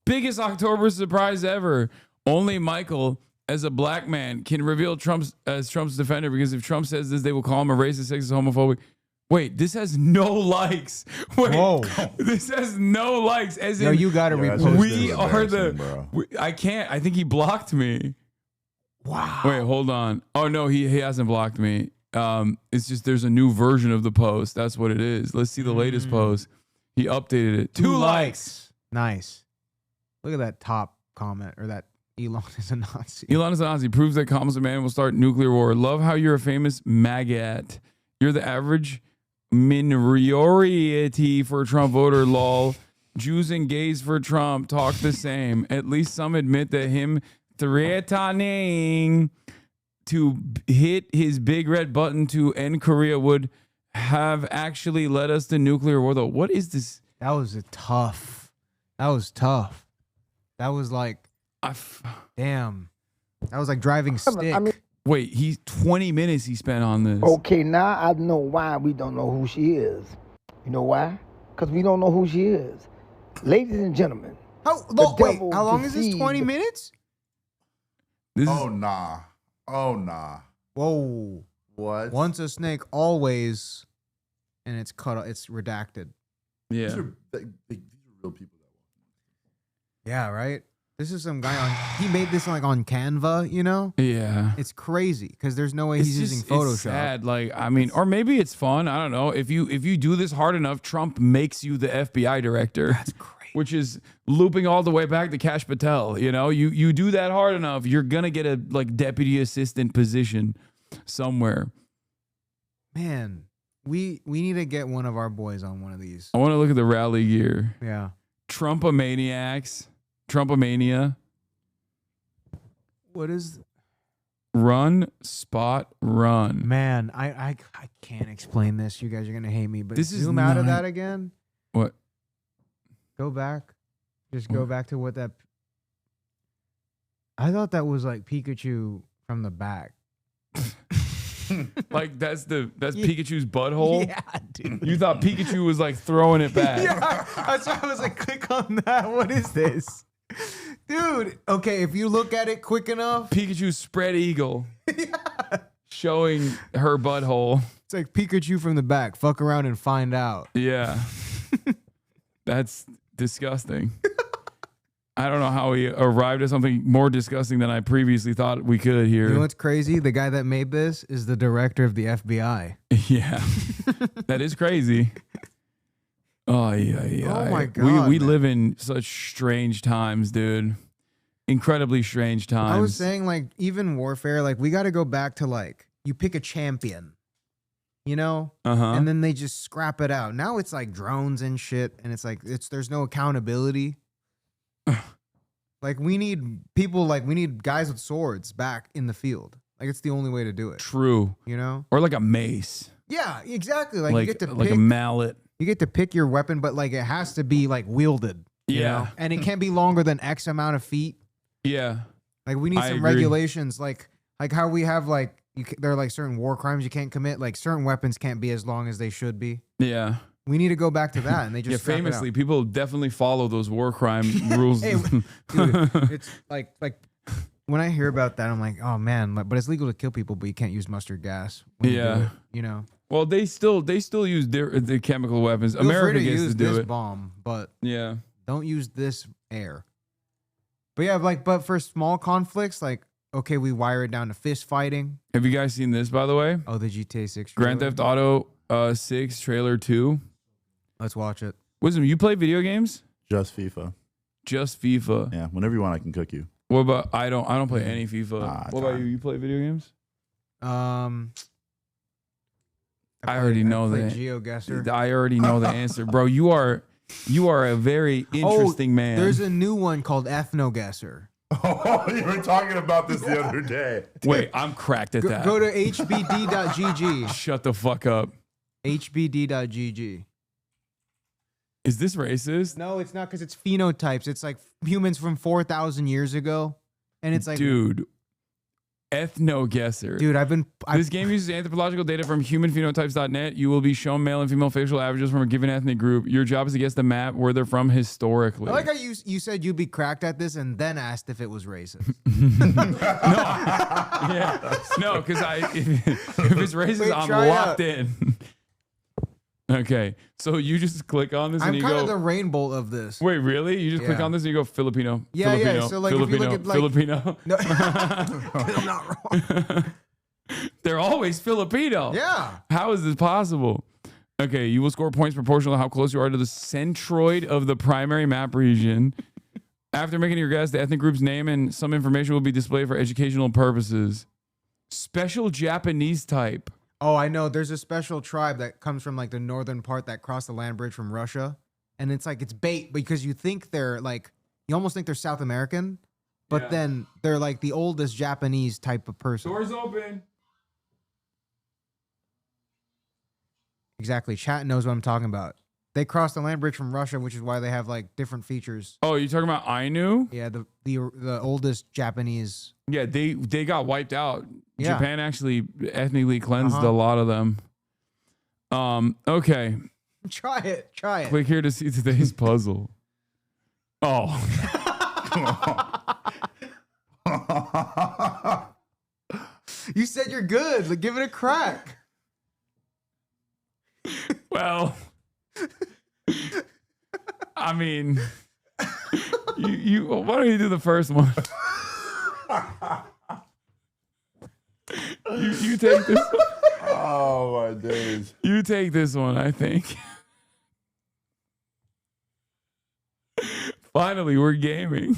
Biggest October surprise ever. Only Michael, as a black man, can reveal Trump's defender, because if Trump says this, they will call him a racist, sexist, homophobic. Wait, this has no likes. Wait, Whoa. This has no likes. As Yo, in, you gotta Yeah, that's repost just we this. are the. embarrassing, I can't. I think he blocked me. Wow. Wait, hold on. Oh no, he hasn't blocked me. It's just there's a new version of the post. That's what it is. Let's see the latest post. He updated it. 2 likes. Nice. Look at that top comment, or that Elon is a Nazi. Elon is a Nazi. Proves that Kamala's a man will start nuclear war. Love how you're a famous maggot. You're the average minority for Trump voter, lol. Jews and gays for Trump talk the same. At least some admit that him threatening to hit his big red button to end Korea would have actually led us to nuclear war, though. What is this? That was tough. That was tough. That was like, damn. That was like driving stick. Wait, he's 20 minutes he spent on this. Okay, now I know why we don't know who she is. You know why? Because we don't know who she is. Ladies and gentlemen. Wait, how long is this? 20 minutes? Oh nah. Whoa. What? Once a snake, always, and it's cut. It's redacted. Yeah. These are real people. Yeah, right. This is some guy on. He made this like on Canva, you know. Yeah. It's crazy because there's no way It's he's just- using Photoshop. It's sad. Like, I mean, or maybe it's fun. I don't know. If you do this hard enough, Trump makes you the FBI director. That's great. Which is looping all the way back to Kash Patel. You know, you do that hard enough, you're gonna get a like deputy assistant position somewhere. Man, we need to get one of our boys on one of these. I want to look at the rally gear. Yeah. Trump-a-maniacs. Trumpomania. What is? Run, spot, run. Man, I can't explain this. You guys are gonna hate me, but This is zoom out of not- that again. What? Go back. Just go back to what that. I thought that was like Pikachu from the back. Like that's Pikachu's butthole. Yeah, dude. You thought Pikachu was like throwing it back. Yeah, that's why I was like, click on that. What is this? Dude, okay, if you look at it quick enough. Pikachu's spread eagle. Showing her butthole. It's like Pikachu from the back. Fuck around and find out. Yeah. That's disgusting. I don't know how we arrived at something more disgusting than I previously thought we could here. You know what's crazy? The guy that made this is the director of the FBI. Yeah. That is crazy. Oh, yeah. Oh, my God. We live in such strange times, dude. Incredibly strange times. I was saying, like, even warfare, like, we got to go back to, like, you pick a champion, you know? Uh-huh. And then they just scrap it out. Now it's like drones and shit, and it's like, there's no accountability. Like, we need people, like, we need guys with swords back in the field. Like, it's the only way to do it. True. You know? Or like a mace. Yeah, exactly. Like you get to pick, like a mallet. You get to pick your weapon, but like it has to be like wielded. You Yeah. know? And it can't be longer than X amount of feet. Yeah. Like we need I some agree. regulations, like how we have like there are like certain war crimes you can't commit. Like certain weapons can't be as long as they should be. Yeah. We need to go back to that, and they just Yeah, scrap it out. famously, people definitely follow those war crime rules. Hey, dude, it's like when I hear about that, I'm like, oh man, but it's legal to kill people, but you can't use mustard gas. When you do Yeah. it, you know. Well, they still use their chemical weapons. Feel free America to gets use to do this it. bomb, but Yeah. don't use this air. But yeah, like, but for small conflicts, like, okay, we wire it down to fist fighting. Have you guys seen this, by the way? Oh, the GTA 6 Grand trailer? Theft Auto 6 trailer 2. Let's watch it. Wisdom, you play video games? Just FIFA. Just FIFA. Yeah, whenever you want, I can cook you. What about I don't play any FIFA. Ah, What about you? You play video games? I already know played that. GeoGuessr. I already know the answer, bro. You are a very interesting man. There's a new one called EthnoGuessr. Oh, you were talking about this the other day. Wait, I'm cracked at that. Go to hbd.gg. Shut the fuck up. hbd.gg. Is this racist? No, it's not, because it's phenotypes. It's like humans from 4,000 years ago. And it's like, Dude, EthnoGuessr. Dude, This game uses anthropological data from humanphenotypes.net. You will be shown male and female facial averages from a given ethnic group. Your job is to guess the map where they're from historically. I like how you said you'd be cracked at this and then asked if it was racist. Yeah. No, because if it's racist, Wait, I'm try it locked out. in. Okay, so you just click on this and I'm you kind go. of the rainbow of this. Wait, really? You just click Yeah. on this and you go Filipino. Yeah, yeah, Filipino, so, like, if you Filipino, look at, like- Filipino. No. I'm not wrong. They're always Filipino. Yeah. How is this possible? Okay, you will score points proportional to how close you are to the centroid of the primary map region. After making your guess, the ethnic group's name and some information will be displayed for educational purposes. Special Japanese type. Oh, I know. There's a special tribe that comes from like the northern part that crossed the land bridge from Russia. And it's like, it's bait because you think they're like, you almost think they're South American, but Yeah. then they're like the oldest Japanese type of person. Doors open. Exactly. Chat knows what I'm talking about. They crossed the land bridge from Russia, which is why they have like different features. Oh, you talking about Ainu? Yeah, the oldest Japanese. Yeah, they got wiped out. Yeah. Japan actually ethnically cleansed Uh-huh. a lot of them. Okay. Try it. Try it. Click here to see today's puzzle. Oh. You said you're good. Like, give it a crack. Well, I mean, you why don't you do the first one? you take this one. Oh my days. You take this one, I think. Finally, we're gaming.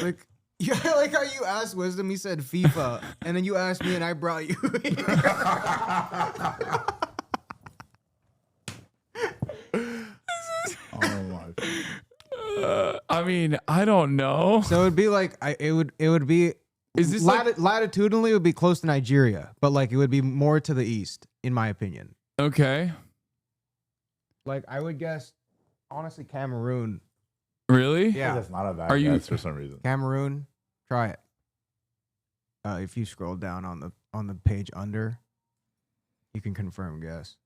Like, yeah, I like how you asked Wisdom. He said FIFA, and then you asked me, and I brought you. Oh my. mean, I don't know. So it'd be like it would be. Is this latitudinally? It would be close to Nigeria, but like it would be more to the east, in my opinion. Okay. Like I would guess, honestly, Cameroon. Really? Yeah. That's not a bad guess for some reason. Cameroon? Try it. If you scroll down on the page under, you can confirm guess.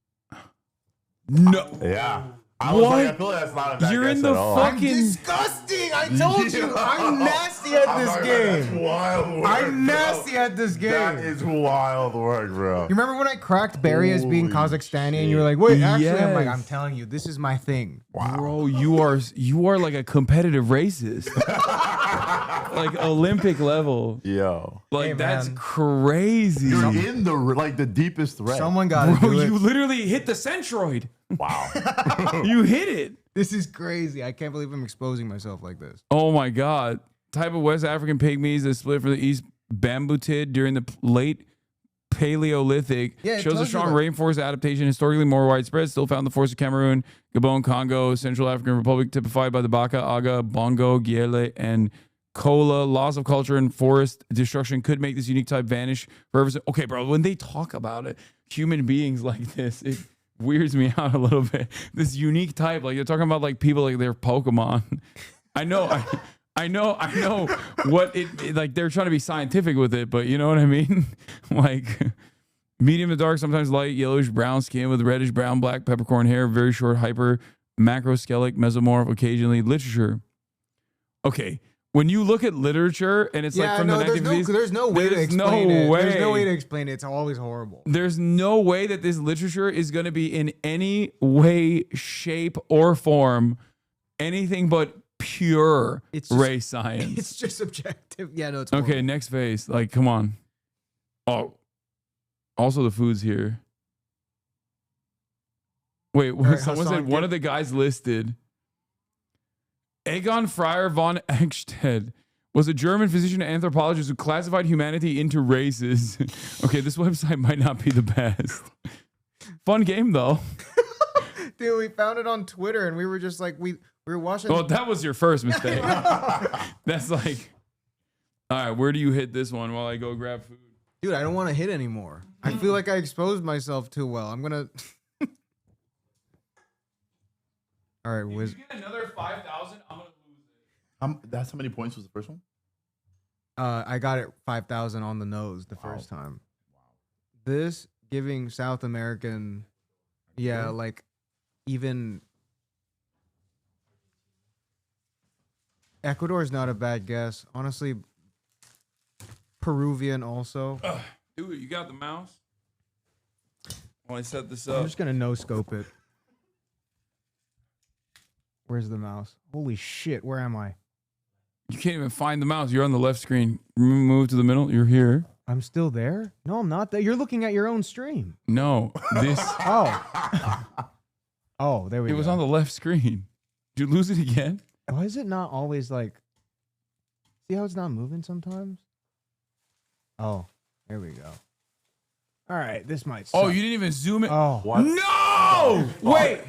No. Yeah. I was like, I feel like that's not a bad You're guess in the at all. fucking. Disgusting! I told you, I'm nasty at this game. That's wild work, I'm nasty at this game. That is wild work, bro. You remember when I cracked Barry as being Holy Kazakhstani, and you were like, "Wait, actually," I'm like, Yes. "I'm telling you, this is my thing." Bro, you are like a competitive racist. Like Olympic level. Yo. Like Hey, that's man. crazy. You're in the deepest threat. Someone got to Bro, do it. you literally hit the centroid. Wow. You hit it. This is crazy. I can't believe I'm exposing myself like this. Oh my God. Type of West African pygmies that split from the East Bambutid during the late Paleolithic Yeah, it shows a tells you strong that. rainforest adaptation, historically more widespread, still found in the forests of Cameroon, Gabon, Congo, Central African Republic, typified by the Baka, Aga, Bongo, Giele, and Kola. Loss of culture and forest destruction could make this unique type vanish forever. Okay, bro, when they talk about it, human beings like this, it weirds me out a little bit. This unique type, like they're talking about like people like they're Pokemon. I know what it like. They're trying to be scientific with it, but you know what I mean? Like medium to dark, sometimes light, yellowish brown skin with reddish brown, black peppercorn hair, very short, hyper, macroscelic, mesomorph, occasionally. Literature. Okay. When you look at literature and it's like from the 1950s, there's no way to explain it. There's no way to explain it. It's always horrible. There's no way that this literature is going to be in any way, shape, or form anything but pure race science. It's just subjective. Yeah, no, it's Okay, horrible. next phase. Like, come on. Oh, also the food's here. Wait, right, someone Hasan, said one of the guys listed. Egon Freyer von Echtstedt was a German physician and anthropologist who classified humanity into races. Okay, this website might not be the best. Fun game, though. Dude, we found it on Twitter, and we were just like, we were watching. Well, that was your first mistake. That's like, all right, where do you hit this one while I go grab food? Dude, I don't want to hit anymore. I feel like I exposed myself too well. I'm gonna. All right, If you get another 5,000, I'm gonna lose it. That's how many points was the first one? I got it 5,000 on the nose the first time. Wow. This giving South American, yeah, like even Ecuador is not a bad guess. Honestly, Peruvian also. Dude, you got the mouse? While I set this up. I'm just gonna no scope it. Where's the mouse? Holy shit, where am I? You can't even find the mouse. You're on the left screen. Move to the middle. You're here. I'm still there? No, I'm not there. You're looking at your own stream. No, this. Oh. Oh, there we go. It was on the left screen. Did you lose it again? Why is it not always like... See how it's not moving sometimes? Oh, there we go. All right, this might suck. Oh, you didn't even zoom in. Oh. What? No! Wait.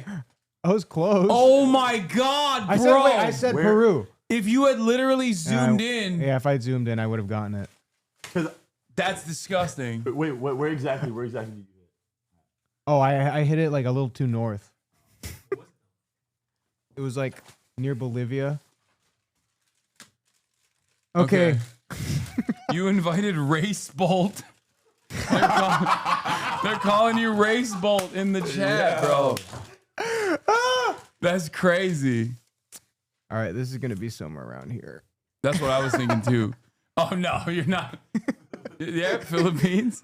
I was close. Oh my God, bro. I said Peru. If you had literally zoomed in. Yeah, if I'd zoomed in, I would have gotten it. That's disgusting. Wait, where exactly did you hit? Oh, I hit it like a little too north. It was like near Bolivia. Okay. You invited Race Bolt. They're calling you Race Bolt in the chat, bro. That's crazy. All right, this is going to be somewhere around here. That's what I was thinking too. Oh no, you're not. Yeah, Philippines.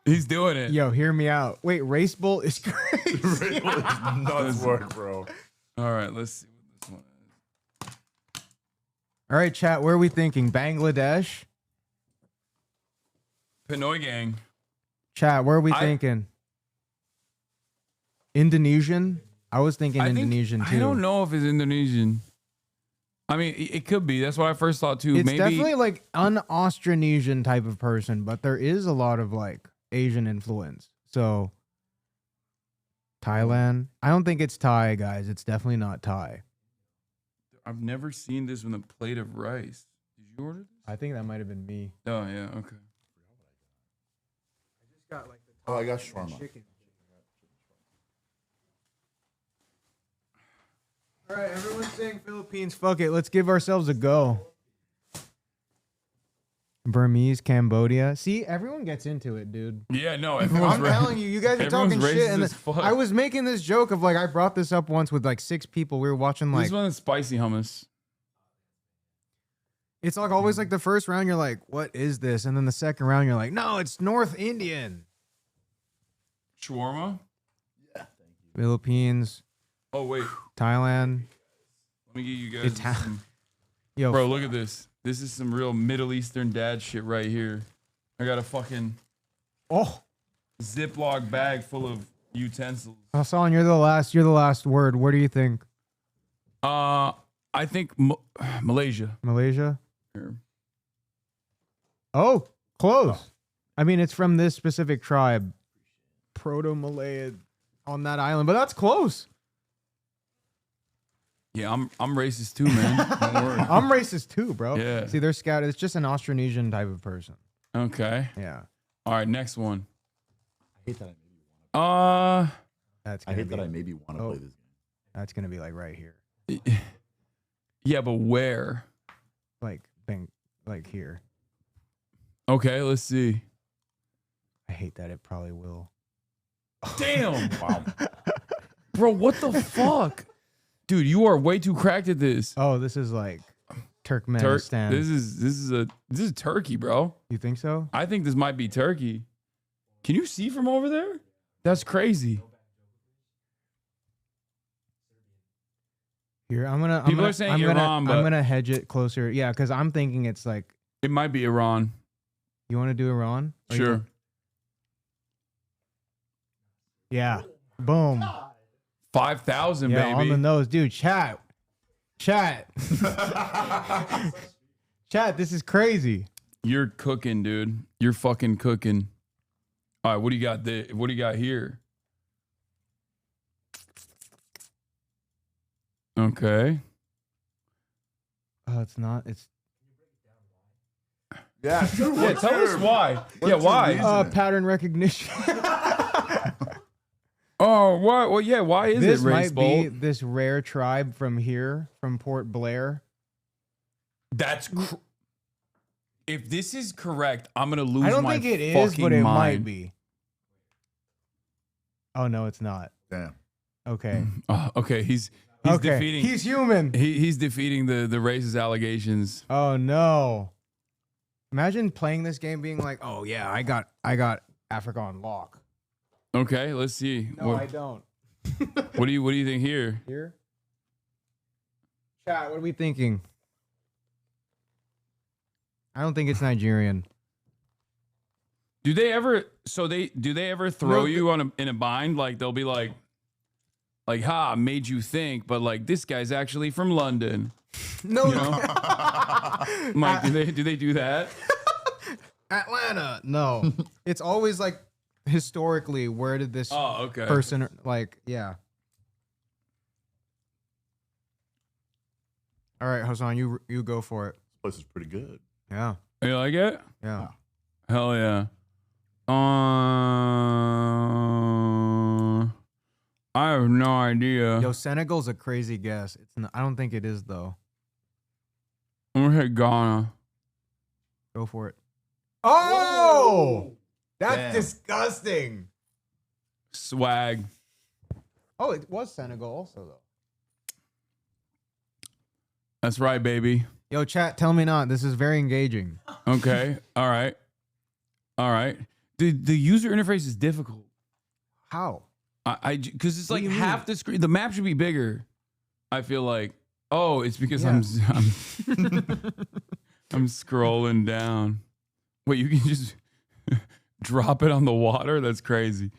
He's doing it. Yo, hear me out. Wait, Race Bolt is crazy. Race Bolt is nuts work, bro. All right, let's see what this one is. All right, chat, where are we thinking? Bangladesh? Pinoy Gang. Chat, where are we thinking? Indonesian? I was thinking Indonesian too. I don't know if it's Indonesian. I mean, it could be. That's what I first thought too. It's Maybe definitely like an Austronesian type of person, but there is a lot of like Asian influence. So Thailand. I don't think it's Thai, guys. It's definitely not Thai. I've never seen this with a plate of rice. Did you order this? I think that might have been me. Oh yeah, okay. I just got like the Oh, I got shawarma. chicken. All right, everyone's saying Philippines. Fuck it, let's give ourselves a go. Burmese, Cambodia. See, everyone gets into it, dude. Yeah, no, I'm telling you, you guys are talking shit. And I was making this joke of like, I brought this up once with like 6 people. We were watching like. This one is spicy hummus. It's like always like the first round, you're like, what is this? And then the second round, you're like, no, it's North Indian. Shawarma? Philippines. Oh, wait. Thailand. Let me get you guys some. Yo, bro, look at this. This is some real Middle Eastern dad shit right here. I got a fucking Ziploc bag full of utensils. Hasan, you're the last word. What do you think? I think Malaysia. Malaysia? Here. Oh, close. I mean, it's from this specific tribe, Proto-Malay, on that island, but that's close. Yeah, I'm racist too, man. Don't worry. I'm racist too, bro. Yeah. See, they're scattered. It's just an Austronesian type of person. Okay. Yeah. All right, next one. I hate that I That's I hate that I maybe want to play this game. That's gonna be like right here. Yeah, but where? Like here. Okay, let's see. I hate that it probably will. Damn. Wow. Bro, what the fuck? Dude, you are way too cracked at this. Oh, this is like Turkmenistan. This is Turkey, bro. You think so? I think this might be Turkey. Can you see from over there? That's crazy. Here, I'm People are saying Iran, but I'm gonna hedge it closer. Yeah, because I'm thinking it's like it might be Iran. You want to do Iran? Or Sure. Yeah. Boom. 5,000, Yeah, baby. on the nose, dude. Chat. Chat, this is crazy. You're cooking, dude. You're fucking cooking. All right, what do you got there? What do you got here? Okay. Oh, it's not. It's yeah. Yeah, tell us why. Yeah, why? Pattern recognition. Oh, what? Well, yeah. Why is this it race might bolt? be this rare tribe from here, from Port Blair. That's if this is correct, I'm gonna lose. I don't my think it is, but it fucking might mind. be. Oh no, it's not. Damn. Okay. Oh, okay, he's okay. defeating. He's human. He's defeating the racist allegations. Oh no! Imagine playing this game, being like, "Oh yeah, I got Africa on lock." Okay, let's see. No, I don't. What do you think here? Here. Chat, what are we thinking? I don't think it's Nigerian. Do they ever? So do they ever throw you in a bind? Like they'll be like, ha, made you think, but like this guy's actually from London. No, you know? Mike, do they do that? Atlanta. No, it's always like historically. Where did this person like? Yeah. All right, Hasan, you go for it. This place is pretty good. Yeah. You like it? Yeah. Hell yeah. I have no idea. Yo, Senegal's a crazy guess. It's not, I don't think it is though. I'm gonna hit Ghana. Go for it. Oh, that's Damn. disgusting. Swag. Oh, it was Senegal also though. That's right, baby. Yo, chat, tell me not. This is very engaging. Okay. All right. The user interface is difficult. How? Because it's What like do you half mean? the screen. The map should be bigger. I feel like. Oh, it's because I'm scrolling down. Wait, you can just drop it on the water? That's crazy.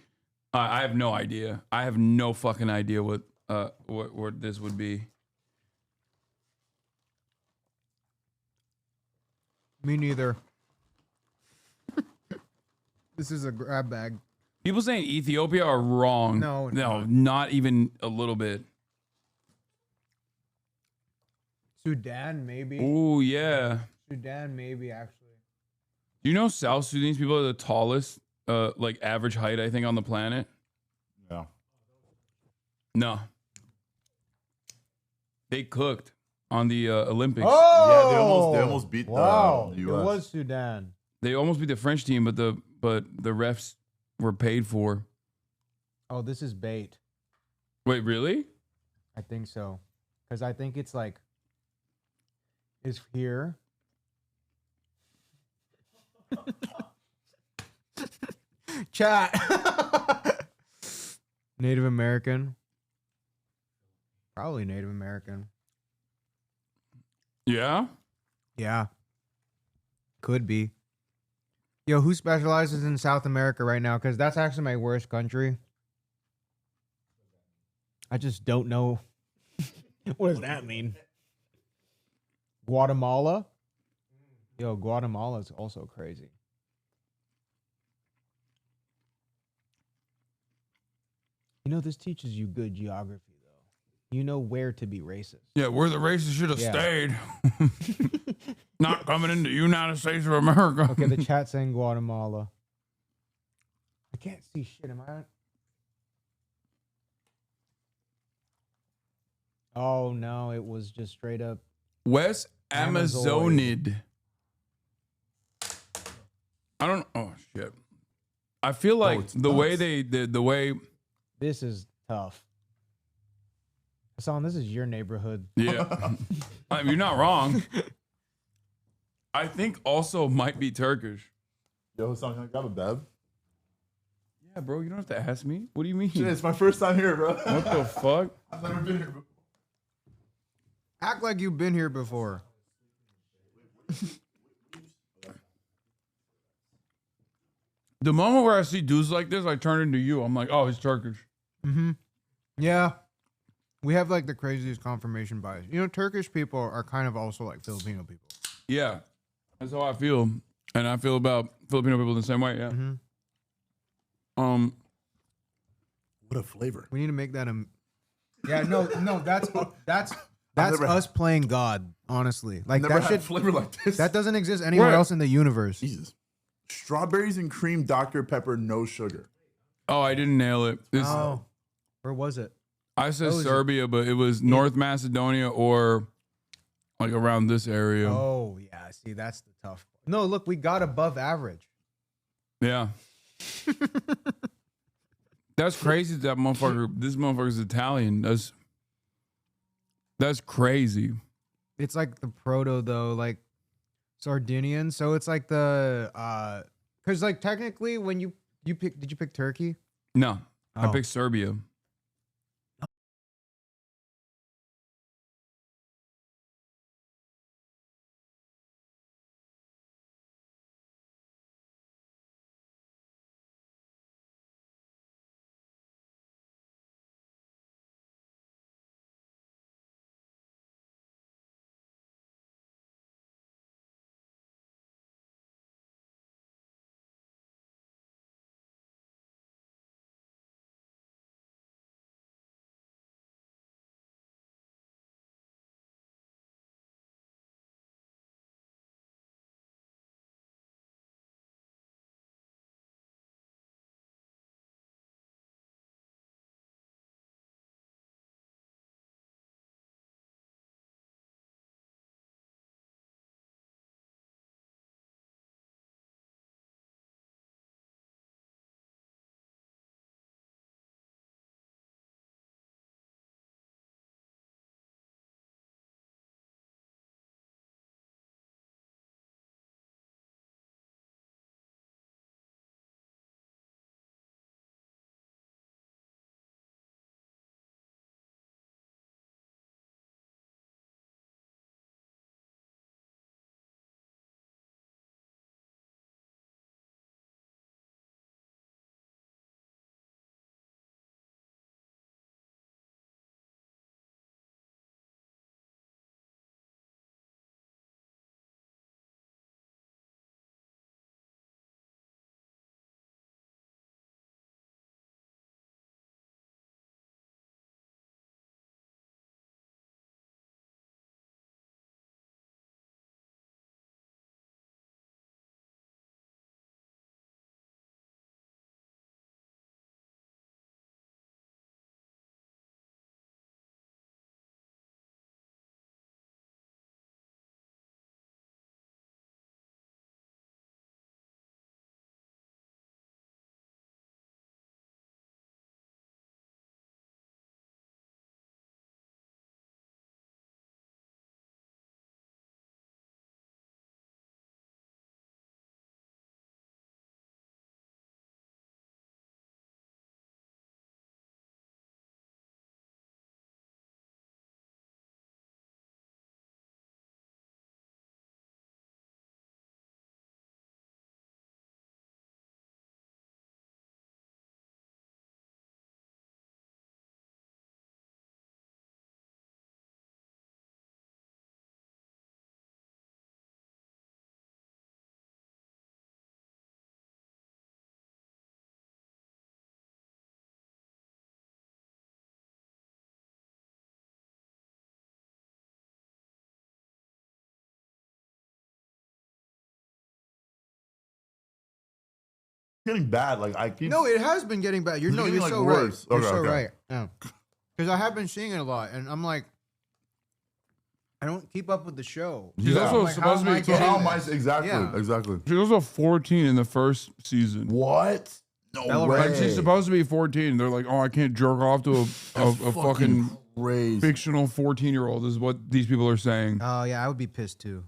I have no idea. I have no fucking idea what this would be. Me neither. This is a grab bag. People saying Ethiopia are wrong. No, not even a little bit. Sudan, maybe. Oh yeah. Sudan, maybe actually. Do you know South Sudanese people are the tallest, like average height, I think, on the planet? Yeah. No. They cooked on the Olympics. Oh, yeah, they almost beat the US. It was Sudan. They almost beat the French team, but the refs were paid for. Oh, this is bait. Wait, really? I think so, because I think it's like is here. Chat. Native American. Probably Native American. Yeah? Yeah. Could be. Yo, who specializes in South America right now? Because that's actually my worst country. I just don't know. What does that mean? Guatemala? Yo, Guatemala is also crazy. You know, this teaches you good geography, though. You know where to be racist. Yeah, where the racists should have Yeah. stayed. Not coming into the United States of America. Okay, the chat saying Guatemala. I can't see shit. Am I on? Oh, no, it was just straight up. West Amazonid. I don't. Oh shit. I feel like the way the way. This is tough. Hasan, this is your neighborhood. Yeah, I mean, you're not wrong. I think also might be Turkish. Yo, Hasan, can I grab a bev? Yeah, bro. You don't have to ask me. What do you mean? Shit, it's my first time here, bro. What the fuck? I've never been here before. Act like you've been here before. The moment where I see dudes like this, I turn into you. I'm like, oh, he's Turkish. Mm-hmm. Yeah. We have like the craziest confirmation bias. You know, Turkish people are kind of also like Filipino people. Yeah, that's how I feel, and I feel about Filipino people the same way. Yeah. Mm-hmm. What a flavor. We need to make that a. Yeah, no, that's us playing God. Honestly, like Never that had shit. flavor like this. That doesn't exist anywhere else in the universe. Jesus. Strawberries and cream Dr. Pepper, no sugar. Oh, I didn't nail it. Oh, where was it? I said Where was Serbia, but it was North Macedonia or like around this area. Oh yeah, see that's the tough. No, look, we got above average. Yeah. That's crazy. That motherfucker. This motherfucker's Italian. That's crazy. It's like the proto though, like Sardinian. So it's like the because like technically when you pick, did you pick Turkey? No, I Oh. picked Serbia. getting bad. Like I keep. No, it has been getting bad. You're It's getting, you're like, so worse. right. You're Okay, so okay. right. Yeah, because I have been seeing it a lot, and I'm like, I don't keep up with the show. She's So also I'm like, supposed to be. getting How am I this? exactly? Yeah. Exactly. She's also 14 in the first season. What? No Bella way. Like she's supposed to be 14. They're like, oh, I can't jerk off to a fucking crazy. fictional 14-year-old. Is what these people are saying. Oh yeah, I would be pissed too.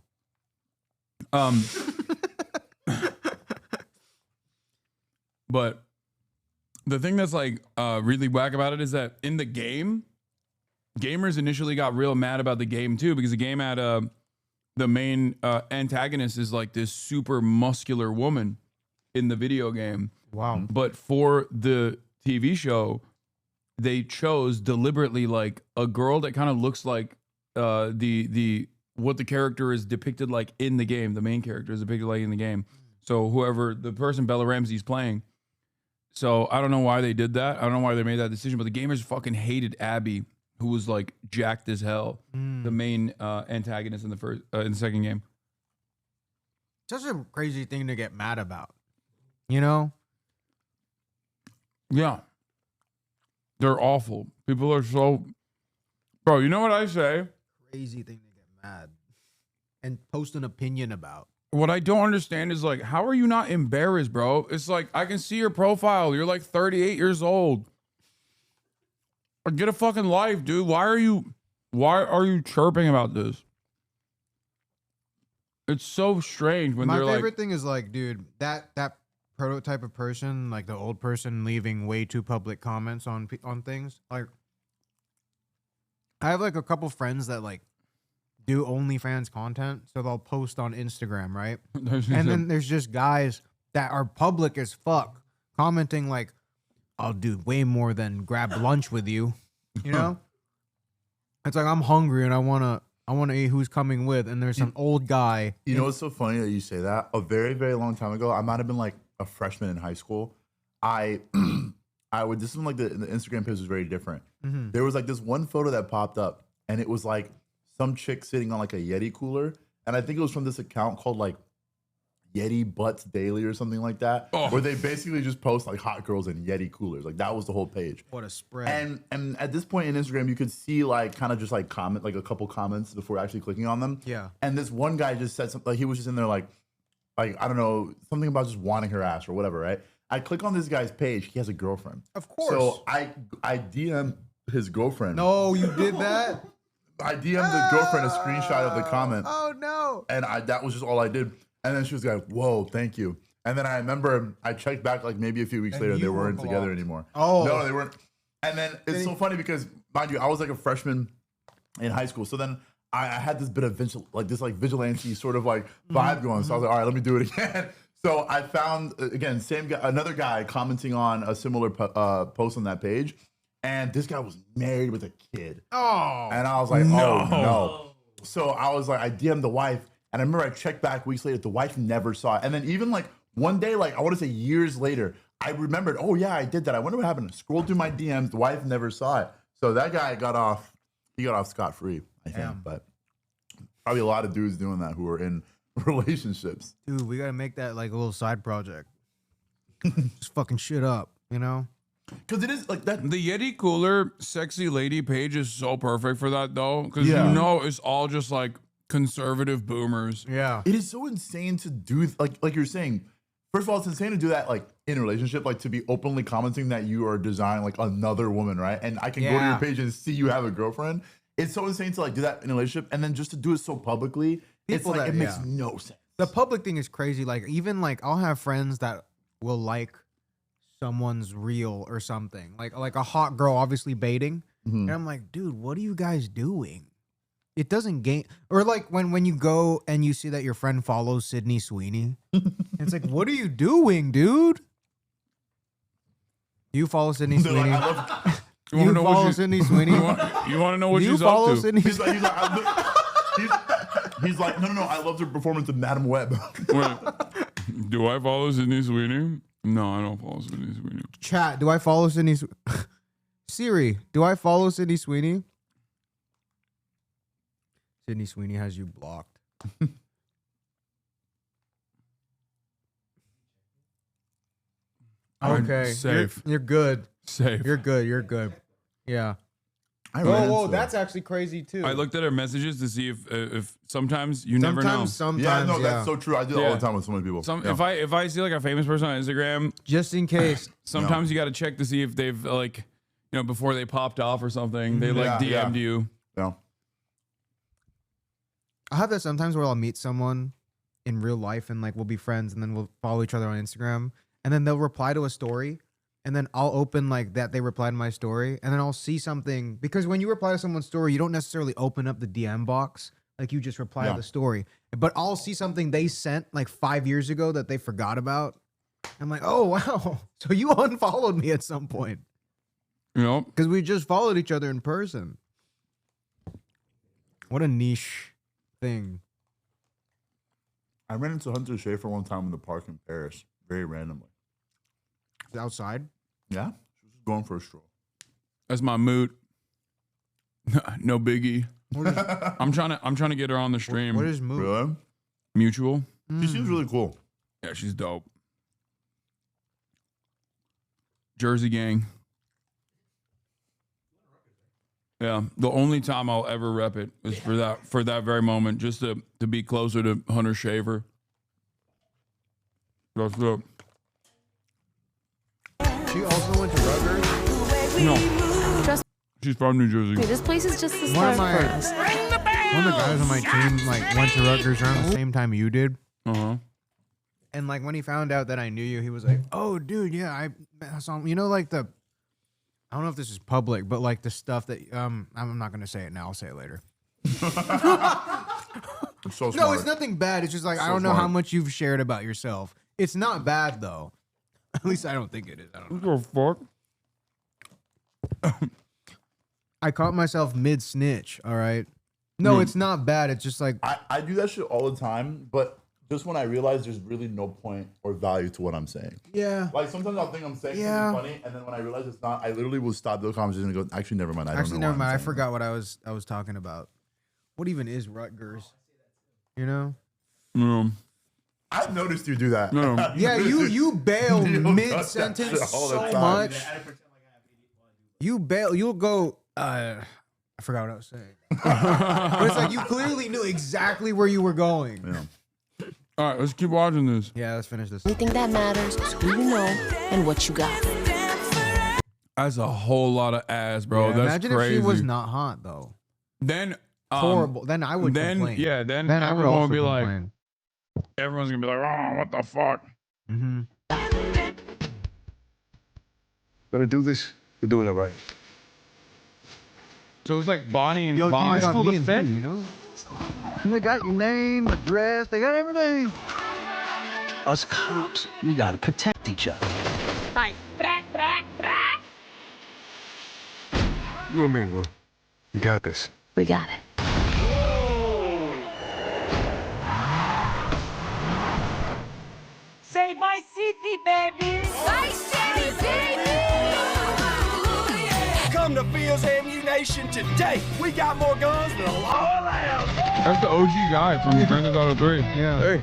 But the thing that's like really whack about it is that in the game, gamers initially got real mad about the game too, because the game had the main antagonist is like this super muscular woman in the video game. Wow. But for the TV show, they chose deliberately like a girl that kind of looks like the what the character is depicted like in the game. The main character is depicted like in the game. So whoever the person Bella Ramsey's playing. So I don't know why they did that. I don't know why they made that decision, but the gamers fucking hated Abby, who was like jacked as hell, the main antagonist in the second game. Such a crazy thing to get mad about, you know? Yeah. They're awful. People are so... Bro, you know what I say? Crazy thing to get mad and post an opinion about. What I don't understand is like, how are you not embarrassed, bro? It's like, I can see your profile. You're like 38 years old. Get a fucking life, dude. Why are you chirping about this? It's so strange when My they're favorite like... thing is like, dude, that prototype of person, like the old person leaving way too public comments on things. Like, I have like a couple friends that like do OnlyFans content, so they'll post on Instagram, right? And then there's just guys that are public as fuck commenting like, I'll do way more than grab lunch with you, you know? It's like, I'm hungry and I wanna eat who's coming with, and there's some old guy. You know what's so funny that you say that? A very, very long time ago, I might have been like a freshman in high school. I would, this is when like the Instagram page was very different. Mm-hmm. There was like this one photo that popped up, and it was like some chick sitting on like a Yeti cooler. And I think it was from this account called like Yeti Butts Daily or something like that, where they basically just post like hot girls in Yeti coolers. Like that was the whole page. What a spread. And at this point in Instagram, you could see like kind of just like comment, like a couple comments before actually clicking on them. Yeah. And this one guy just said something, like he was just in there like I don't know, something about just wanting her ass or whatever, right? I click on this guy's page. He has a girlfriend. Of course. So I DM his girlfriend. No, you did that? I DM'd the girlfriend a screenshot of the comment. Oh no. And that was just all I did. And then she was like, whoa, thank you. And then I remember I checked back like maybe a few weeks later, they weren't together anymore. Oh. No, they weren't. And then it's so funny because, mind you, I was like a freshman in high school. So then I had this bit of vigilante sort of like vibe going. So I was like, all right, let me do it again. So I found, again, same guy, another guy commenting on a similar post on that page. And this guy was married with a kid. Oh. And I was like, oh no. So I was like, I DM'd the wife. And I remember I checked back weeks later, the wife never saw it. And then even like one day, like I want to say years later, I remembered, oh yeah, I did that. I wonder what happened. I scrolled through my DMs, the wife never saw it. So that guy got off scot-free, I think. Damn. But probably a lot of dudes doing that who are in relationships. Dude, we gotta make that like a little side project. Just fucking shit up, you know? Because it is like that. The Yeti cooler sexy lady page is so perfect for that though. Because Yeah. you know it's all just like conservative boomers. Yeah. It is so insane to do, like you're saying. First of all, it's insane to do that like in a relationship, like to be openly commenting that you are designing like another woman, right? And I can go to your page and see you have a girlfriend. It's so insane to like do that in a relationship, and then just to do it so publicly, it's like it makes no sense. The public thing is crazy. Like even like I'll have friends that will like someone's reel or something. Like a hot girl obviously baiting. And I'm like, dude, what are you guys doing? It doesn't gain, or like when you go and you see that your friend follows Sydney Sweeney, it's like, what are you doing, dude? Do you follow Sydney Sweeney? You follow Sydney Sweeney? You want to know what Do you she's follow up to? Sydney? He's like, no, I loved her performance of Madam Web. Wait, do I follow Sydney Sweeney? No, I don't follow Sydney Sweeney. Chat, do I follow Sydney? Siri, do I follow Sydney Sweeney? Sydney Sweeney has you blocked. Okay, Safe. You're good. Safe. You're good. You're good. Yeah. I Whoa, that's actually crazy too. I looked at her messages to see if sometimes you never know. Sometimes, yeah, no, that's so true. I do it all the time with so many people. If I see like a famous person on Instagram, just in case, sometimes you got to check to see if they've like, before they popped off or something, they like DM'd you. Yeah. I have that sometimes where I'll meet someone in real life and like we'll be friends and then we'll follow each other on Instagram and then they'll reply to a story and then I'll open like that they replied to my story and then I'll see something because when you reply to someone's story, you don't necessarily open up the DM box. Like you just reply to the story, but I'll see something they sent like 5 years ago that they forgot about. I'm like, oh, wow. So you unfollowed me at some point. Because we just followed each other in person. What a niche thing. I ran into Hunter Schafer one time in the park in Paris, very randomly. Outside? Yeah. She was just going for a stroll. That's my mood. No biggie. I'm trying to get her on the stream. What is mood? Really? Mutual. She seems really cool. Yeah, she's dope. Jersey gang. Yeah, the only time I'll ever rep it is for that very moment, just to be closer to Hunter Schafer. That's it. She also went to Rutgers? No. She's from New Jersey. This place is just the One start of for us. One of the guys on my team like went to Rutgers around the same time you did. Uh-huh. And like when he found out that I knew you, he was like, "Oh, dude, yeah, I saw like the I don't know if this is public, but like the stuff that I'm not gonna say it now. I'll say it later." So no, it's nothing bad. It's just like I don't know how much you've shared about yourself. It's not bad though. At least I don't think it is. I don't know. What the fuck? I caught myself mid snitch. All right. No, it's not bad. It's just like I do that shit all the time, but just when I realize there's really no point or value to what I'm saying. Yeah. Like sometimes I'll think I'm saying something funny, and then when I realize it's not, I literally will stop the conversation and go, actually, never mind. I don't know. Never mind. I forgot what I was talking about. What even is Rutgers? You know? No. I've noticed you do that. No. Yeah, you bail mid sentence so much. You bail. You'll go. I forgot what I was saying. But it's like you clearly knew exactly where you were going. Yeah. All right, let's keep watching this. Yeah, let's finish this. The only thing that matters is who you know and what you got. That's a whole lot of ass, bro. Yeah, That's imagine crazy. if she was not hot though. Then Horrible. Then I would complain. Yeah, then I would everyone also be like, complain. everyone's gonna be like, oh, what the fuck? Mm-hmm. Gonna do this, we're doing it right. So it's like Bonnie and Bonnie. Clyde. Full effect, you know? They got your name, address, they got everything. Us cops, we gotta protect each other. Right. You and me, bro. You got this. We got it. Say my city, baby. My city, baby. Come to Fields Ammunition today. We got more guns than a law allows. That's the OG guy from Grand Theft Auto 3. Yeah. Hey.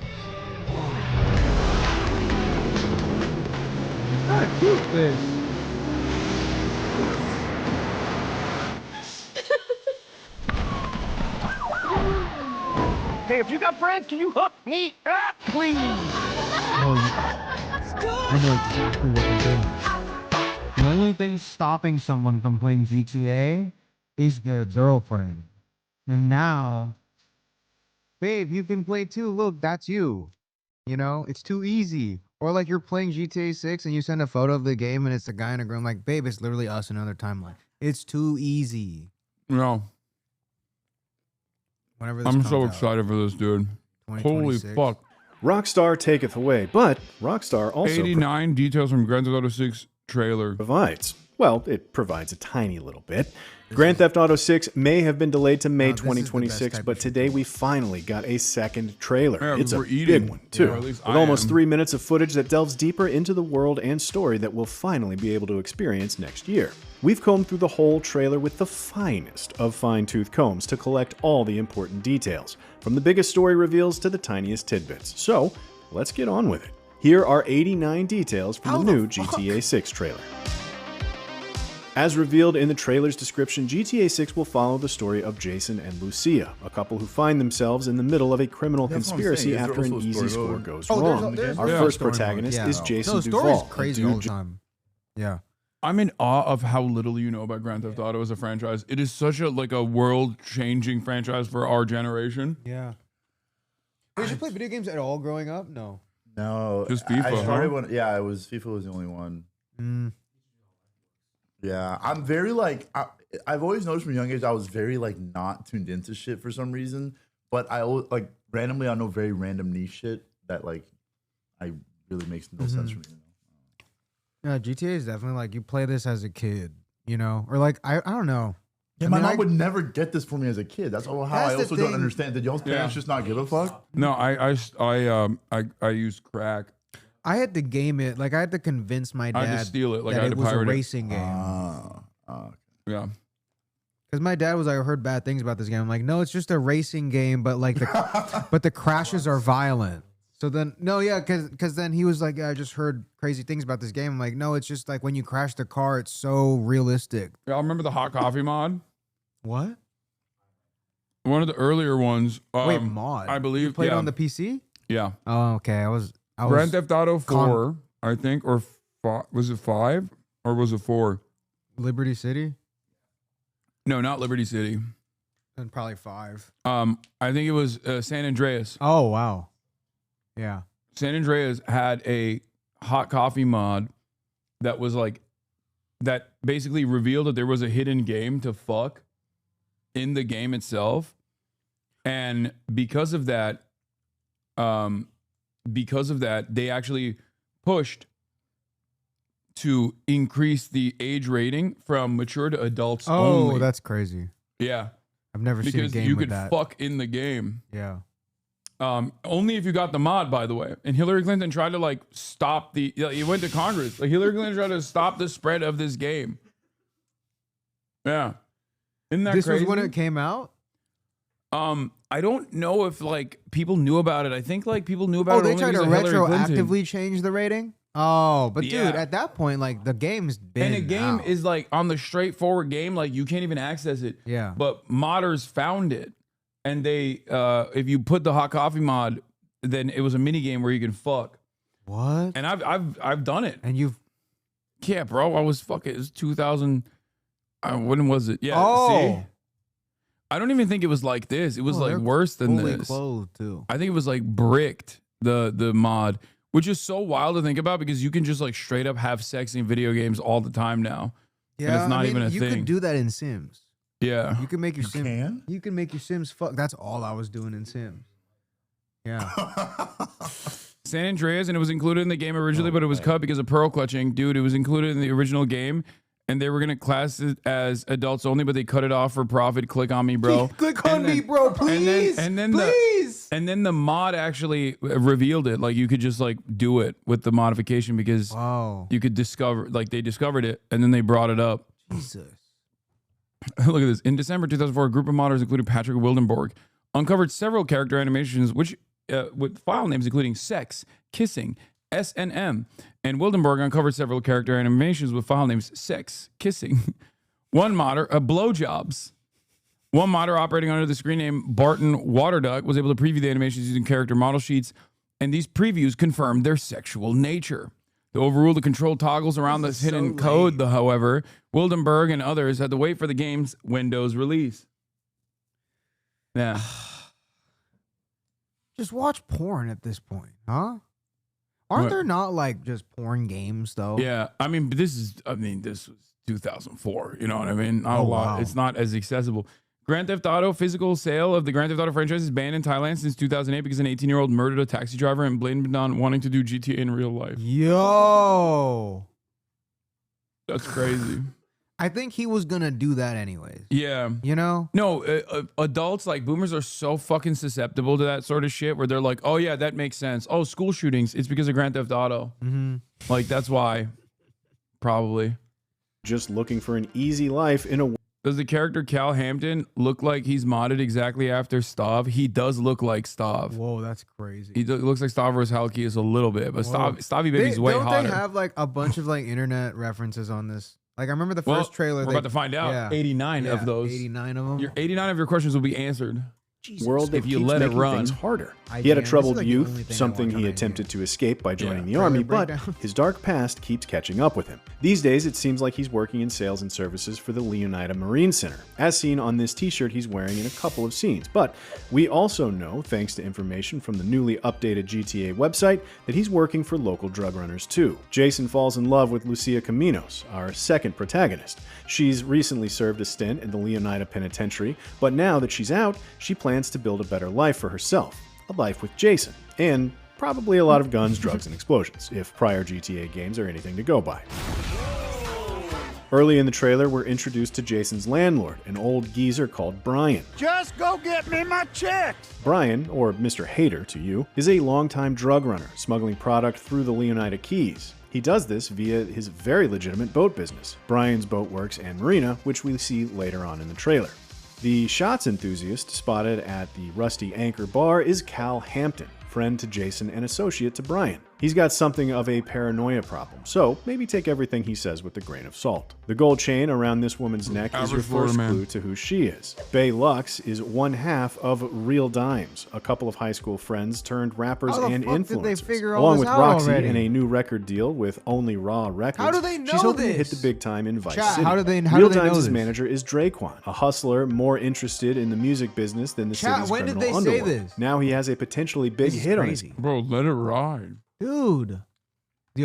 Hey, if you got friends, can you hook me up, please? I know exactly what they're doing. The only thing stopping someone from playing GTA is their girlfriend. And now, Babe, you can play too. Look, that's you. You know, it's too easy. Or like you're playing GTA 6 and you send a photo of the game and it's a guy and a girl. I'm like, babe, it's literally us in another timeline. It's too easy. No. Whenever this I'm comes so out. excited for this, dude. Holy 2026. fuck. Rockstar taketh away, but Rockstar also 89 details from Grand Theft Auto 6 trailer. provides. Well, it provides a tiny little bit. Grand Theft Auto 6 may have been delayed to May this is the best 2026, type but of today we finally got a second trailer. Yeah, It's a we're eating. big one, too. Yeah, or at least with I almost am. 3 minutes of footage that delves deeper into the world and story that we'll finally be able to experience next year. We've combed through the whole trailer with the finest of fine-tooth combs to collect all the important details, from the biggest story reveals to the tiniest tidbits. So, let's get on with it. Here are 89 details from the new GTA 6 trailer. As revealed in the trailer's description, GTA 6 will follow the story of Jason and Lucia, a couple who find themselves in the middle of a criminal conspiracy after an easy score goes wrong. Our first protagonist is Jason the story's Duvall. crazy all the time. Yeah. I'm in awe of how little you know about Grand Theft Auto as a franchise. It is such a world-changing franchise for our generation. Yeah. Did you play video games at all growing up? No. No. Just FIFA, I started huh? when, yeah, it was FIFA was the only one. Yeah, I'm very I've always noticed from a young age I was very not tuned into shit for some reason, but I always randomly I know very random niche shit that I really makes no sense for me. Yeah, GTA is definitely you play this as a kid, you know, or I don't know. Yeah, my mom would never get this for me as a kid. That's how I also don't understand. Did y'all's parents just not give a fuck? No, I use crack. I had to game it. I had to convince my dad I had to steal it. that I had it to was a pirate it. racing game. Yeah. Because my dad was I heard bad things about this game. I'm like, no, it's just a racing game, but but the crashes are violent. So then, no, yeah, because then he was like, yeah, I just heard crazy things about this game. I'm like, no, it's just when you crash the car, it's so realistic. Yeah, I remember the hot coffee mod. What? One of the earlier ones. Wait, mod? I believe. You played on the PC? Yeah. Oh, okay. I was Grand Theft Auto 4, I think, or was it 5 or was it 4? Liberty City? No, not Liberty City. And probably 5. I think it was San Andreas. Oh, wow. Yeah. San Andreas had a hot coffee mod that was that basically revealed that there was a hidden game to fuck in the game itself. And because of that, they actually pushed to increase the age rating from mature to adults only. Oh, that's crazy. Yeah. I've never seen a Because game you with could that. fuck in the game. Yeah. Only if you got the mod, by the way. And Hillary Clinton tried to stop he went to Congress. Hillary Clinton tried to stop the spread of this game. Yeah. Isn't that This crazy? was when it came out? I don't know if people knew about it. I think people knew about it. They only tried to because of Hillary Clinton. retroactively change the rating? Oh, but Yeah. dude, at that point, the game's been And a game out. is on the straightforward game, you can't even access it. Yeah. But modders found it, and they, if you put the hot coffee mod, then it was a mini game where you can fuck. What? And I've done it. And you've, yeah, bro. I was fucking. It was 2000. When was it? Yeah. Oh. See? I don't even think it was like this. It was they're worse than fully this. clothed too. I think it was bricked the mod, which is so wild to think about because you can just straight up have sex in video games all the time now. Yeah, and it's not even a you thing. could do that in Sims. Yeah. You can make your Sims. You can make your Sims fuck. That's all I was doing in Sims. Yeah. San Andreas, and it was included in the game originally, but it was cut because of pearl clutching. Dude, it was included in the original game, and they were going to class it as adults only, but they cut it off for profit. Click on me, bro. Click on me, bro, please. And then please. the mod actually revealed it. You could just do it with the modification because you could discover, they discovered it, and then they brought it up. Jesus. Look at this. In December 2004, a group of modders, including Patrick Wildenborg, uncovered several character animations which with file names including sex, kissing, S&M, and Wildenborg uncovered several character animations with file names sex, kissing. One modder, blowjobs. One modder operating under the screen name Barton Waterduck was able to preview the animations using character model sheets, and these previews confirmed their sexual nature. To overrule the control toggles around this hidden code, though, however, Wildenberg and others had to wait for the game's Windows release. Yeah. Just watch porn at this point, huh? Aren't there not just porn games though? Yeah, this was 2004. You know what I mean? Not a lot. Wow. It's not as accessible. Grand Theft Auto physical sale of the Grand Theft Auto franchise is banned in Thailand since 2008 because an 18-year-old murdered a taxi driver and blamed it on wanting to do GTA in real life. Yo, that's crazy. I think he was gonna do that anyways. Yeah. You know? No, adults boomers are so fucking susceptible to that sort of shit where they're like, oh yeah, that makes sense. Oh, school shootings, it's because of Grand Theft Auto. Mm-hmm. That's why. Probably. Just looking for an easy life in a Does the character Cal Hampton look like he's modded exactly after Stav? He does look like Stav. Whoa, that's crazy. He looks like Stavros Halkias a little bit, but Stavy Baby's way hotter. Don't they have like a bunch of like internet references on this? Like I remember the first trailer. We're about to find out. Yeah. 89 of those. 89 of them. Your 89 of your questions will be answered. World that if you keeps let it making run. things harder. He had a troubled youth, something he attempted to escape by joining the army, but his dark past keeps catching up with him. These days, it seems like he's working in sales and services for the Leonida Marine Center, as seen on this t-shirt he's wearing in a couple of scenes. But we also know, thanks to information from the newly updated GTA website, that he's working for local drug runners too. Jason falls in love with Lucia Caminos, our second protagonist. She's recently served a stint in the Leonida Penitentiary, but now that she's out, she plans to build a better life for herself. A life with Jason, and probably a lot of guns, drugs, and explosions, if prior GTA games are anything to go by. Early in the trailer, we're introduced to Jason's landlord, an old geezer called Brian. Just go get me my checks. Brian, or Mr. Hater to you, is a longtime drug runner, smuggling product through the Leonida Keys. He does this via his very legitimate boat business, Brian's Boat Works and Marina, which we see later on in the trailer. The shots enthusiast spotted at the Rusty Anchor Bar is Cal Hampton, friend to Jason and associate to Brian. He's got something of a paranoia problem, so maybe take everything he says with a grain of salt. The gold chain around this woman's neck is your first clue to who she is. Bay Lux is one half of Real Dimes, a couple of high school friends turned rappers and influencers. Along with Roxy in a new record deal with Only Raw Records. How do they know she's hoping to hit this? the big time in Vice Chat, City. how do they Real know Dimes' this? manager is Draquan, a hustler more interested in the music business than the Chat, city's when did criminal they say underworld. this? Now he has a potentially big hit on his Bro, let it ride. Dude,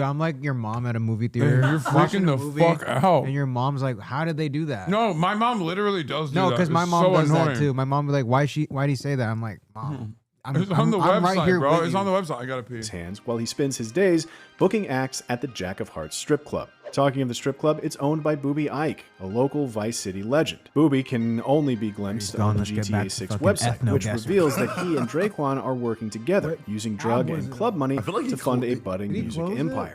I'm like your mom at a movie theater. You're watching freaking a the movie, fuck out. And your mom's like, how did they do that? No, my mom literally does do No, that. because my It's mom so does annoying. that too. My mom was like, why'd he say that? I'm like, Mom, It's on the website, right here bro. with It's you. on the website. I gotta pee. his hands while he spends his days booking acts at the Jack of Hearts strip club. Talking of the strip club, it's owned by Booby Ike, a local Vice City legend. Booby can only be glimpsed on the Let's get back GTA to 6 fucking website, which ethno-guessing. reveals that he and Draquan are working together, using drug and club money to fund a budding music empire.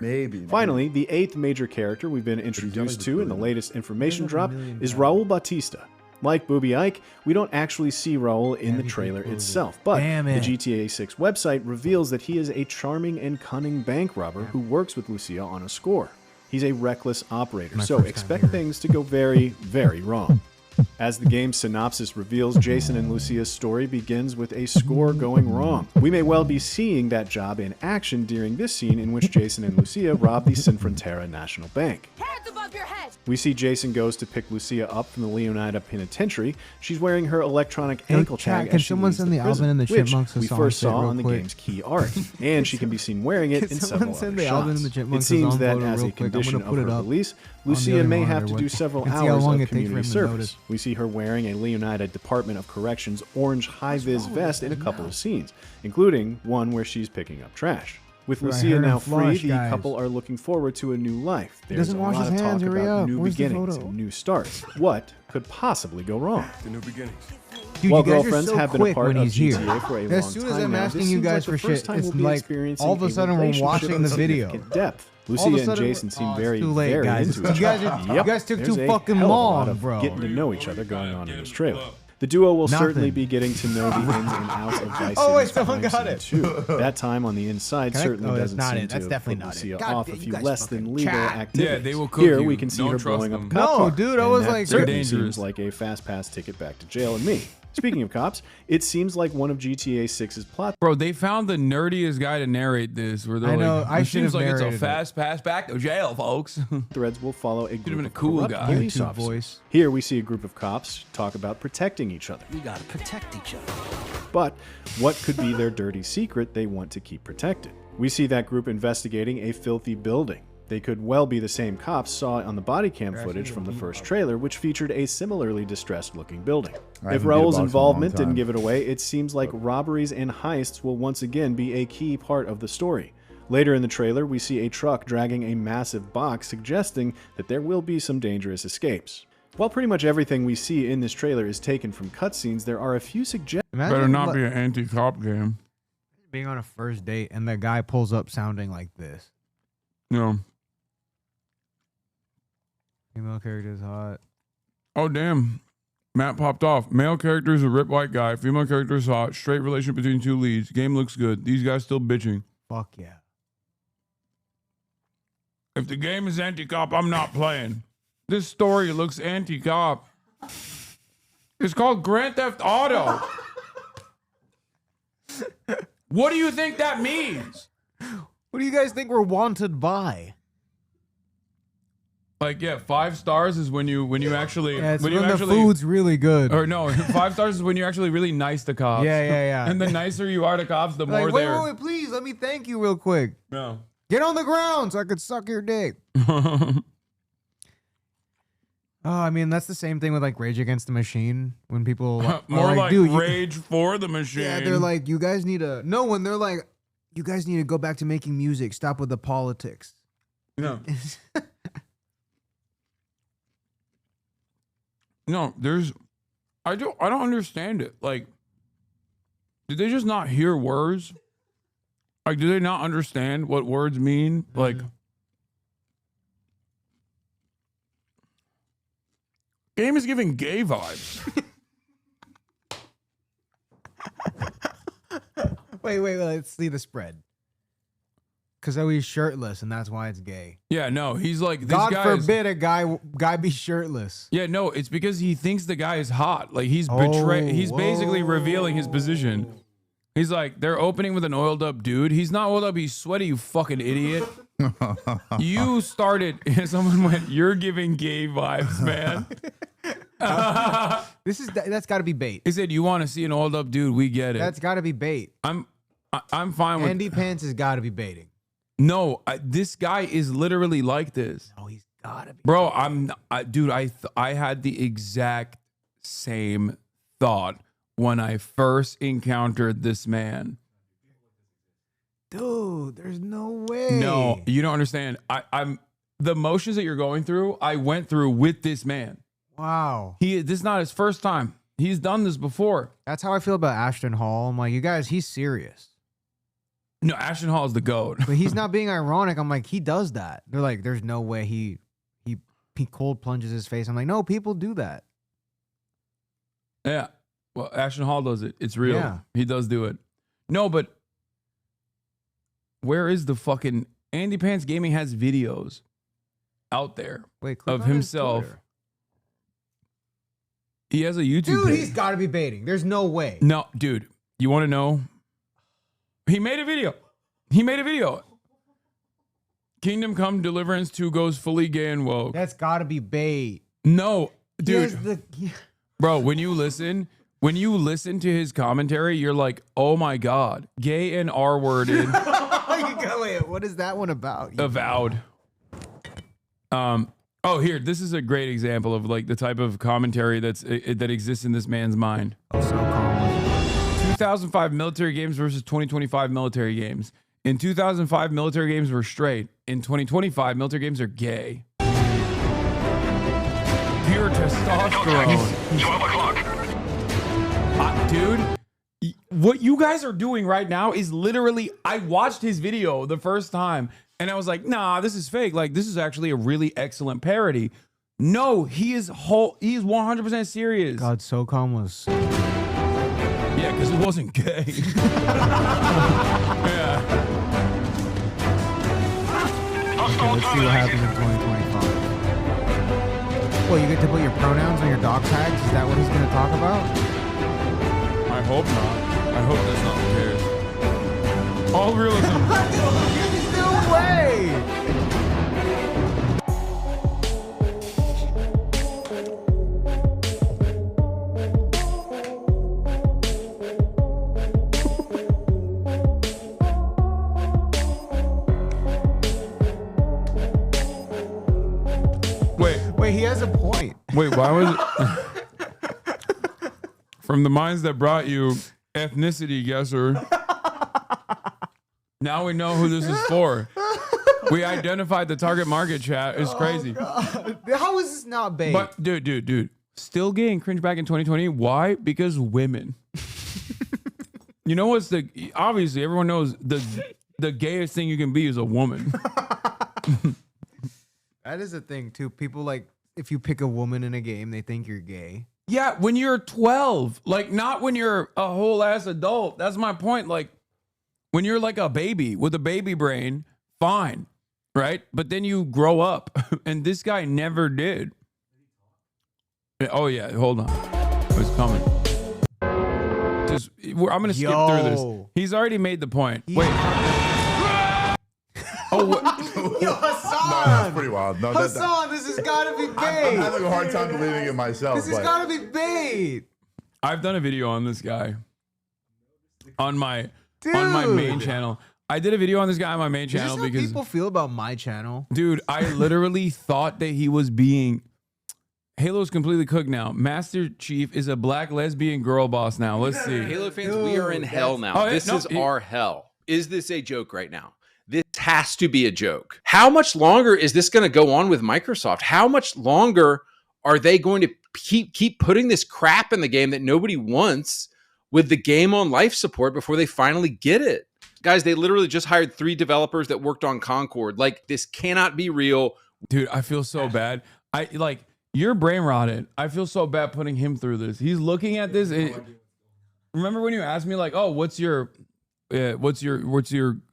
Finally, the eighth major character we've been introduced to in the latest information drop is Raul Bautista. Like Booby Ike, we don't actually see Raul in the trailer itself, but the GTA 6 website reveals that he is a charming and cunning bank robber who works with Lucia on a score. He's a reckless operator, so expect things to go very, very wrong. As the game's synopsis reveals, Jason and Lucia's story begins with a score going wrong. We may well be seeing that job in action during this scene in which Jason and Lucia rob the Sinfrontera National Bank. Hands above your head. We see Jason goes to pick Lucia up from the Leonida Penitentiary. She's wearing her electronic ankle tag Can as she someone leaves send the prison, Alvin and the which Chipmunks we song first shit saw real on the quick? game's key art, and she can be seen wearing it Can in someone several send other the Alvin and shots. the It Chipmunks seems song that photo as a real quick? I'm condition gonna of put her it up release, on the Lucia other may have monitor to with- do several and see how hours long of it takes for community him to service. notice. We see her wearing a Leonida Department of Corrections orange high-vis vest in a couple of scenes, including one where she's picking up trash. With Bro, I Lucia heard now him free, flush, the guys. couple are looking forward to a new life. There's doesn't a wash lot his of hands. talk Hurry about up. new Where's the beginnings photo? and new starts. What could possibly go wrong? The new beginnings. Dude, While you guys are girlfriends so have been a quick part when of he's here. GTA for a long As soon as time I'm now, asking this you seems guys like for the first shit, time it's we'll be like experiencing all of a sudden we're relationship watching the of video. significant depth. All of Lucia a and sudden Jason seem very, it's too late, very guys. into You each guys other. are- you guys took There's too a fucking hell of a lot long, of bro. getting to know each other going on in this trailer. The duo will certainly be getting to know the ins and outs of Vice Oh, wait, City's someone crime got scene, it. too. That time on the inside Can I- certainly oh, that's doesn't not seem it. That's to definitely put not it. Lucia God off damn, a you few guys less than fucking legal chat. activities. Yeah, they will cook Here you. we can see Don't her trust blowing up a them. cop No, car, dude, I and was that like- certainly They're dangerous. seems like a fast pass ticket back to jail and me. Speaking of cops, it seems like one of GTA 6's plot. Bro, they found the nerdiest guy to narrate this. Where they're I know, like, I it should seems have like it's a narrated it. fast pass back to jail, folks. Threads will follow a group been a of cool corrupt guy. police YouTube officers. voice. Here we see a group of cops talk about protecting each other. We gotta protect each other. But what could be their dirty secret they want to keep protected? We see that group investigating a filthy building. They could well be the same cops saw on the body cam footage from the first trailer, which featured a similarly distressed-looking building. I If haven't beat a Raul's box in a involvement long didn't time. give it away, it seems like robberies and heists will once again be a key part of the story. Later in the trailer, we see a truck dragging a massive box, suggesting that there will be some dangerous escapes. While pretty much everything we see in this trailer is taken from cutscenes, there are a few suggestions. Better not be an anti-cop game. Being on a first date and the guy pulls up sounding like this. No. Female character is hot. Oh, damn. Matt popped off. Male character is a ripped white guy. Female character is hot. Straight relation between two leads. Game looks good. These guys still bitching. Fuck yeah. If the game is anti-cop, I'm not playing. This story looks anti-cop. It's called Grand Theft Auto. What do you think that means? What do you guys think we're wanted by? Like, yeah, 5 stars is when you actually Yeah, it's when when you the actually food's really good. or no, 5 stars is when you're actually really nice to cops. Yeah. And the nicer you are to cops, the Like, more wait, they're. wait, please, let me thank you real quick. No. Get on the ground so I could suck your dick. Oh, I mean, that's the same thing with like Rage Against the Machine. When people are More like dude, Rage for the Machine. Yeah, they're like, you guys need to. No, when they're like, you guys need to go back to making music. Stop with the politics. No. No, there's. I don't understand it. Like, did they just not hear words? Like, do they not understand what words mean? Like. Game is giving gay vibes. Wait, let's see the spread. Because he's shirtless, and that's why it's gay. Yeah, no, he's like, this God guy forbid a guy be shirtless. Yeah, no, it's because he thinks the guy is hot. Like, he's he's basically revealing his position. He's like, they're opening with an oiled up dude. He's not oiled up, he's sweaty, you fucking idiot. You started, someone went, you're giving gay vibes, man. That's got to be bait. He said, you want to see an oiled up dude, we get it. That's got to be bait. I'm fine with Andy Pants has got to be baiting. No, this guy is literally like this. Oh, he's got to be. Bro, dude, I had the exact same thought when I first encountered this man. Dude, there's no way. No, you don't understand. I'm the emotions that you're going through, I went through with this man. Wow. This is not his first time. He's done this before. That's how I feel about Ashton Hall. I'm like, you guys, he's serious. No, Ashton Hall is the GOAT. But he's not being ironic. I'm like, he does that. They're like, there's no way he cold plunges his face. I'm like, no, people do that. Yeah. Well, Ashton Hall does it. It's real. Yeah. He does do it. No, but where is the fucking Andy Pants Gaming has videos out there of himself. He has a YouTube Dude, page. he's got to be baiting. There's no way. No, dude, you want to know? He made a video. Kingdom Come Deliverance 2 goes fully gay and woke. That's got to be bait. No, dude. Bro, when you listen to his commentary, you're like, oh my God, gay and R-worded. Wait, what is that one about? Avowed. Oh, here, this is a great example of like the type of commentary that exists in this man's mind. 2005 military games versus 2025 military games. In 2005, military games were straight. In 2025, military games are gay. Pure testosterone. 12 o'clock. Dude, what you guys are doing right now is literally, I watched his video the first time and I was like, nah, this is fake. Like, this is actually a really excellent parody. No, he is 100% serious. God, SOCOM was... Yeah, because it wasn't gay. Yeah. Okay, let's see what happens in 2025. Well, you get to put your pronouns on your dog tags? Is that what he's going to talk about? I hope not. I hope that's not the case. All realism. There's no way! Wait, he has a point. Wait, why was it? From the minds that brought you, ethnicity guesser. Now we know who this is for. We identified the target market, chat. It's crazy. How is this not bait? But dude, still getting cringe back in 2020. Why? Because women. You know what's obviously everyone knows the gayest thing you can be is a woman. That is a thing too. People like if you pick a woman in a game, they think you're gay. Yeah, when you're 12, like not when you're a whole ass adult. That's my point. Like when you're like a baby with a baby brain, fine, right? But then you grow up, and this guy never did. Oh yeah, hold on, it's coming. I'm gonna skip through this. He's already made the point. Wait. Yo, Hasan! No, that's pretty wild. No, Hasan, this has got to be bait. I'm having a hard time believing it myself. This has got to be bait. I've done a video on this guy on my main channel. I did a video on this guy on my main channel Is this how because people feel about my channel. Dude, I literally thought that he was being. Halo's completely cooked now. Master Chief is a black lesbian girl boss now. Let's see. Halo fans, we are in hell now. This is our hell. Is this a joke right now? This has to be a joke. How much longer is this going to go on with Microsoft? How much longer are they going to keep putting this crap in the game that nobody wants with the game on life support before they finally get it? Guys, they literally just hired 3 developers that worked on Concord. Like, this cannot be real. Dude, I feel so bad. You're brain rotted. I feel so bad putting him through this. He's looking at this. Remember when you asked me like, "Oh, what's your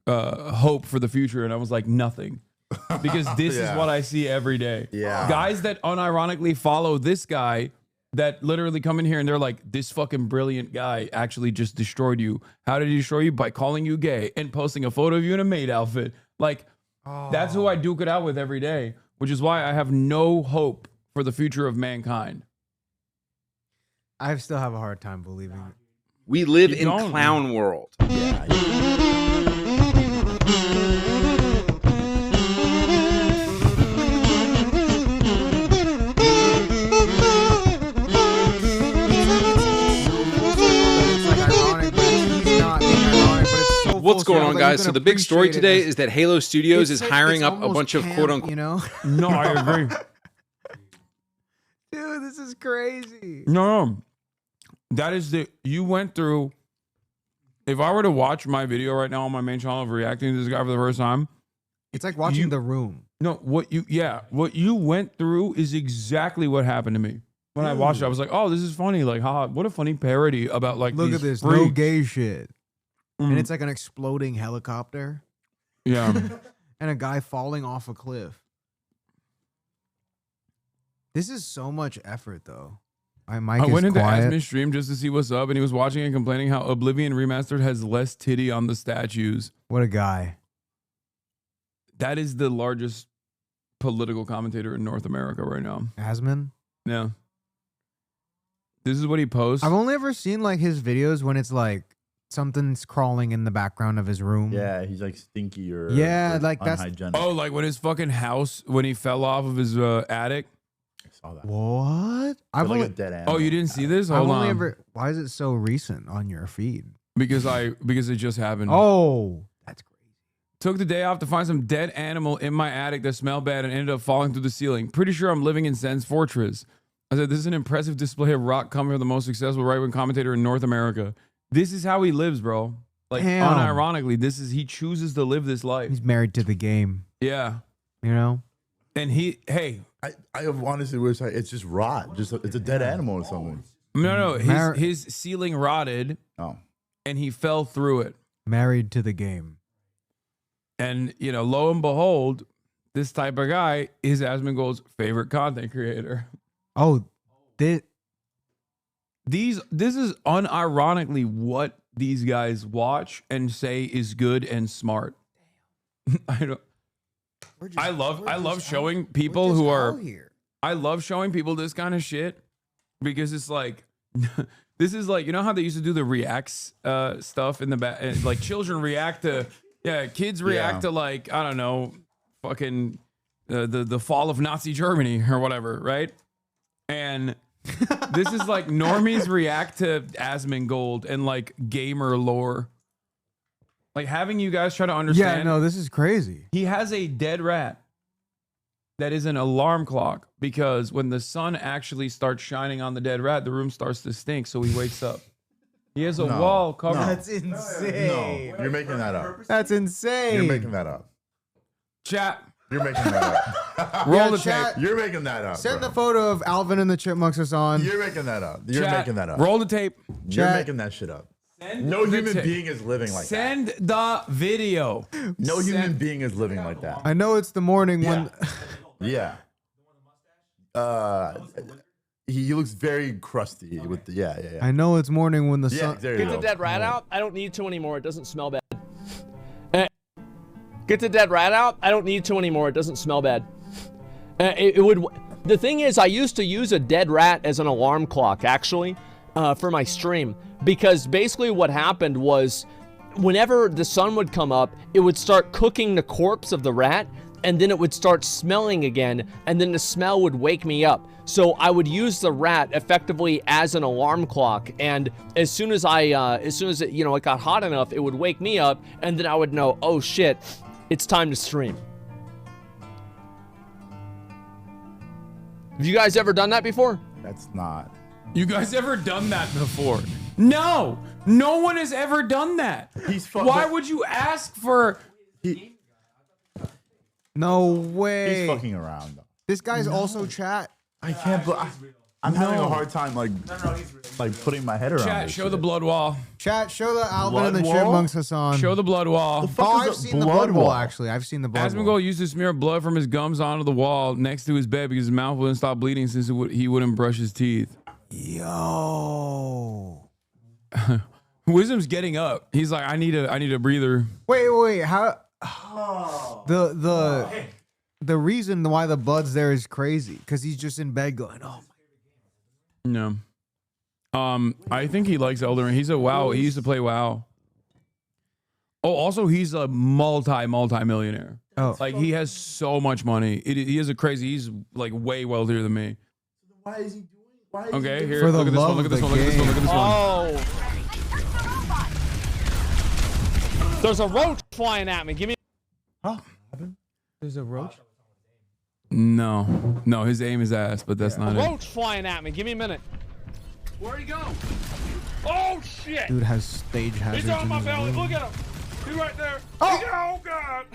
hope for the future?" And I was like, nothing, because this is what I see every day. Yeah, guys that unironically follow this guy that literally come in here and they're like, "This fucking brilliant guy actually just destroyed you." How did he destroy you? By calling you gay and posting a photo of you in a maid outfit. Like, that's who I duke it out with every day, which is why I have no hope for the future of mankind. I still have a hard time believing it. We live in clown world. What's going on, guys? So the big story today is that Halo Studios is hiring up a bunch of quote-unquote... You know? No, I agree. Dude, this is crazy. No. That is you went through. If I were to watch my video right now on my main channel of reacting to this guy for the first time, it's like watching The Room. No, what you went through is exactly what happened to me. When I watched it, I was like, oh, this is funny. Like, haha, what a funny parody about like Look these at this, freaks. no gay shit. And it's like an exploding helicopter. Yeah. And a guy falling off a cliff. This is so much effort, though. I went into Asmin's stream just to see what's up, and he was watching and complaining how Oblivion Remastered has less titty on the statues. What a guy. That is the largest political commentator in North America right now. Asmin? Yeah. This is what he posts. I've only ever seen like his videos when it's like something's crawling in the background of his room. Yeah, he's like stinky or like that's unhygienic. Oh, like when his fucking house, when he fell off of his attic. I saw that. What? I've like a dead animal. Oh, you didn't see this? I've Hold only on. ever. Why is it so recent on your feed? Because it just happened. Oh, that's crazy. Took the day off to find some dead animal in my attic that smelled bad and ended up falling through the ceiling. Pretty sure I'm living in Zen's Fortress. I said, this is an impressive display of rock coming from the most successful right-wing commentator in North America. This is how he lives, bro. Like, unironically, he chooses to live this life. He's married to the game. Yeah. You know? And I honestly wish it's just rot. Just it's a dead animal or something. No. His ceiling rotted. Oh. And he fell through it. Married to the game. And, lo and behold, this type of guy is Asmongold's favorite content creator. Oh, this is unironically what these guys watch and say is good and smart. I love showing people who are here. I love showing people this kind of shit because it's like this is like, you know how they used to do the reacts stuff in the back, like children react to kids react to like, I don't know, fucking the fall of Nazi Germany or whatever, right? And this is like normies react to Asmongold and like gamer lore. Like having you guys try to understand. Yeah, no, this is crazy. He has a dead rat that is an alarm clock because when the sun actually starts shining on the dead rat, the room starts to stink, so he wakes up. He has a wall covered. That's insane. No, you're making that up. That's insane. You're making that up. Chat, You're making that up. Roll the chat. tape. You're making that up. Send bro. the photo of Alvin and the Chipmunks, Hasan. You're making that up. You're Chat, making that up. Roll the tape. You're Chat. making that shit up. No human being is living like that. Send the video. No human being is living like that. I know it's the morning when. Yeah. He looks very crusty with the yeah. I know it's morning when the Yeah, sun. there you Get go. the dead rat out. I don't need to anymore. It doesn't smell bad. Get the dead rat out. I don't need to anymore. It doesn't smell bad. It would. The thing is, I used to use a dead rat as an alarm clock, actually, for my stream, because basically what happened was, whenever the sun would come up, it would start cooking the corpse of the rat, and then it would start smelling again, and then the smell would wake me up. So I would use the rat effectively as an alarm clock, and as soon as it, you know, it got hot enough, it would wake me up, and then I would know, oh shit, it's time to stream. Have you guys ever done that before? That's not. You guys ever done that before? No. No one has ever done that. Why would you ask for... No way. He's fucking around though. This guy's also chat. I can't. I'm having a hard time like putting my head around. Chat, this show shit. the blood wall. Chat, show the Alvin Blood and the wall? Chipmunks, Hasan. Show the blood wall. Oh, I've seen the blood wall, actually. I've seen the blood wall. Asmongold used to smear blood from his gums onto the wall next to his bed because his mouth wouldn't stop bleeding since he wouldn't brush his teeth. Yo. Wisdom's getting up. He's like, I need a breather. Wait. How? The reason why the blood's there is crazy because he's just in bed going, oh my. No. I think he likes Elden Ring. He's a WoW. He used to play WoW. Oh, also he's a multi-millionaire. Oh, like he has so much money. He is a crazy. He's like way wealthier than me. Why is he doing? Okay, here. For the Look at this one. love Look at this of one. the Look at this one. Look at this one. Oh. There's a roach flying at me. Give me. Huh? There's a roach? No, his aim is ass, but that's not A it. roach flying at me. Give me a minute. Where'd he go? Oh shit! Dude has stage hazards. He's on in my his belly. room. Look at him. He's right there. Oh! Oh god!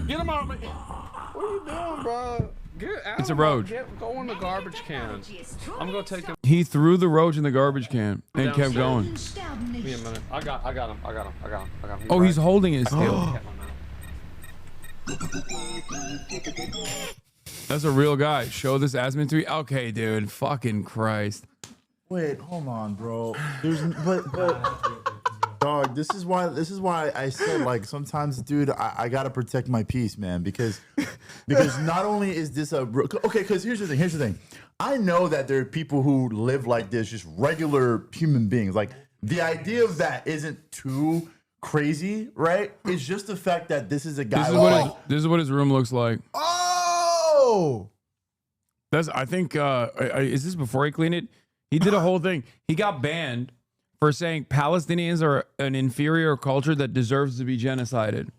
Get him out of me. What are you doing, bro? Get out. It's a roach. Go in the garbage cans. I'm gonna take him. He threw the roach in the garbage can and kept going. Give me a minute. I got him. Oh, he's holding it still. That's a real guy. Show this Asmon 3. Okay, dude. Fucking Christ. Wait, hold on, bro. But dog, this is why I said like sometimes, dude, I gotta protect my peace, man, because not only is this because here's the thing. I know that there are people who live like this, just regular human beings. Like the idea of that isn't too crazy, right? It's just the fact that this is a guy. This is what his room looks like. Oh, I think is this before he cleaned it? He did a whole thing. He got banned for saying Palestinians are an inferior culture that deserves to be genocided.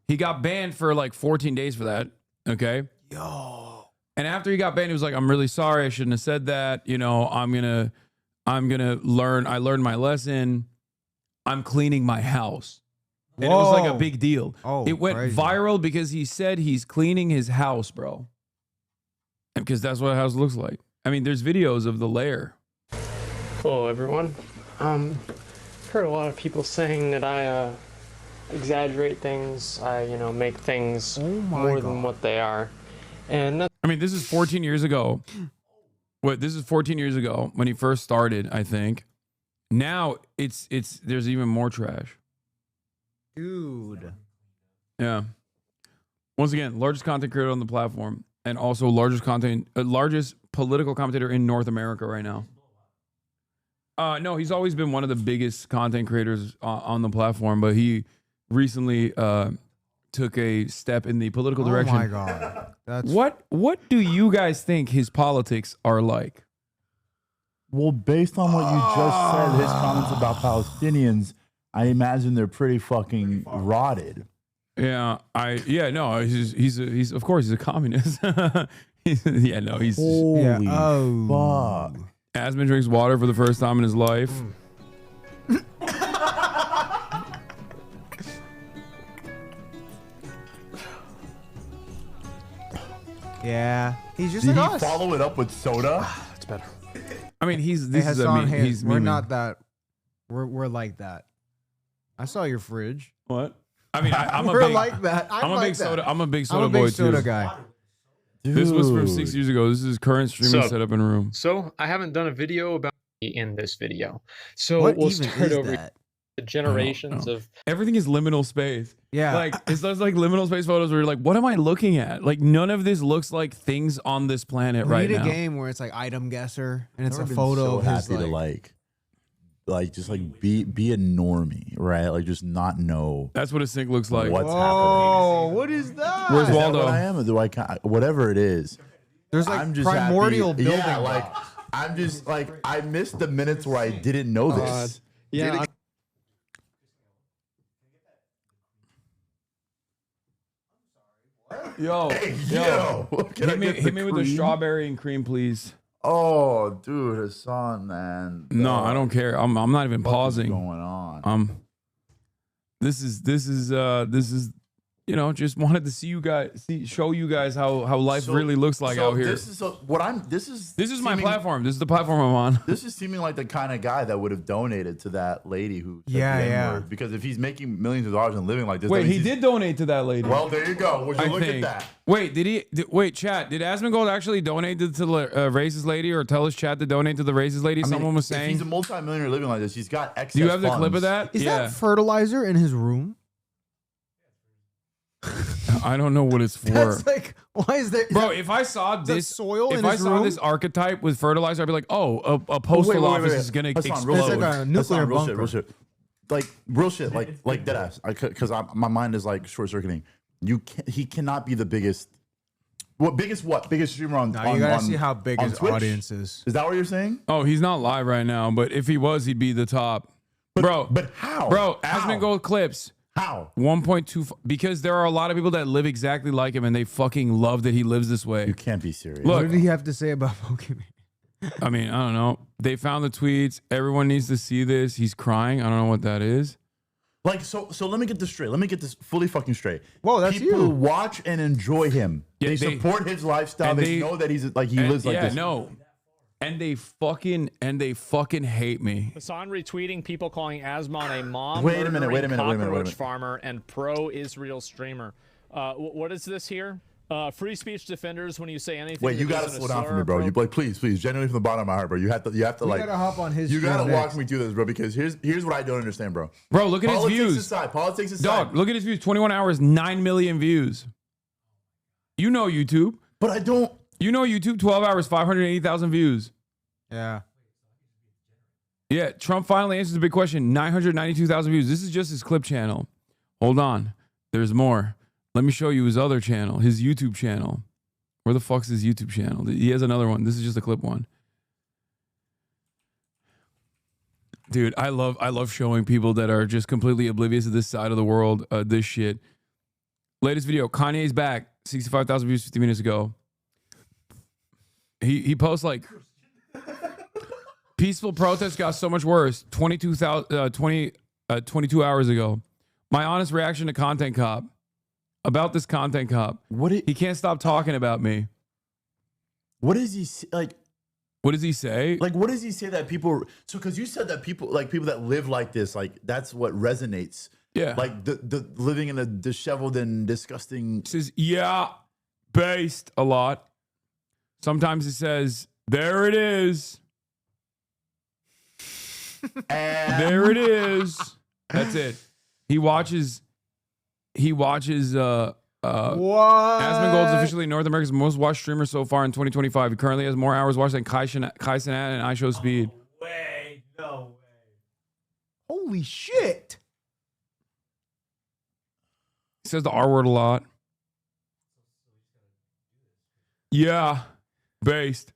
He got banned for like 14 days for that. Okay. Yo. And after he got banned, he was like, "I'm really sorry. I shouldn't have said that. You know, I'm gonna learn. I learned my lesson. I'm cleaning my house." And it was like a big deal. Oh, it went crazy. viral because he said he's cleaning his house, bro. And because that's what a house looks like. I mean, there's videos of the lair. Hello, everyone. Heard a lot of people saying that I exaggerate things. I, make things more than what they are. And I mean, this is 14 years ago. This is 14 years ago when he first started, I think. Now there's even more trash. Dude. Yeah. Once again, largest content creator on the platform, and also largest political commentator in North America right now. No, he's always been one of the biggest content creators on the platform, but he recently took a step in the political direction. Oh my god. What do you guys think his politics are like? Well, based on what you just said, his comments about Palestinians, I imagine they're pretty fucking rotted. Yeah, he's of course he's a communist. Holy fuck. Asmon drinks water for the first time in his life. Yeah, he's just Did like he us. follow it up with soda? It's better. I mean, he's Hey, this is Hasan, hey, he's we're memeing. not that. We're like that. I saw your fridge. What? I mean, I'm a we're big, like that. I'm a like big soda. that. I'm a big soda I'm a big boy soda too. guy. This was from Dude. 6 years ago. This is his current streaming setup and room. So I haven't done a video about in this video. So What we'll even start is over that? the generations of Everything is liminal space. Yeah. Like it's those like liminal space photos where you're like, what am I looking at? Like none of this looks like things on this planet We right need now. a game where it's like item guesser and it's I've a been photo so of his happy to like just like be a normie, right? Like just not know That's what a sink looks like. what's Oh, what is that? Where's happening. Is that Waldo? what I am? Or do I whatever it is? There's like I'm just primordial happy. building. Yeah, like I'm just like I missed the minutes where I didn't know this. yeah. Yo, Yo, can I get the hit me with the cream? strawberry and cream, please. Oh, dude, Hasan, man. No, I don't care. I'm not even What is pausing. going on? This is you know, just wanted to see you guys show you guys how life So- really looks like so out here. This is This is my seeming- platform. This is the platform I'm on. This is seeming like the kind of guy that would have donated to that lady who said Yeah, the yeah. N-word. Because if he's making millions of dollars and living like this, that Wait, means he he's- did donate to that lady. Well, there you go. Would you I look think. at that? Wait, wait, chat. Did Asmongold actually donate to the racist lady, or tell his chat to donate to the racist lady? I mean, Someone was if he's a saying. multimillionaire living like this, he's got excess. Do you have the clip funds. of that? Is yeah. that fertilizer in his room? I don't know what it's for. That's like, why is there? Bro, if I saw the this soil if in I his saw room? this archetype with fertilizer, I'd be like, oh, a postal office is gonna Hasan, explode. real shit. It's like a nuclear Hasan, real bunker. shit, real shit. Like real shit, like dead ass. Because my mind is like short circuiting. He cannot be the biggest. Biggest streamer on? Now you gotta see how big on his Twitch? audience is. Is that what you're saying? Oh, he's not live right now, but if he was, he'd be the top. But how? Bro, How? Asmongold clips. How? 1.2 because there are a lot of people that live exactly like him and they fucking love that he lives this way. You can't be serious. Look, What did he have to say about Pokemon? I mean, I don't know. They found the tweets. Everyone needs to see this. He's crying. I don't know what that is. Like so let me get this straight. Let me get this fully fucking straight. Whoa, that's people you. watch and enjoy him. Yeah, they they- support his lifestyle. and They know that he's like he lives like yeah, this. no. And they fucking hate me. Hasan retweeting people calling Asmon a mom. Wait a minute, wait a minute, wait a minute, wait a cockroach minute. farmer and pro-Israel streamer. What is this here? Free speech defenders. When you say anything, Wait, you that gotta isn't a slow down for slur, me, bro. pro- You like, please, genuinely from the bottom of my heart, bro. You have to We like. gotta hop on his You stream gotta walk next. me through this, bro. Because here's what I don't understand, bro. Bro, look at his views. Politics aside. Dog, look at his views. 21 hours, 9 million views. You know YouTube. But I don't. You know YouTube, 12 hours, 580,000 views. Yeah. Yeah, Trump finally answers the big question. 992,000 views. This is just his clip channel. Hold on. There's more. Let me show you his other channel, his YouTube channel. Where the fuck's his YouTube channel? He has another one. This is just a clip one. Dude, I love showing people that are just completely oblivious to this side of the world, this shit. Latest video, Kanye's back. 65,000 views 50 minutes ago. He posts like peaceful protests got so much worse 22 hours ago. My honest reaction to Content Cop. About this Content Cop. He can't stop talking about me. What is he like? What does he say? Like, what does he say that people? So, because you said that people that live like this, like that's what resonates. Yeah. Like the living in a disheveled and disgusting. Says yeah, based a lot. Sometimes it says there it is. There it is. That's it. He watches. Asmongold is officially North America's most watched streamer so far in 2025. He currently has more hours watched than Kai Cenat and iShowSpeed. No way. Holy shit. He says the R word a lot. Yeah, based.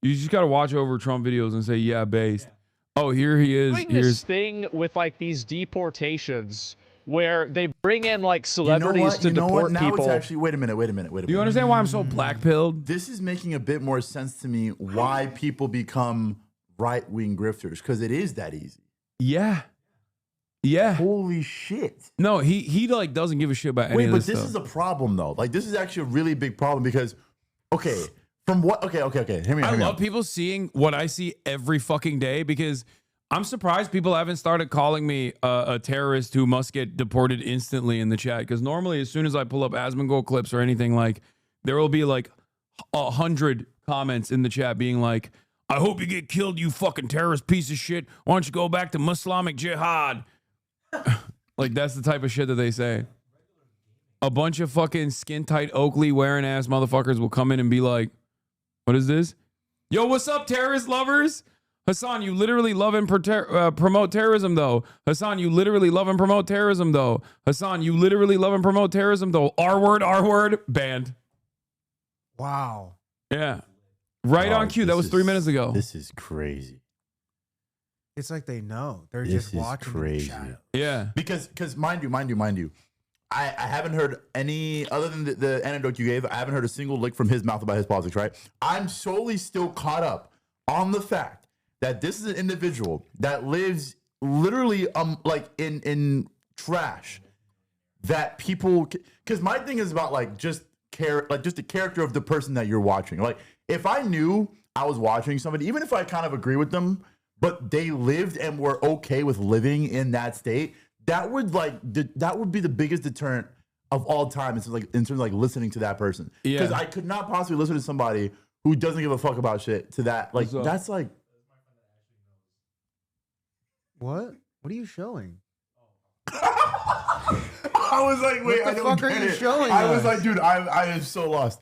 You just got to watch over Trump videos and say, yeah, based. Oh, here he is. Doing this thing with like these deportations where they bring in like celebrities to deport Now people. it's actually wait a minute. Do you understand why I'm so black-pilled? This is making a bit more sense to me why people become right-wing grifters, because it is that easy. Yeah. Yeah. Holy shit. No, he like doesn't give a shit about any Wait, of but this this stuff. is a problem though. Like this is actually a really big problem because Okay. From what? Okay. Hear me I out. love people seeing what I see every fucking day because I'm surprised people haven't started calling me a terrorist who must get deported instantly in the chat. Because normally, as soon as I pull up Asmongold clips or anything, like there will be like 100 comments in the chat being like, "I hope you get killed, you fucking terrorist piece of shit. Why don't you go back to Islamic jihad?" Like that's the type of shit that they say. A bunch of fucking skin tight Oakley wearing ass motherfuckers will come in and be like, "What is this? Yo, what's up, terrorist lovers? Hasan, you literally love and promote terrorism, though. Hasan, you literally love and promote terrorism, though. Hasan, you literally love and promote terrorism, though. R word, banned." Wow. Yeah. Right on cue. That was 3 minutes ago. This is crazy. It's like they know. They're This just is watching crazy. the chat. Yeah. Because mind you, I haven't heard any other than the anecdote you gave. I haven't heard a single lick from his mouth about his politics. Right? I'm solely still caught up on the fact that this is an individual that lives literally like in trash. That people, because my thing is about like just the character of the person that you're watching. Like if I knew I was watching somebody, even if I kind of agree with them, but they lived and were okay with living in that state, that would be the biggest deterrent of all time. In terms of like listening to that person, because I could not possibly listen to somebody who doesn't give a fuck about shit to that. Like that's like, what? What are you showing? I was like, wait, what the fuck are you showing? I was like, dude, I am so lost.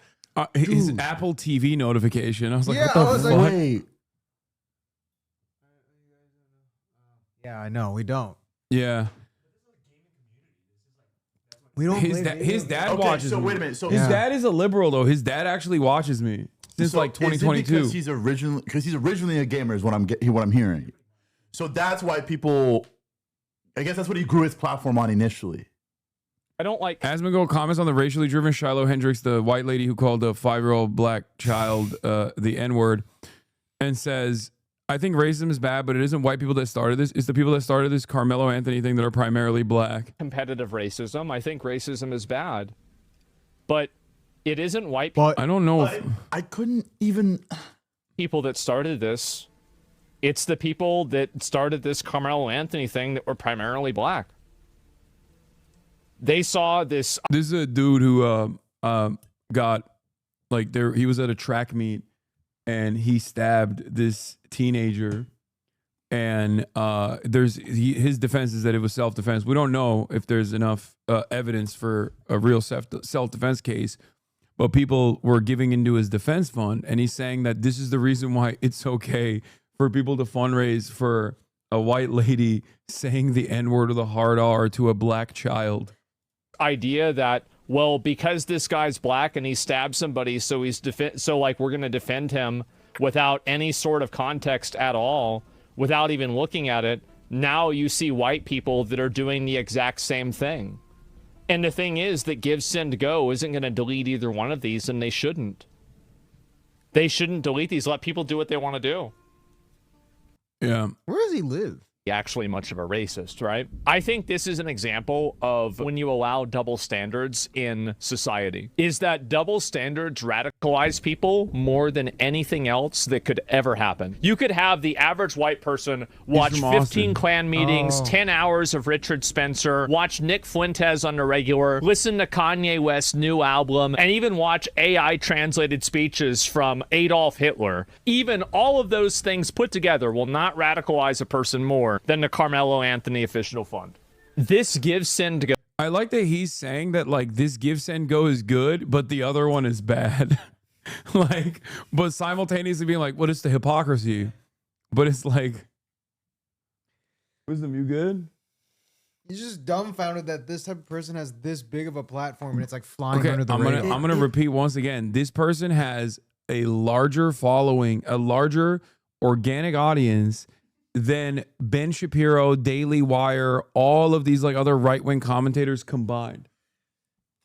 His Apple TV notification. I was like, Yeah, what the I was fuck? like, wait. Yeah, I know. We don't. Yeah. We don't. His dad watches so me. wait a minute. So his dad is a liberal, though. His dad actually watches me since like 2022. Because he's originally a gamer is what I'm hearing. So that's why people, I guess that's what he grew his platform on initially. I don't like. Asmongold comments on the racially driven Shiloh Hendricks, the white lady who called a 5-year-old black child the N-word, and says, "I think racism is bad, but it isn't white people that started this. It's the people that started this Carmelo Anthony thing that are primarily black." Competitive racism. I think racism is bad, but it isn't white people. I don't know if I couldn't even people that started this. It's the people that started this Carmelo Anthony thing that were primarily black. They saw this. This is a dude who got like there. He was at a track meet and he stabbed this teenager. And his defense is that it was self-defense. We don't know if there's enough evidence for a real self-defense case, but people were giving into his defense fund, and he's saying that this is the reason why it's okay for people to fundraise for a white lady saying the N-word or the hard R to a black child. Idea that, well, because this guy's black and he stabbed somebody, so we're going to defend him without any sort of context at all, without even looking at it. Now you see white people that are doing the exact same thing. And the thing is that Give, Send, Go isn't going to delete either one of these, and they shouldn't. They shouldn't delete these. Let people do what they want to do. Yeah. Where does he live? Actually much of a racist, right? I think this is an example of when you allow double standards in society. Is that double standards radicalize people more than anything else that could ever happen. You could have the average white person watch 15 Klan meetings, 10 hours of Richard Spencer, watch Nick Fuentes on the regular, listen to Kanye West's new album, and even watch AI translated speeches from Adolf Hitler. Even all of those things put together will not radicalize a person more than the Carmelo Anthony official fund. This Give, Send, Go. I like that he's saying that like this Give, Send, Go is good, but the other one is bad. Like, but simultaneously being like, what is the hypocrisy? But it's like, Wisdom, you good? He's just dumbfounded that this type of person has this big of a platform and it's like flying under the I'm radar. gonna repeat once again. This person has a larger following, a larger organic audience than Ben Shapiro, Daily Wire, all of these like other right-wing commentators combined.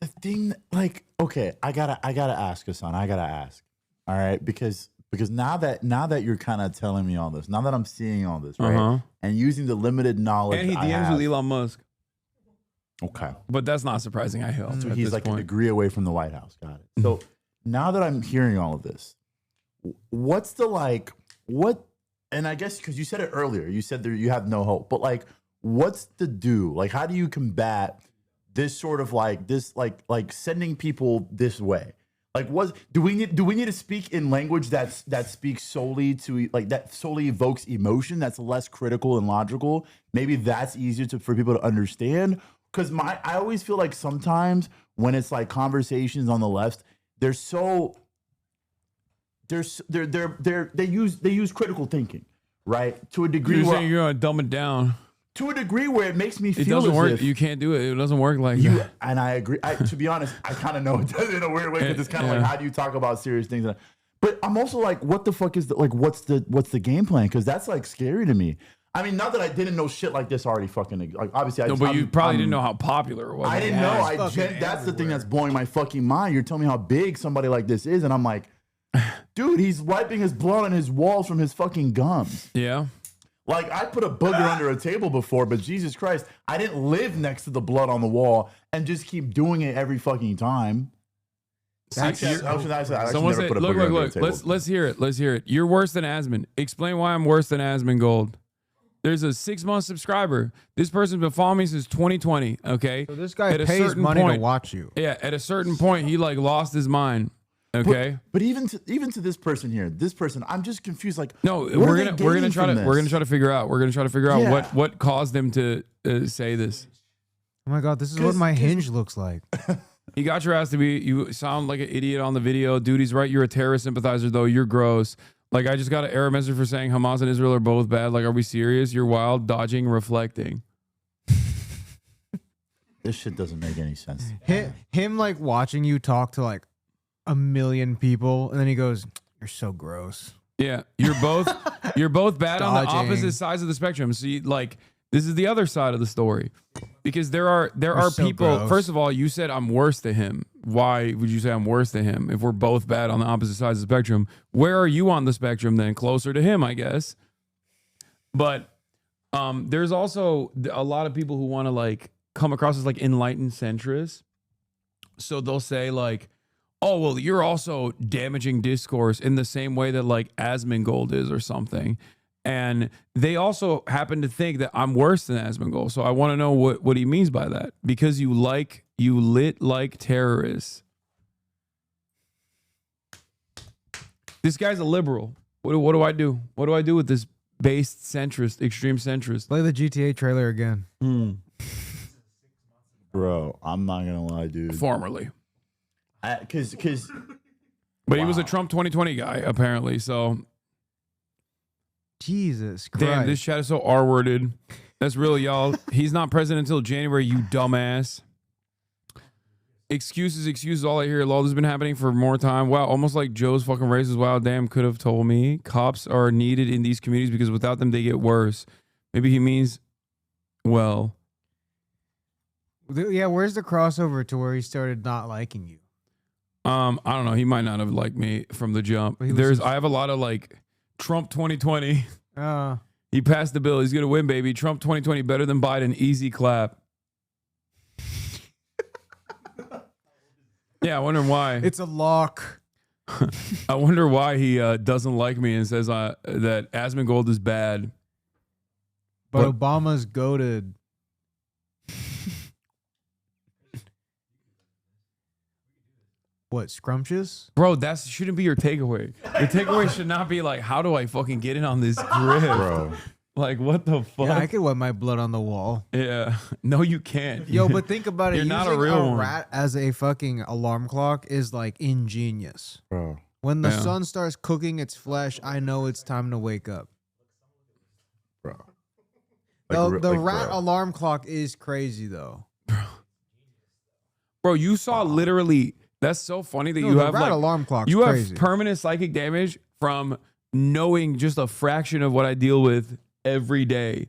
The thing, like, okay, I gotta ask Hasan. I gotta ask. All right, because now that you're kind of telling me all this, now that I'm seeing all this, right, and using the limited knowledge, And he DMs with Elon Musk. Okay, but that's not surprising. I hope so he's like a degree away from the White House. Got it. So now that I'm hearing all of this, what's the like, what, and I guess because you said it earlier, you said you have no hope, but like, what's the do? Like, how do you combat this sort of like, this, like sending people this way? Like, do we need to speak in language that speaks solely to, like, that solely evokes emotion, that's less critical and logical? Maybe that's easier for people to understand. Because I always feel like sometimes when it's like conversations on the left, they use critical thinking, right? To a degree You're where saying you're gonna dumb it down. To a degree where it makes me feel it doesn't as work. if You can't do it. It doesn't work like that. And I agree. To be honest, I kind of know it does in a weird way because it's kind of like, how do you talk about serious things? But I'm also like, what the fuck is what's the game plan? Because that's like scary to me. I mean, not that I didn't know shit like this already fucking, like, obviously. But you probably didn't know how popular it was. I didn't know. That's the thing that's blowing my fucking mind. You're telling me how big somebody like this is, and I'm like, dude, he's wiping his blood on his walls from his fucking gums. Yeah. Like, I put a booger under a table before, but Jesus Christ, I didn't live next to the blood on the wall and just keep doing it every fucking time. Someone said, look, let's hear it. Let's hear it. You're worse than Asmon. Explain why I'm worse than Asmon Gold. There's a 6-month subscriber. This person's been following me since 2020. Okay. So this guy pays money to watch you. Yeah. At a certain point, he like lost his mind. Okay. But even to this person here, I'm just confused. Like, no, we're gonna try to figure out. We're gonna try to figure out what caused them to say this. Oh my God, this is what my hinge looks like. He got your ass to be. You sound like an idiot on the video, dude. He's right. You're a terrorist sympathizer, though. You're gross. Like, I just got an error message for saying Hamas and Israel are both bad. Like, are we serious? You're wild, dodging, reflecting. This shit doesn't make any sense. Him like watching you talk to like a million people, and then he goes, "You're so gross." Yeah, you're both bad on the opposite sides of the spectrum. So, like, this is the other side of the story, because there are so people. gross. First of all, you said I'm worse than him. Why would you say I'm worse than him if we're both bad on the opposite sides of the spectrum? Where are you on the spectrum then? Closer to him, I guess. But there's also a lot of people who want to like come across as like enlightened centrists. So they'll say like, oh, well, you're also damaging discourse in the same way that like Asmongold is or something. And they also happen to think that I'm worse than Asmongold. So I want to know what he means by that. Because you lit like terrorists. This guy's a liberal. What do I do? What do I do with this based centrist, extreme centrist? Play the GTA trailer again. Bro, I'm not going to lie, dude. Formerly. Because But he was a Trump 2020 guy, apparently. So, Jesus Christ. damn, this chat is so R-worded. That's real, y'all. He's not president until January, you dumbass. Excuses, all I hear. Law has been happening for more time. Wow, almost like Joe's fucking racist. Wow, damn, could have told me. Cops are needed in these communities because without them, they get worse. Maybe he means, well. Yeah, where's the crossover to where he started not liking you? I don't know. He might not have liked me from the jump. I have a lot of like Trump 2020. He passed the bill. He's gonna win, baby. Trump 2020 better than Biden. Easy clap. Yeah, I wonder why. It's a lock. I wonder why he doesn't like me and says that Asmongold is bad. But Obama's goated. What, scrumptious? Bro, that shouldn't be your takeaway. Your takeaway should not be like, how do I fucking get in on this grip? Bro. Like, what the fuck? Yeah, I could wipe my blood on the wall. Yeah. No, you can't. Yo, but think about it. You're not a Using real one. rat as a fucking alarm clock is like ingenious. Bro. When the sun starts cooking its flesh, I know it's time to wake up. Bro. The rat alarm clock is crazy though. Bro, you saw literally... That's so funny that you have rat like alarm clock's you have crazy. Permanent psychic damage from knowing just a fraction of what I deal with every day.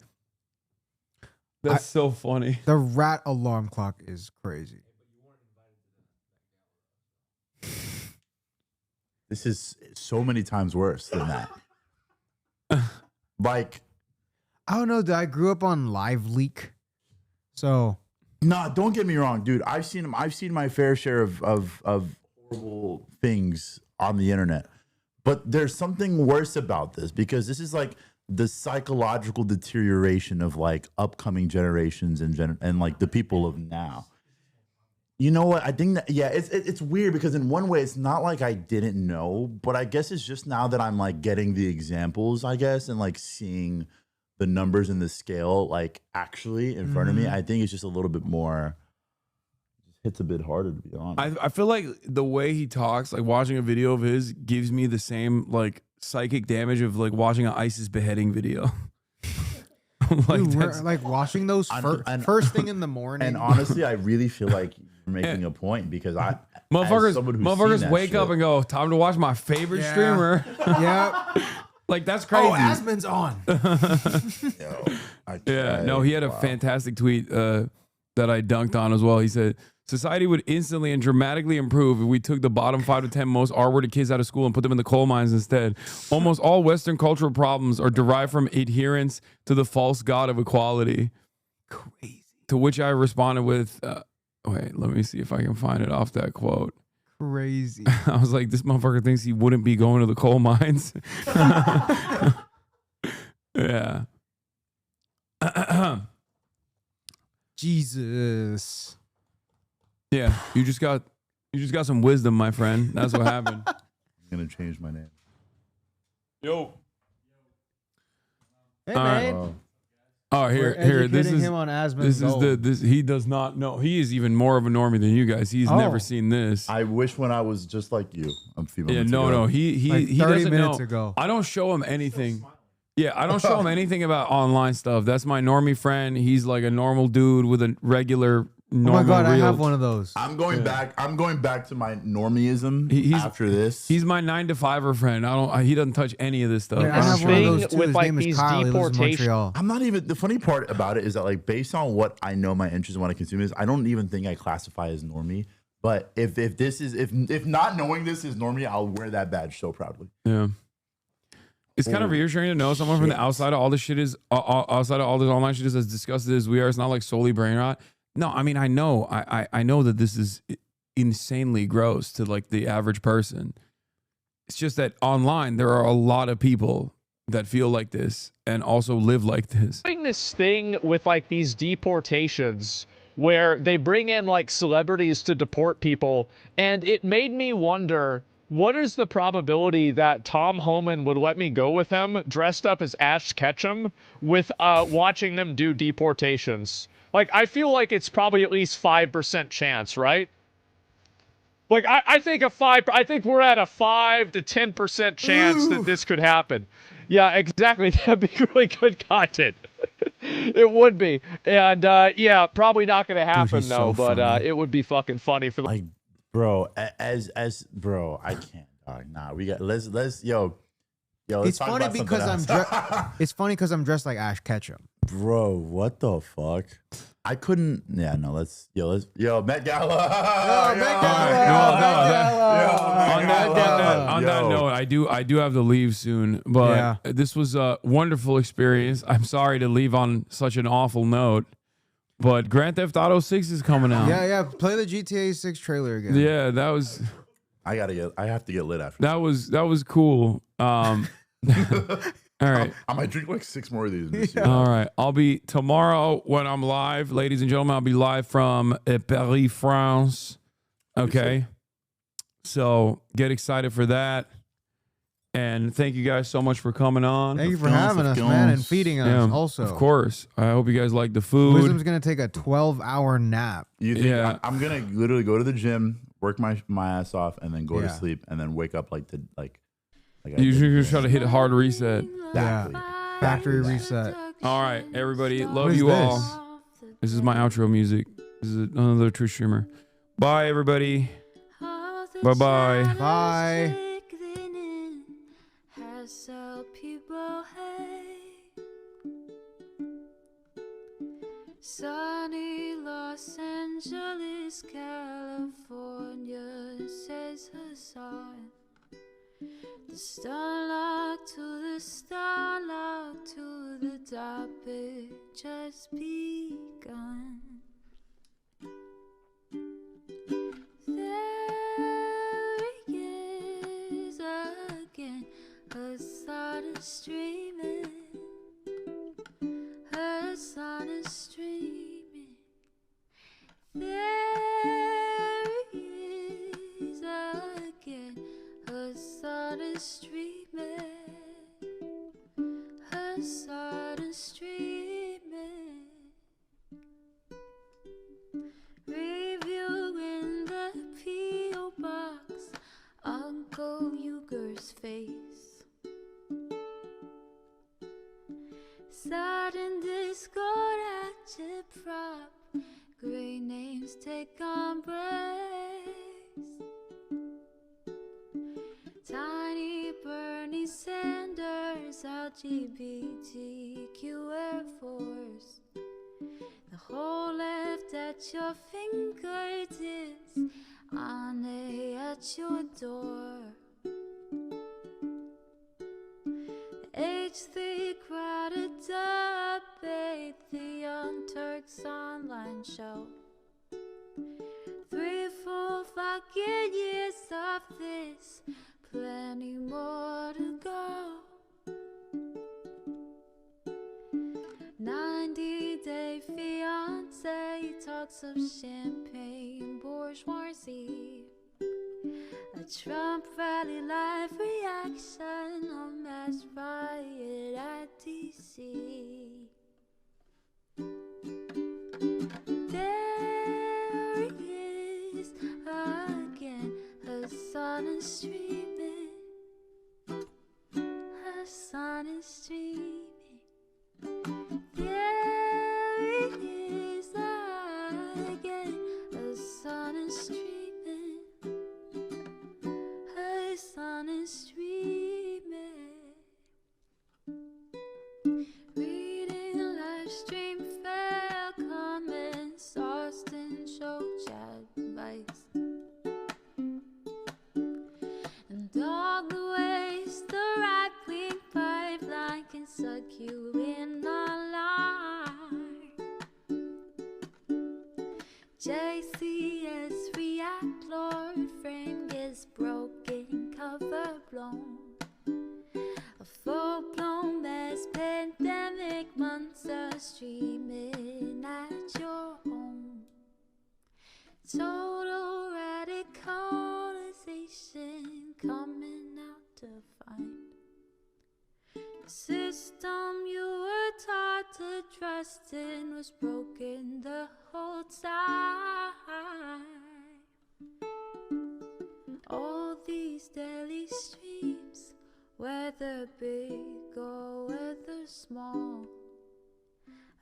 That's so funny. The rat alarm clock is crazy. This is so many times worse than that. Like, I don't know. I grew up on Live Leak, so nah. Don't get me wrong, dude. I've seen my fair share of horrible things on the internet. But there's something worse about this, because this is like the psychological deterioration of like upcoming generations and like the people of now. You know what? I think that, yeah, it's weird because in one way it's not like I didn't know, but I guess it's just now that I'm like getting the examples, I guess, and like seeing the numbers and the scale like actually in front of me. I think it's just a little bit more, hits a bit harder, to be honest. I feel like the way he talks, like watching a video of his gives me the same like psychic damage of like watching an ISIS beheading video. Like, dude, like watching those first thing in the morning. And honestly, I really feel like you're making a point, because motherfuckers wake up and go, time to watch my favorite streamer. Yeah. Like, that's crazy. Oh, Asmon's on. No, he had a fantastic tweet that I dunked on as well. He said, society would instantly and dramatically improve if we took the bottom 5 to 10 most R-worded kids out of school and put them in the coal mines instead. Almost all Western cultural problems are derived from adherence to the false god of equality. Crazy. To which I responded with, wait, let me see if I can find it off that quote. Crazy. I was like, this motherfucker thinks he wouldn't be going to the coal mines. Yeah. Jesus. Yeah, you just got some wisdom, my friend. That's what happened. I'm gonna change my name. Yo. Hey, man. man. Oh, here. This is him on Asmon's this. He does not know. He is even more of a normie than you guys. He's never seen this. I wish when I was just like you. I'm feeling. Yeah, no. He like 30 doesn't minutes know. ago. I don't show him anything. Yeah, I don't show him anything about online stuff. That's my normie friend. He's like a normal dude with a regular. Oh my god, I have one of those. I'm going back to my normieism after this. He's my 9-to-5er friend. He doesn't touch any of this stuff. I have one of those too. His name is Kyle. He lives in Montreal. I'm not even, the funny part about it is that like based on what I know my interests and what I consume is, I don't even think I classify as normie. But if not knowing this is normie, I'll wear that badge so proudly. Yeah. It's kind of reassuring to know someone from the outside of all this shit is outside of all this online shit is as disgusted as we are. It's not like solely brain rot. No, I mean, I know that this is insanely gross to like the average person. It's just that online there are a lot of people that feel like this and also live like this. Doing this thing with like these deportations where they bring in like celebrities to deport people, and it made me wonder, what is the probability that Tom Homan would let me go with him dressed up as Ash Ketchum with watching them do deportations? Like, I feel like it's probably at least 5% chance, right? Like, I think we're at a 5 to 10% chance that this could happen. Yeah, exactly. That'd be really good content. It would be. And, yeah, probably not going to happen, Dude, though, so but it would be fucking funny for like, bro, bro, I can't, dog. Nah, we got, let's, yo. It's funny because I'm dressed like Ash Ketchum. Bro, what the fuck? I couldn't. Yeah, no. Let's. Met Gala. On that note, I do have to leave soon, but this was a wonderful experience. I'm sorry to leave on such an awful note, but Grand Theft Auto 6 is coming out. Yeah. Play the GTA 6 trailer again. Yeah, that was. I have to get lit after. That was cool. All right. I might drink like 6 more of these. All right. I'll be tomorrow when I'm live, ladies and gentlemen. I'll be live from Paris, France. Okay. So get excited for that. And thank you guys so much for coming on. Thank you for having us, man, and feeding us also. Of course. I hope you guys like the food. Wisdom's going to take a 12-hour nap. You think I'm going to literally go to the gym, work my ass off, and then go to sleep, and then wake up you should try to hit a hard reset. Exactly. Yeah. Factory reset. All right, everybody. Love you all. This is my outro music. This is another Twitch streamer. Bye, everybody. Bye-bye. Bye. Sunny Los Angeles, California, says Hasan. The starlight to the starlight to the topic just begun. There Hasan is streaming. Hasan is streaming. There he is again. Hasan is streaming. Hasan is streaming. Reviewing the P.O. box, Uncle Uger's face. Sudden discord at your prop, great names take embrace. Tiny Bernie Sanders, LGBTQ Air Force. The whole left at your fingertips, Ane at your door. H3 crowded debate, the Young Turks online show. 3 full fucking years of this, plenty more to go. 90-day fiance talks of champagne bourgeoisie. A Trump rally live reaction, a mass riot at DC. There he is again, Hasan is streaming. Hasan is streaming. There he is again, Hasan is streaming. Hasan is streaming. Reading live stream fair comments, Austin show chat advice. And all the ways the right-wing pipeline can suck you in online. JCS react, Lord frame gets broken, cover blown. A full-blown mass pandemic monster streaming at your home. Total radicalization coming out to find. The system you were taught to trust in was broken the whole time. All these daily streams, whether big or whether small,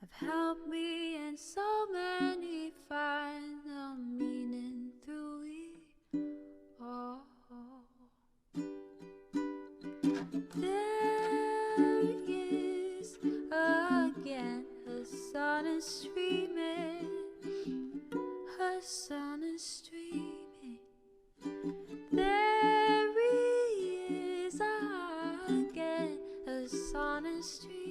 have helped me and so many find the meaning through it all. There he is again, Hasan is streaming. Hasan is streaming. There he is again, Hasan is streaming.